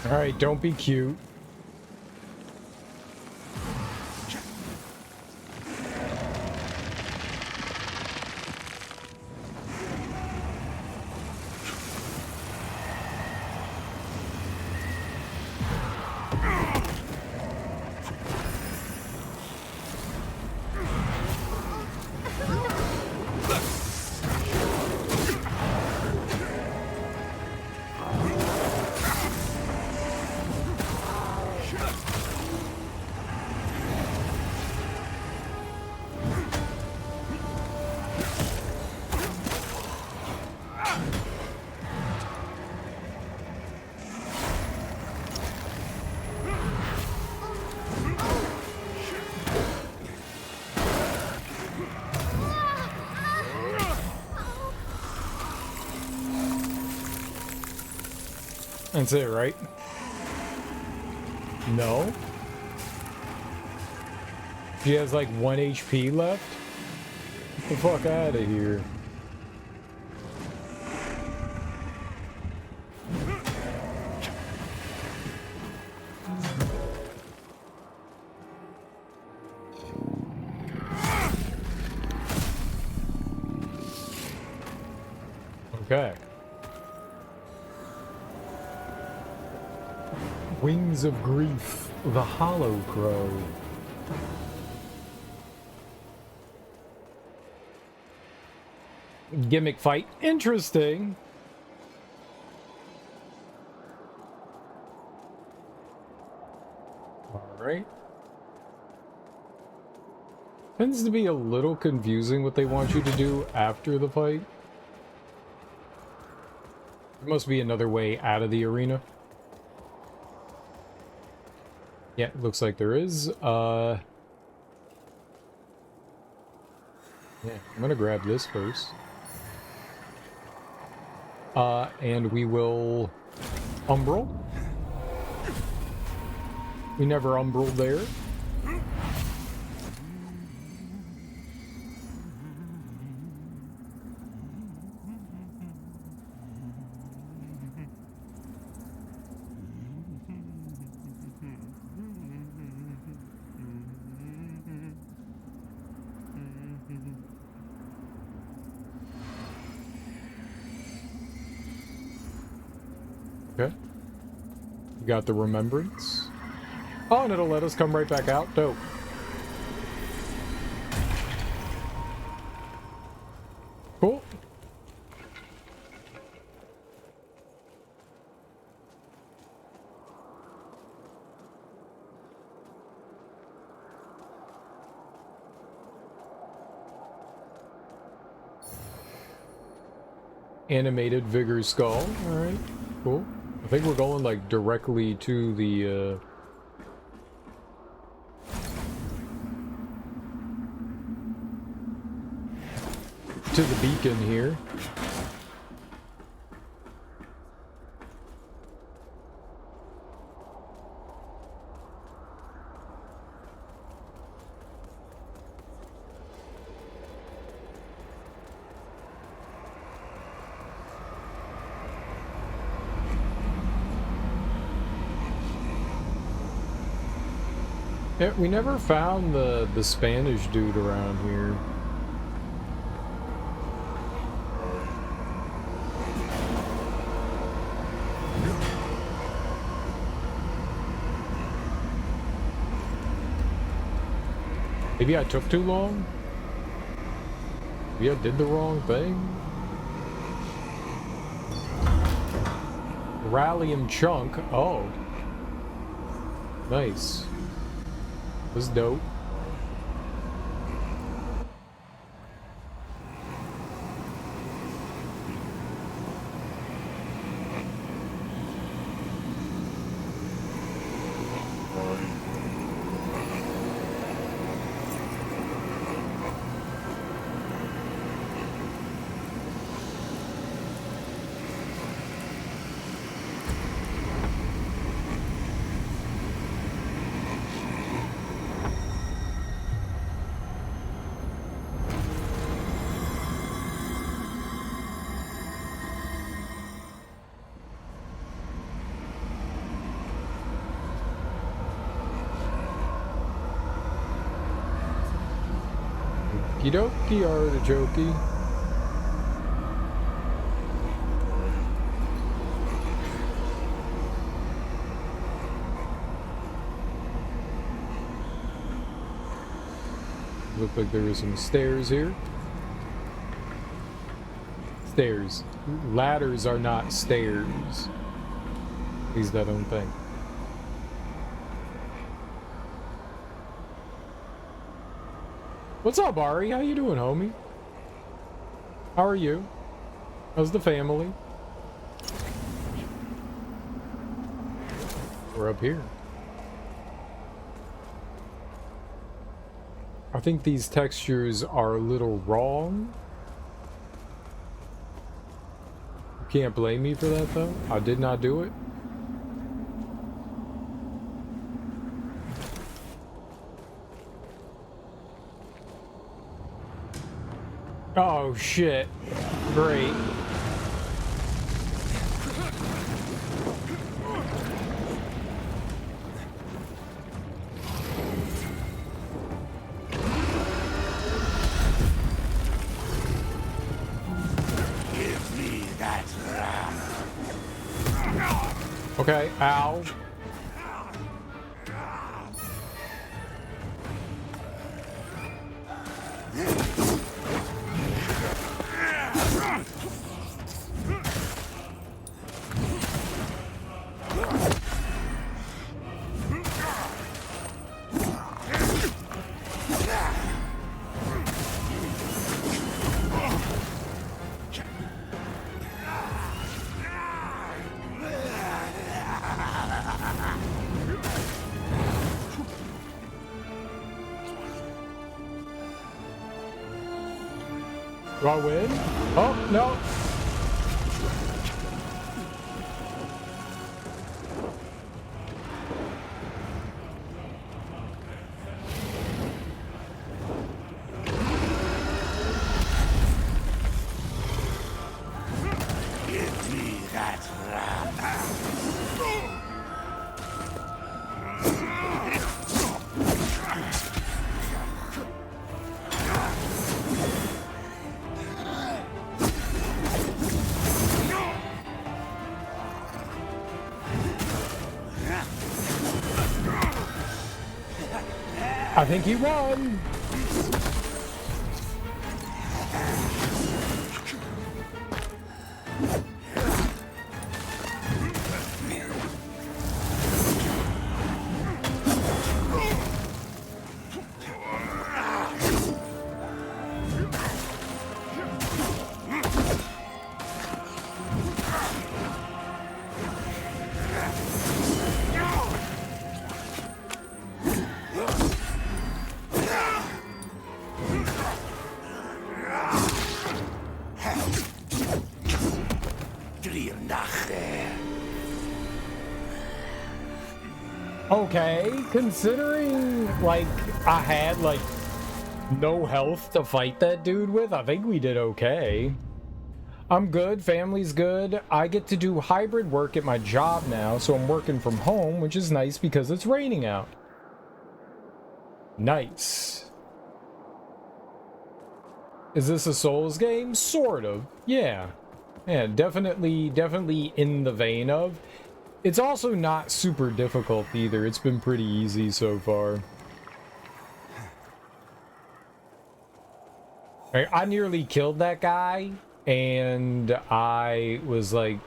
All right, don't be cute. That's it, right? No? She has like 1 HP left? Get the fuck out of here. Okay. Wings of Grief, the Hollow Crow. Gimmick fight. Interesting. Alright. Tends to be a little confusing what they want you to do after the fight. There must be another way out of the arena. Yeah, it looks like there is. Yeah, I'm gonna grab this first. And we will umbral. We never umbraled there. Okay. We got the remembrance. Oh, and it'll let us come right back out. Dope. Cool. Animated Vigor Skull. Alright, cool. I think we're going like directly to the beacon here. Yeah, we never found the Spanish dude around here. Maybe I took too long? Maybe I did the wrong thing? Rallium chunk. Oh. Nice. Was dope. Okie artichoke. Looked like there were some stairs here. Stairs. Ladders are not stairs. At least I don't think. What's up, Ari? How you doing, homie? How are you? How's the family? We're up here. I think these textures are a little wrong. You can't blame me for that, though. I did not do it. Oh shit. Great. Give me that ram. Okay, ow. Do I win? Oh, no. Give me that ram. I think he won. Okay, considering, like, I had, like, no health to fight that dude with, I think we did okay. I'm good, family's good. I get to do hybrid work at my job now, so I'm working from home, which is nice because it's raining out. Nice. Is this a Souls game? Sort of. Yeah. Yeah, definitely in the vein of. It's also not super difficult either. It's been pretty easy so far. Right, I nearly killed that guy, and I was, like,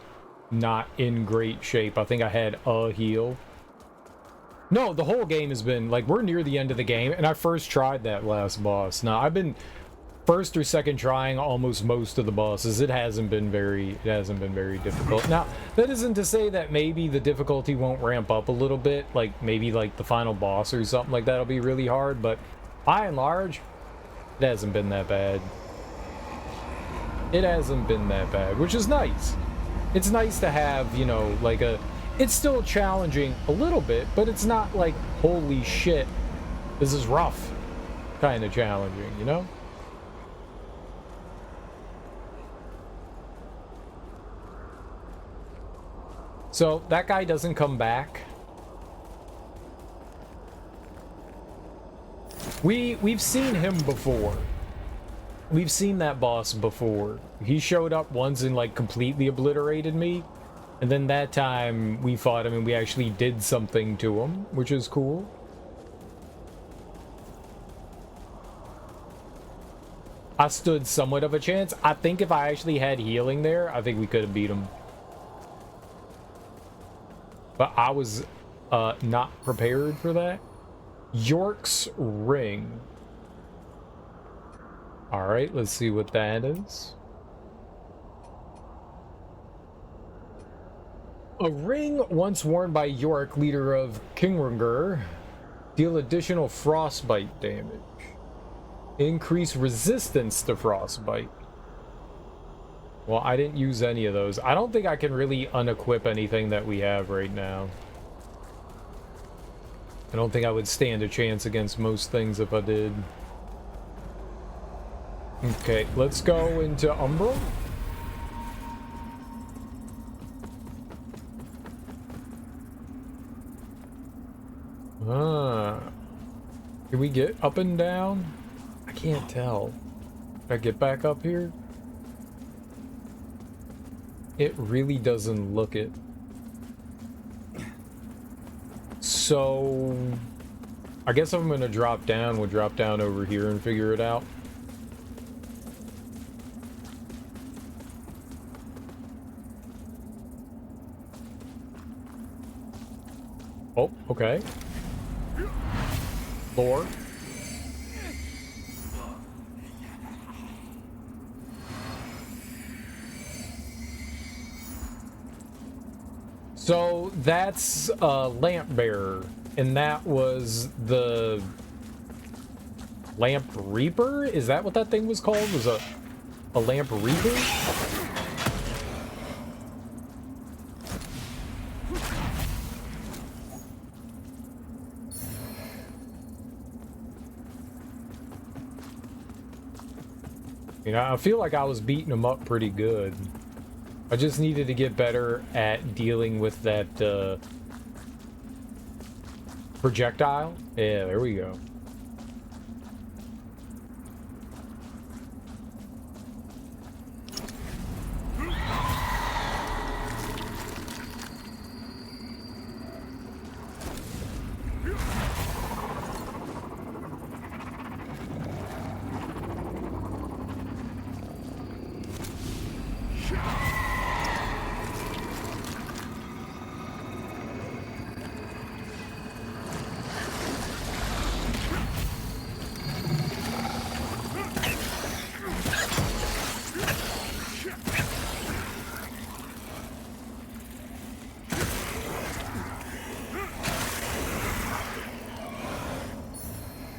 not in great shape. I think I had a heal. No, the whole game has been, like, we're near the end of the game, and I first tried that last boss. Now, I've been first or second trying almost most of the bosses. It hasn't been very difficult. Now, that isn't to say that maybe the difficulty won't ramp up a little bit, like maybe like the final boss or something like that'll be really hard, but by and large, it hasn't been that bad. It hasn't been that bad, which is nice. It's nice to have, you know, like it's still challenging a little bit, but it's not like, holy shit, this is rough kind of challenging, you know? So, that guy doesn't come back. We've seen him before. We've seen that boss before. He showed up once and, like, completely obliterated me. And then that time, we fought him and we actually did something to him, which is cool. I stood somewhat of a chance. I think if I actually had healing there, I think we could have beat him. But I was not prepared for that. York's ring. Alright, let's see what that is. A ring once worn by York, leader of Kingringer, deal additional frostbite damage. Increase resistance to frostbite. Well, I didn't use any of those. I don't think I can really unequip anything that we have right now. I don't think I would stand a chance against most things if I did. Okay, let's go into Umbra. Can we get up and down? I can't tell. Can I get back up here? It really doesn't look it. So I guess I'm gonna drop down. We'll drop down over here and figure it out. Oh, okay. Floor. So that's a lamp bearer, and that was the lamp reaper? Is that what that thing was called? Was a lamp reaper? You know, I feel like I was beating him up pretty good. I just needed to get better at dealing with that projectile. Yeah, there we go.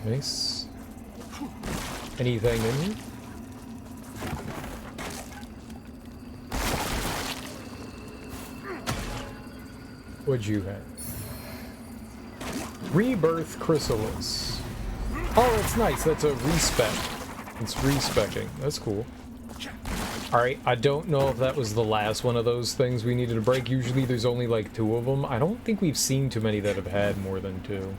Nice. Anything in here? What'd you have? Rebirth Chrysalis. Oh, that's nice. That's a respec. It's respecing. That's cool. Alright, I don't know if that was the last one of those things we needed to break. Usually there's only like 2 of them. I don't think we've seen too many that have had more than 2.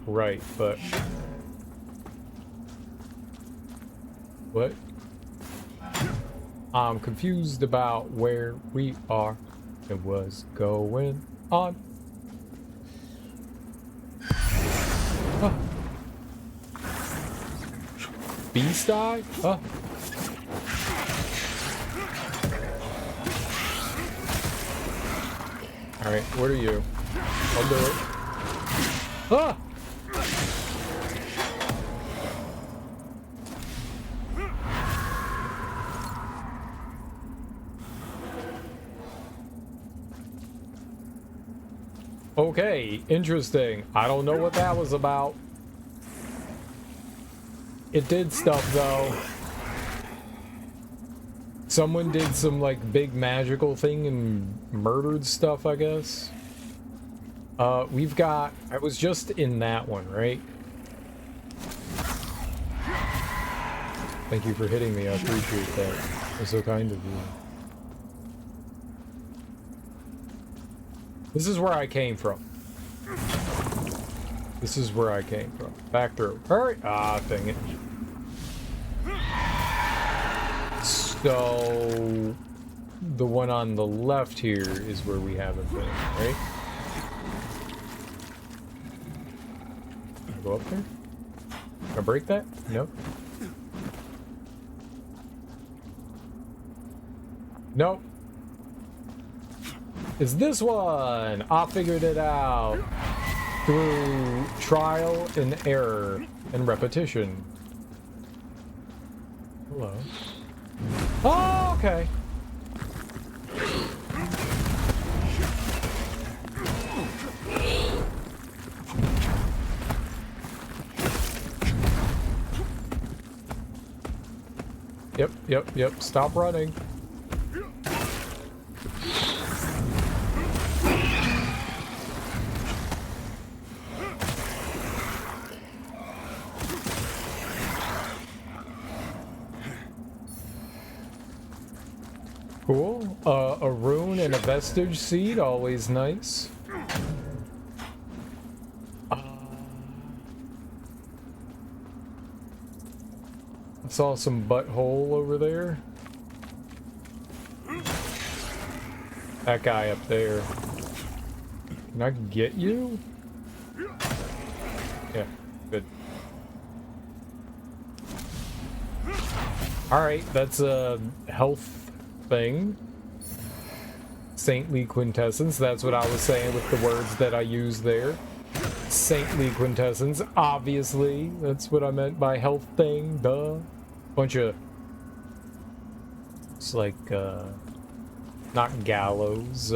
Right, but... What? I'm confused about where we are and what's going on. Huh. Beast Eye? Huh. Alright, what are you? I'll do it. Ah! Okay, interesting. I don't know what that was about. It did stuff, though. Someone did some, like, big magical thing and murdered stuff, I guess. We've got... I was just in that one, right? Thank you for hitting me. I appreciate that. That's so kind of you. This is where I came from. This is where I came from. Back through. Alright. Ah, dang it. So... the one on the left here is where we haven't been, right? Can I go up there? Can I break that? Nope. Nope. It's this one! I figured it out through trial and error and repetition. Hello. Oh, okay. Yep. Stop running. Cool. A rune and a vestige seed, always nice. I saw some butthole over there. That guy up there. Can I get you? Yeah, good. Alright, that's a health thing. Saintly quintessence, that's what I was saying with the words that I used there. Saintly quintessence, obviously. That's what I meant by health thing, duh. Bunch of... It's like, not gallows,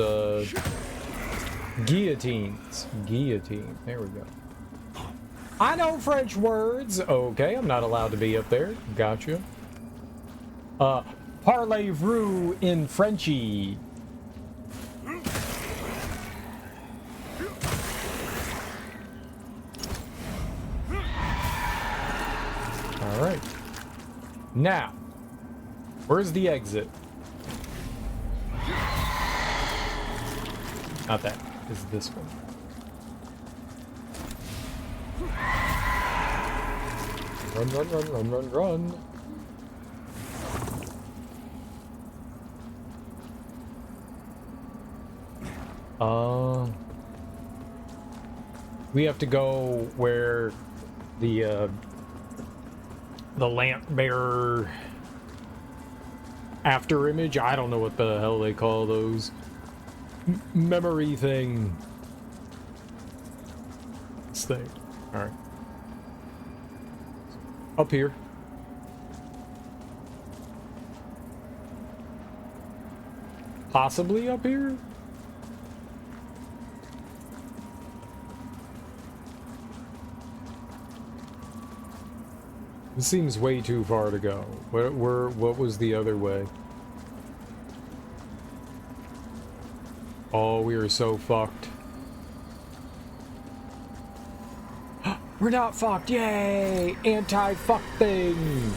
guillotines. Guillotine, there we go. I know French words! Okay, I'm not allowed to be up there. Gotcha. Parlez-vous in Frenchy. Alright. Now, where's the exit? Not that. This is this one. Run. We have to go where the lamp bearer after image, I don't know what the hell they call those. Memory thing. This thing. Alright. Up here. Possibly up here? This seems way too far to go. What was the other way? Oh, we are so fucked. We're not fucked! Yay! Anti-fuck thing!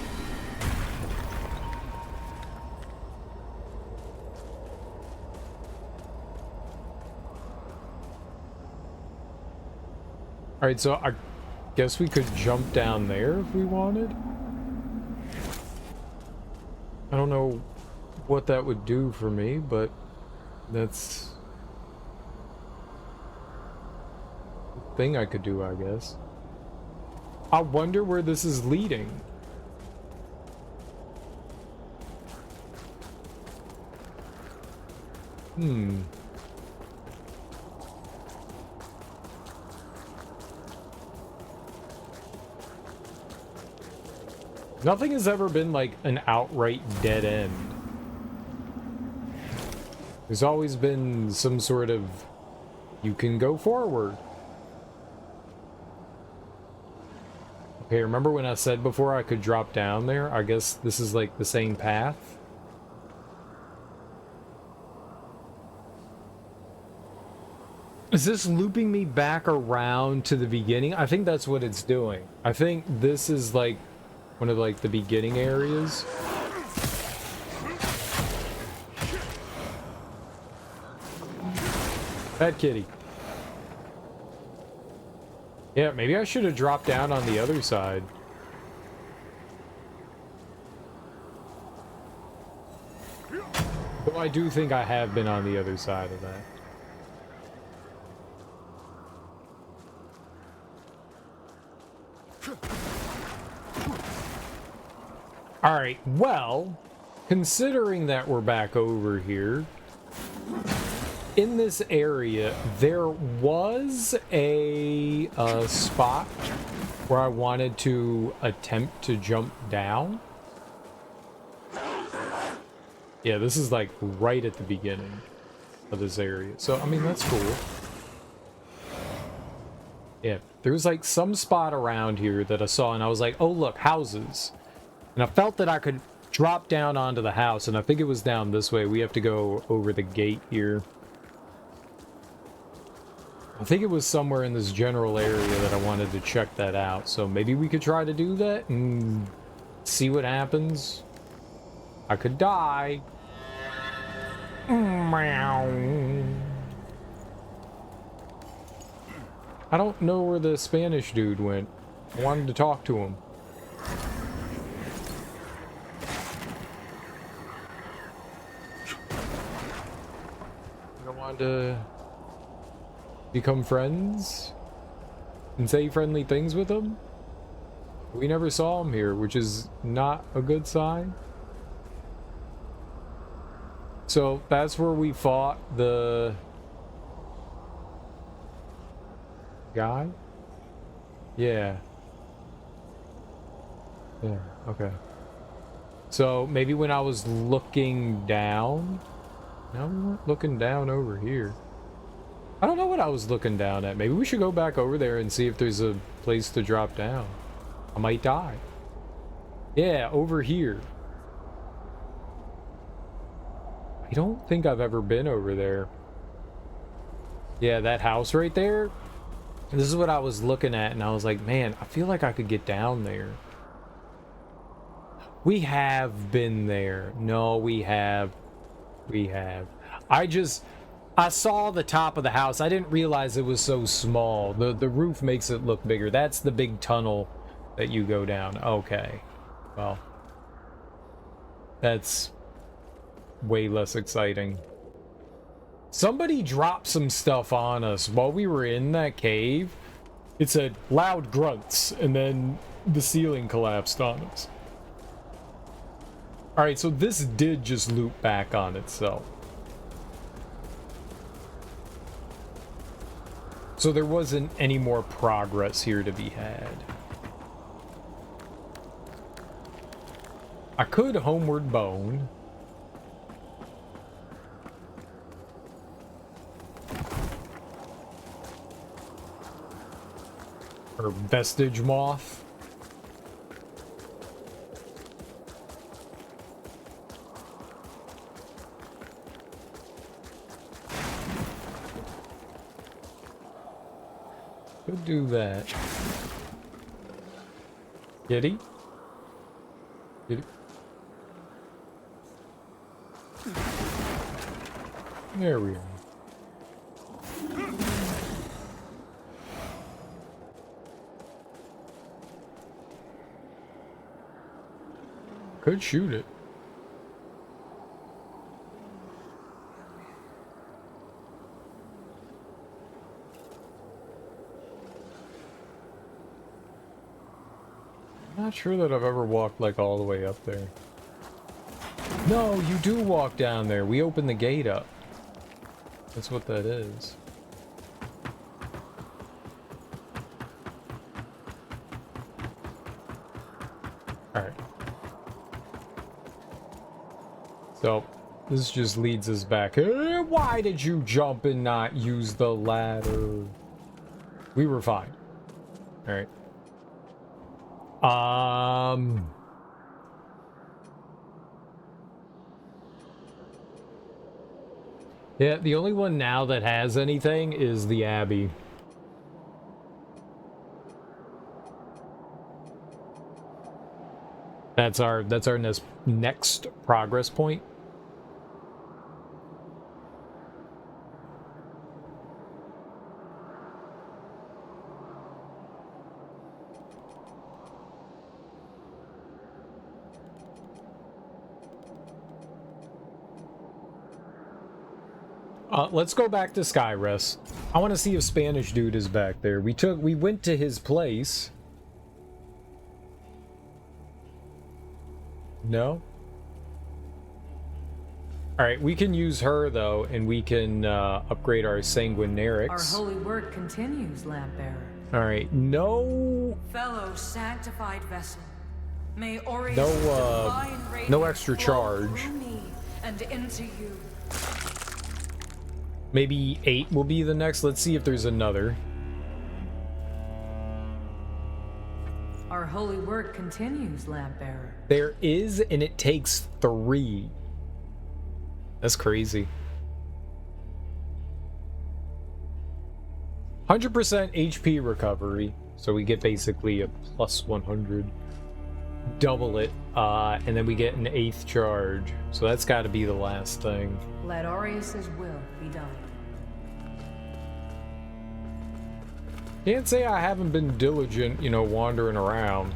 Alright, so I guess we could jump down there if we wanted. I don't know what that would do for me, but that's a thing I could do, I guess. I wonder where this is leading. Nothing has ever been like an outright dead end. There's always been some sort of, you can go forward. Okay, remember when I said before I could drop down there? I guess this is like the same path. Is this looping me back around to the beginning? I think that's what it's doing. I think this is like one of like the beginning areas. Bad kitty. Yeah, maybe I should have dropped down on the other side. Though I do think I have been on the other side of that. Alright, well, considering that we're back over here, in this area, there was a spot where I wanted to attempt to jump down. Yeah, this is like right at the beginning of this area. So, I mean, that's cool. Yeah, there was like some spot around here that I saw and I was like, oh, look, houses. And I felt that I could drop down onto the house, and I think it was down this way. We have to go over the gate here. I think it was somewhere in this general area that I wanted to check that out. So maybe we could try to do that and see what happens. I could die. I don't know where the Spanish dude went. I wanted to talk to him. I wanted to become friends and say friendly things with him. We never saw him here, which is not a good sign. So that's where we fought the guy? Yeah. Yeah, okay. So maybe when I was looking down... No, we weren't looking down over here. I don't know what I was looking down at. Maybe we should go back over there and see if there's a place to drop down. I might die. Yeah, over here. I don't think I've ever been over there. Yeah, that house right there. This is what I was looking at, and I was like, man, I feel like I could get down there. We have been there. No, we have. We have. I saw the top of the house. I didn't realize it was so small. The roof makes it look bigger. That's the big tunnel that you go down. Okay. Well, that's way less exciting. Somebody dropped some stuff on us while we were in that cave. It said loud grunts, and then the ceiling collapsed on us. Alright, so this did just loop back on itself. So there wasn't any more progress here to be had. I could homeward bone. Or vestige moth. Could do that. Kitty? Kitty? There we are. Could shoot it. I'm not sure that I've ever walked like all the way up there. No, you do walk down there. We opened the gate up. That's what that is. Alright. So, this just leads us back. Why did you jump and not use the ladder? We were fine. Alright. Yeah, the only one now that has anything is the Abbey. That's our next progress point. Let's go back to Skyrest. I want to see if Spanish dude is back there. We went to his place. No? Alright, we can use her, though, and we can upgrade our Sanguinarix. Our holy work continues, Lampbearer. Alright, no... Fellow sanctified vessel, may Orius no extra charge. And into you. Maybe 8 will be the next. Let's see if there's another. Our holy work continues, Lampbearer. There is, and it takes 3. That's crazy. 100% HP recovery, so we get basically a plus 100. Double it, and then we get an 8th charge. So that's got to be the last thing. Let Aureus's will be done. Can't say I haven't been diligent, you know, wandering around.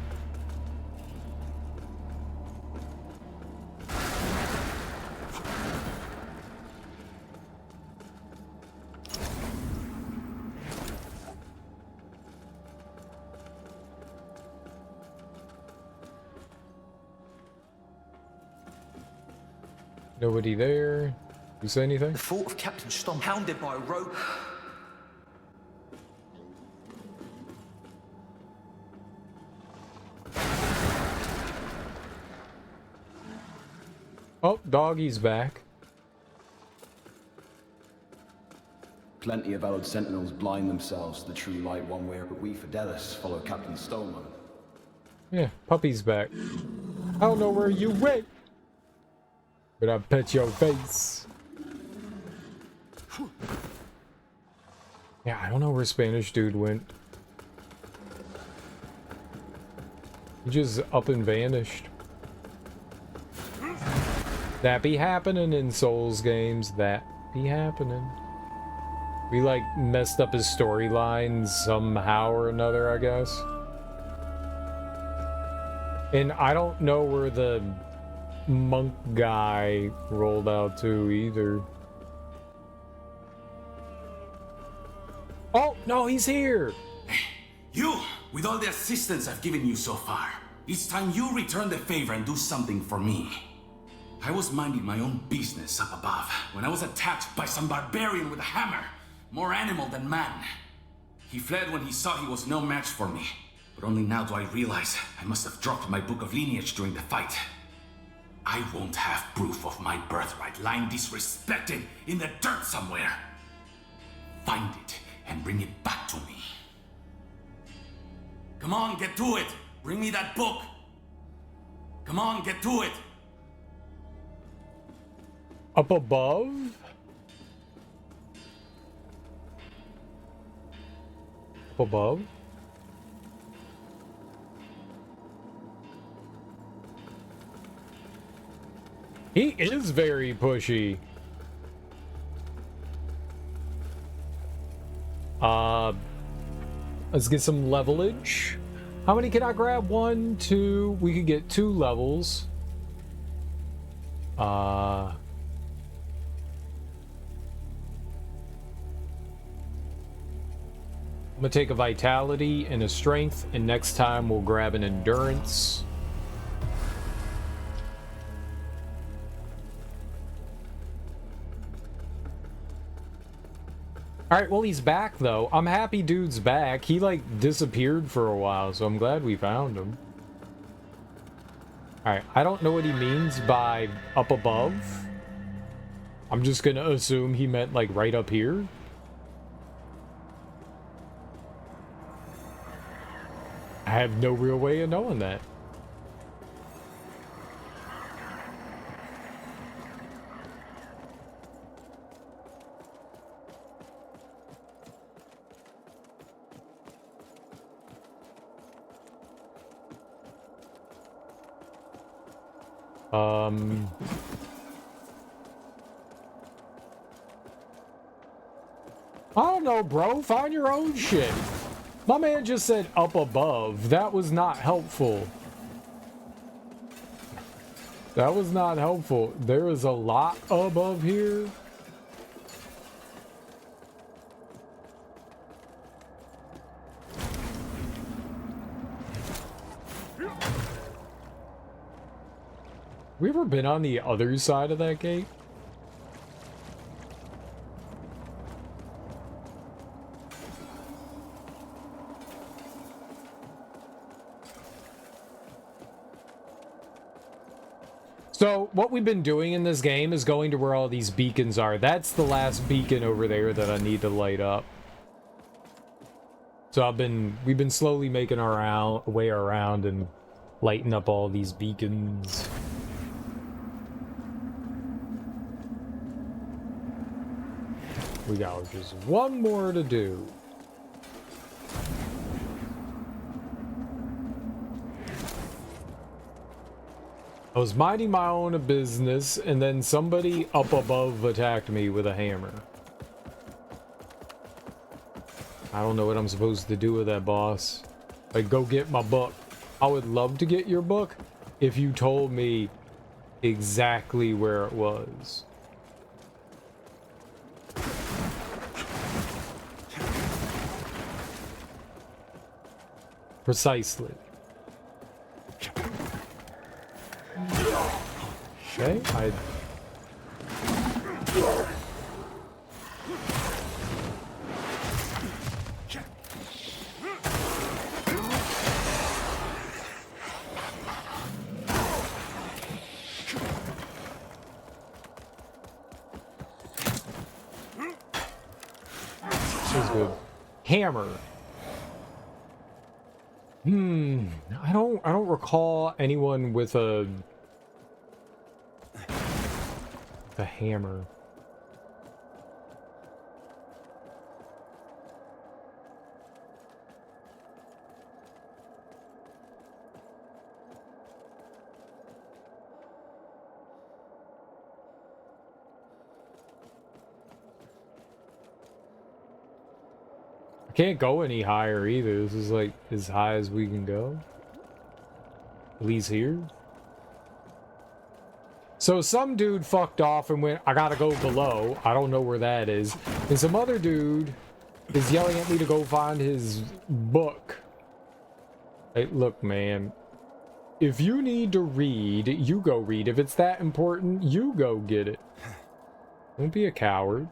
Nobody there. You say anything? The thought of Captain Stom hounded by a rogue. Oh, Doggy's back. Plenty of hallowed sentinels blind themselves to the true light one way, but we Fidelis follow Captain Stoneman. Yeah, Puppy's back. I don't know where you went, but I pet your face. Yeah, I don't know where Spanish dude went. He just up and vanished. That be happening in Souls games. That be happening. We like messed up his storyline somehow or another, I guess. And I don't know where the monk guy rolled out to either. Oh, no, he's here. You, with all the assistance I've given you so far, it's time you return the favor and do something for me. I was minding my own business up above when I was attacked by some barbarian with a hammer, more animal than man. He fled when he saw he was no match for me, but only now do I realize I must have dropped my book of lineage during the fight. I won't have proof of my birthright lying disrespected in the dirt somewhere. Find it and bring it back to me. Come on, get to it! Bring me that book! Come on, get to it! Up above? Up above? He is very pushy. Let's get some levelage. How many can I grab? 1, 2. We could get 2 levels. I'm gonna take a vitality and a strength, and next time we'll grab an endurance. Alright, well, he's back, though. I'm happy dude's back. He, like, disappeared for a while, so I'm glad we found him. Alright, I don't know what he means by up above. I'm just gonna assume he meant, like, right up here. I have no real way of knowing that. I don't know, bro. Find your own shit. My man just said up above. That was not helpful. That was not helpful. There is a lot above here. We ever been on the other side of that gate? So, what we've been doing in this game is going to where all these beacons are. That's the last beacon over there that I need to light up. So we've been slowly making our way around and lighting up all these beacons. We got just one more to do. I was minding my own business, and then somebody up above attacked me with a hammer. I don't know what I'm supposed to do with that, boss. Like, go get my book. I would love to get your book if you told me exactly where it was. Precisely. Okay, this is good. Hammer. I don't recall anyone with a hammer. I can't go any higher either. This is like as high as we can go. At least here. So some dude fucked off and went, I gotta go below. I don't know where that is. And some other dude is yelling at me to go find his book. Hey, look, man. If you need to read, you go read. If it's that important, you go get it. Don't be a coward.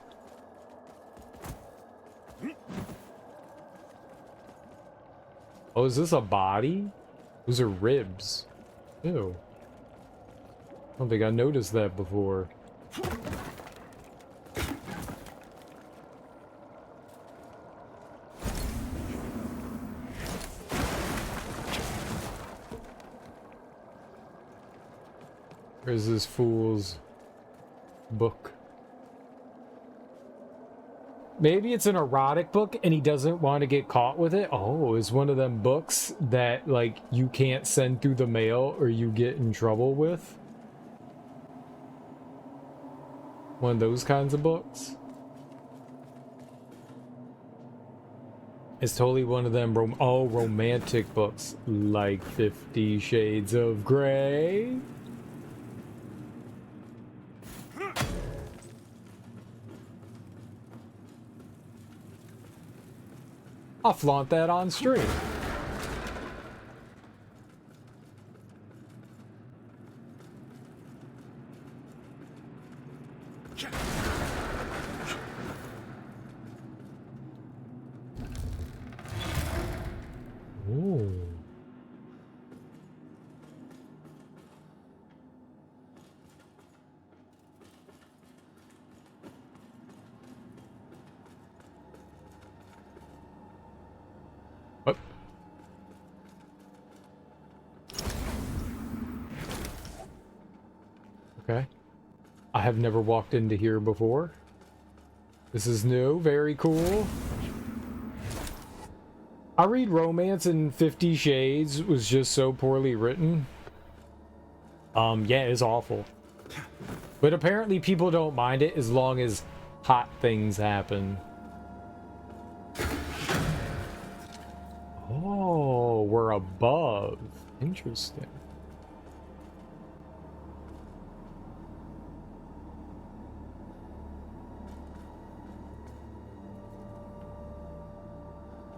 Oh, is this a body? Those are ribs. Ew. I don't think I noticed that before. Where's this fool's book? Maybe it's an erotic book and he doesn't want to get caught with it. Oh, it's one of them books that, like, you can't send through the mail or you get in trouble with. One of those kinds of books. It's totally one of them romantic books, like 50 Shades of Grey. I'll flaunt that on stream. Ooh. What? Okay. I have never walked into here before. This is new, very cool. I read romance and 50 Shades was just so poorly written. Yeah, it's awful. But apparently people don't mind it as long as hot things happen. Oh, we're above. Interesting.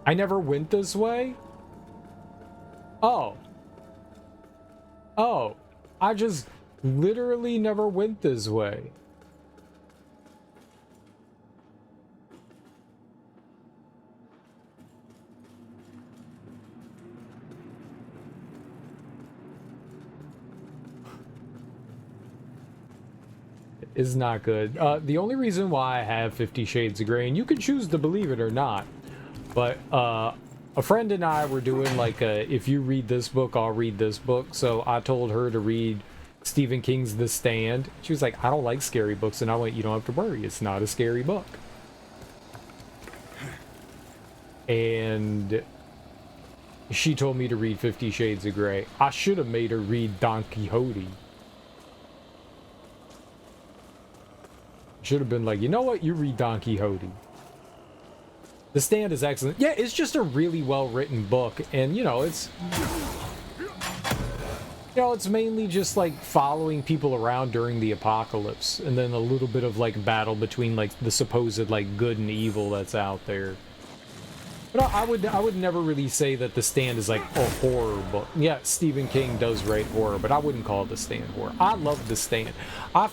I never went this way? Oh. Oh. I just literally never went this way. Is not good. The only reason why I have 50 Shades of Grey, and you can choose to believe it or not, but a friend and I were doing like a, if you read this book, I'll read this book. So I told her to read Stephen King's The Stand. She was like, I don't like scary books. And I went, you don't have to worry. It's not a scary book. And she told me to read 50 Shades of Grey. I should have made her read Don Quixote. Should have been like, you know what? You read Don Quixote. The Stand is excellent. Yeah, it's just a really well-written book. And, you know, it's... You know, it's mainly just, like, following people around during the apocalypse. And then a little bit of, like, battle between, like, the supposed, like, good and evil that's out there. But I would never really say that The Stand is like a horror book. Yeah, Stephen King does write horror, but I wouldn't call The Stand horror. I love The Stand. I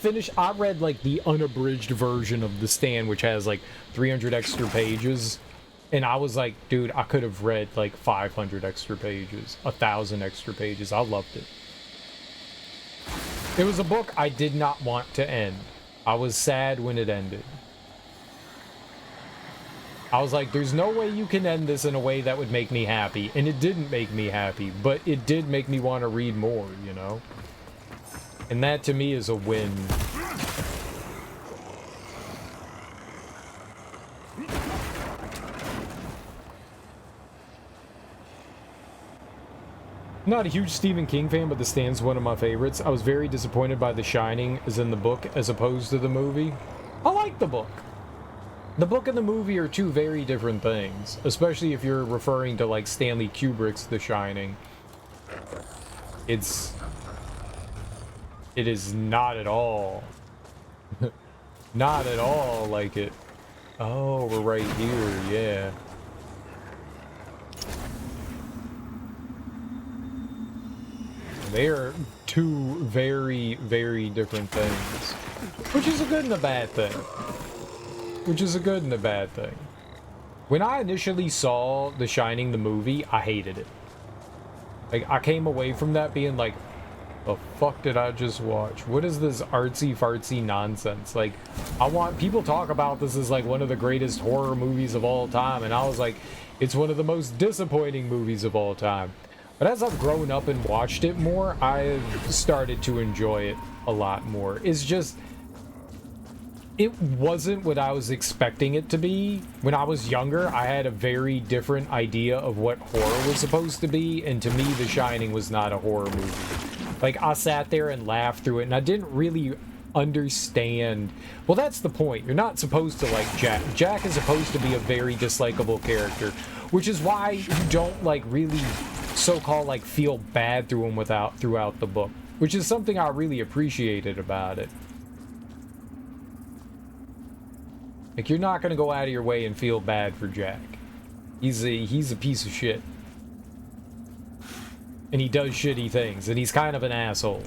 read like the unabridged version of The Stand, which has like 300 extra pages. And I was like, dude, I could have read like 500 extra pages, 1,000 extra pages. I loved it. It was a book I did not want to end. I was sad when it ended. I was like, there's no way you can end this in a way that would make me happy. And it didn't make me happy, but it did make me want to read more, you know? And that to me is a win. I'm not a huge Stephen King fan, but The Stand's one of my favorites. I was very disappointed by The Shining as in the book as opposed to the movie. I like the book. The book and the movie are two very different things, especially if you're referring to like Stanley Kubrick's The Shining. It is not at all, not at all like it. Oh, we're right here, yeah. They're two very, very different things, which is a good and a bad thing. Which is a good and a bad thing. When I initially saw The Shining, the movie, I hated it. Like, I came away from that being like, the fuck did I just watch? What is this artsy-fartsy nonsense? Like, people talk about this as like one of the greatest horror movies of all time, and I was like, it's one of the most disappointing movies of all time. But as I've grown up and watched it more, I've started to enjoy it a lot more. It's just... It wasn't what I was expecting it to be. When I was younger, I had a very different idea of what horror was supposed to be, and to me, The Shining was not a horror movie. Like, I sat there and laughed through it, and I didn't really understand... Well, that's the point. You're not supposed to like Jack. Jack is supposed to be a very dislikable character, which is why you don't, like, really so-called, like, feel bad through him throughout the book, which is something I really appreciated about it. Like, you're not gonna go out of your way and feel bad for Jack. He's a piece of shit. And he does shitty things, and he's kind of an asshole.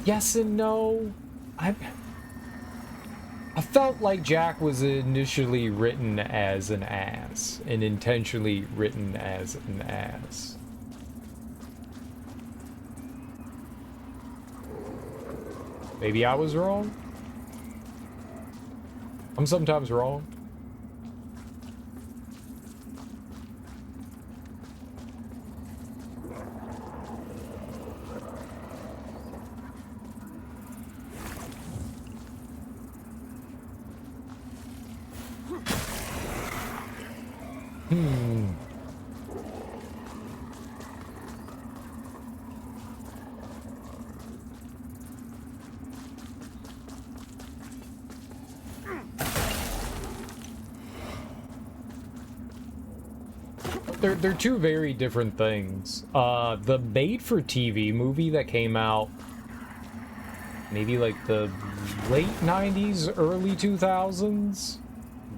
Yes and no. I felt like Jack was initially written as an ass, and intentionally written as an ass. Maybe I was wrong. I'm sometimes wrong. They're two very different things. The made-for-TV movie that came out maybe like the late 90s, early 2000s,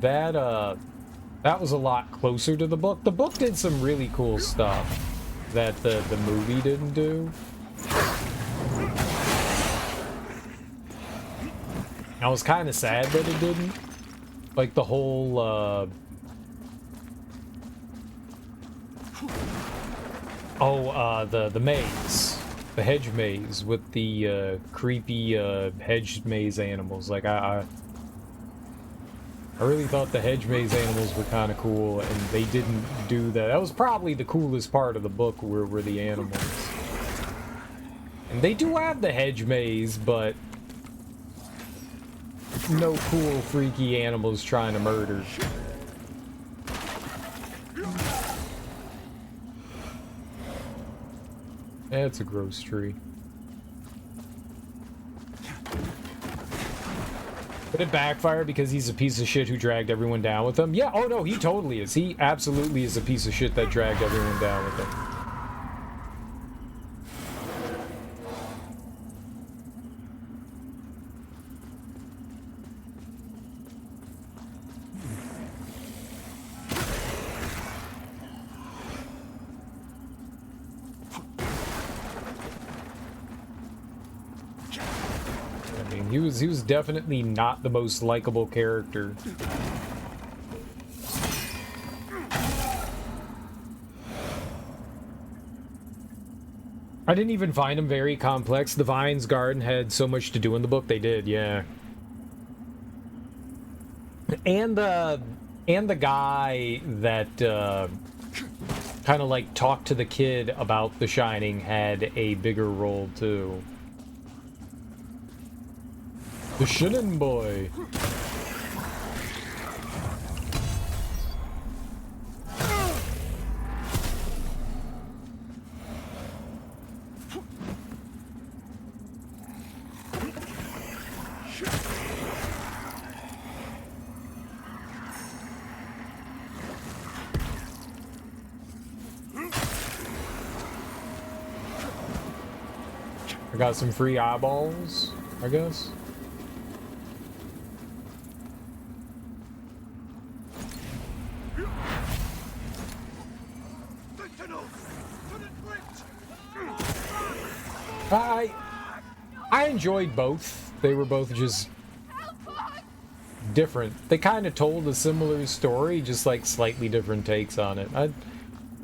that was a lot closer to the book. The book did some really cool stuff that the movie didn't do. I was kind of sad that it didn't. Like the whole, the maze. the hedge maze with the creepy hedge maze animals. Like I really thought the hedge maze animals were kind of cool, and they didn't do that. That was probably the coolest part of the book, were the animals. And they do have the hedge maze, but no cool, freaky animals trying to murder. That's a gross tree. Did it backfire because he's a piece of shit who dragged everyone down with him? Yeah, oh no, he totally is. He absolutely is a piece of shit that dragged everyone down with him. He was definitely not the most likable character. I didn't even find him very complex. The Vine's Garden had so much to do in the book. They did, yeah. And the guy that kind of like talked to the kid about The Shining had a bigger role too. The Shining Boy. I got some free eyeballs, I guess. I enjoyed both. They were both just different. They kind of told a similar story, just like slightly different takes on it. I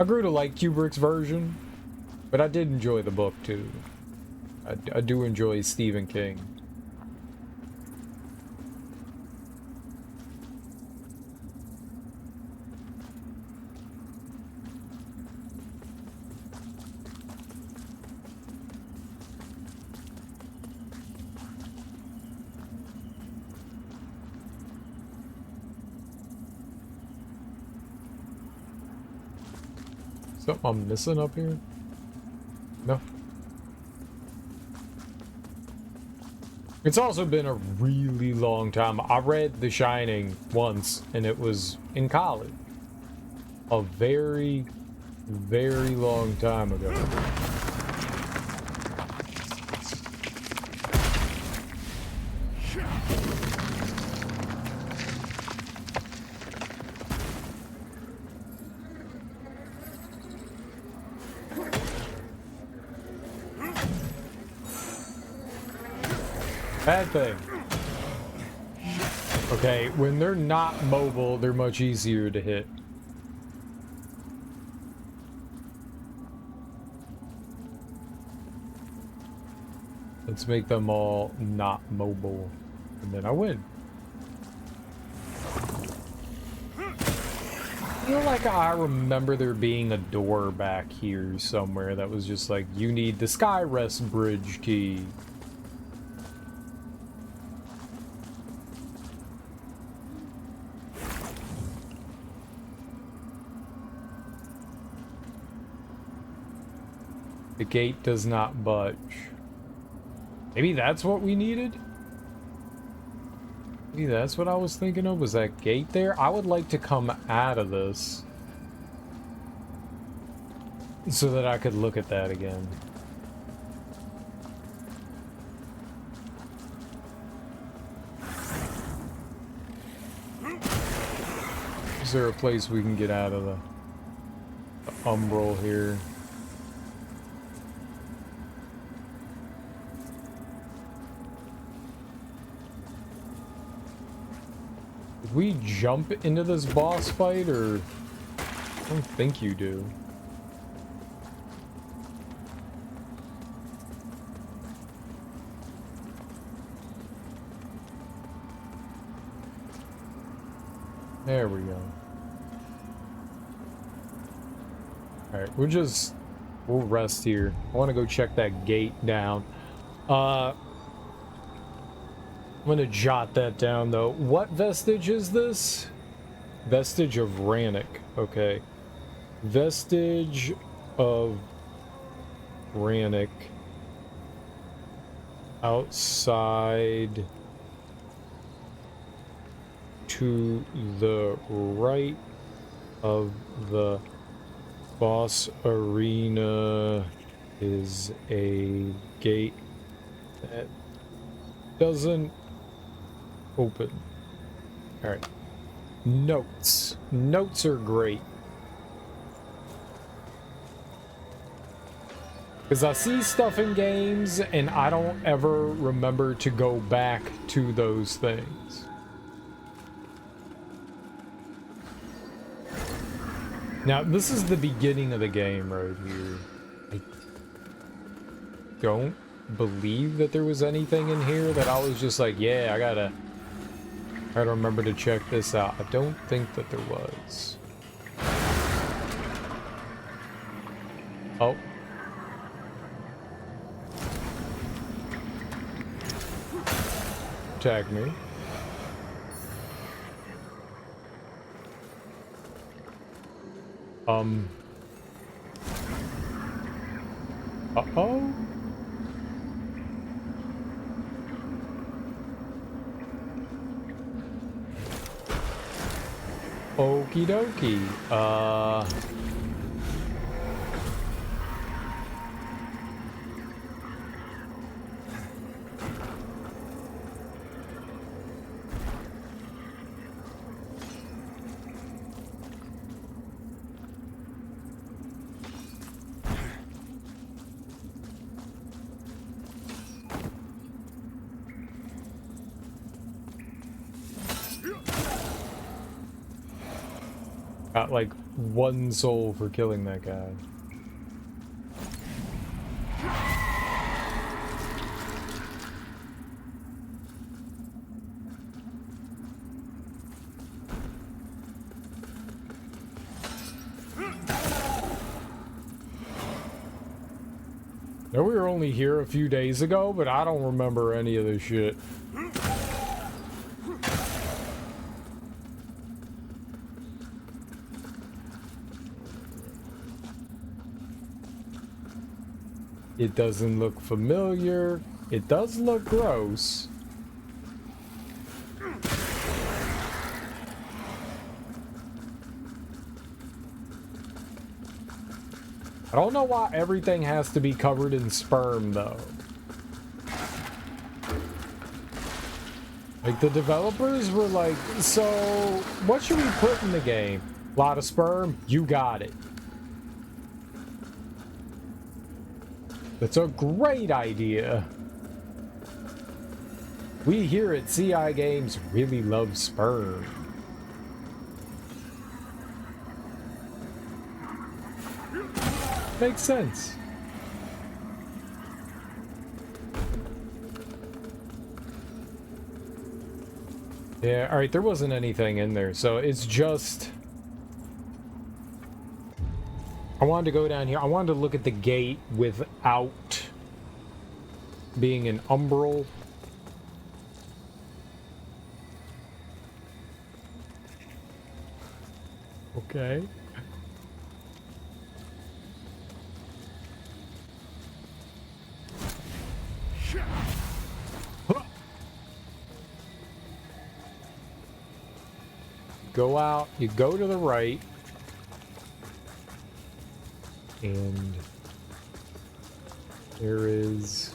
grew to like Kubrick's version, but I did enjoy the book too. I do enjoy Stephen King. Something I'm missing up here? No. It's also been a really long time. I read The Shining once, and it was in college. A very, very long time ago. Bad thing. Okay, when they're not mobile, they're much easier to hit. Let's make them all not mobile, and then I win. I feel like I remember there being a door back here somewhere that was just like, you need the Skyrest Bridge key. The gate does not budge. Maybe that's what we needed? Maybe that's what I was thinking of, was that gate there? I would like to come out of this so that I could look at that again. Is there a place we can get out of the umbral here? Did we jump into this boss fight, or I don't think you do. There we go. Alright, we'll rest here. I want to go check that gate down. I'm gonna jot that down though. What vestige is this? Vestige of Rannoch. Okay. Vestige of Rannoch. Outside to the right of the boss arena is a gate that doesn't open. All right. Notes. Notes are great. Because I see stuff in games and I don't ever remember to go back to those things. Now, this is the beginning of the game right here. I don't believe that there was anything in here that I was just like, yeah, I gotta remember to check this out. I don't think that there was. Oh. Attack me. Uh-oh. Okie dokie. Got like 1 soul for killing that guy. Now we were only here a few days ago, but I don't remember any of this shit. It doesn't look familiar. It does look gross. I don't know why everything has to be covered in sperm, though. Like, the developers were like, so, what should we put in the game? A lot of sperm? You got it. That's a great idea. We here at CI Games really love sperm. Makes sense. Yeah, alright, there wasn't anything in there, so it's just... I wanted to go down here. I wanted to look at the gate without being an umbral. Okay. Go out, you go to the right. And there is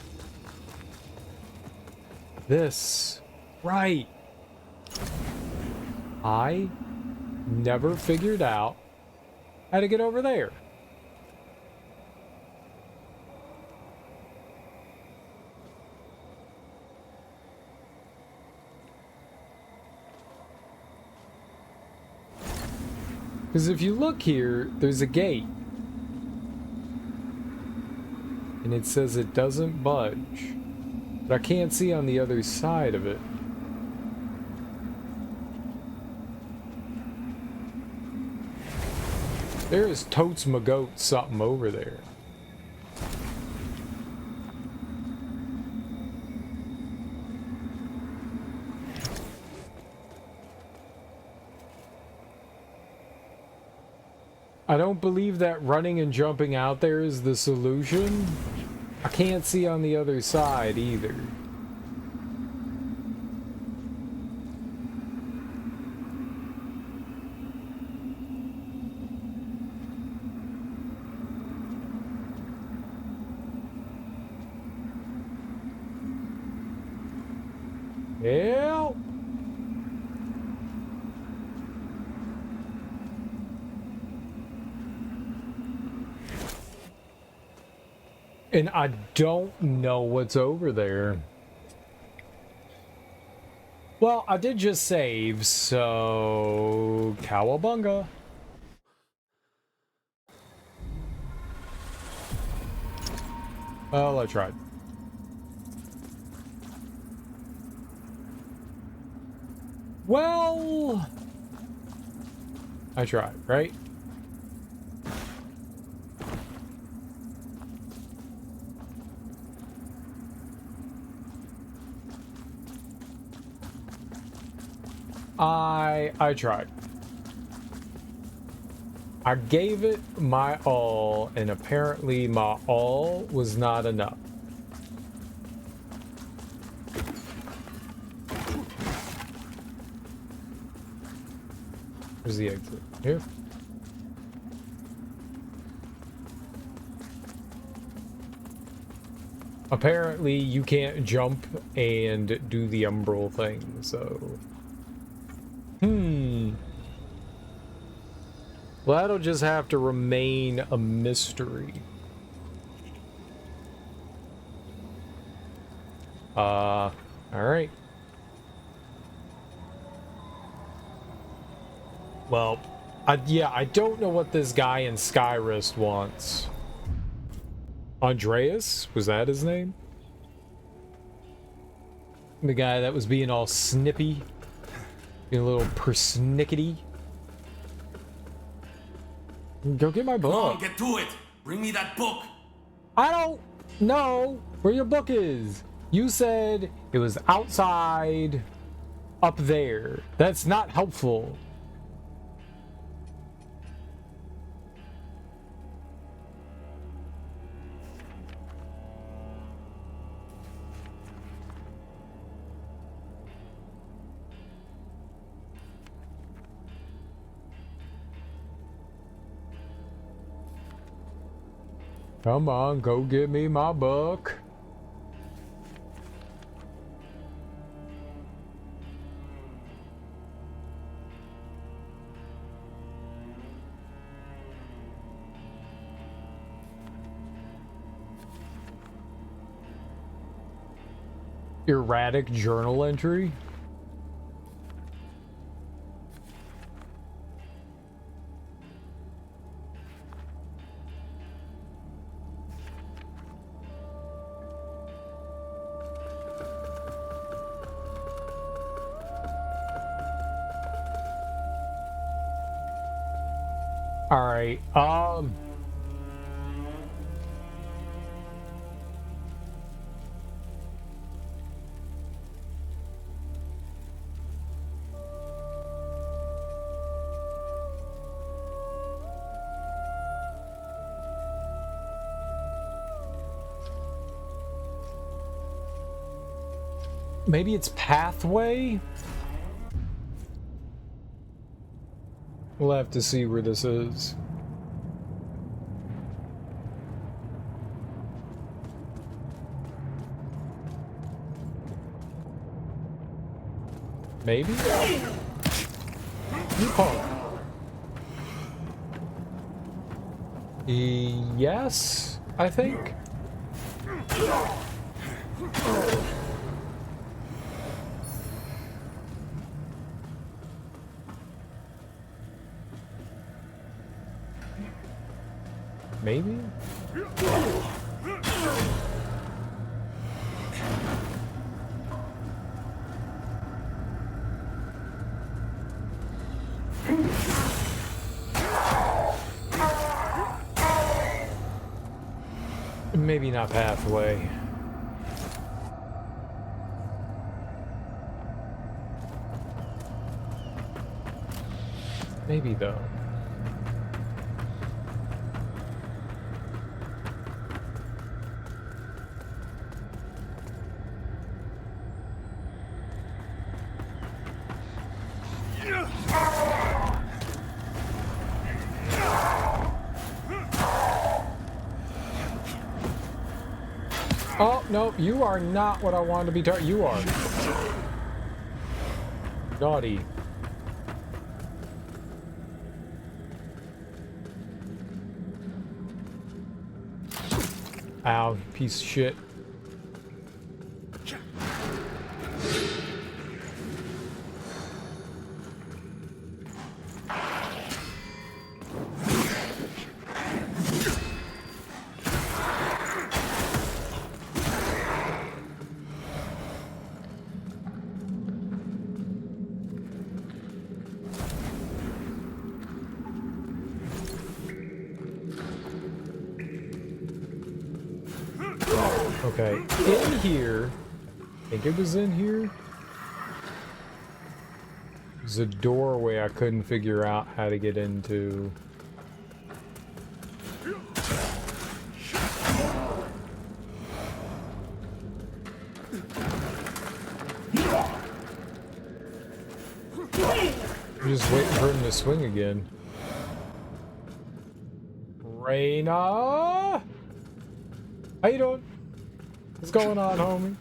this. Right. I never figured out how to get over there. Because if you look here, there's a gate. And it says it doesn't budge. But I can't see on the other side of it. There's totes my goat something over there. I don't believe that running and jumping out there is the solution. I can't see on the other side either. Help! And I don't know what's over there. Well, I did just save, so cowabunga. Well, I tried. Well, I tried, right? I tried. I gave it my all, and apparently my all was not enough. Where's the exit? Here? Apparently you can't jump and do the umbral thing, so... Well, that'll just have to remain a mystery. Alright. Well, yeah, I don't know what this guy in Skyrest wants. Andreas? Was that his name? The guy that was being all snippy. Being a little persnickety. Go get my book. Come on, get to it. Bring me that book. I don't know where your book is. You said it was outside up there. That's not helpful. Come on, go get me my book. Erratic journal entry. All right. Maybe it's pathway? We'll have to see where this is. Maybe? You punk. Yes, I think. Maybe? maybe not pathway. Maybe though. Oh, no, you are not what I wanted to be targeted. You are. Naughty. Ow, piece of shit. Okay, in here, I think it was in here. There's a doorway I couldn't figure out how to get into. I'm just waiting for him to swing again. Reyna! How you doing? What's going on, homie?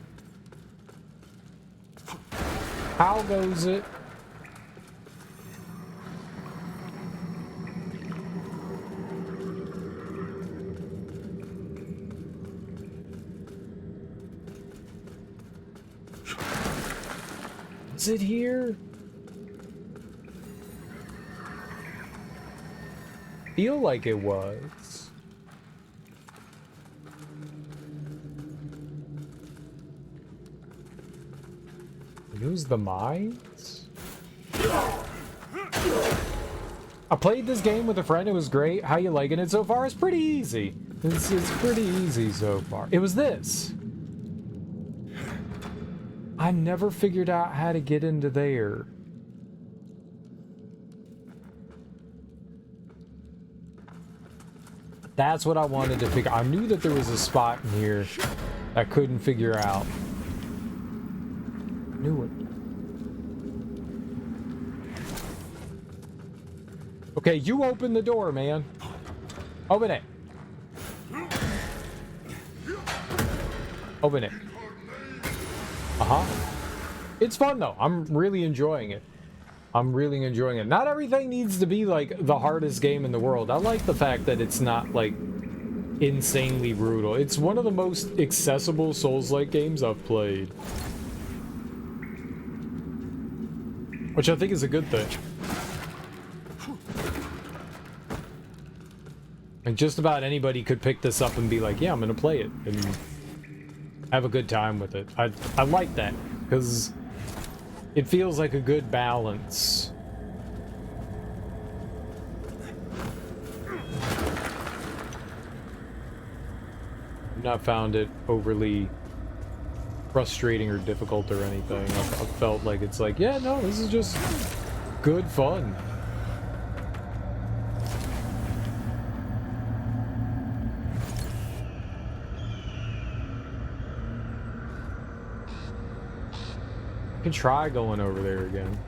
How goes it? Is it here? Feel like it was. Use the mines? I played this game with a friend. It was great. How you liking it so far? It's pretty easy. It's pretty easy so far. It was this. I never figured out how to get into there. That's what I wanted to figure. I knew that there was a spot in here I couldn't figure out. Knew it. Okay, you open the door, man. Open it. Open it. It's fun though. I'm really enjoying it. I'm really enjoying it. Not everything needs to be like the hardest game in the world. I like the fact that it's not like insanely brutal. It's one of the most accessible Souls-like games I've played. Which I think is a good thing. And just about anybody could pick this up and be like, yeah, I'm gonna play it and have a good time with it. I like that, because it feels like a good balance. I've not found it overly frustrating or difficult or anything. I've felt like it's like, yeah, no, this is just good fun. I can try going over there again.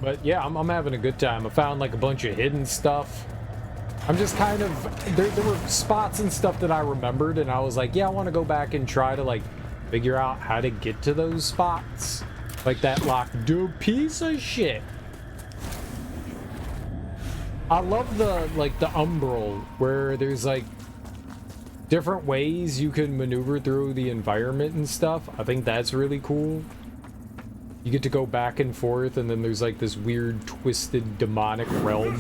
But yeah, I'm having a good time. I found like a bunch of hidden stuff. I'm just kind of, there were spots and stuff that I remembered, and I was like, yeah, I want to go back and try to like figure out how to get to those spots. Like that locked door piece of shit. I love the, like the umbral, where there's like different ways you can maneuver through the environment and stuff. I think that's really cool. You get to go back and forth, and then there's like this weird twisted demonic realm.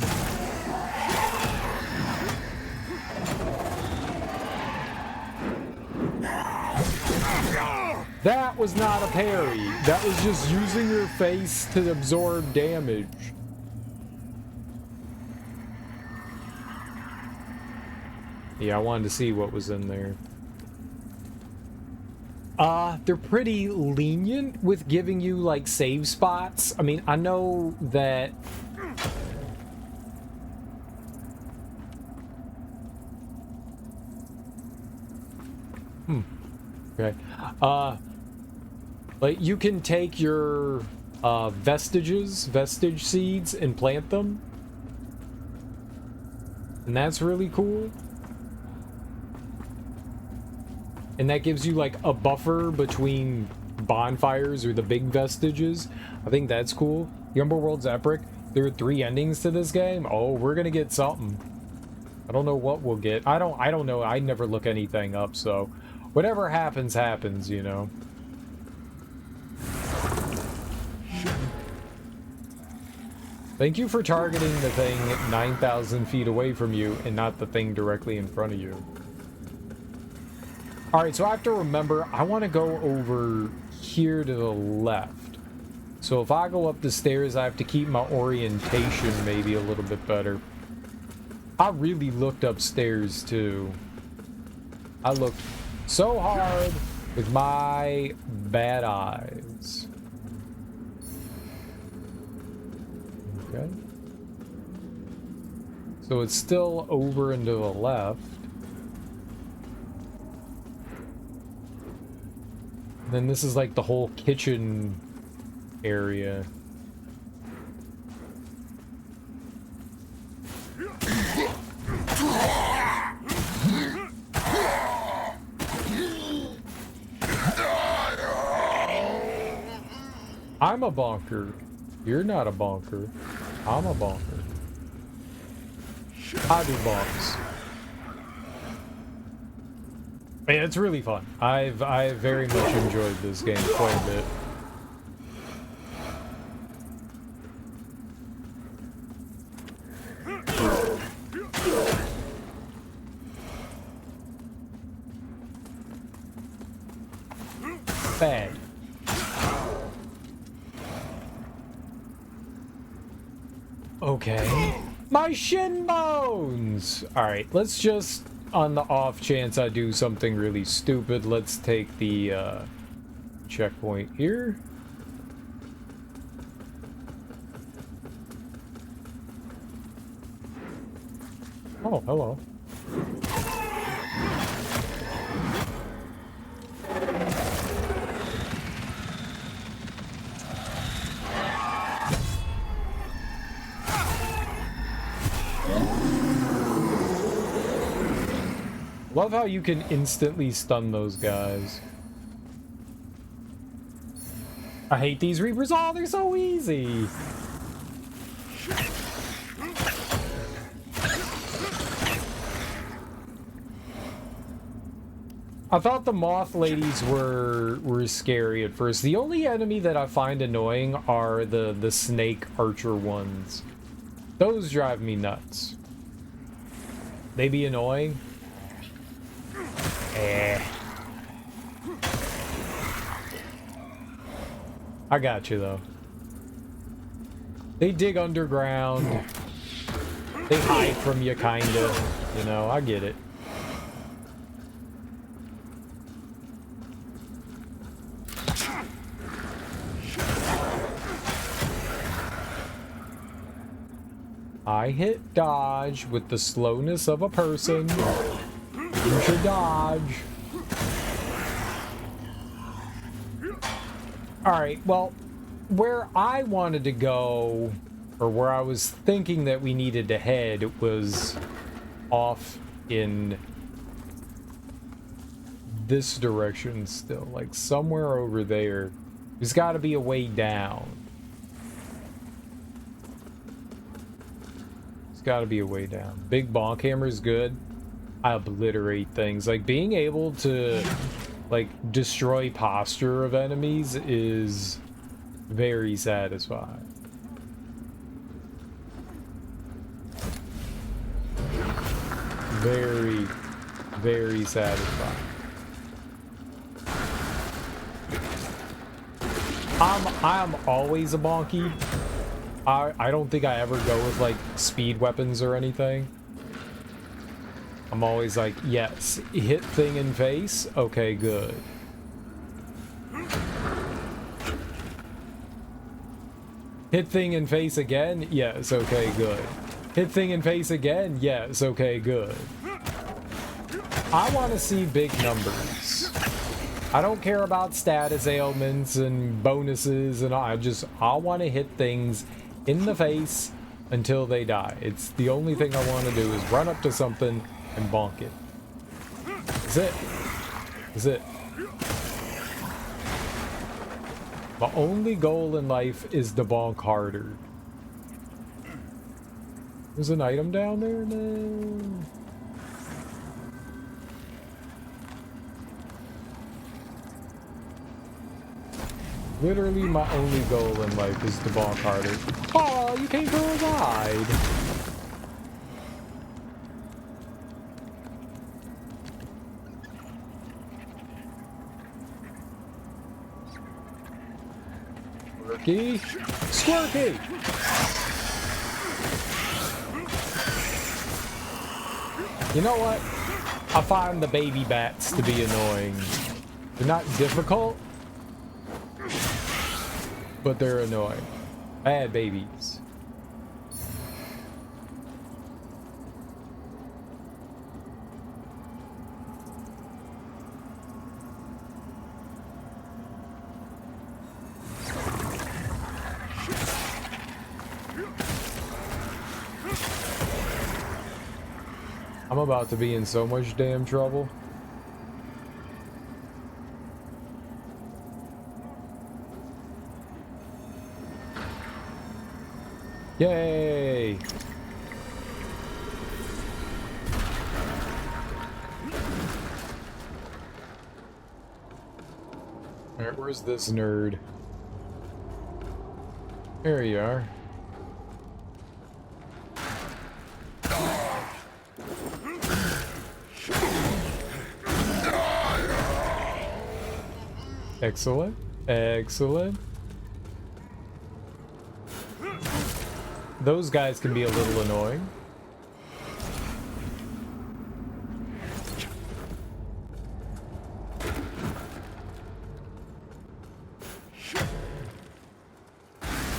That was not a parry. That was just using your face to absorb damage. Yeah, I wanted to see what was in there. They're pretty lenient with giving you, like, save spots. I mean, I know that... Okay. Like, you can take your, vestige seeds and plant them. And that's really cool. And that gives you, like, a buffer between bonfires or the big vestiges. I think that's cool. The Umberworld's epic. There are 3 endings to this game. Oh, we're gonna get something. I don't know what we'll get. I don't know. I never look anything up, so whatever happens, happens, you know. Thank you for targeting the thing 9,000 feet away from you and not the thing directly in front of you. Alright, so I have to remember, I want to go over here to the left. So if I go up the stairs, I have to keep my orientation maybe a little bit better. I really looked upstairs too. I looked so hard with my bad eyes. Okay. So it's still over and to the left. Then this is like the whole kitchen area. I'm a bonker. You're not a bonker. I'm a bonker. I do bonks. Yeah, it's really fun. I've very much enjoyed this game quite a bit. Bad. Okay. My shin bones! Alright, let's just, on the off chance I do something really stupid, let's take the checkpoint here. Oh, hello. Love how you can instantly stun those guys. I hate these Reapers. Oh, they're so easy. I thought the moth ladies were scary at first. The only enemy that I find annoying are the snake archer ones. Those drive me nuts. They be annoying. I got you though. They dig underground. They hide from you, kinda. You know, I get it. I hit dodge with the slowness of a person. You should dodge. Alright, well, where I wanted to go, or where I was thinking that we needed to head, was off in this direction still. Like, somewhere over there. There's got to be a way down. There's got to be a way down. Big bonk hammer is good. I obliterate things. Like, being able to, like, destroy posture of enemies is very satisfying. Very, very satisfying. I'm always a bonky. I don't think I ever go with, like, speed weapons or anything. I'm always like, yes, hit thing in face. Okay, good. Hit thing in face again. Yes, okay, good. Hit thing in face again. Yes, okay, good. I want to see big numbers. I don't care about status ailments and bonuses and all. I want to hit things in the face until they die. It's the only thing I want to do is run up to something and bonk it. That's it. That's it. My only goal in life is to bonk harder. There's an item down there? No. Literally, my only goal in life is to bonk harder. Oh, you came for a ride. Squirky. Squirky! You know what? I find the baby bats to be annoying. They're not difficult, but they're annoying. Bad babies. I'm about to be in so much damn trouble. Yay! Alright, where's this nerd? There you are. Excellent. Excellent. Those guys can be a little annoying.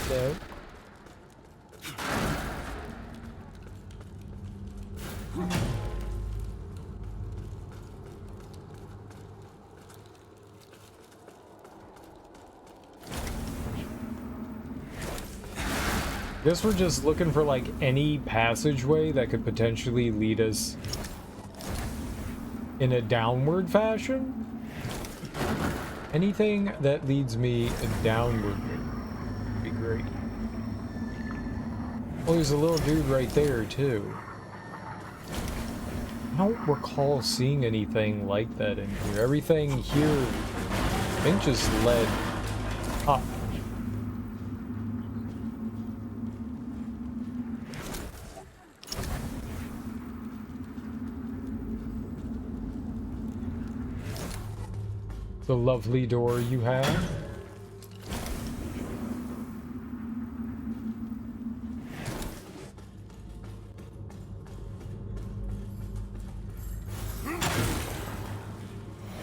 So. Guess we're just looking for like any passageway that could potentially lead us in a downward fashion. Anything that leads me downward would be great. Oh, there's a little dude right there too. I don't recall seeing anything like that in here. Everything here, I think, just led up. The lovely door you have.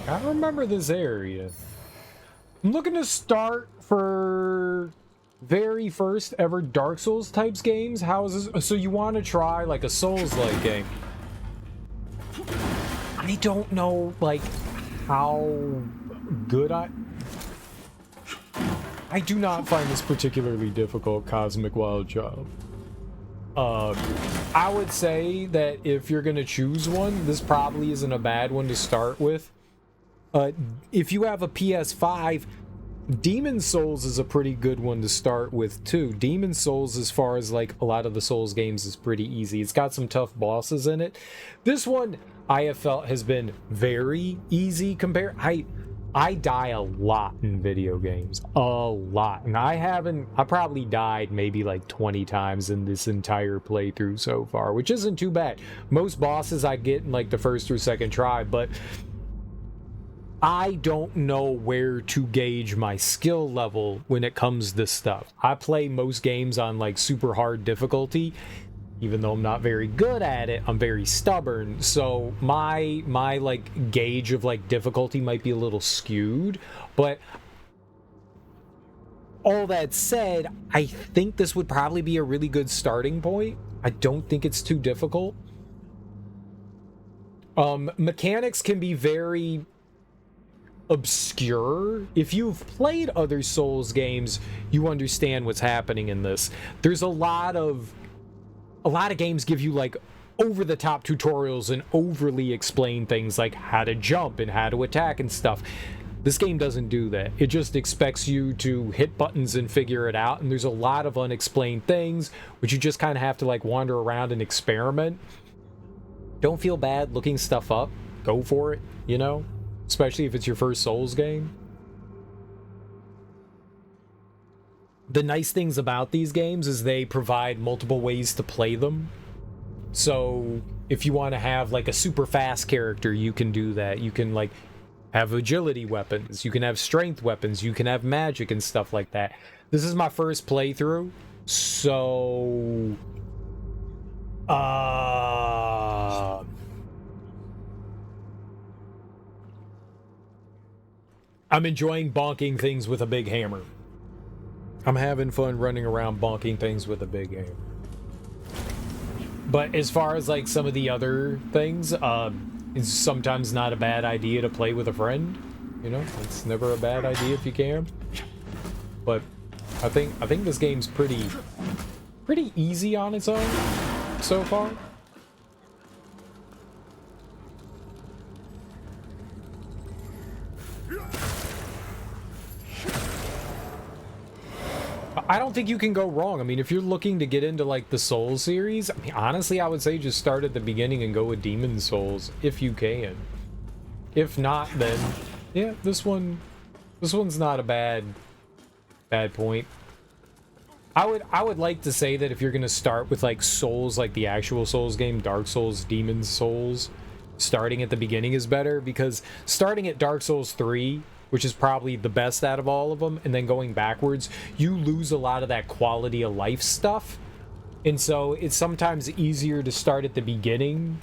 I remember this area. I'm looking to start for very first ever Dark Souls types games. How is this? So you want to try like a Souls-like game? I don't know like how good I do not find this particularly difficult, Cosmic Wild Child. I would say that if you're gonna choose one, this probably isn't a bad one to start with. If you have a PS5, Demon's Souls is a pretty good one to start with too. Demon's Souls, as far as like a lot of the Souls games, is pretty easy. It's got some tough bosses in it. This one I have felt has been very easy compared. I die a lot in video games, a lot, and I probably died maybe like 20 times in this entire playthrough so far, which isn't too bad. Most bosses I get in like the first or second try, but I don't know where to gauge my skill level when it comes to stuff. I play most games on like super hard difficulty, Even though I'm not very good at it, I'm very stubborn. So my like gauge of like difficulty might be a little skewed, but all that said, I think this would probably be a really good starting point. I don't think it's too difficult. Mechanics can be very obscure. If you've played other Souls games, you understand what's happening in this. There's a lot of games give you like over-the-top tutorials and overly explain things like how to jump and how to attack and stuff. This game doesn't do that. It just expects you to hit buttons and figure it out, and there's a lot of unexplained things, which you just kind of have to like wander around and experiment. Don't feel bad looking stuff up. Go for it, you know? Especially if it's your first Souls game. The nice things about these games is they provide multiple ways to play them. So if you want to have like a super fast character, you can do that. You can like have agility weapons, you can have strength weapons, you can have magic and stuff like that. This is my first playthrough, so I'm enjoying bonking things with a big hammer. I'm having fun running around bonking things with a big hammer. But as far as like some of the other things, it's sometimes not a bad idea to play with a friend. You know, it's never a bad idea if you can. But I think this game's pretty easy on its own so far. I don't think you can go wrong. I mean, if you're looking to get into like the Souls series, I mean, honestly, I would say just start at the beginning and go with Demon's Souls if you can. If not, then yeah, this one's not a bad point. I would like to say that if you're gonna start with like Souls, like the actual Souls game, Dark Souls, Demon's Souls, starting at the beginning is better, because starting at Dark Souls 3, which is probably the best out of all of them, and then going backwards, you lose a lot of that quality of life stuff. And so it's sometimes easier to start at the beginning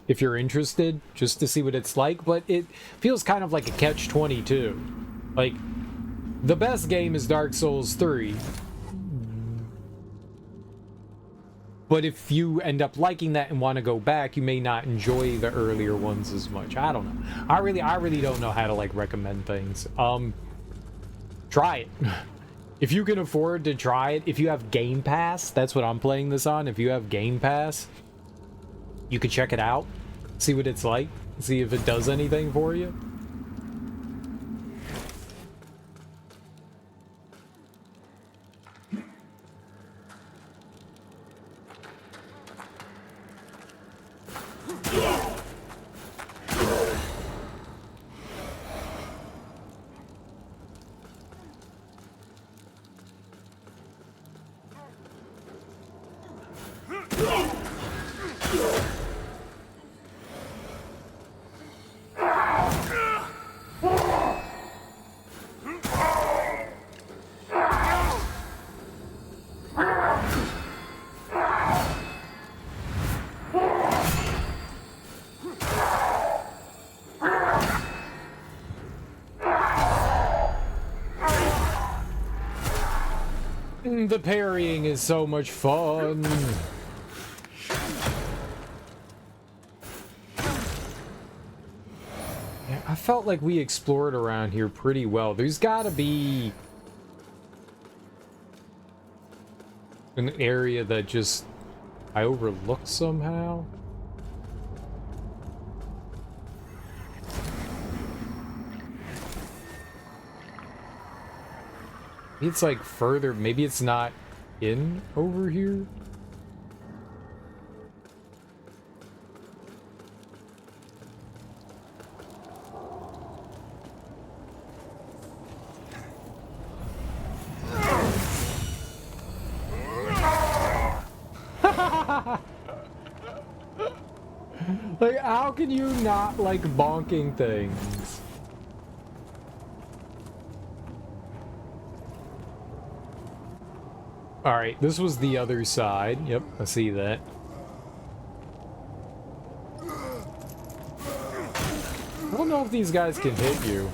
if you're interested, just to see what it's like, but it feels kind of like a catch-22. Like, the best game is Dark Souls 3. But if you end up liking that and want to go back, you may not enjoy the earlier ones as much. I don't know. I really don't know how to like recommend things. Try it. If you can afford to try it, if you have Game Pass, that's what I'm playing this on. If you have Game Pass, you can check it out, see what it's like, see if it does anything for you. The parrying is so much fun. Yeah, I felt like we explored around here pretty well. There's gotta be an area that just I overlooked somehow. It's like further, maybe it's not in over here. Like, how can you not like bonking things? Alright, this was the other side. Yep, I see that. I don't know if these guys can hit you.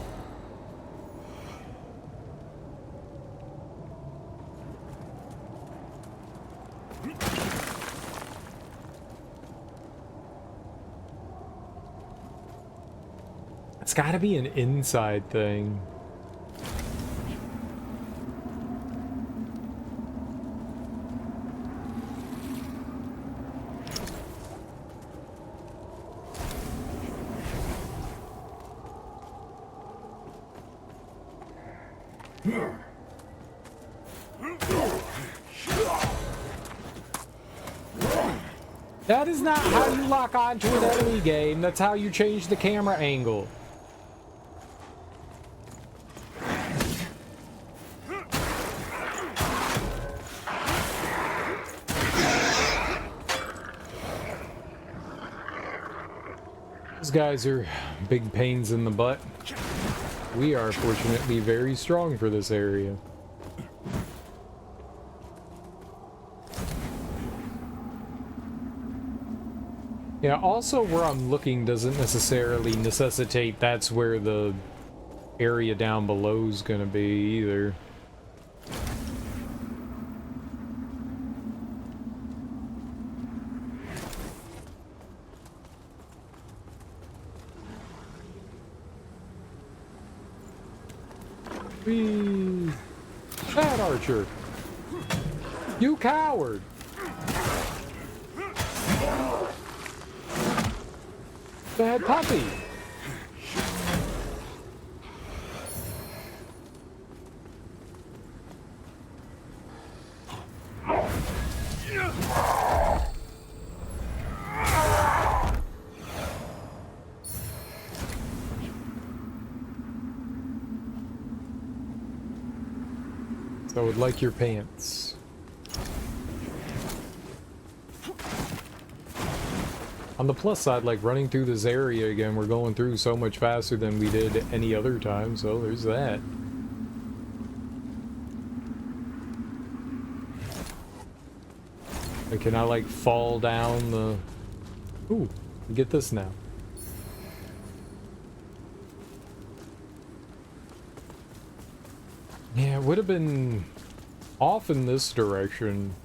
It's gotta be an inside thing. That is not how you lock onto an enemy game. That's how you change the camera angle. Those guys are big pains in the butt. We are fortunately very strong for this area. Yeah, also where I'm looking doesn't necessarily necessitate that's where the area down below is gonna be either. Whee! Bad archer! You coward! Bad puppy! So I would like your pants. On the plus side, like running through this area again, we're going through so much faster than we did any other time, so there's that. Like, can I like fall down the... Ooh, get this now. Yeah, it would have been off in this direction.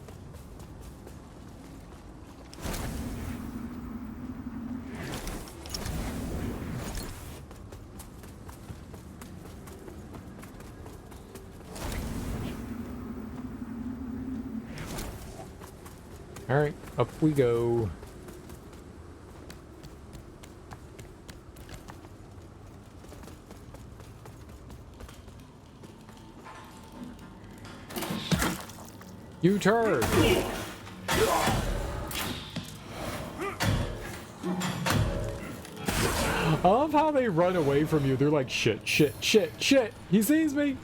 All right, up we go. U-turn. I love how they run away from you. They're like, shit, shit, shit, shit. He sees me.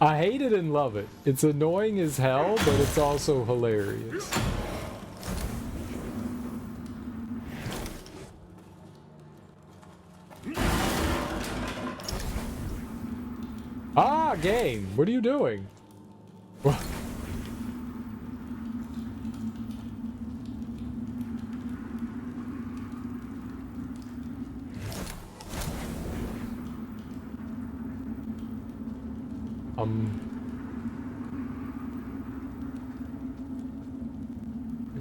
I hate it and love it. It's annoying as hell, but it's also hilarious. Ah, game. What are you doing?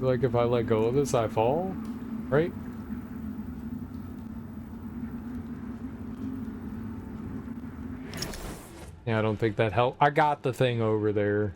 Like if I let go of this, I fall, right? Yeah, I don't think that helped. I got the thing over there.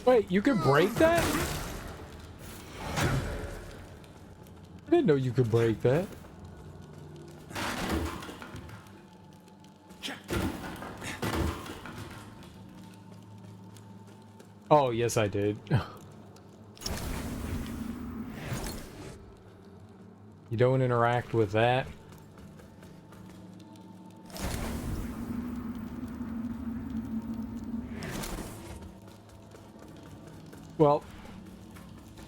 Wait, you can break that? I didn't know you could break that. Oh, yes, I did. You don't interact with that. Well,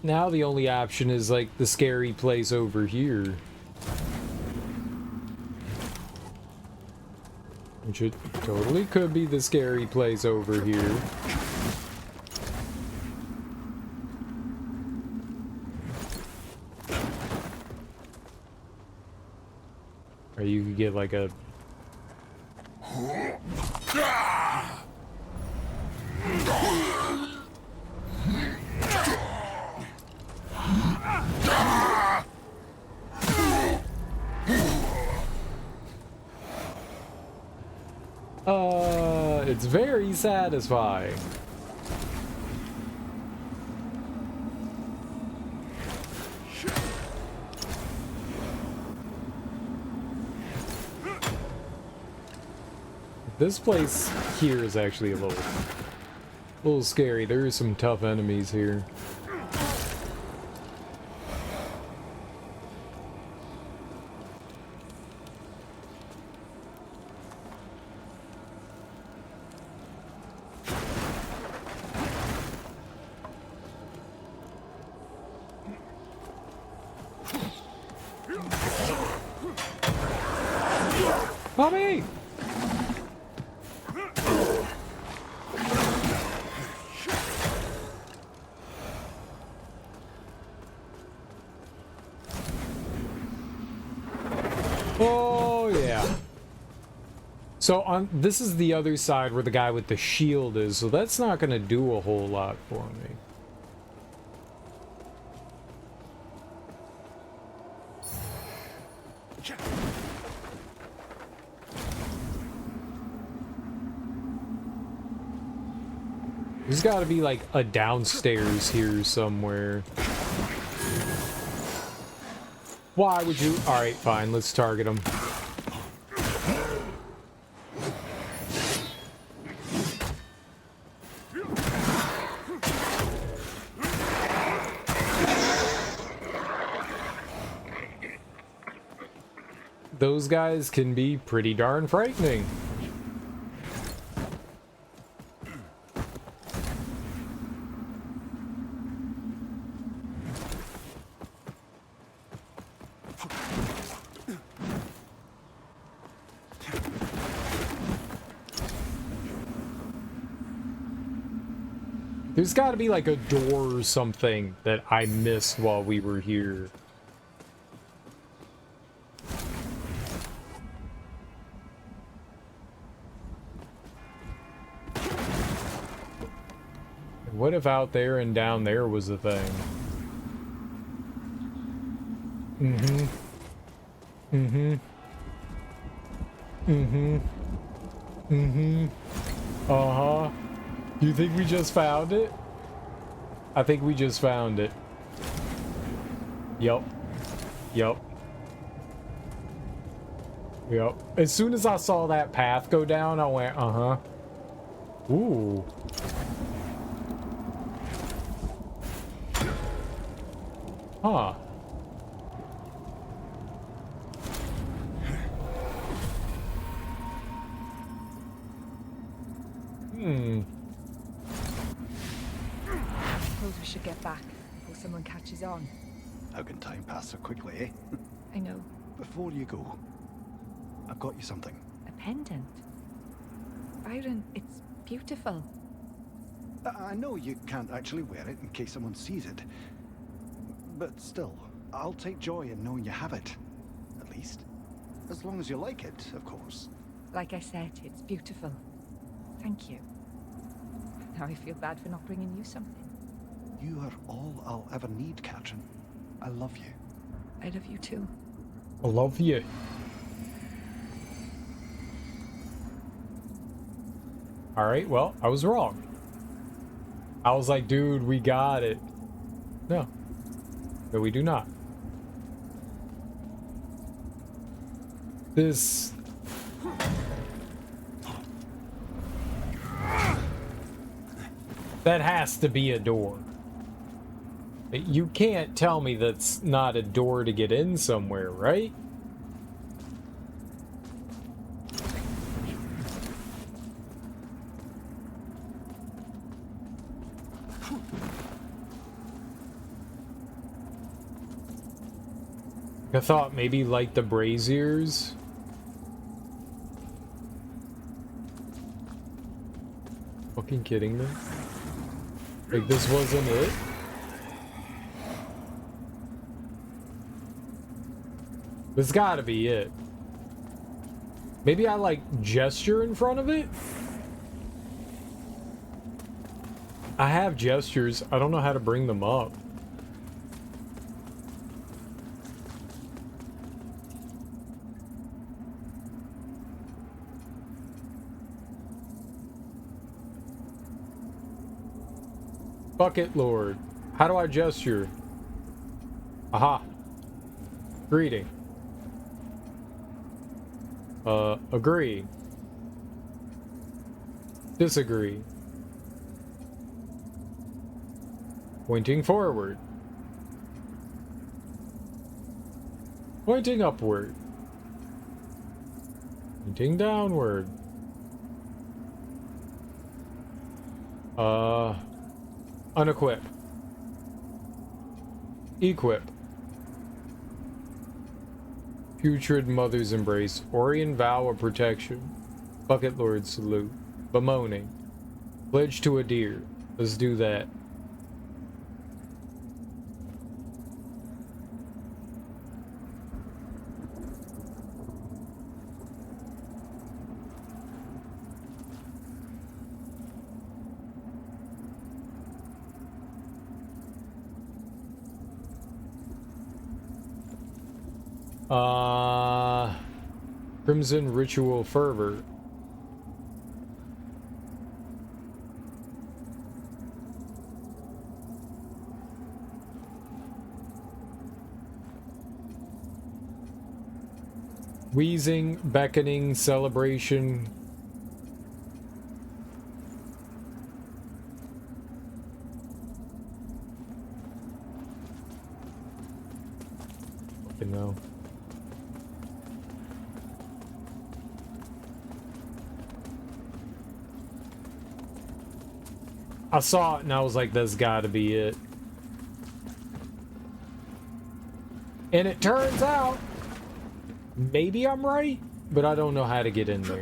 now the only option is like the scary place over here. Which it totally could be the scary place over here. Or you could get like a... It's very satisfying. This place here is actually a little scary. There are some tough enemies here. Bobby! Oh, yeah. So on this is the other side where the guy with the shield is, so that's not going to do a whole lot for me. There's got to be like a downstairs here somewhere. Why would you? All right, fine. Let's target him. Those guys can be pretty darn frightening. There's got to be like a door or something that I missed while we were here. What if out there and down there was a thing? Mm-hmm. Mm-hmm. Mm-hmm. Mm-hmm. Uh-huh. You think we just found it? I think we just found it. Yup. Yup. Yup. As soon as I saw that path go down, I went, uh-huh. Ooh. Huh. Suppose we should get back before someone catches on. How can time pass so quickly, eh? I know. Before you go, I've got you something. A pendant. Byron, it's beautiful. I know you can't actually wear it in case someone sees it. But still, I'll take joy in knowing you have it. At least. As long as you like it, of course. Like I said, it's beautiful. Thank you. Now I feel bad for not bringing you something. You are all I'll ever need, Katrin. I love you. I love you too. I love you. Alright, well, I was wrong. I was like, dude, we got it. No. No, we do not. This... That has to be a door. You can't tell me that's not a door to get in somewhere, right? I thought maybe like the braziers. Fucking kidding me? Like this wasn't it? This gotta be it. Maybe I like gesture in front of it? I have gestures. I don't know how to bring them up. Bucket Lord. How do I gesture? Aha. Greeting. Agree. Disagree. Pointing forward. Pointing upward. Pointing downward. Unequip. Equip. Putrid Mother's Embrace. Orion Vow of Protection. Bucket Lord Salute. Bemoaning. Pledge to adhere. Let's do that. Crimson Ritual Fervor. Wheezing, beckoning, celebration. Fucking no. I saw it and I was like, that's gotta be it. And it turns out, maybe I'm right, but I don't know how to get in there.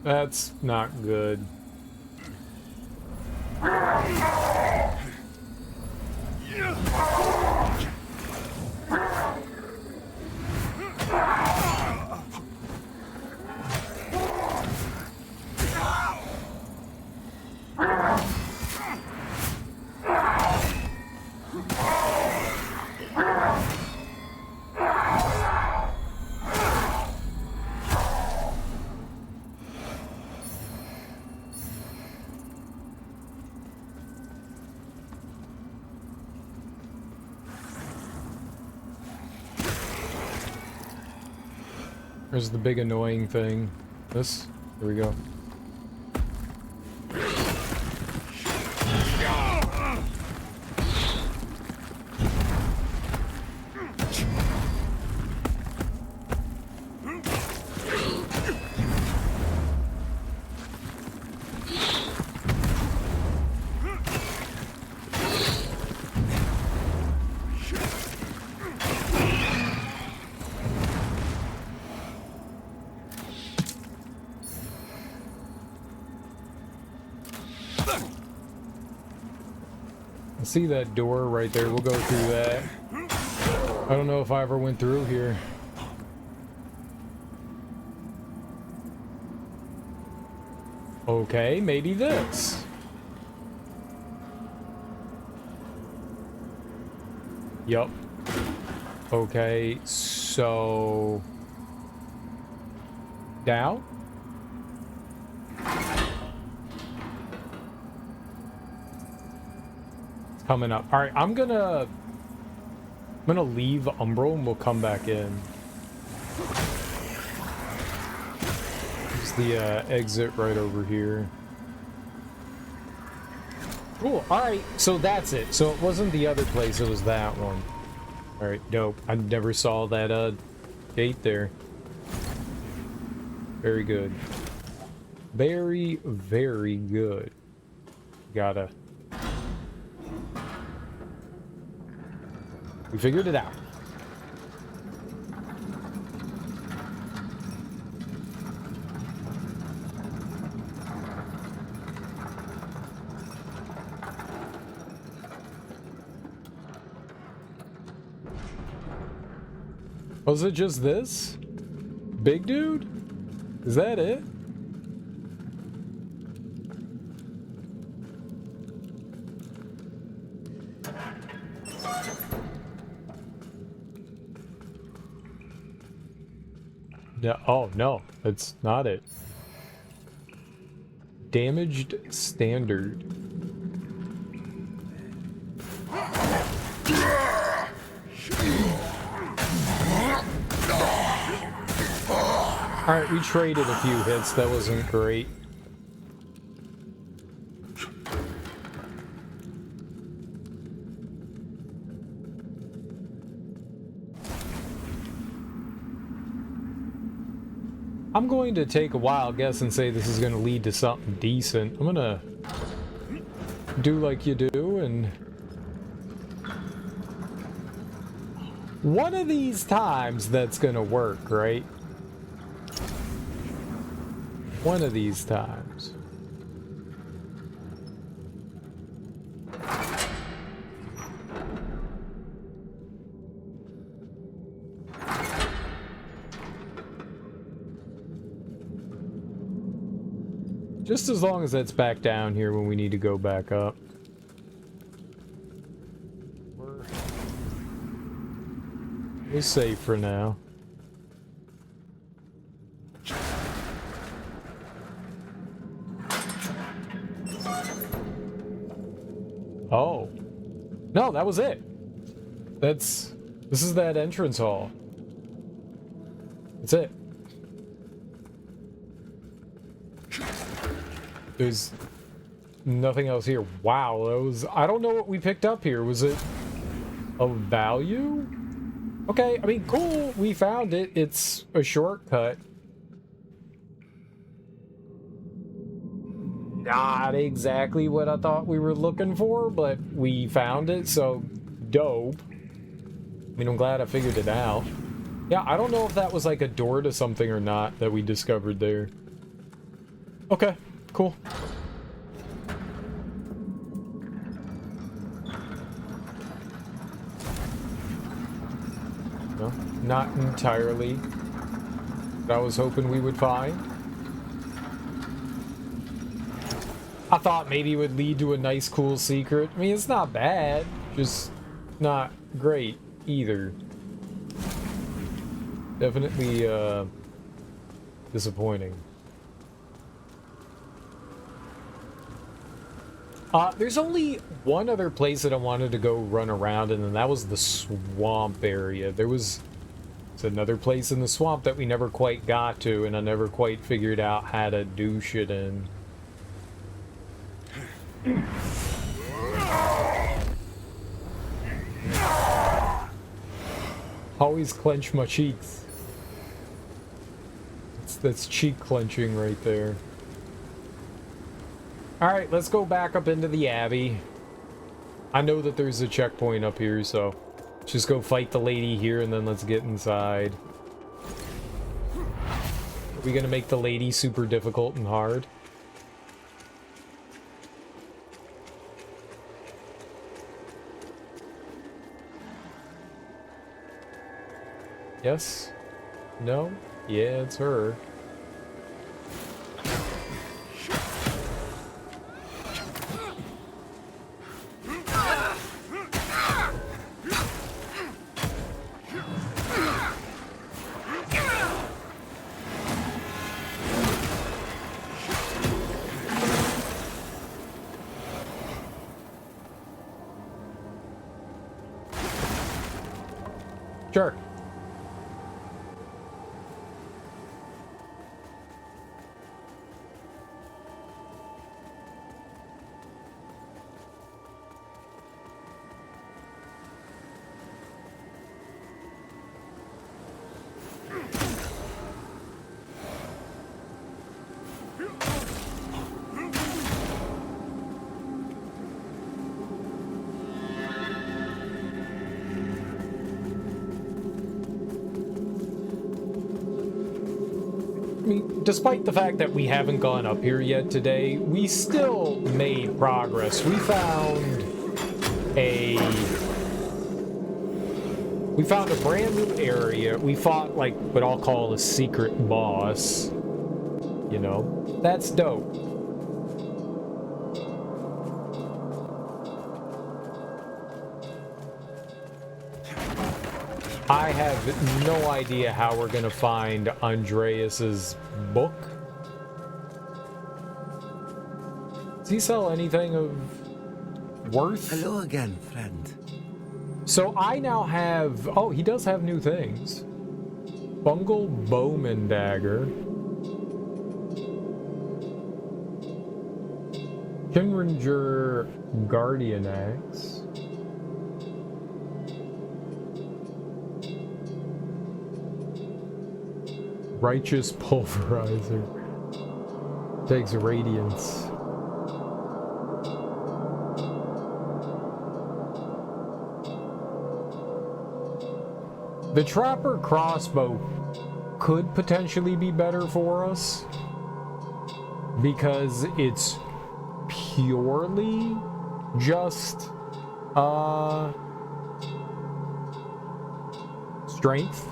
That's not good. There's the big annoying thing. This? Here we go. I see that door right there. We'll go through that. I don't know if I ever went through here. Okay, maybe this. Yup. Okay, so... down? It's coming up. Alright, I'm gonna leave Umbral and we'll come back in. It's the exit right over here. Cool. Alright, so that's it. So it wasn't the other place, it was that one. Alright, dope. I never saw that gate there. Very good. Very, very good. Gotta... we figured it out. Was it just this? Big dude? Is that it? No, oh no, that's not it. Damaged standard. Alright, we traded a few hits, that wasn't great. I'm going to take a wild guess and say this is going to lead to something decent. I'm going to do like you do and... one of these times that's going to work, right? One of these times. Just as long as that's back down here when we need to go back up. We're safe for now. Oh. No, that was it. This is that entrance hall. That's it. There's nothing else here. Wow, that was... I don't know what we picked up here. Was it of value? Okay, I mean, cool. We found it. It's a shortcut. Not exactly what I thought we were looking for, but we found it, so dope. I mean, I'm glad I figured it out. Yeah, I don't know if that was like a door to something or not that we discovered there. Okay, cool. No, not entirely what I was hoping we would find. I thought maybe it would lead to a nice, cool secret. I mean, it's not bad, just not great either. Definitely, disappointing. There's only one other place that I wanted to go run around in, and that was the swamp area. There's another place in the swamp that we never quite got to, and I never quite figured out how to do shit in. Always clench my cheeks. That's cheek clenching right there. Alright, let's go back up into the Abbey. I know that there's a checkpoint up here, so just go fight the lady here and then let's get inside. Are we gonna make the lady super difficult and hard? Yes? No? Yeah, it's her. Sure. Despite the fact that we haven't gone up here yet today, we still made progress. We found a brand new area. We fought like what I'll call a secret boss. You know, that's dope. I have no idea how we're gonna find Andreas's book. Does he sell anything of worth? Hello again, friend. So I now have... Oh, he does have new things. Bungle Bowman Dagger. Kinringer Guardian Axe. Righteous Pulverizer. Takes radiance. The Trapper Crossbow could potentially be better for us because it's purely just strength.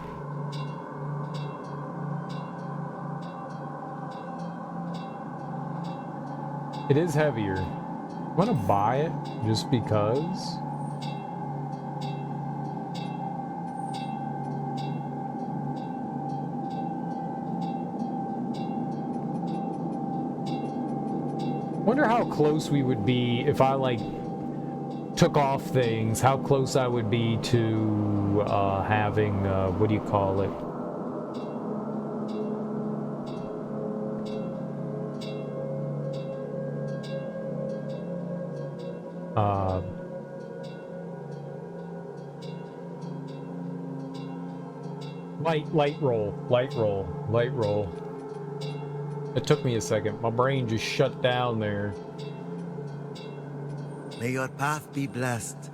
It is heavier. I'm gonna buy it just because. Wonder how close we would be if I like took off things, how close I would be to having what do you call it? Light roll. It took me a second. My brain just shut down there. May your path be blessed.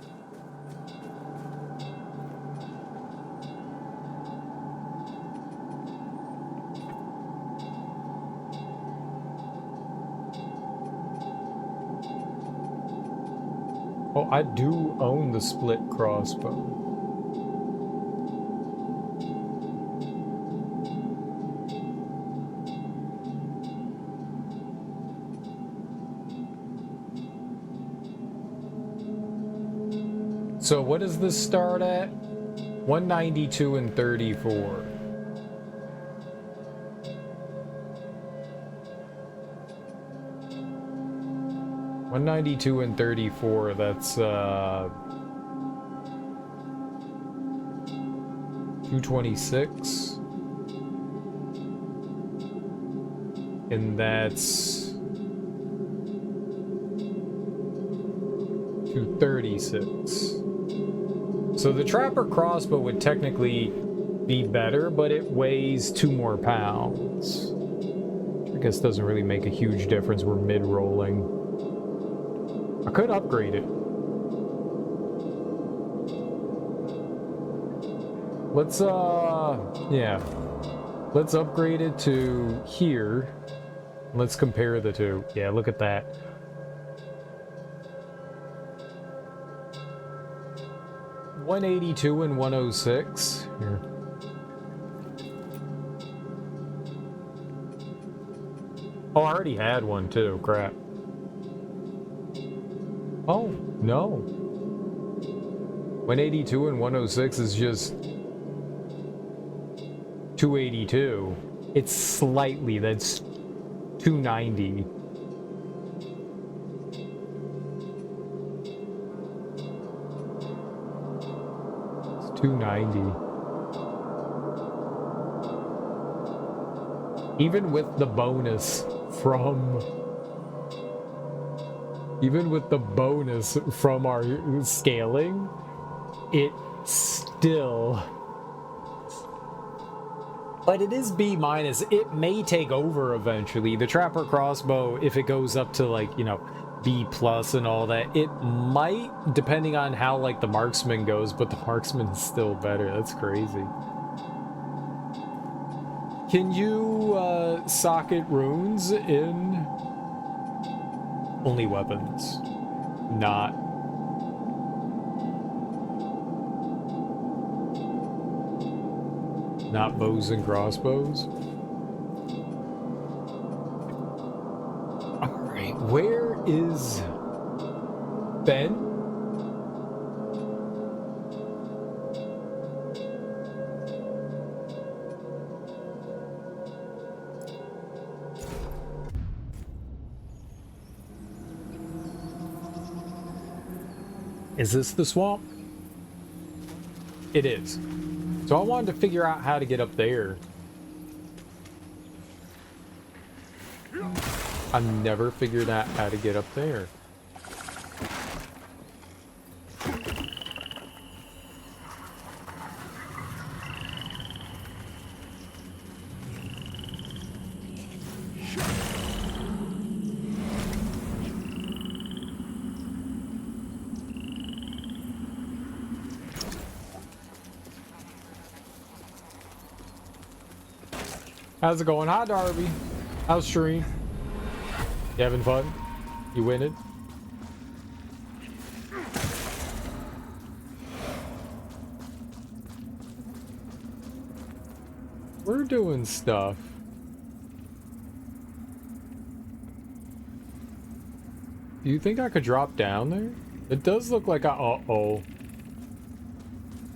Oh, I do own the split crossbow. So what does this start at? 192 and 34. $192 and 34, that's 226. And that's 236. So the Trapper Crossbow would technically be better, but it weighs 2 more pounds. I guess doesn't really make a huge difference. We're mid-rolling. I could upgrade it. Let's, yeah. Let's upgrade it to here. Let's compare the two. Yeah, look at that. $182 and 106. Here. Oh, I already had one too. Crap. Oh, no. 182 and 106 is just 282. It's slightly, that's 290. It's 290. Even with the bonus from our scaling, it still, but it is B minus. It may take over eventually. The Trapper Crossbow, if it goes up to like, you know, B plus and all that, it might, depending on how like the Marksman goes, but the Marksman is still better. That's crazy. Can you socket runes in only weapons? Not bows and crossbows? Alright, where is Ben? Is this the swamp? It is. So I wanted to figure out how to get up there. I've never figured out how to get up there. How's it going? Hi, Darby. How's Shireen? You having fun? You winning? We're doing stuff. Do you think I could drop down there? It does look like I... Uh-oh.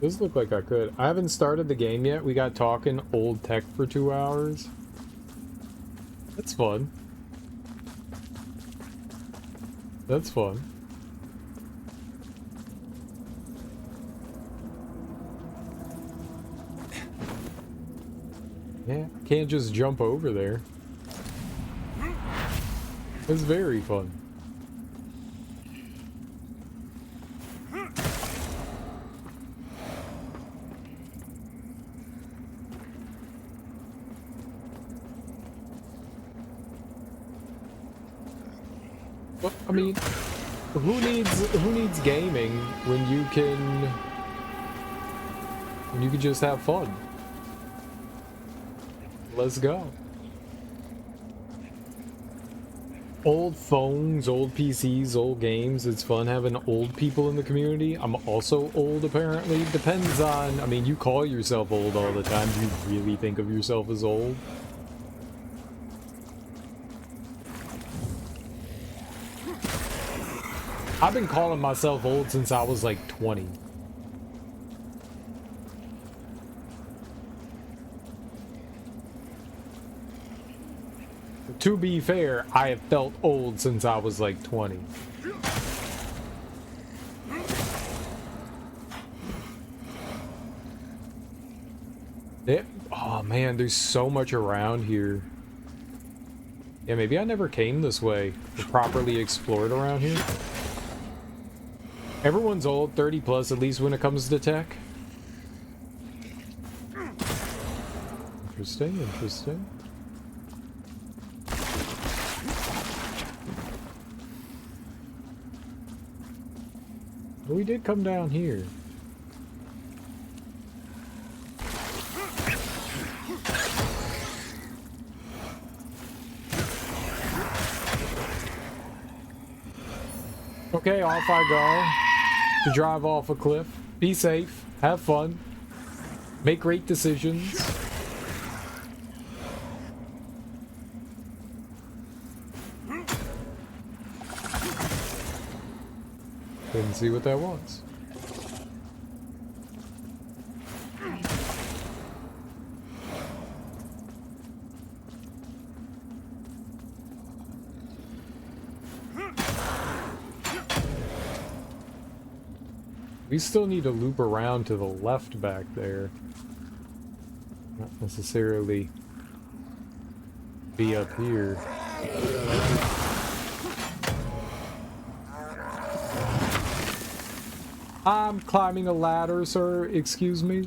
Does look like I could. I haven't started the game yet. We got talking old tech for 2 hours. That's fun. That's fun. Yeah, can't just jump over there. It's very fun. Well, I mean, who needs gaming when you can just have fun? Let's go. Old phones, old PCs, old games. It's fun having old people in the community. I'm also old, apparently. Depends on, I mean, you call yourself old all the time. Do you really think of yourself as old? I've been calling myself old since I was like 20. To be fair, I have felt old since I was like 20. Oh man, there's so much around here. Yeah, maybe I never came this way or properly explored around here. Everyone's old, 30 plus, at least when it comes to tech. Interesting, interesting. We did come down here. Okay, off I go to drive off a cliff. Be safe, have fun, make great decisions. Didn't see what that was. We still need to loop around to the left back there. Not necessarily be up here. I'm climbing a ladder, sir. Excuse me.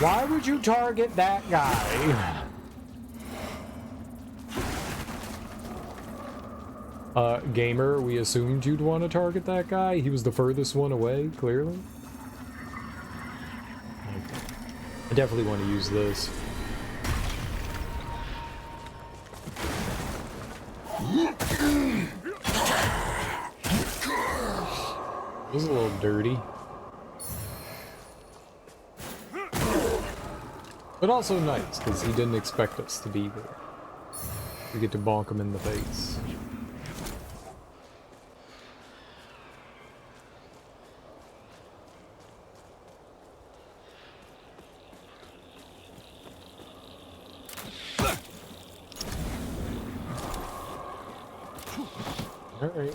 Why would you target that guy? Gamer, we assumed you'd want to target that guy. He was the furthest one away, clearly. I definitely want to use this. It was a little dirty. But also nice, because he didn't expect us to be there. We get to bonk him in the face. All right.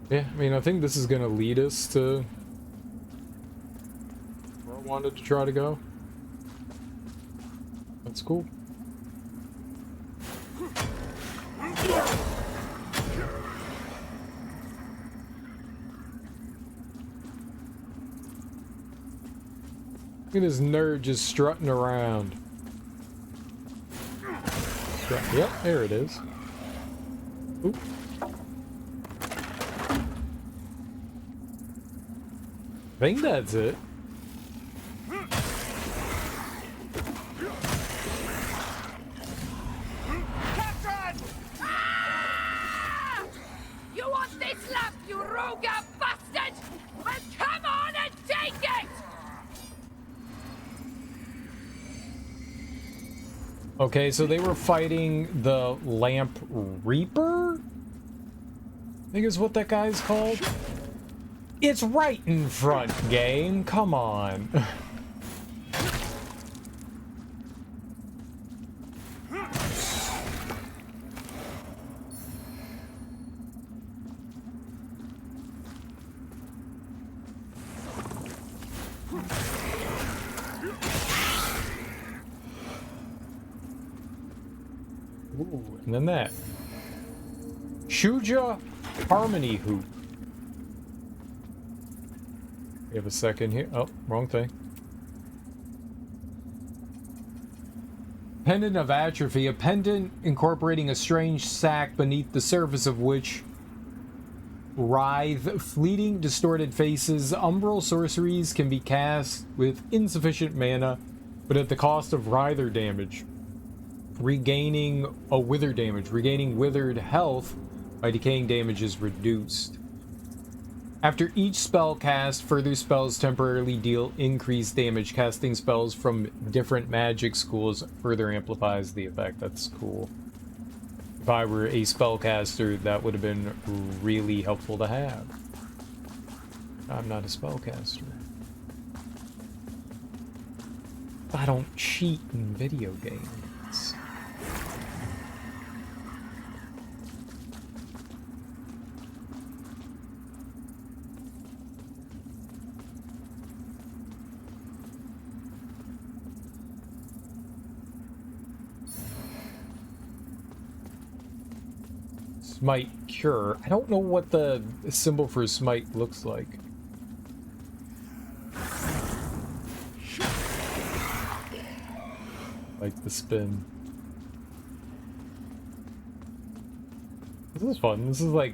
Yeah, I mean, I think this is gonna lead us to where I wanted to try to go. That's cool. Look at this nerd just strutting around. Yep, there it is. Oop. I think that's it. Captain! Ah! You want this lamp, you rogue bastard? Well, come on and take it! Okay, so they were fighting the Lamp Reaper? I think is what that guy's called. It's right in front, game. Come on. Ooh, and then that. Shuja Harmony Hoop. We have a second here. Oh, wrong thing. Pendant of Atrophy. A pendant incorporating a strange sac beneath the surface of which writhe fleeting, distorted faces. Umbral sorceries can be cast with insufficient mana, but at the cost of writher damage. Regaining wither damage. Regaining withered health by decaying damage is reduced. After each spell cast, further spells temporarily deal increased damage. Casting spells from different magic schools further amplifies the effect. That's cool. If I were a spellcaster, that would have been really helpful to have. I'm not a spellcaster. I don't cheat in video games. Smite Cure. I don't know what the symbol for Smite looks like. Like the spin. This is fun. This is like...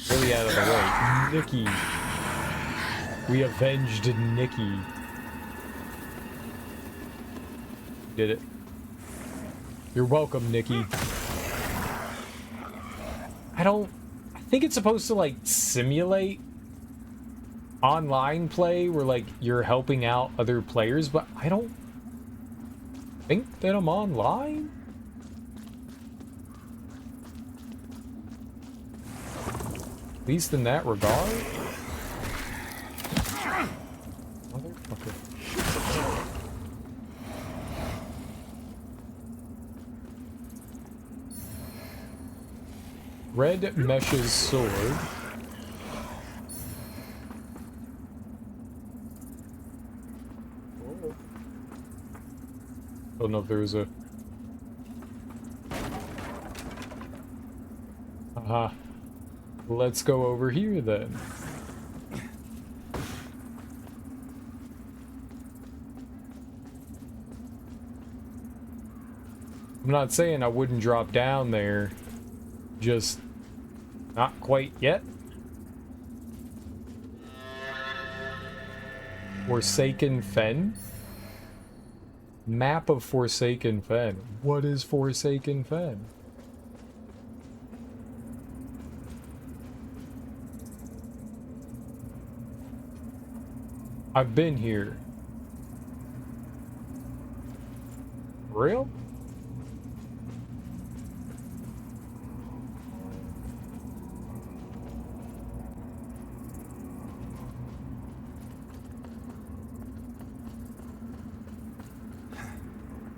really out of the way. Nikki. We avenged Nikki. Did it. You're welcome, Nikki. I think it's supposed to like simulate online play where like you're helping out other players, but I don't think that I'm online. At least in that regard. Motherfucker. Red Mesh's sword. Don't know if there's a... Aha. Let's go over here then. I'm not saying I wouldn't drop down there. Just not quite yet. Forsaken Fen? Map of Forsaken Fen. What is Forsaken Fen? I've been here. Real?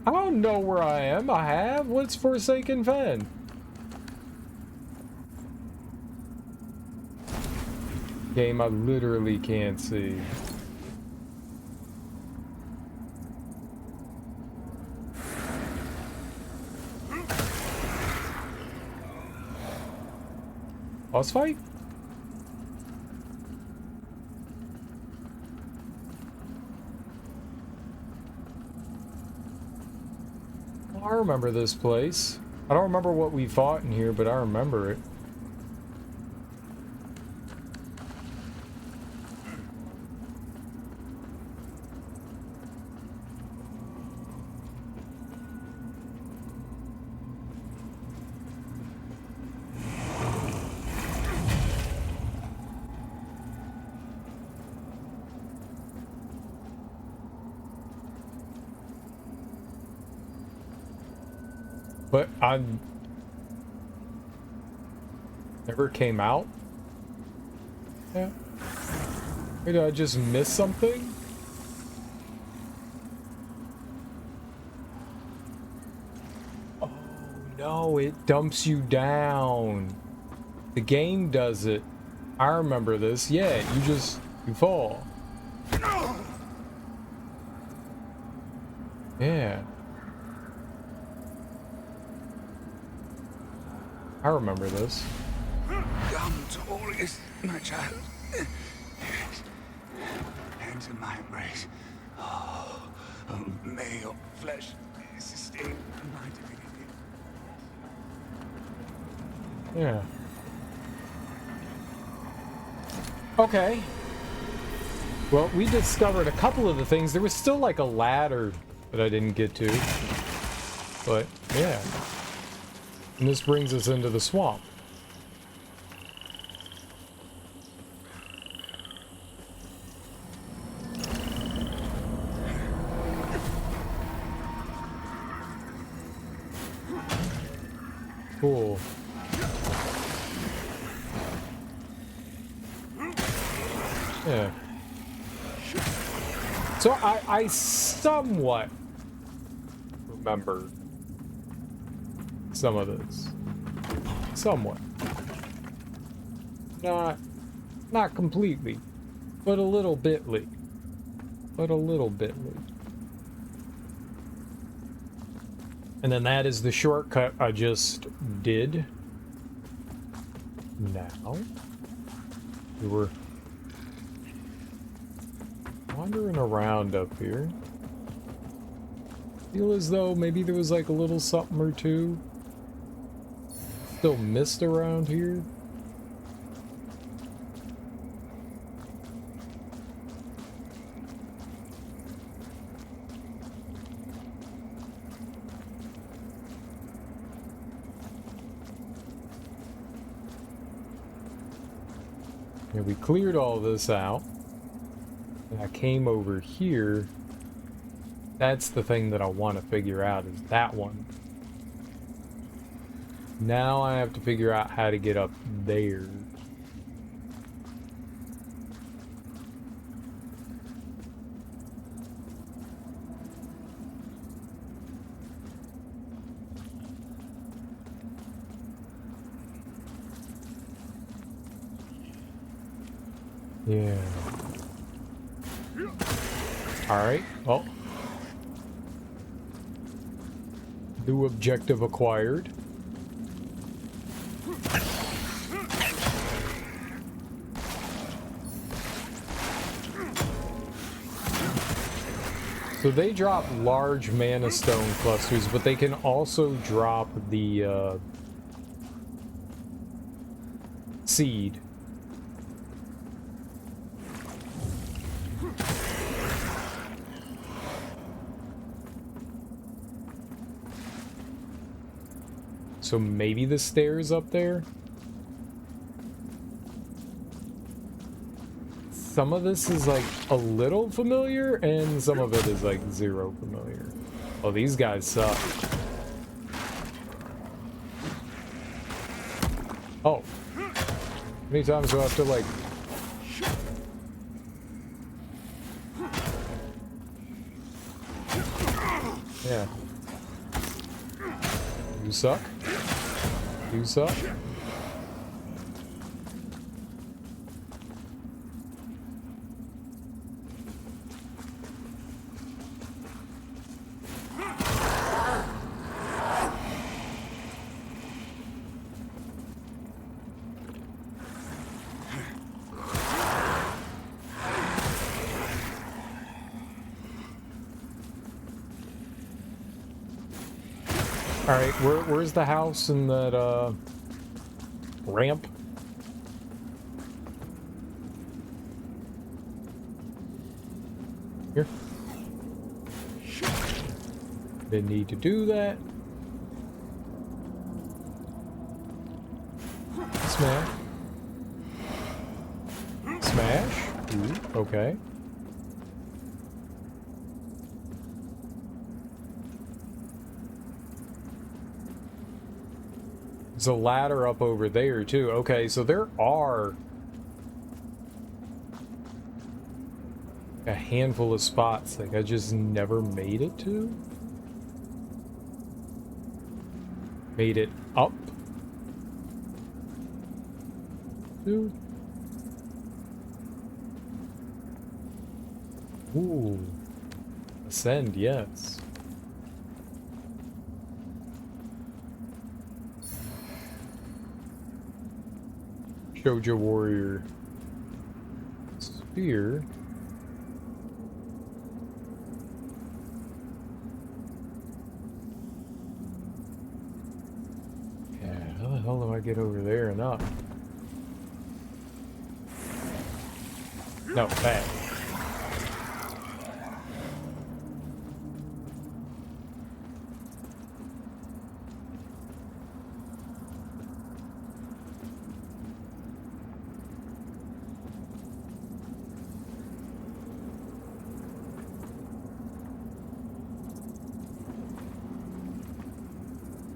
I don't know where I am. I have. What's Forsaken Fen? Game I literally can't see. Boss fight? I remember this place. I don't remember what we fought in here, but I remember it. But I never came out? Yeah. Or did I just miss something? Oh no, it dumps you down. The game does it. I remember this. Yeah, you fall. Yeah. I remember this. Come to Orcus, my child. Hands in my embrace. Oh, may your flesh sustain my divinity. Yeah. Okay. Well, we discovered a couple of the things. There was still like a ladder that I didn't get to. But, yeah. And this brings us into the swamp. Cool. Yeah. So I somewhat remember some of this. Somewhat. Not completely, but a little bitly. And then that is the shortcut I just did. Now we were Wandering around up here. Feel as though maybe there was like a little something or two. Still mist around here. Yeah, we cleared all this out. And I came over here. That's the thing that I want to figure out, is that one. Now I have to figure out how to get up there. Yeah. Alright, well. New objective acquired. So they drop large mana stone clusters, but they can also drop the seed. So maybe the stairs up there? Some of this is like a little familiar, and some of it is like zero familiar. Oh, these guys suck. Oh. How many times do I have to like... Yeah. You suck. You suck. Alright, where's the house and that, ramp? Here. Didn't need to do that. Smash. Smash. Ooh, okay. There's a ladder up over there too. Okay, so there are a handful of spots like I just never made it to. Made it up to. Ooh. Ascend, yes. Shoujo Warrior Spear. Yeah, how the hell do I get over there and up? No, back.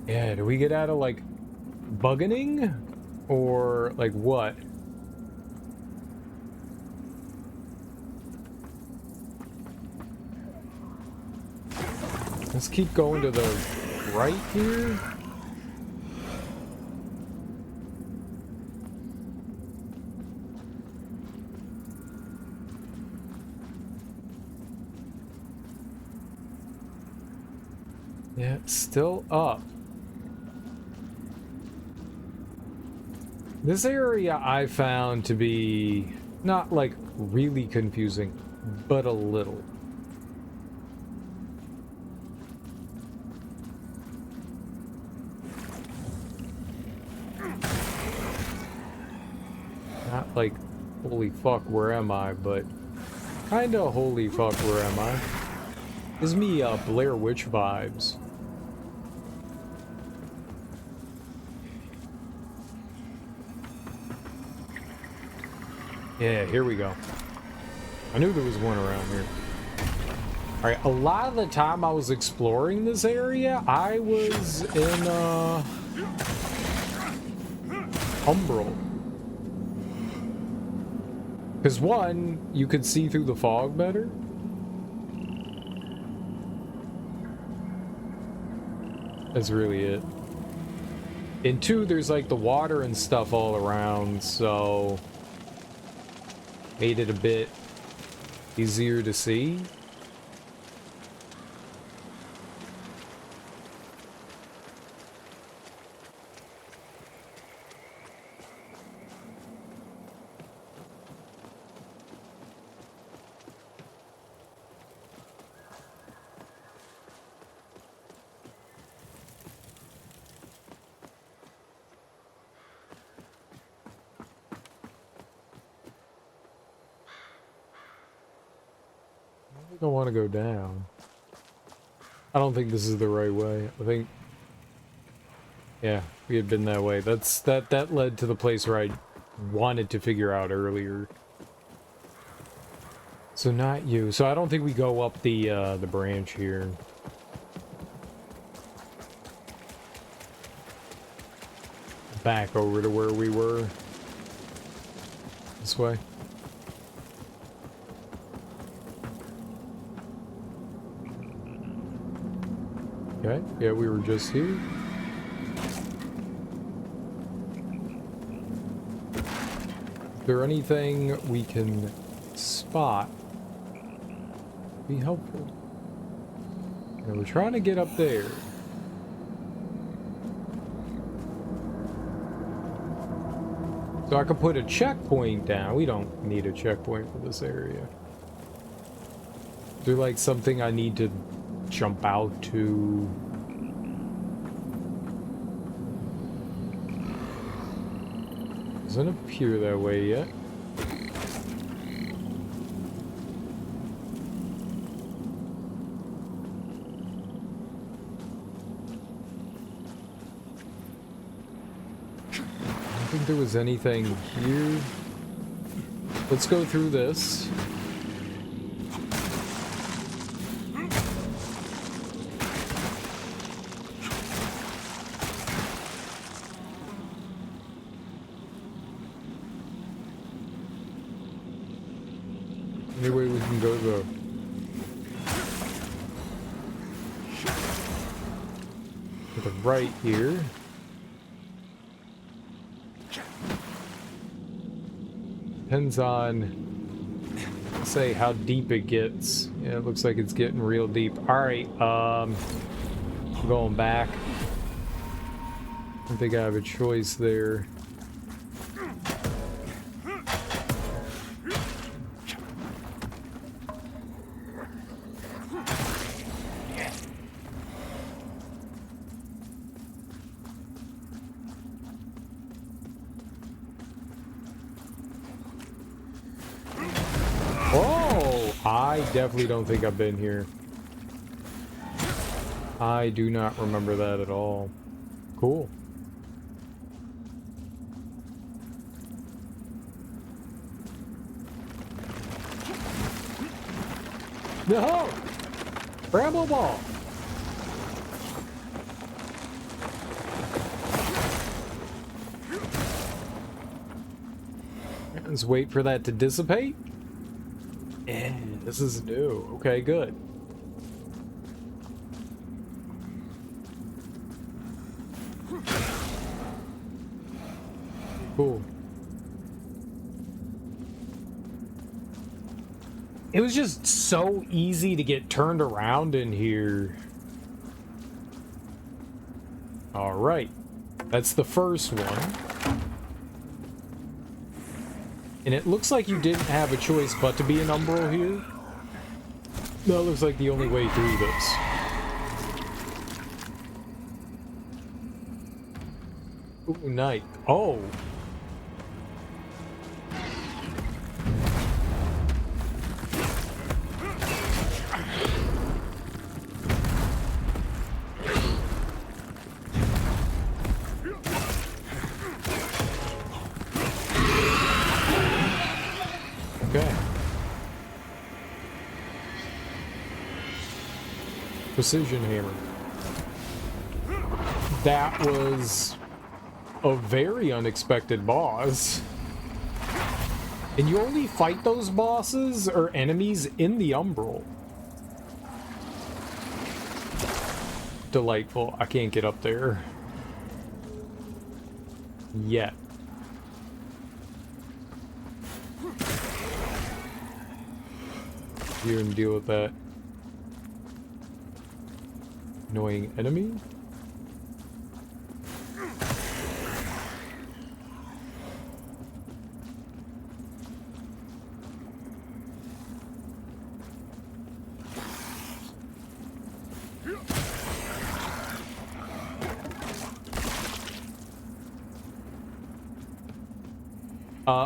Yeah, do we get out of, like, buggening? Or, like, what? Let's keep going to the right here. Yeah, it's still up. This area I found to be not like really confusing, but a little. Not like, holy fuck, where am I? But kinda holy fuck, where am I? Gives me Blair Witch vibes. Yeah, here we go. I knew there was one around here. Alright, a lot of the time I was exploring this area, I was in Umbral. Because one, you could see through the fog better. That's really it. And two, there's like the water and stuff all around, so made it a bit easier to see. I don't want to go down. I don't think this is the right way. I think, yeah, we had been that way. That led to the place where I wanted to figure out earlier. So not you. So I don't think we go up the branch here. Back over to where we were. This way. Okay, yeah, we were just here. Is there anything we can spot? Be helpful. Yeah, we're trying to get up there. So I could put a checkpoint down. We don't need a checkpoint for this area. Is there like something I need to jump out to? Doesn't appear that way yet. I don't think there was anything here. Let's go through this. Any way we can go to the right here. Depends on, say, how deep it gets. Yeah, it looks like it's getting real deep. Alright, going back. I don't think I have a choice there. I definitely don't think I've been here. I do not remember that at all. Cool. No! Bramble ball! Let's wait for that to dissipate. Yeah, this is new. Okay, good. Cool. It was just so easy to get turned around in here. All right. That's the first one. And it looks like you didn't have a choice but to be an Umbral here. That looks like the only way through this. Ooh, night. Oh. Okay. Precision hammer. That was a very unexpected boss. And you only fight those bosses or enemies in the Umbral. Delightful. I can't get up there yet. Here and deal with that annoying enemy.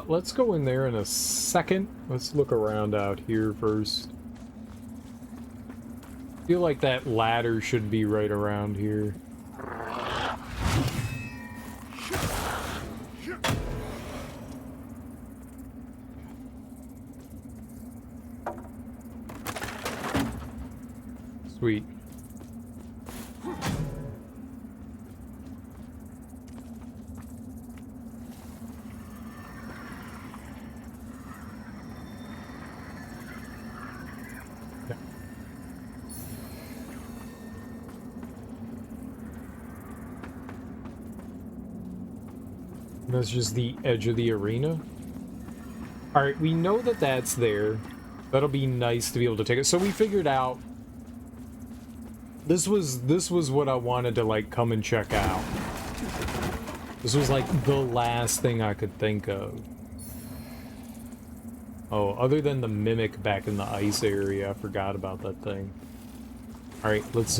Let's go in there in a second. Let's look around out here first. I feel like that ladder should be right around here. Sweet. That's just the edge of the arena. Alright, we know that that's there. That'll be nice to be able to take it. So we figured out this was what I wanted to like come and check out. This was like the last thing I could think of. Oh, other than the mimic back in the ice area, I forgot about that thing. Alright, let's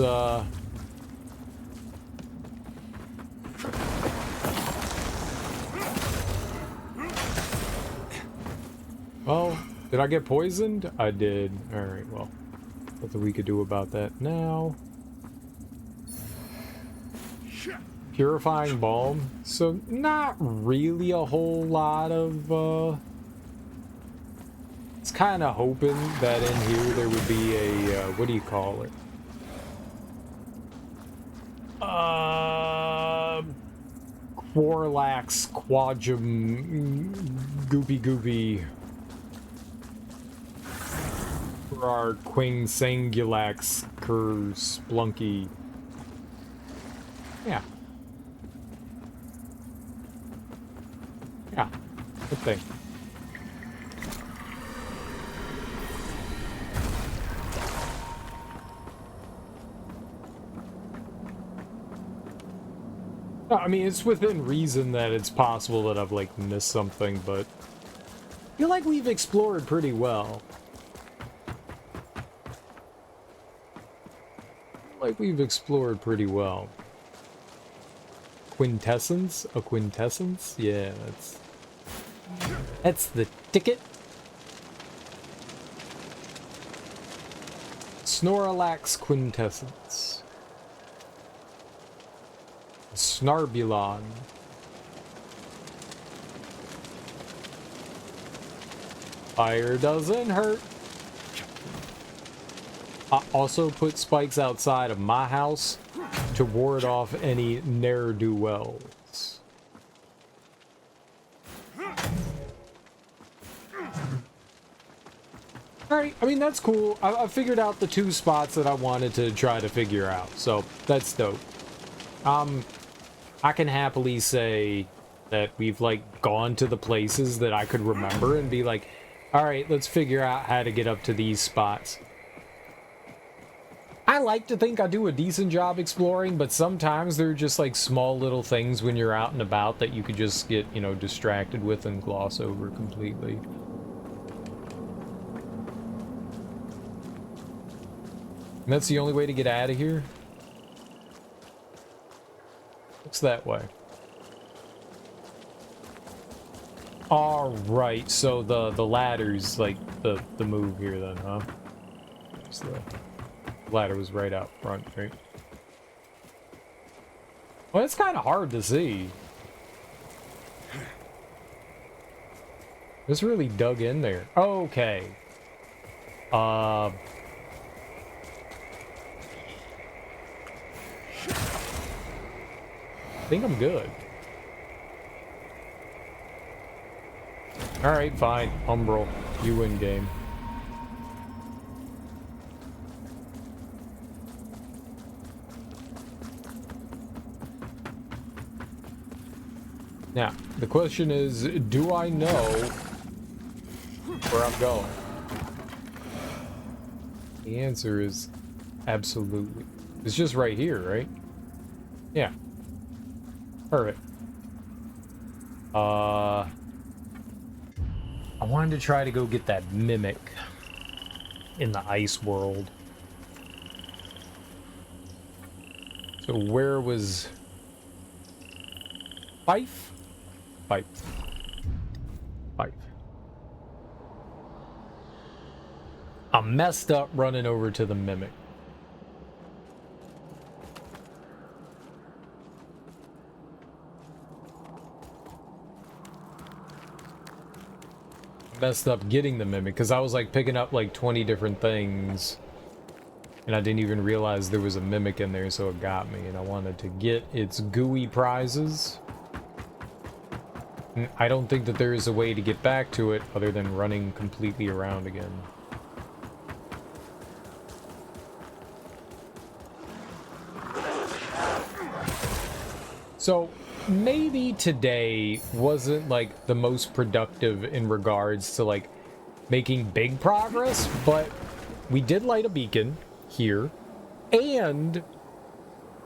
well, did I get poisoned? I did. Alright, well. Nothing we could do about that now. Purifying balm. So, not really a whole lot of, it's kind of hoping that in here there would be a, what do you call it? Quarlax, Quadrum, Goopy. For our Quing Sangulax, Cur, Splunky. Yeah. Yeah. Good thing. I mean, it's within reason that it's possible that I've, like, missed something, but I feel like we've explored pretty well. We've explored pretty well. Quintessence? A quintessence? Yeah, that's the ticket. Snorlax quintessence. Snarbulon. Fire doesn't hurt. I also put spikes outside of my house to ward off any ne'er-do-wells. Alright, I mean, that's cool. I figured out the 2 spots that I wanted to try to figure out, so that's dope. I can happily say that we've, like, gone to the places that I could remember and be like, alright, let's figure out how to get up to these spots. I like to think I do a decent job exploring, but sometimes there are just like small little things when you're out and about that you could just get, you know, distracted with and gloss over completely. And that's the only way to get out of here? Looks that way. Alright, so the ladder's like the move here then, huh? So the ladder was right out front, right? Well, it's kind of hard to see. This really dug in there. Okay. I think I'm good. Alright, fine. Umbral. You win game. Now, the question is, do I know where I'm going? The answer is absolutely. It's just right here, right? Yeah. Perfect. I wanted to try to go get that mimic in the ice world. So where was Fife? Fife. Fife. I'm messed up running over to the mimic. Messed up getting the mimic because I was like picking up like 20 different things and I didn't even realize there was a mimic in there, so it got me, and I wanted to get its gooey prizes. And I don't think that there is a way to get back to it other than running completely around again. So maybe today wasn't like the most productive in regards to like making big progress, but we did light a beacon here and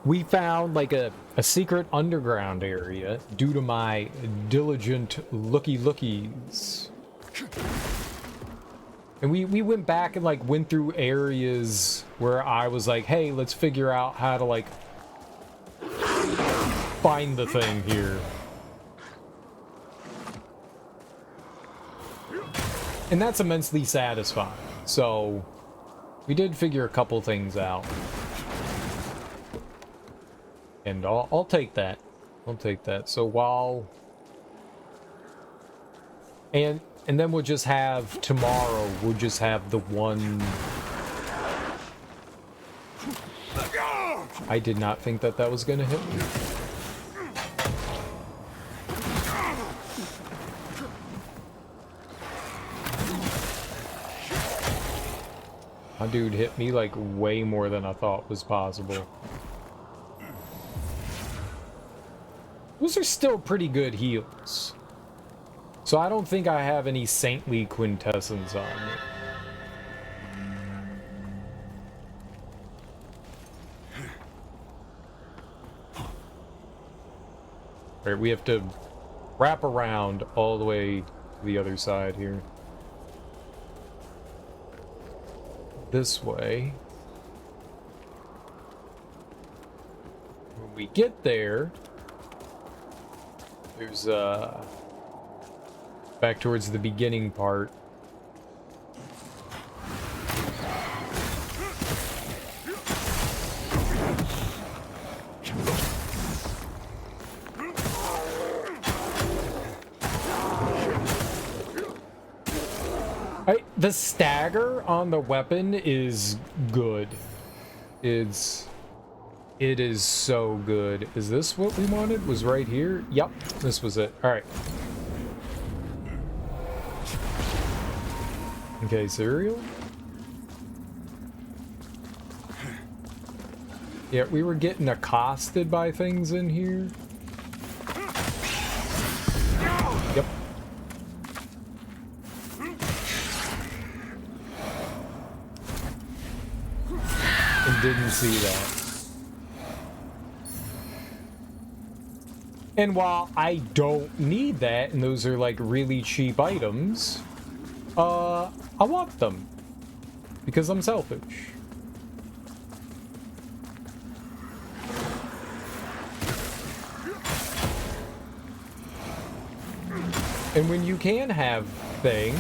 we found like a secret underground area due to my diligent lookies. And we went back and like went through areas where I was like, hey, let's figure out how to like find the thing here. And that's immensely satisfying. So we did figure a couple things out. And I'll take that. I'll take that. So while... And then we'll just have tomorrow, we'll just have the one... I did not think that that was going to hit me. My dude hit me like way more than I thought was possible. Those are still pretty good heals. So I don't think I have any saintly quintessence on me. Alright, we have to wrap around all the way to the other side here. This way. When we get there, there's back towards the beginning part. The stagger on the weapon is good. It is so good. Is this what we wanted? Was right here? Yep, this was it. All right. Okay, cereal. Yeah, we were getting accosted by things in here. Yep. Didn't see that. And while I don't need that, and those are like really cheap items, I want them because I'm selfish. And when you can have thing,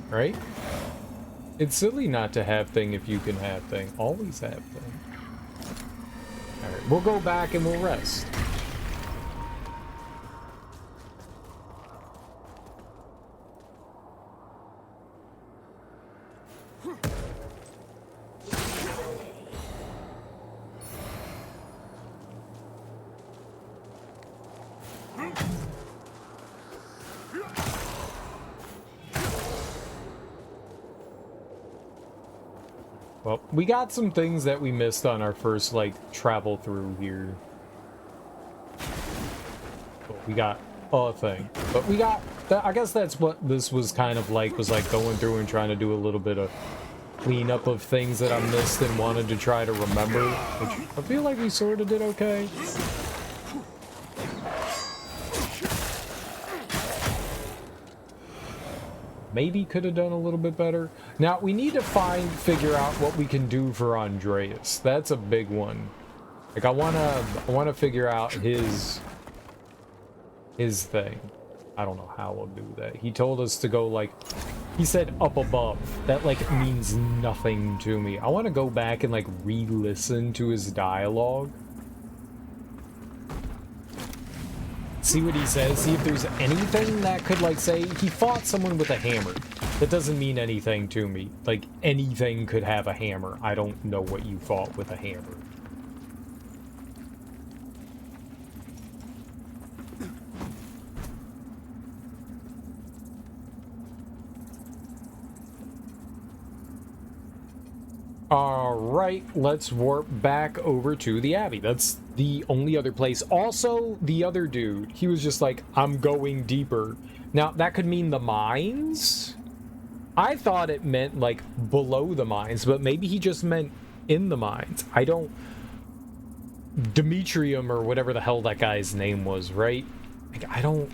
right? It's silly not to have thing if you can have thing. Always have thing. Alright, we'll go back and we'll rest. Well, we got some things that we missed on our first, like, travel through here. Well, we got a thing. But we got... I guess that's what this was kind of like, was like going through and trying to do a little bit of cleanup of things that I missed and wanted to try to remember. Which I feel like we sort of did okay. Maybe could have done a little bit better. Now, we need to figure out what we can do for Andreas. That's a big one. Like, I wanna figure out his thing. I don't know how we'll do that. He told us to go, like, he said up above. That, like, means nothing to me. I want to go back and, like, re-listen to his dialogue. See what he says, see if there's anything that could, like, say, he fought someone with a hammer. That doesn't mean anything to me. Like, anything could have a hammer. I don't know what you fought with a hammer. Alright, let's warp back over to the Abbey. That's the only other place. Also, the other dude, he was just like, I'm going deeper. Now, that could mean the mines? I thought it meant, like, below the mines, but maybe he just meant in the mines. I don't... Demetrium, or whatever the hell that guy's name was, right? Like, I don't...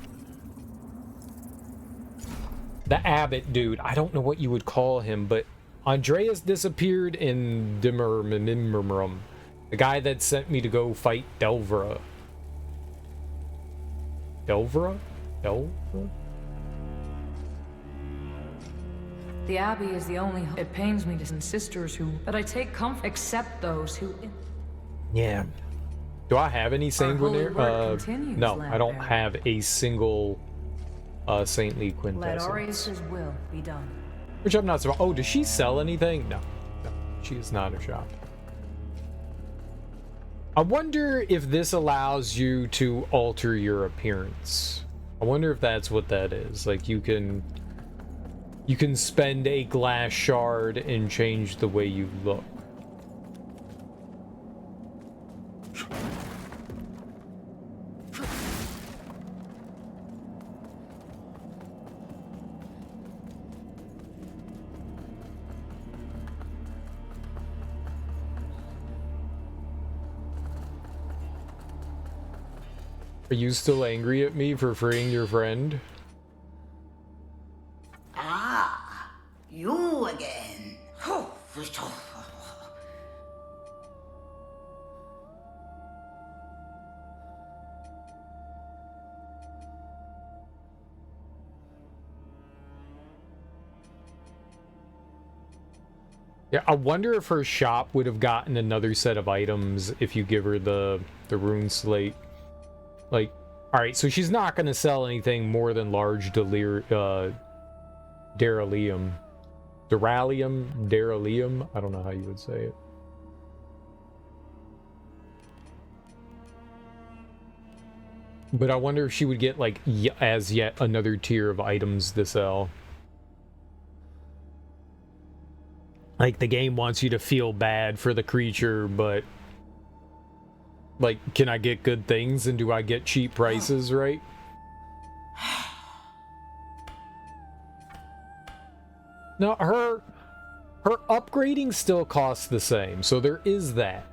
The abbot dude, I don't know what you would call him, but Andreas disappeared in Dimmermimrum. The guy that sent me to go fight Delvra. Delvra? Delvra? The Abbey is the only... It pains me to send sisters who... But I take comfort, except those who... Yeah. Do I have any sanguinary? No, I don't there. have a single saintly Let quintessence. Aureus' will be done. Which I'm not surprised. Oh, does she sell anything? No. No, she is not a shop. I wonder if this allows you to alter your appearance. I wonder if that's what that is. Like, you can spend a glass shard and change the way you look. Are you still angry at me for freeing your friend? Ah, you again. Yeah, I wonder if her shop would have gotten another set of items if you give her the rune slate. Like, alright, so she's not going to sell anything more than large Deralium. Deralium? I don't know how you would say it. But I wonder if she would get, like, as yet another tier of items to sell. Like, the game wants you to feel bad for the creature, but... Like, can I get good things and do I get cheap prices, right? No, her upgrading still costs the same, so there is that.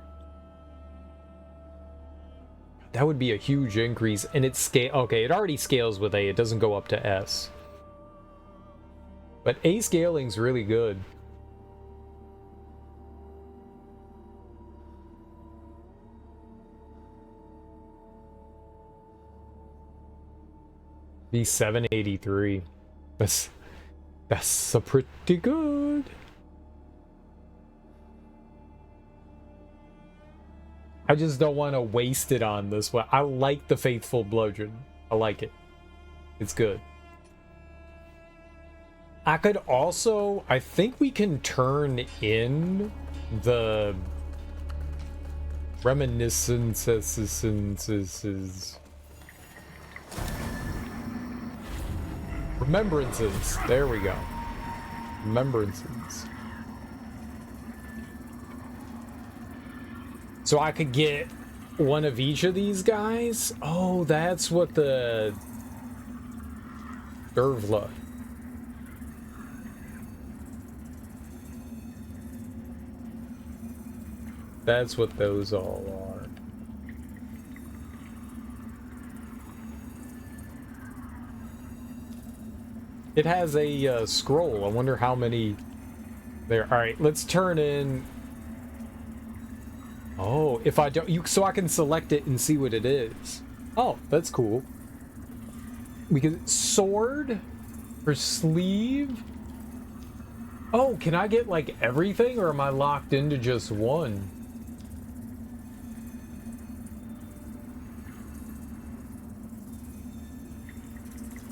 That would be a huge increase, and it's okay, it already scales with A, it doesn't go up to S. But A scaling's really good. Be 783. That's a pretty good. I just don't want to waste it on this one. I like the Faithful Bludgeon. I like it. It's good. I could also... I think we can turn in the... Reminiscences... Remembrances. There we go. Remembrances. So I could get one of each of these guys? Oh, that's what the... Dervla. That's what those all are. It has a scroll. I wonder how many there. All right, let's turn in. Oh, if I don't, so I can select it and see what it is. Oh, that's cool. We can sword or sleeve. Oh, can I get like everything, or am I locked into just one?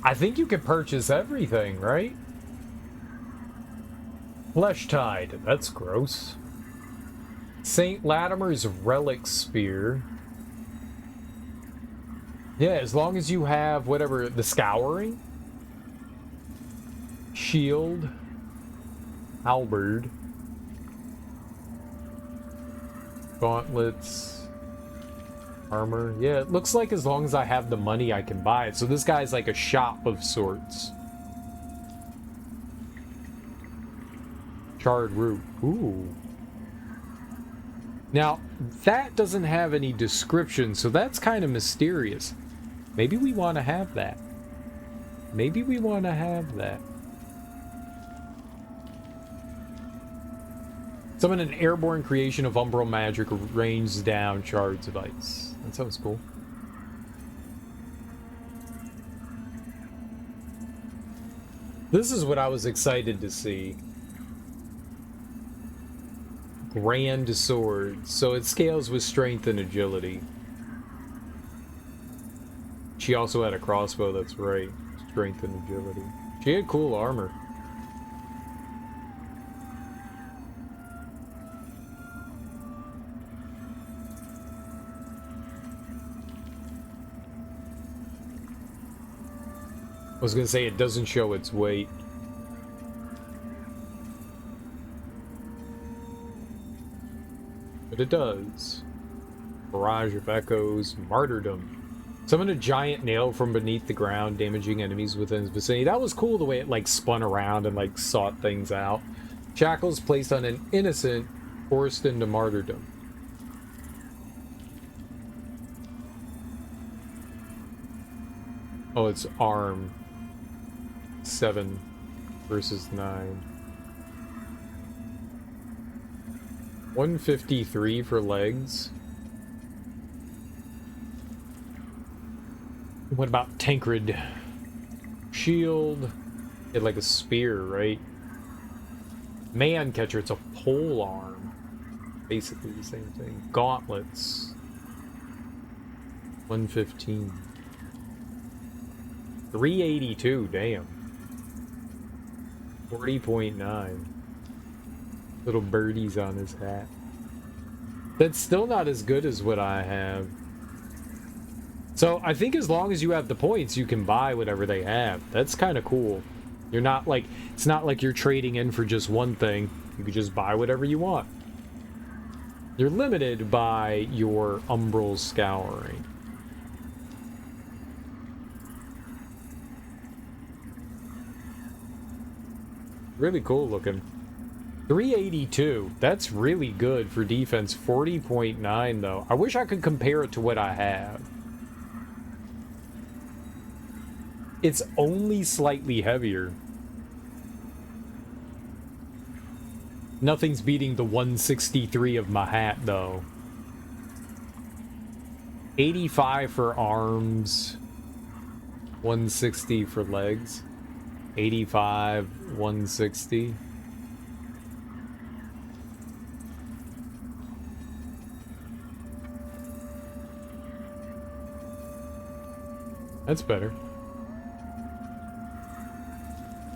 I think you could purchase everything, right? Flesh Tide. That's gross. St. Latimer's Relic Spear. Yeah, as long as you have whatever, the Scouring. Shield. Halberd. Gauntlets. Armor. Yeah, it looks like as long as I have the money, I can buy it. So this guy's like a shop of sorts. Charred root. Ooh. Now, that doesn't have any description, so that's kind of mysterious. Maybe we want to have that. Maybe we want to have that. Summon an airborne creation of umbral magic rains down shards of ice. That sounds cool. This is what I was excited to see. Grand sword. So it scales with strength and agility. She also had a crossbow, that's right. Strength and agility. She had cool armor. I was gonna say it doesn't show its weight. But it does. Barrage of Echoes, Martyrdom. Summon a giant nail from beneath the ground, damaging enemies within its vicinity. That was cool the way it like spun around and like sought things out. Shackles placed on an innocent, forced into martyrdom. Oh, it's arm. 7 versus 9. 153 for legs. What about Tancred? Shield. It's like a spear, right? Man catcher, it's a pole arm. Basically the same thing. Gauntlets. 115. 382, damn. 40.9. Little birdies on his hat. That's still not as good as what I have. So I think as long as you have the points, you can buy whatever they have. That's kind of cool. You're not like, it's not like you're trading in for just one thing. You can just buy whatever you want. You're limited by your umbral scouring. Really cool looking. 382. That's really good for defense. 40.9 though. I wish I could compare it to what I have. It's only slightly heavier. Nothing's beating the 163 of my hat though. 85 for arms. 160 for legs. 85, 160. That's better.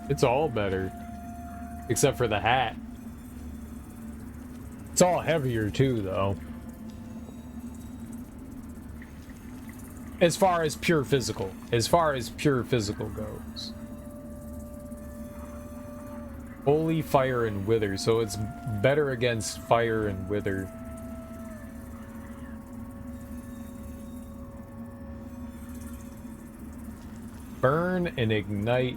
It's all better. Except for the hat. It's all heavier too, though. As far as pure physical. As far as pure physical goes. Holy fire and wither. So it's better against fire and wither. Burn and ignite.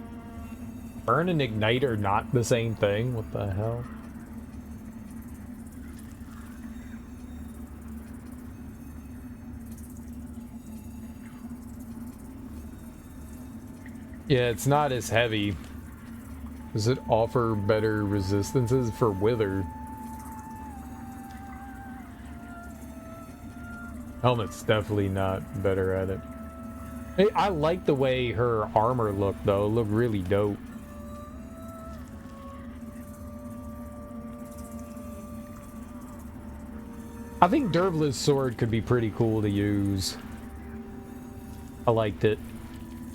Burn and ignite are not the same thing. What the hell? Yeah, it's not as heavy. Does it offer better resistances for wither? Helmet's definitely not better at it. Hey, I like the way her armor looked, though. It looked really dope. I think Dervla's sword could be pretty cool to use. I liked it.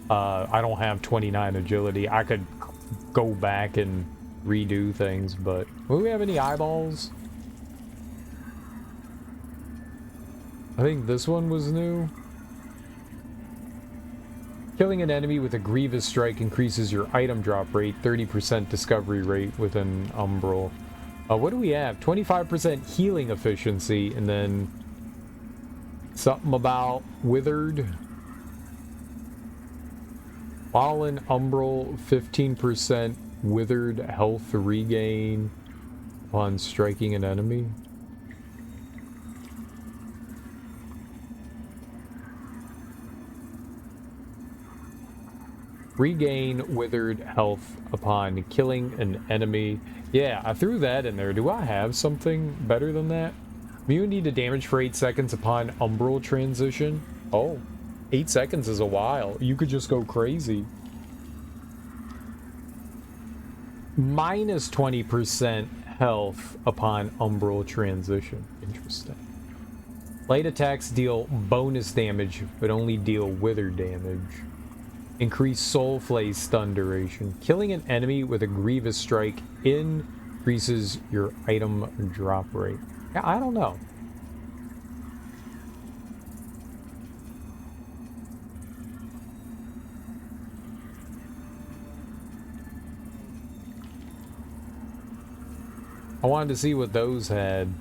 I don't have 29 agility. I could go back and redo things, but will we have any eyeballs? I think this one was new. Killing an enemy with a Grievous Strike increases your item drop rate, 30% discovery rate within Umbral. What do we have? 25% healing efficiency, and then something about Withered. Fallen Umbral, 15% Withered health regain upon striking an enemy. Regain withered health upon killing an enemy. Yeah, I threw that in there. Do I have something better than that? Immunity to damage for 8 seconds upon umbral transition. Oh, 8 seconds is a while. You could just go crazy. Minus 20% health upon umbral transition. Interesting. Light attacks deal bonus damage, but only deal wither damage. Increase Soul Flay stun duration. Killing an enemy with a Grievous Strike increases your item drop rate. Yeah, I don't know. I wanted to see what those had.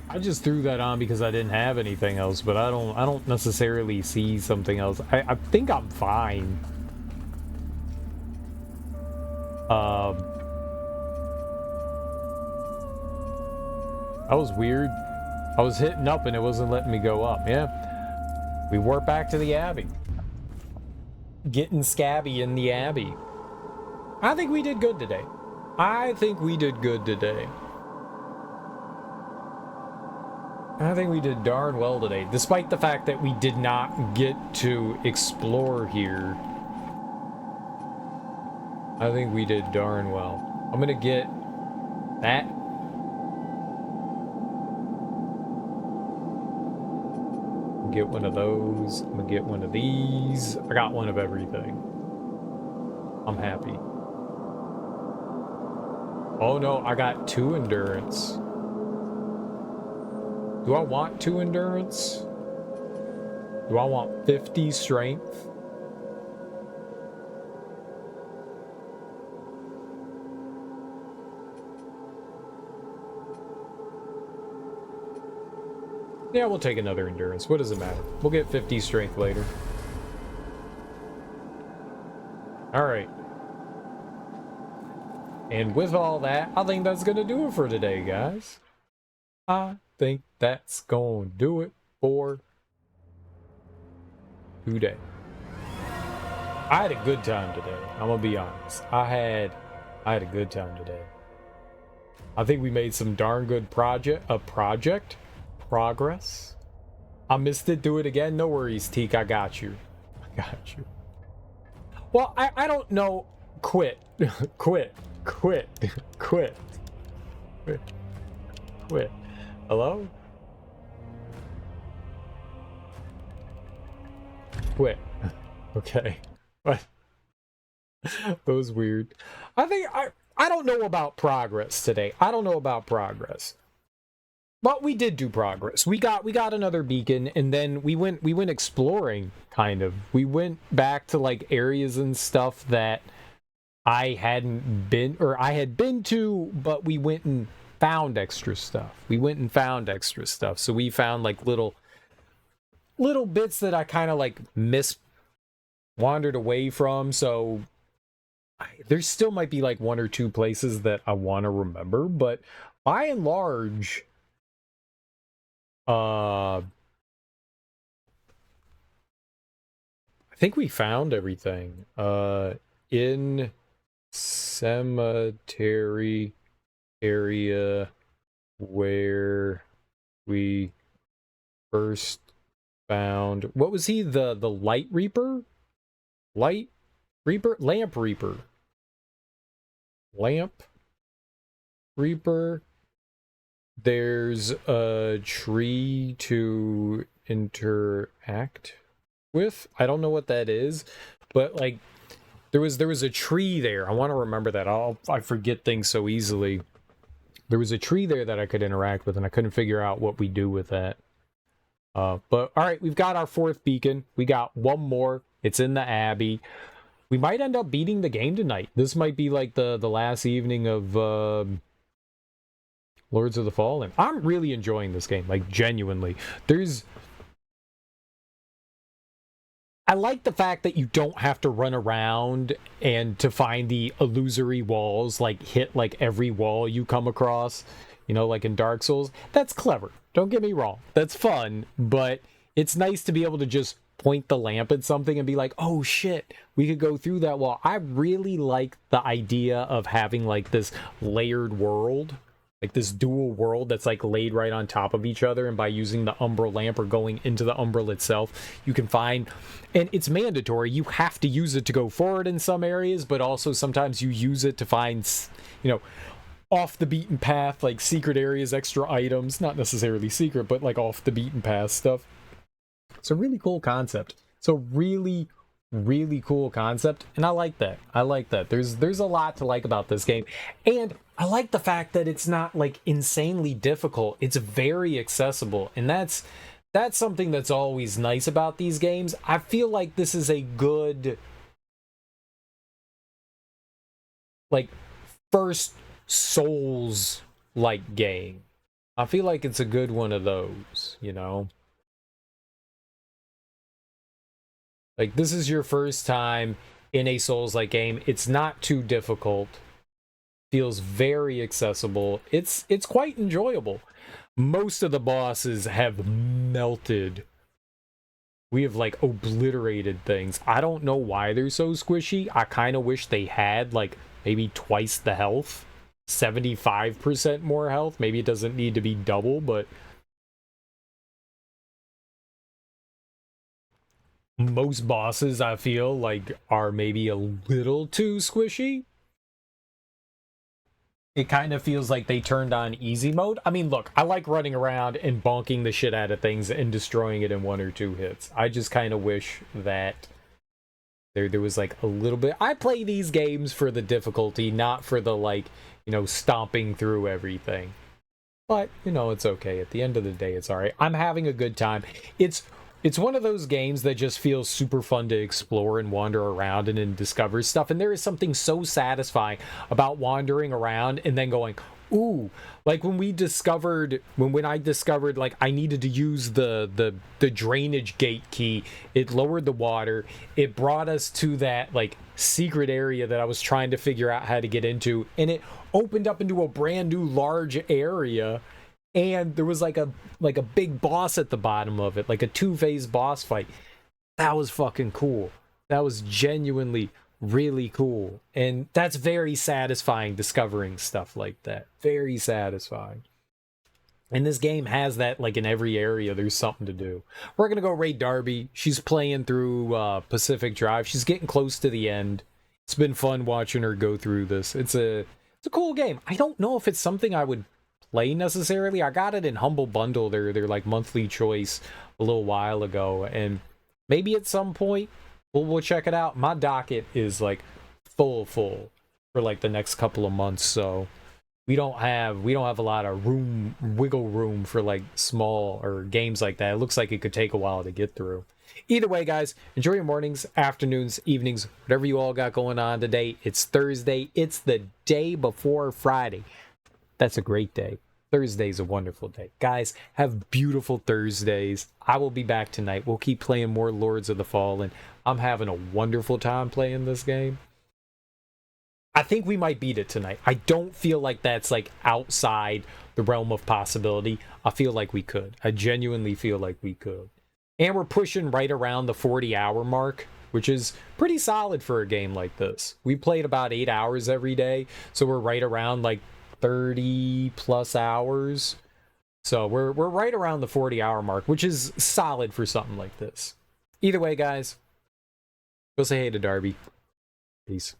I just threw that on because I didn't have anything else, but I don't necessarily see something else. I think I'm fine. That was weird. I was hitting up and it wasn't letting me go up. Yeah. We warp back to the Abbey. Getting scabby in the Abbey. I think we did good today. I think we did darn well today, despite the fact that we did not get to explore here. I think we did darn well. I'm gonna get that. Get one of those. I'm gonna get one of these. I got one of everything. I'm happy. Oh no, I got 2 endurance. Do I want 2 endurance? Do I want 50 strength? Yeah, we'll take another endurance. What does it matter? We'll get 50 strength later. Alright. And with all that, I think that's gonna do it for today, guys. I think that's gonna do it for today. I had a good time today. I'm gonna be honest. I had a good time today. I think we made some darn good progress. I missed it. Do it again. No worries, Teak. I got you. I got you. Well, I don't know. Quit. Quit. Hello? Quit. Okay. What? That was weird. I don't know about progress today. I don't know about progress. But we did do progress. We got another beacon, and then we went exploring, kind of. We went back to like areas and stuff that I hadn't been, or I had been to, but we went and found extra stuff. So we found like little bits that I kind of like wandered away from. So there still might be like one or two places that I want to remember, but by and large, I think we found everything in cemetery area where we first found, what was he, the lamp reaper. There's a tree to interact with. I don't know what that is, but like there was a tree there. I want to remember that. I forget things so easily. There was a tree there that I could interact with, and I couldn't figure out what we do with that. But all right, we've got our 4th beacon. We got one more. It's in the Abbey. We might end up beating the game tonight. This might be like the last evening of Lords of the Fallen. I'm really enjoying this game, like genuinely. I like the fact that you don't have to run around and to find the illusory walls, like hit like every wall you come across, you know, like in Dark Souls. That's clever. Don't get me wrong. That's fun, but it's nice to be able to just point the lamp at something and be like, oh shit, we could go through that wall. I really like the idea of having like this layered world, like this dual world that's like laid right on top of each other, and by using the Umbral lamp or going into the Umbral itself, you can find, and it's mandatory, you have to use it to go forward in some areas, but also sometimes you use it to find, you know, off the beaten path, like secret areas, extra items, not necessarily secret, but like off the beaten path stuff. It's a really cool concept. It's a really cool concept, and I like that. There's a lot to like about this game, and I like the fact that it's not like insanely difficult. It's very accessible, and that's something that's always nice about these games. I feel like this is a good like first Souls like game. I feel like it's a good one of those, you know. Like, this is your first time in a Souls-like game. It's not too difficult. Feels very accessible. It's quite enjoyable. Most of the bosses have melted. We have, like, obliterated things. I don't know why they're so squishy. I kind of wish they had, like, maybe twice the health. 75% more health. Maybe it doesn't need to be double, but most bosses, I feel like, are maybe a little too squishy. It kind of feels like they turned on easy mode. I mean, look, I like running around and bonking the shit out of things and destroying it in 1 or 2 hits. I just kind of wish that there was like a little bit. I play these games for the difficulty, not for the, like, you know, stomping through everything. But, you know, it's okay. At the end of the day, it's alright. I'm having a good time. It's one of those games that just feels super fun to explore and wander around and discover stuff. And there is something so satisfying about wandering around and then going, ooh, like when I discovered, like, I needed to use the drainage gate key. It lowered the water. It brought us to that, like, secret area that I was trying to figure out how to get into. And it opened up into a brand new large area. And there was like a big boss at the bottom of it, like a 2-phase boss fight. That was fucking cool. That was genuinely really cool. And that's very satisfying, discovering stuff like that. Very satisfying. And this game has that, like, in every area, there's something to do. We're going to go raid Darby. She's playing through Pacific Drive. She's getting close to the end. It's been fun watching her go through this. It's a cool game. I don't know if it's something I would play necessarily. I got it in Humble Bundle, their like monthly choice a little while ago, and maybe at some point we'll check it out. My docket is like full for like the next couple of months, so we don't have a lot of wiggle room for like small or games like that. It looks like it could take a while to get through. Either way, guys, enjoy your mornings, afternoons, evenings, whatever you all got going on today. It's Thursday. It's the day before Friday. That's a great day. Thursday's a wonderful day. Guys, have beautiful Thursdays. I will be back tonight. We'll keep playing more Lords of the Fallen. I'm having a wonderful time playing this game. I think we might beat it tonight. I don't feel like that's like outside the realm of possibility. I feel like we could. I genuinely feel like we could. And we're pushing right around the 40-hour mark, which is pretty solid for a game like this. We played about 8 hours every day, so we're right around like 30 plus hours. So we're right around the 40-hour mark, which is solid for something like this. Either way, guys, go say hey to Darby. Peace.